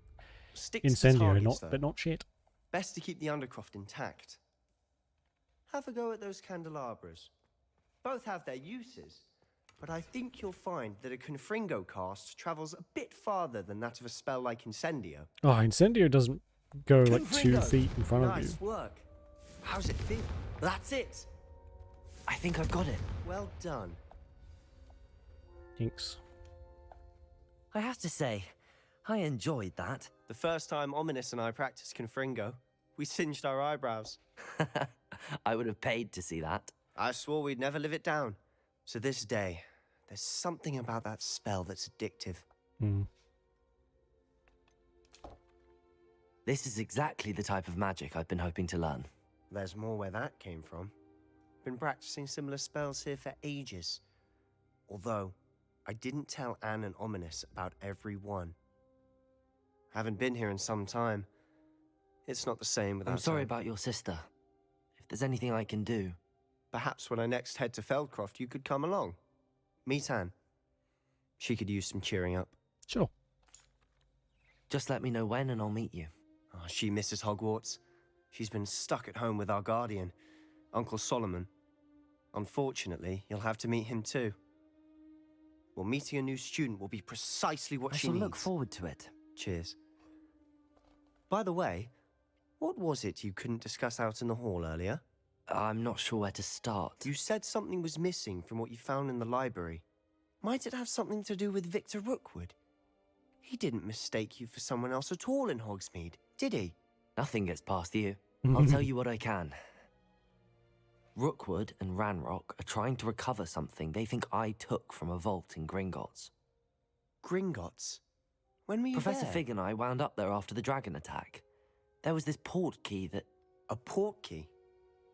Stick to the incendiary, targets, but not shit. Best to keep the Undercroft intact. Have a go at those candelabras. Both have their uses, but I think you'll find that a Confringo cast travels a bit farther than that of a spell like Incendio. Oh, Incendio doesn't go like 2 feet in front of you. Nice work. How's it feel? That's it. I think I've got it. Well done. Thanks. I have to say, I enjoyed that. The first time Ominous and I practiced Confringo, we singed our eyebrows. I would have paid to see that. I swore we'd never live it down. So this day, there's something about that spell that's addictive. This is exactly the type of magic I've been hoping to learn. There's more where that came from. Been practicing similar spells here for ages. Although, I didn't tell Anne and Ominous about every one. Haven't been here in some time. It's not the same without I'm sorry her. about your sister. If there's anything I can do... Perhaps when I next head to Feldcroft, you could come along. Meet Anne. She could use some cheering up. Sure. Just let me know when and I'll meet you. Oh, she misses Hogwarts. She's been stuck at home with our guardian. Uncle Solomon. Unfortunately, you'll have to meet him too. Well, meeting a new student will be precisely what I she shall needs. look forward to it. Cheers. By the way, what was it you couldn't discuss out in the hall earlier? I'm not sure where to start. You said something was missing from what you found in the library. Might it have something to do with Victor Rookwood? He didn't mistake you for someone else at all in Hogsmeade, did he? Nothing gets past you. I'll tell you what I can. Rookwood and Ranrock are trying to recover something they think I took from a vault in Gringotts. Gringotts? When were you Professor there? Fig and I wound up there after the dragon attack. There was this port key that... A port key?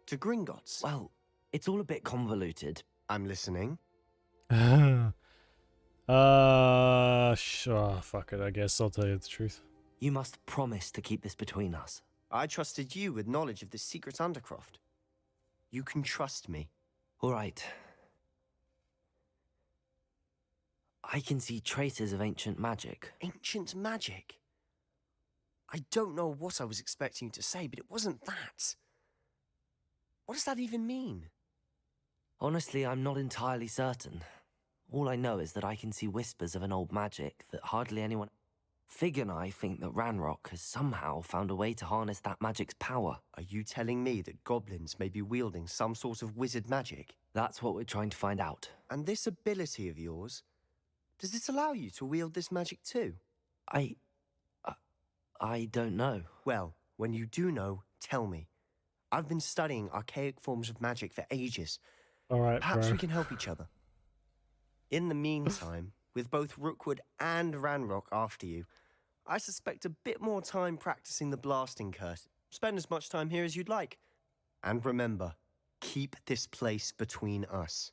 To Gringotts? Well, it's all a bit convoluted. I'm listening. Sure, fuck it, I guess I'll tell you the truth. You must promise to keep this between us. I trusted you with knowledge of this secret undercroft. You can trust me. All right. I can see traces of ancient magic. Ancient magic? I don't know what I was expecting you to say, but it wasn't that. What does that even mean? Honestly, I'm not entirely certain. All I know is that I can see whispers of an old magic that hardly anyone... Fig and I think that Ranrock has somehow found a way to harness that magic's power. Are you telling me that goblins may be wielding some sort of wizard magic? That's what we're trying to find out. And this ability of yours, does it allow you to wield this magic too? I don't know. Well, when you do know, tell me. I've been studying archaic forms of magic for ages. Alright, Perhaps bro. we can help each other. In the meantime, with both Rookwood and Ranrock after you, I suspect a bit more time practicing the blasting curse. Spend as much time here as you'd like. And remember, keep this place between us.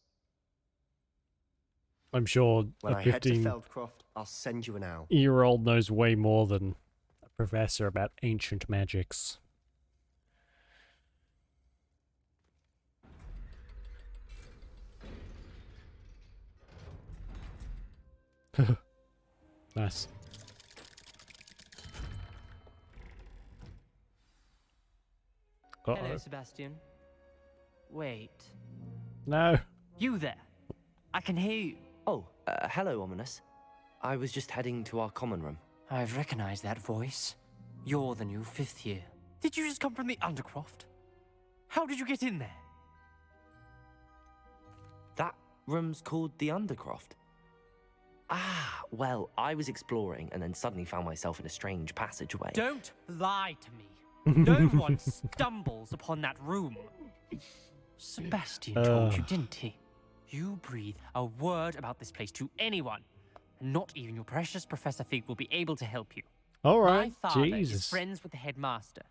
I'm sure When a I head to 15-year-old Feldcroft, I'll send you an owl. knows way more than a professor about ancient magics. Nice. Hello, Sebastian. Wait. No. You there? I can hear you. Oh, hello, Ominous. I was just heading to our common room. I've recognized that voice. You're the new 5th year. Did you just come from the Undercroft? How did you get in there? That room's called the Undercroft. Ah, well, I was exploring and then suddenly found myself in a strange passageway. Don't lie to me. No one stumbles upon that room. Sebastian told you, didn't he? You breathe a word about this place to anyone, and not even your precious Professor Fig will be able to help you. All right, My father Jesus. is friends with the headmaster.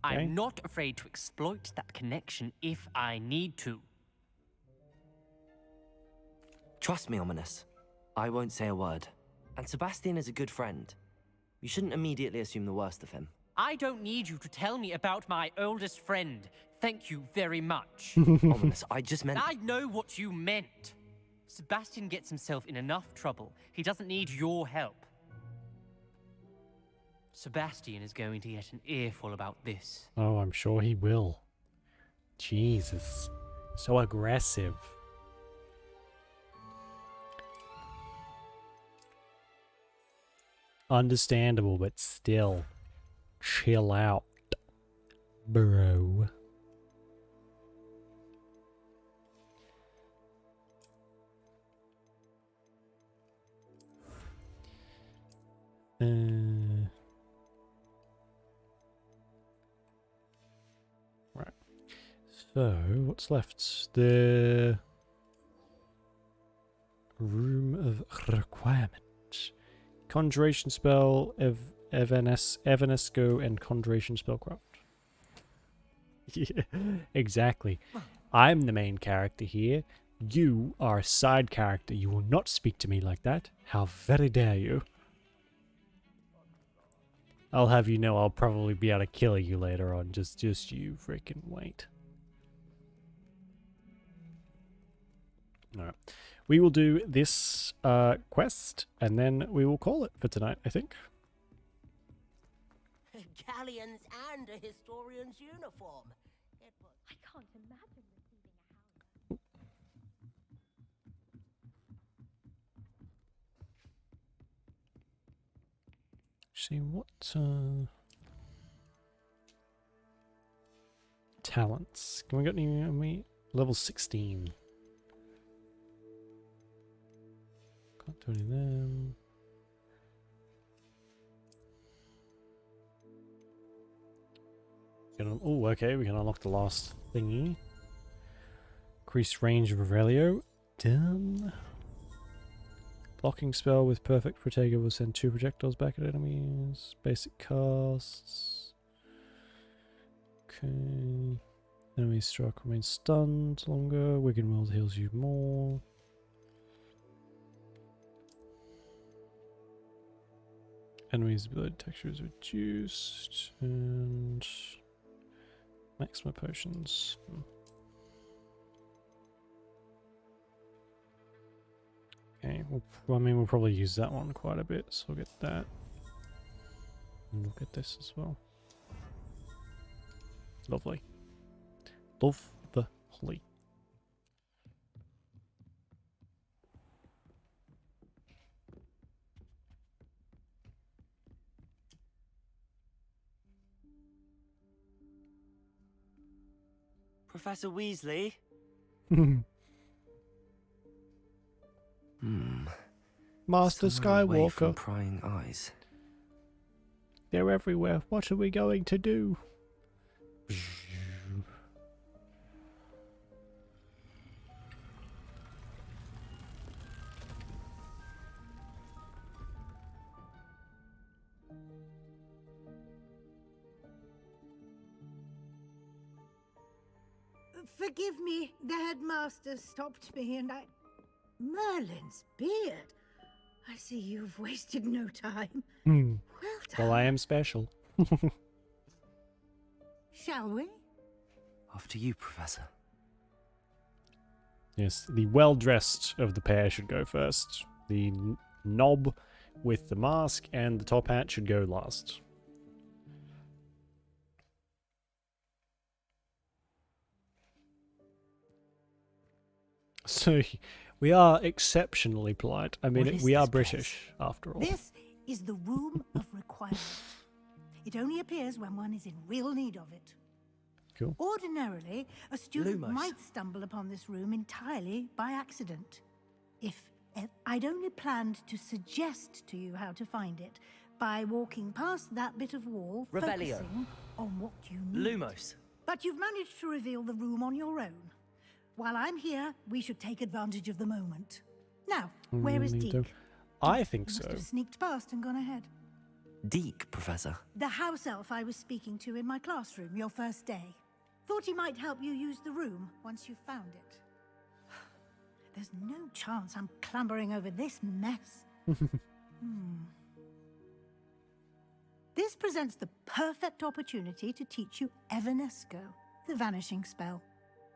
Okay. I'm not afraid to exploit that connection if I need to. Trust me, Ominous. I won't say a word. And Sebastian is a good friend. You shouldn't immediately assume the worst of him. I don't need you to tell me about my oldest friend. Thank you very much. Ominous, I just meant... I know what you meant. Sebastian gets himself in enough trouble. He doesn't need your help. Sebastian is going to get an earful about this. Oh, I'm sure he will. Jesus. So aggressive. Understandable, but still. Chill out, bro. Right. So, what's left? The Room of Requirement. Conjuration spell, Evanesco, and Conjuration spellcraft. Yeah, exactly. I'm the main character here. You are a side character. You will not speak to me like that. How very dare you. I'll have you know I'll probably be able to kill you later on. Just you freaking wait. Alright. We will do this quest, and then we will call it for tonight, I think. Galleons and a historian's uniform. I can't imagine See what talents? Can we got any? Level 16. Can't do any of them. Oh, okay, we can unlock the last thingy. Increased range of Revelio. Done. Blocking spell with perfect protego will send 2 projectiles back at enemies. Basic casts. Okay. Enemy struck remains stunned longer. Wicked Will heals you more. Enemy's ability texture is reduced. And maximum potions. Okay, we'll probably use that one quite a bit, so we'll get that. And we'll get this as well. Lovely. Love the holly. Professor Weasley? Master Somewhere away from Skywalker. prying eyes. They're everywhere. What are we going to do? Forgive me, the headmaster stopped me and I... Merlin's beard. I see you've wasted no time. Well, I am special. Shall we? After you, Professor. Yes, the well-dressed of the pair should go first. The knob with the mask and the top hat should go last. So, we are exceptionally polite. I mean, we are British, after all. This is the room of requirement. It only appears when one is in real need of it. Cool. Ordinarily, a student Lumos. might stumble upon this room entirely by accident. I'd only planned to suggest to you how to find it by walking past that bit of wall, Revelio. focusing on what you need. Lumos. But you've managed to reveal the room on your own. While I'm here, we should take advantage of the moment. Now, where is Deke? I think He so. must have sneaked past and gone ahead. Deke, Professor. The house elf I was speaking to in my classroom your first day. Thought he might help you use the room once you've found it. There's no chance I'm clambering over this mess. This presents the perfect opportunity to teach you Evanesco, the vanishing spell.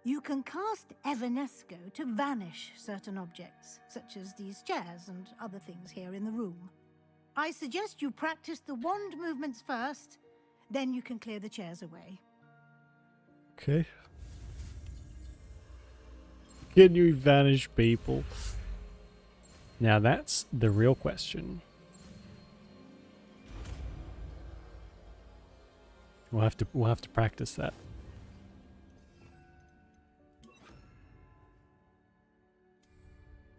You can cast Evanesco to vanish certain objects, such as these chairs and other things here in the room. I suggest you practice the wand movements first, then you can clear the chairs away. Okay. Can you vanish people? Now that's the real question. We'll have to practice that.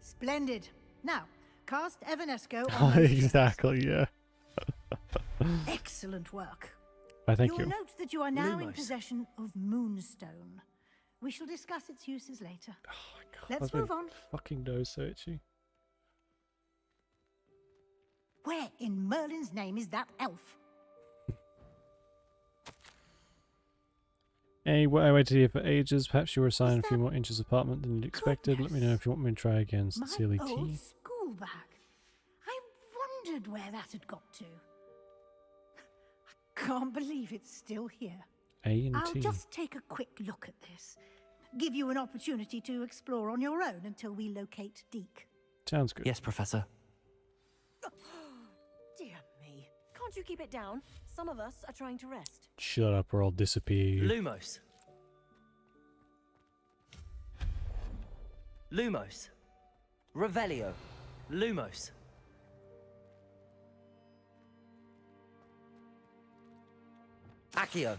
Splendid. Now, cast Evanesco on those chairs. Exactly, yeah. Excellent work. Thank You'll you. note that you are now in Lumos. possession of Moonstone. We shall discuss its uses later. Let's I've been move on. Fucking nose searching. Where in Merlin's name is that elf? Hey, I waited here for ages. Perhaps you were assigned a few more inches apartment than you'd expected. Let me know if you want me to try again. Sincerely, My old T. school bag. I wondered where that had got to. I can't believe it's still here. A and I'll T. just take a quick look at this. Give you an opportunity to explore on your own until we locate Deke. Sounds good. Yes, Professor. Dear me. Can't you keep it down? Some of us are trying to rest. Shut up or I'll disappear. Lumos. Lumos. Revelio. Lumos. Accio.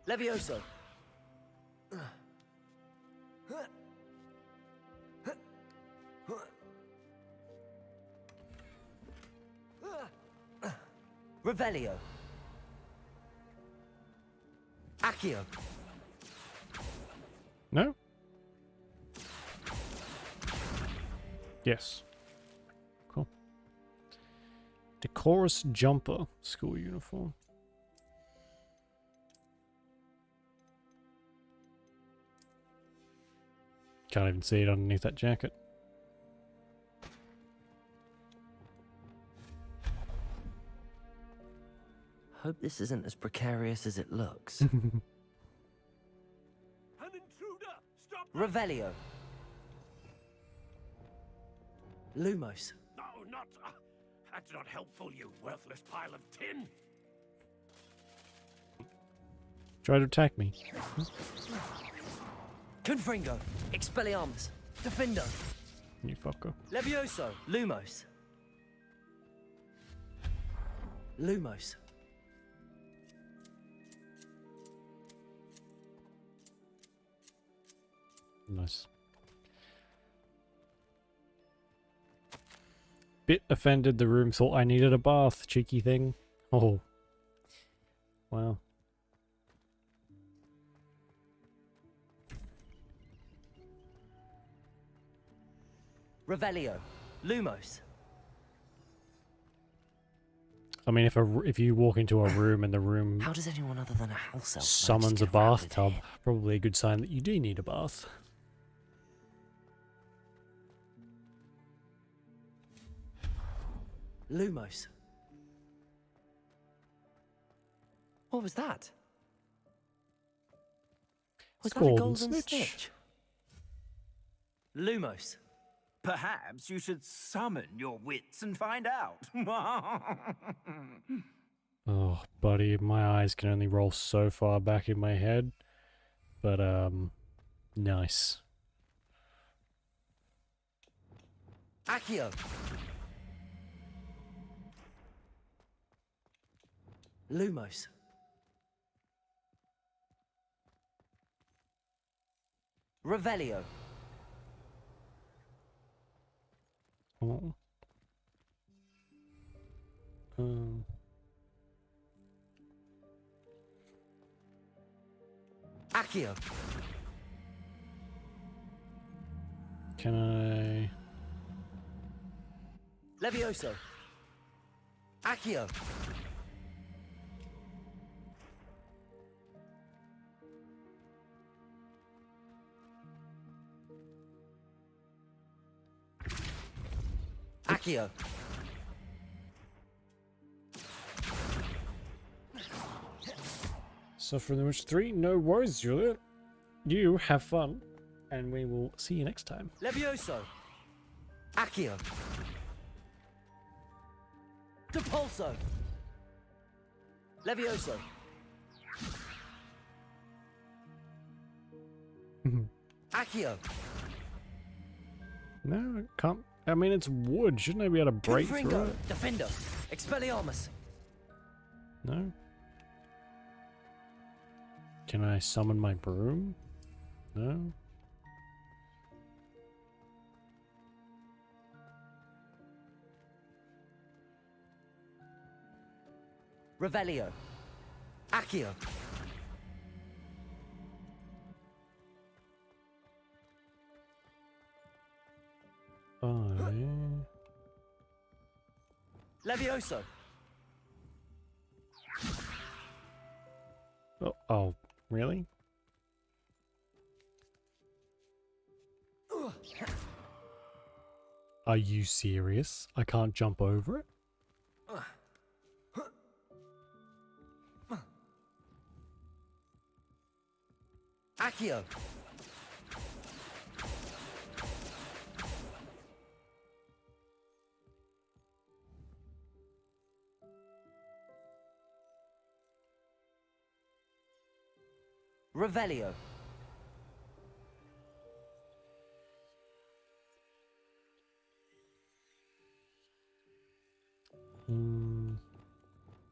Levioso. Revelio. Accio. No? Yes. Cool. Decorous jumper. School uniform. Can't even see it underneath that jacket. Hope this isn't as precarious as it looks. An intruder! Stop! Revelio. Lumos. No, not... that's not helpful, you worthless pile of tin. Try to attack me. Confringo. Expelliarmus. Defendo. You fucker. Levioso. Lumos. Lumos. Nice. Bit offended the room thought I needed a bath, cheeky thing. Oh. Wow. Revelio. Lumos. I mean, if you walk into a room and the room How does anyone other than a house elf summons a bathtub, probably a good sign that you do need a bath. Lumos. What was that? Was that a Golden golden snitch. snitch? Lumos. Perhaps you should summon your wits and find out. Oh, buddy, my eyes can only roll so far back in my head. But, nice. Accio. Lumos. Revelio. Oh. Accio. Can I... Levioso. Accio. Accio. So for the Witch 3, no worries, Juliet. You have fun, and we will see you next time. Levioso. Accio. Depulso. Levioso. Accio. No, it can't. I mean, it's wood. Shouldn't I be able to break through Confringo. it? Defendo. Expelliarmus. No. Can I summon my broom? No. Revelio. Accio. Levioso. Oh, really? Are you serious? I can't jump over it? Accio. Revelio.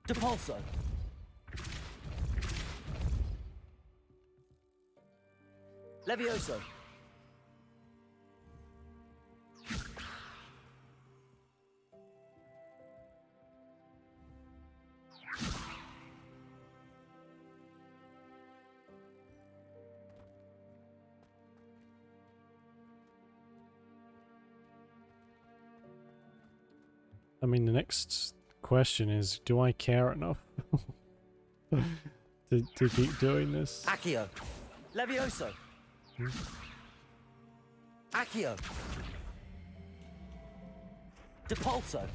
Depulso. Levioso. I mean, the next question is, do I care enough to keep doing this? Accio. Levioso. Accio. Depulso.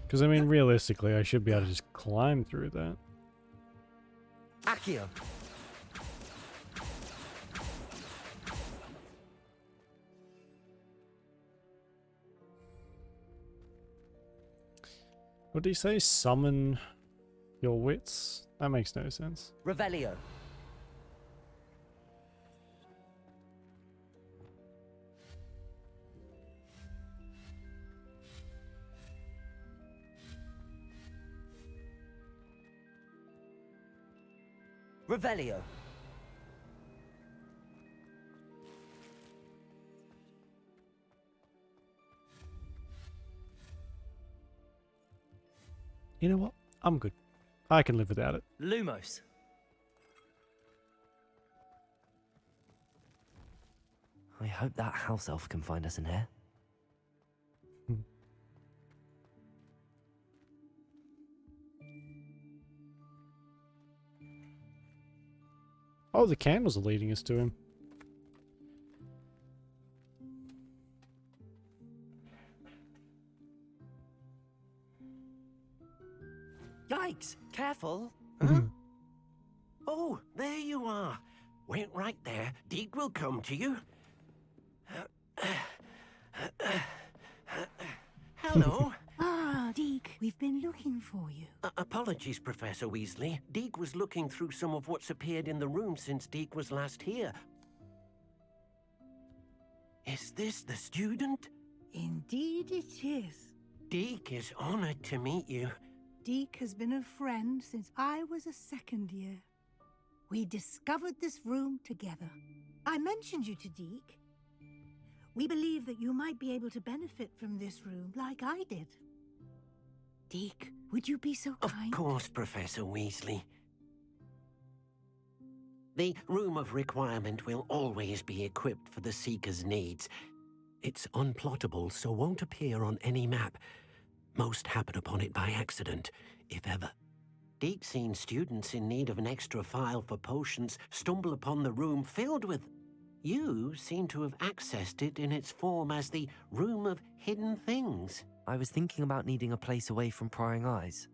Because, I mean, realistically, I should be able to just climb through that. Accio. What did he say? Summon your wits? That makes no sense. Revelio. Revelio. You know what? I'm good. I can live without it. Lumos. I hope that house elf can find us in here. Oh, the candles are leading us to him. Yikes! Careful! Huh? Oh, there you are. Wait right there. Deke will come to you. Hello. Ah, Deke, we've been looking for you. Apologies, Professor Weasley. Deke was looking through some of what's appeared in the room since Deke was last here. Is this the student? Indeed it is. Deke is honored to meet you. Deke has been a friend since I was a second year. We discovered this room together. I mentioned you to Deke. We believe that you might be able to benefit from this room like I did. Deke, would you be so kind? Of course, Professor Weasley. The Room of Requirement will always be equipped for the Seeker's needs. It's unplottable, so won't appear on any map. Most happen upon it by accident, if ever. Deke's seen students in need of an extra file for potions stumble upon the room filled with... You seem to have accessed it in its form as the Room of Hidden Things. I was thinking about needing a place away from prying eyes.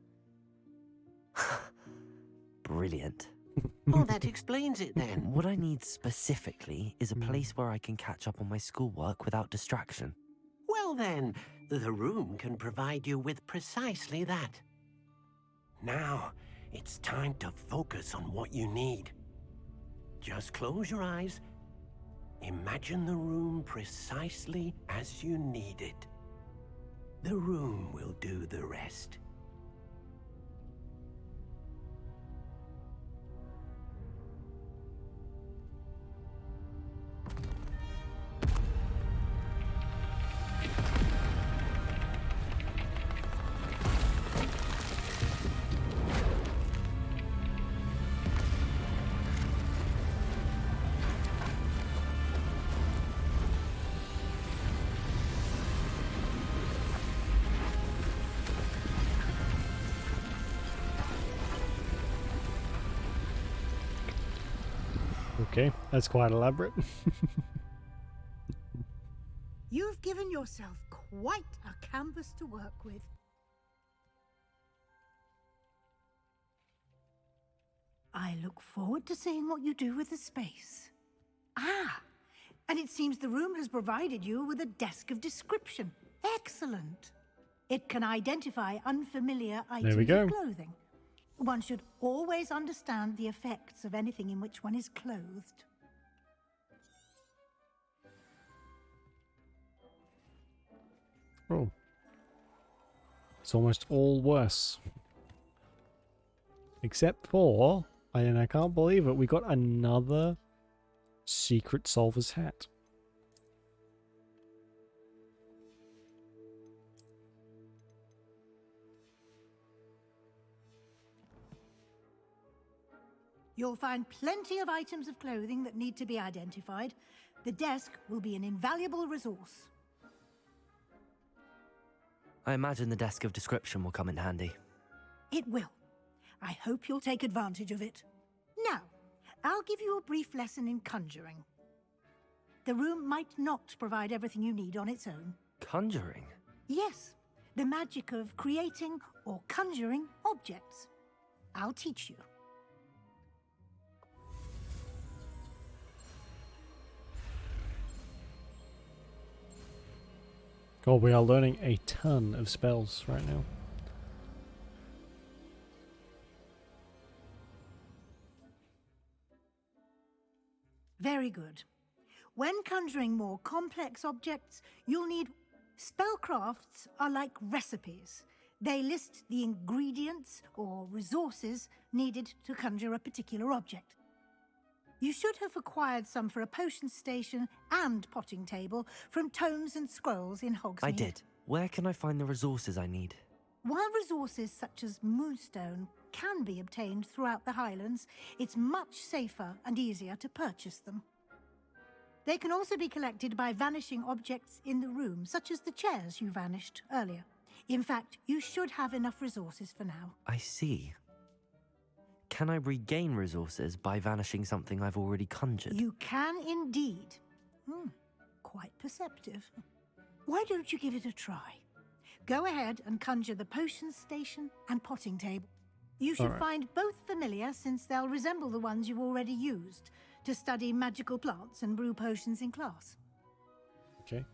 Brilliant. Oh, that explains it then. What I need specifically is a place where I can catch up on my schoolwork without distraction. Well then, the room can provide you with precisely that. Now, it's time to focus on what you need. Just close your eyes. Imagine the room precisely as you need it. The room will do the rest. Okay, that's quite elaborate. You've given yourself quite a canvas to work with. I look forward to seeing what you do with the space. Ah, and it seems the room has provided you with a desk of description. Excellent. It can identify unfamiliar items of clothing. One should always understand the effects of anything in which one is clothed. Oh. It's almost all worse. Except for, and I can't believe it, we got another secret solver's hat. You'll find plenty of items of clothing that need to be identified. The desk will be an invaluable resource. I imagine the desk of description will come in handy. It will. I hope you'll take advantage of it. Now, I'll give you a brief lesson in conjuring. The room might not provide everything you need on its own. Conjuring? Yes, the magic of creating or conjuring objects. I'll teach you. God, we are learning a ton of spells right now. Very good. When conjuring more complex objects, you'll need... Spellcrafts are like recipes. They list the ingredients or resources needed to conjure a particular object. You should have acquired some for a potion station and potting table from tomes and scrolls in Hogsmeade. I did. Where can I find the resources I need? While resources such as moonstone can be obtained throughout the Highlands, it's much safer and easier to purchase them. They can also be collected by vanishing objects in the room, such as the chairs you vanished earlier. In fact, you should have enough resources for now. I see. Can I regain resources by vanishing something I've already conjured? You can indeed. Quite perceptive. Why don't you give it a try? Go ahead and conjure the potion station and potting table. You should find both familiar, since they'll resemble the ones you've already used to study magical plants and brew potions in class. Okay.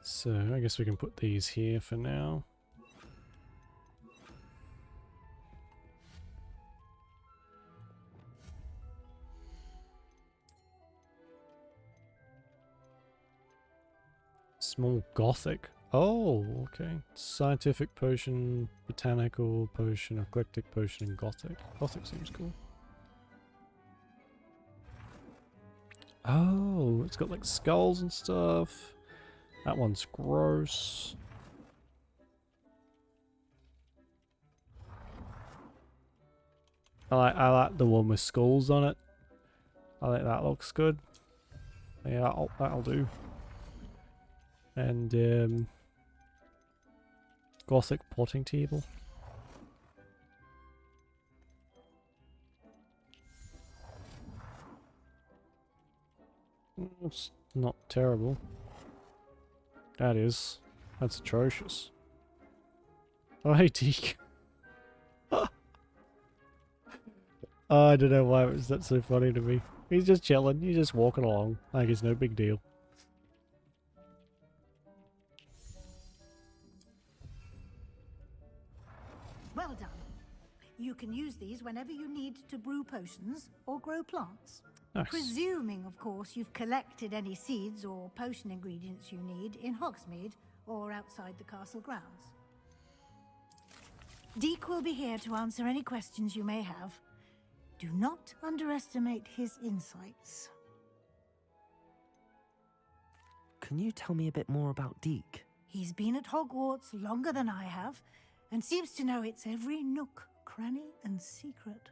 So, I guess we can put these here for now. Small Gothic. Oh, okay. Scientific potion, botanical potion, eclectic potion, and Gothic. Gothic seems cool. Oh, it's got like skulls and stuff. That one's gross. I like the one with skulls on it. I think that looks good. Yeah, that'll do. And Gothic potting table. It's not terrible. That's atrocious. Oh, hey, Deke. Oh, I don't know why that's so funny to me. He's just chilling. He's just walking along like it's no big deal. Well done. You can use these whenever you need to brew potions or grow plants. Nice. Presuming, of course, you've collected any seeds or potion ingredients you need in Hogsmeade or outside the castle grounds. Deke will be here to answer any questions you may have. Do not underestimate his insights. Can you tell me a bit more about Deke? He's been at Hogwarts longer than I have, and seems to know its every nook, cranny, and secret.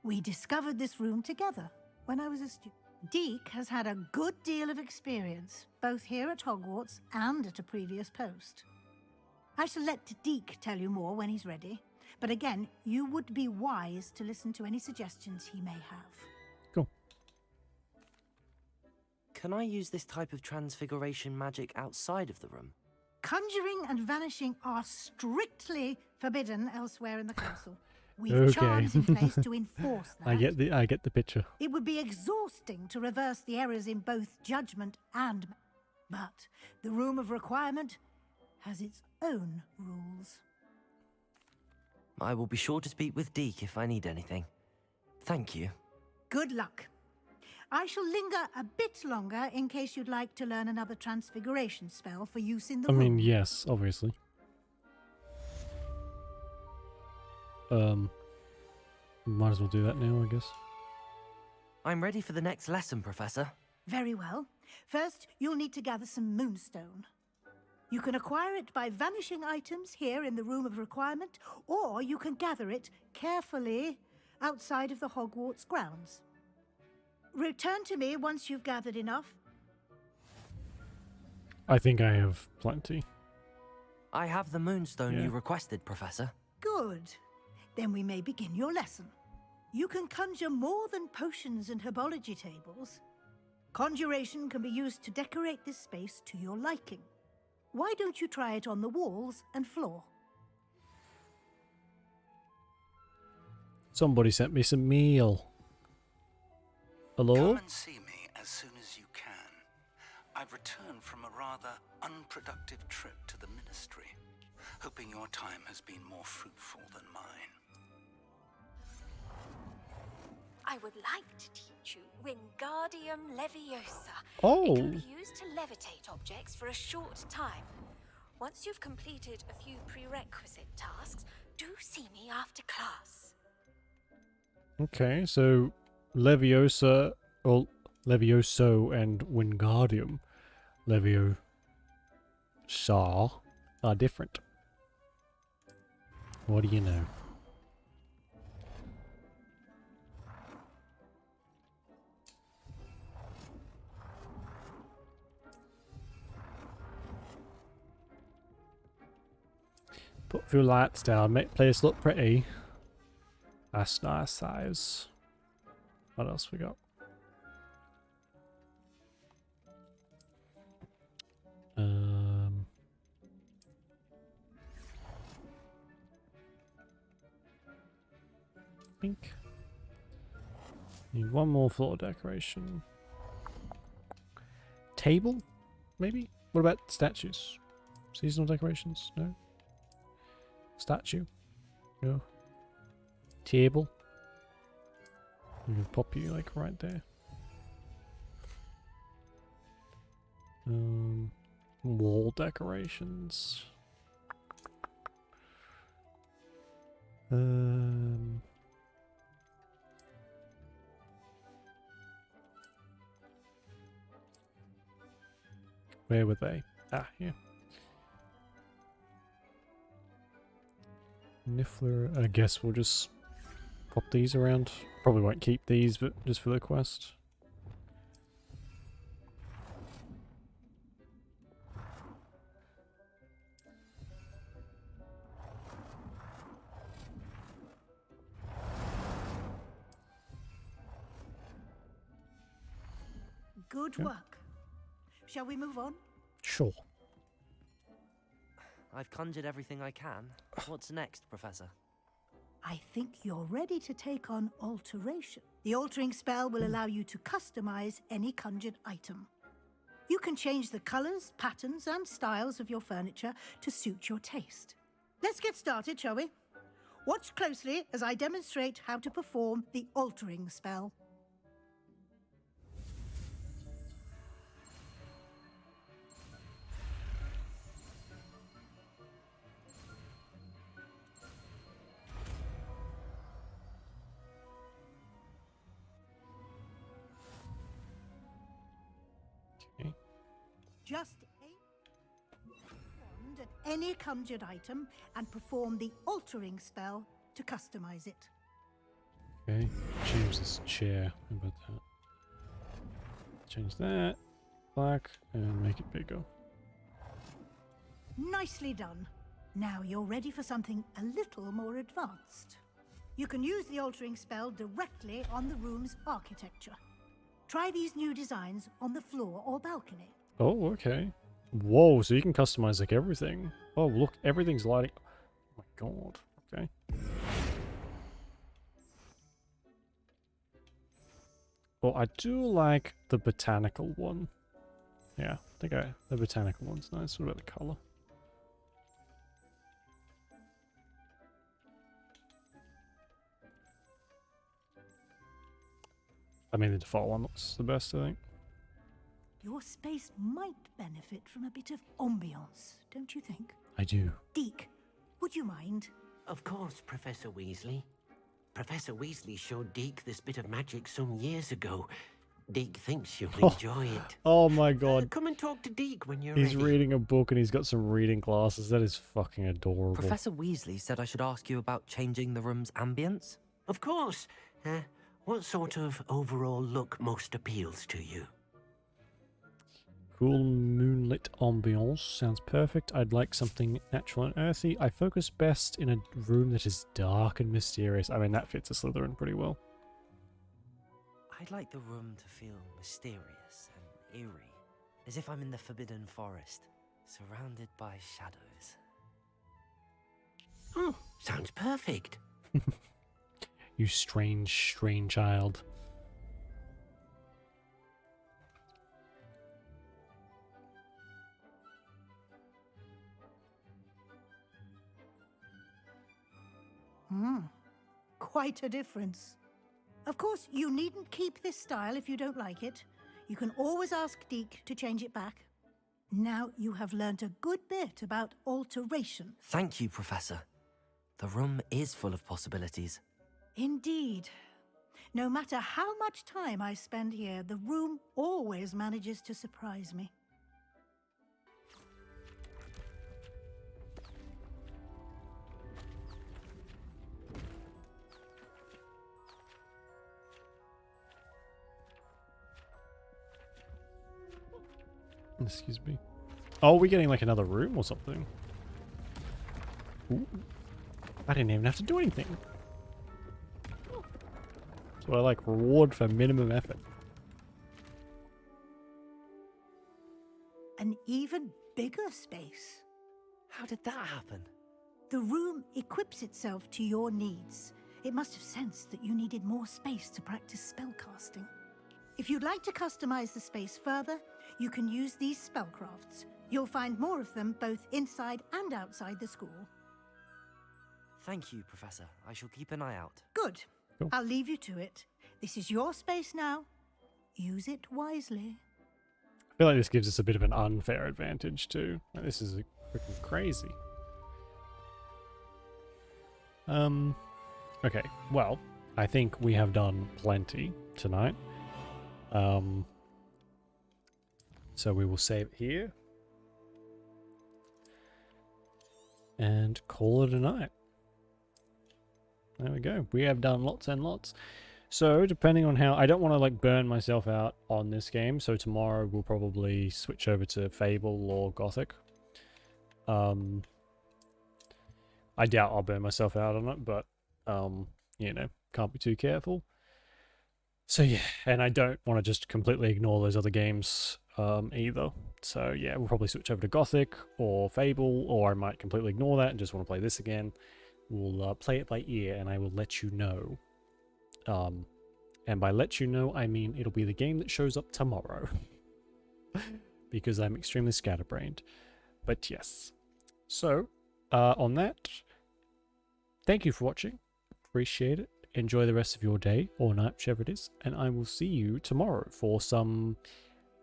We discovered this room together when I was a student. Deke has had a good deal of experience, both here at Hogwarts and at a previous post. I shall let Deke tell you more when he's ready, but again, you would be wise to listen to any suggestions he may have. Cool. Can I use this type of transfiguration magic outside of the room? Conjuring and vanishing are strictly forbidden elsewhere in the castle. We've Okay. charms in place to enforce that. I get the picture. It would be exhausting to reverse the errors in both judgment and... But the Room of Requirement has its own rules. I will be sure to speak with Deke if I need anything. Thank you. Good luck. I shall linger a bit longer in case you'd like to learn another transfiguration spell for use in the room. I mean, yes, obviously. Might as well do that now, I guess. I'm ready for the next lesson, Professor. Very well. First, you'll need to gather some moonstone. You can acquire it by vanishing items here in the Room of Requirement, or you can gather it carefully outside of the Hogwarts grounds. Return to me once you've gathered enough. I think I have plenty. I have the moonstone you requested, Professor. Good. Then we may begin your lesson. You can conjure more than potions and herbology tables. Conjuration can be used to decorate this space to your liking. Why don't you try it on the walls and floor? Somebody sent me some meal. Hello? Come and see me as soon as you can. I've returned from a rather unproductive trip to the Ministry, hoping your time has been more fruitful than mine. I would like to teach you Wingardium Leviosa. Oh. It can be used to levitate objects for a short time. Once you've completed a few prerequisite tasks, do see me after class. Okay, so Leviosa, or Levioso and Wingardium Leviosa are different. What do you know? Put a few lights down, make the place look pretty. That's nice size. What else we got? Pink. Need one more floor decoration. Table? Maybe? What about statues? Seasonal decorations? No? Statue? No. Table? We can pop you like right there. Wall decorations. Where were they? Ah, here. Niffler, I guess we'll just pop these around. Probably won't keep these, but just for the quest. Good work. Shall we move on? Sure. I've conjured everything I can. What's next, Professor? I think you're ready to take on alteration. The altering spell will allow you to customize any conjured item. You can change the colors, patterns, and styles of your furniture to suit your taste. Let's get started, shall we? Watch closely as I demonstrate how to perform the altering spell. Just aim wand at any conjured item and perform the altering spell to customize it. Okay, change this chair. How about that? Change that, black, and make it bigger. Nicely done. Now you're ready for something a little more advanced. You can use the altering spell directly on the room's architecture. Try these new designs on the floor or balcony. Oh, okay. Whoa, so you can customize like everything. Oh, look, everything's lighting. Oh my god. Okay. Well, I do like the botanical one. Yeah, I think the botanical one's nice. What about the color? I mean, the default one looks the best, I think. Your space might benefit from a bit of ambiance, don't you think? I do. Deke, would you mind? Of course, Professor Weasley. Professor Weasley showed Deke this bit of magic some years ago. Deke thinks you'll enjoy it. Oh my god. Come and talk to Deke when you're He's ready. reading a book and he's got some reading glasses. That is fucking adorable. Professor Weasley said I should ask you about changing the room's ambience. Of course. What sort of overall look most appeals to you? Cool moonlit ambiance sounds perfect. I'd like something natural and earthy. I focus best in a room that is dark and mysterious. I mean, that fits a Slytherin pretty well. I'd like the room to feel mysterious and eerie, as if I'm in the Forbidden Forest, surrounded by shadows. Oh, sounds perfect. You strange, strange child. Quite a difference. Of course, you needn't keep this style if you don't like it. You can always ask Deke to change it back. Now you have learnt a good bit about alteration. Thank you, Professor. The room is full of possibilities. Indeed. No matter how much time I spend here, the room always manages to surprise me. Excuse me. Oh, we're getting like another room or something. Ooh. I didn't even have to do anything. That's what I like. Reward for minimum effort. An even bigger space. How did that happen? The room equips itself to your needs. It must have sensed that you needed more space to practice spellcasting. If you'd like to customize the space further, you can use these spellcrafts. You'll find more of them both inside and outside the school. Thank you, Professor. I shall keep an eye out. Good. Cool. I'll leave you to it. This is your space now. Use it wisely. I feel like this gives us a bit of an unfair advantage too. Like, this is freaking crazy. Okay, well, I think we have done plenty tonight. So we will save it here. And call it a night. There we go. We have done lots and lots. So depending on how... I don't want to like burn myself out on this game. So tomorrow we'll probably switch over to Fable or Gothic. I doubt I'll burn myself out on it. But, you know, can't be too careful. So yeah, and I don't want to just completely ignore those other games either. So yeah, we'll probably switch over to Gothic or Fable, or I might completely ignore that and just want to play this again. We'll play it by ear, and I will let you know. And by let you know, I mean it'll be the game that shows up tomorrow. Because I'm extremely scatterbrained. But yes. So, on that, thank you for watching. Appreciate it. Enjoy the rest of your day or night, whichever it is, and I will see you tomorrow for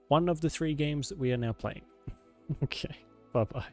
one of the 3 games that we are now playing. Okay, bye bye.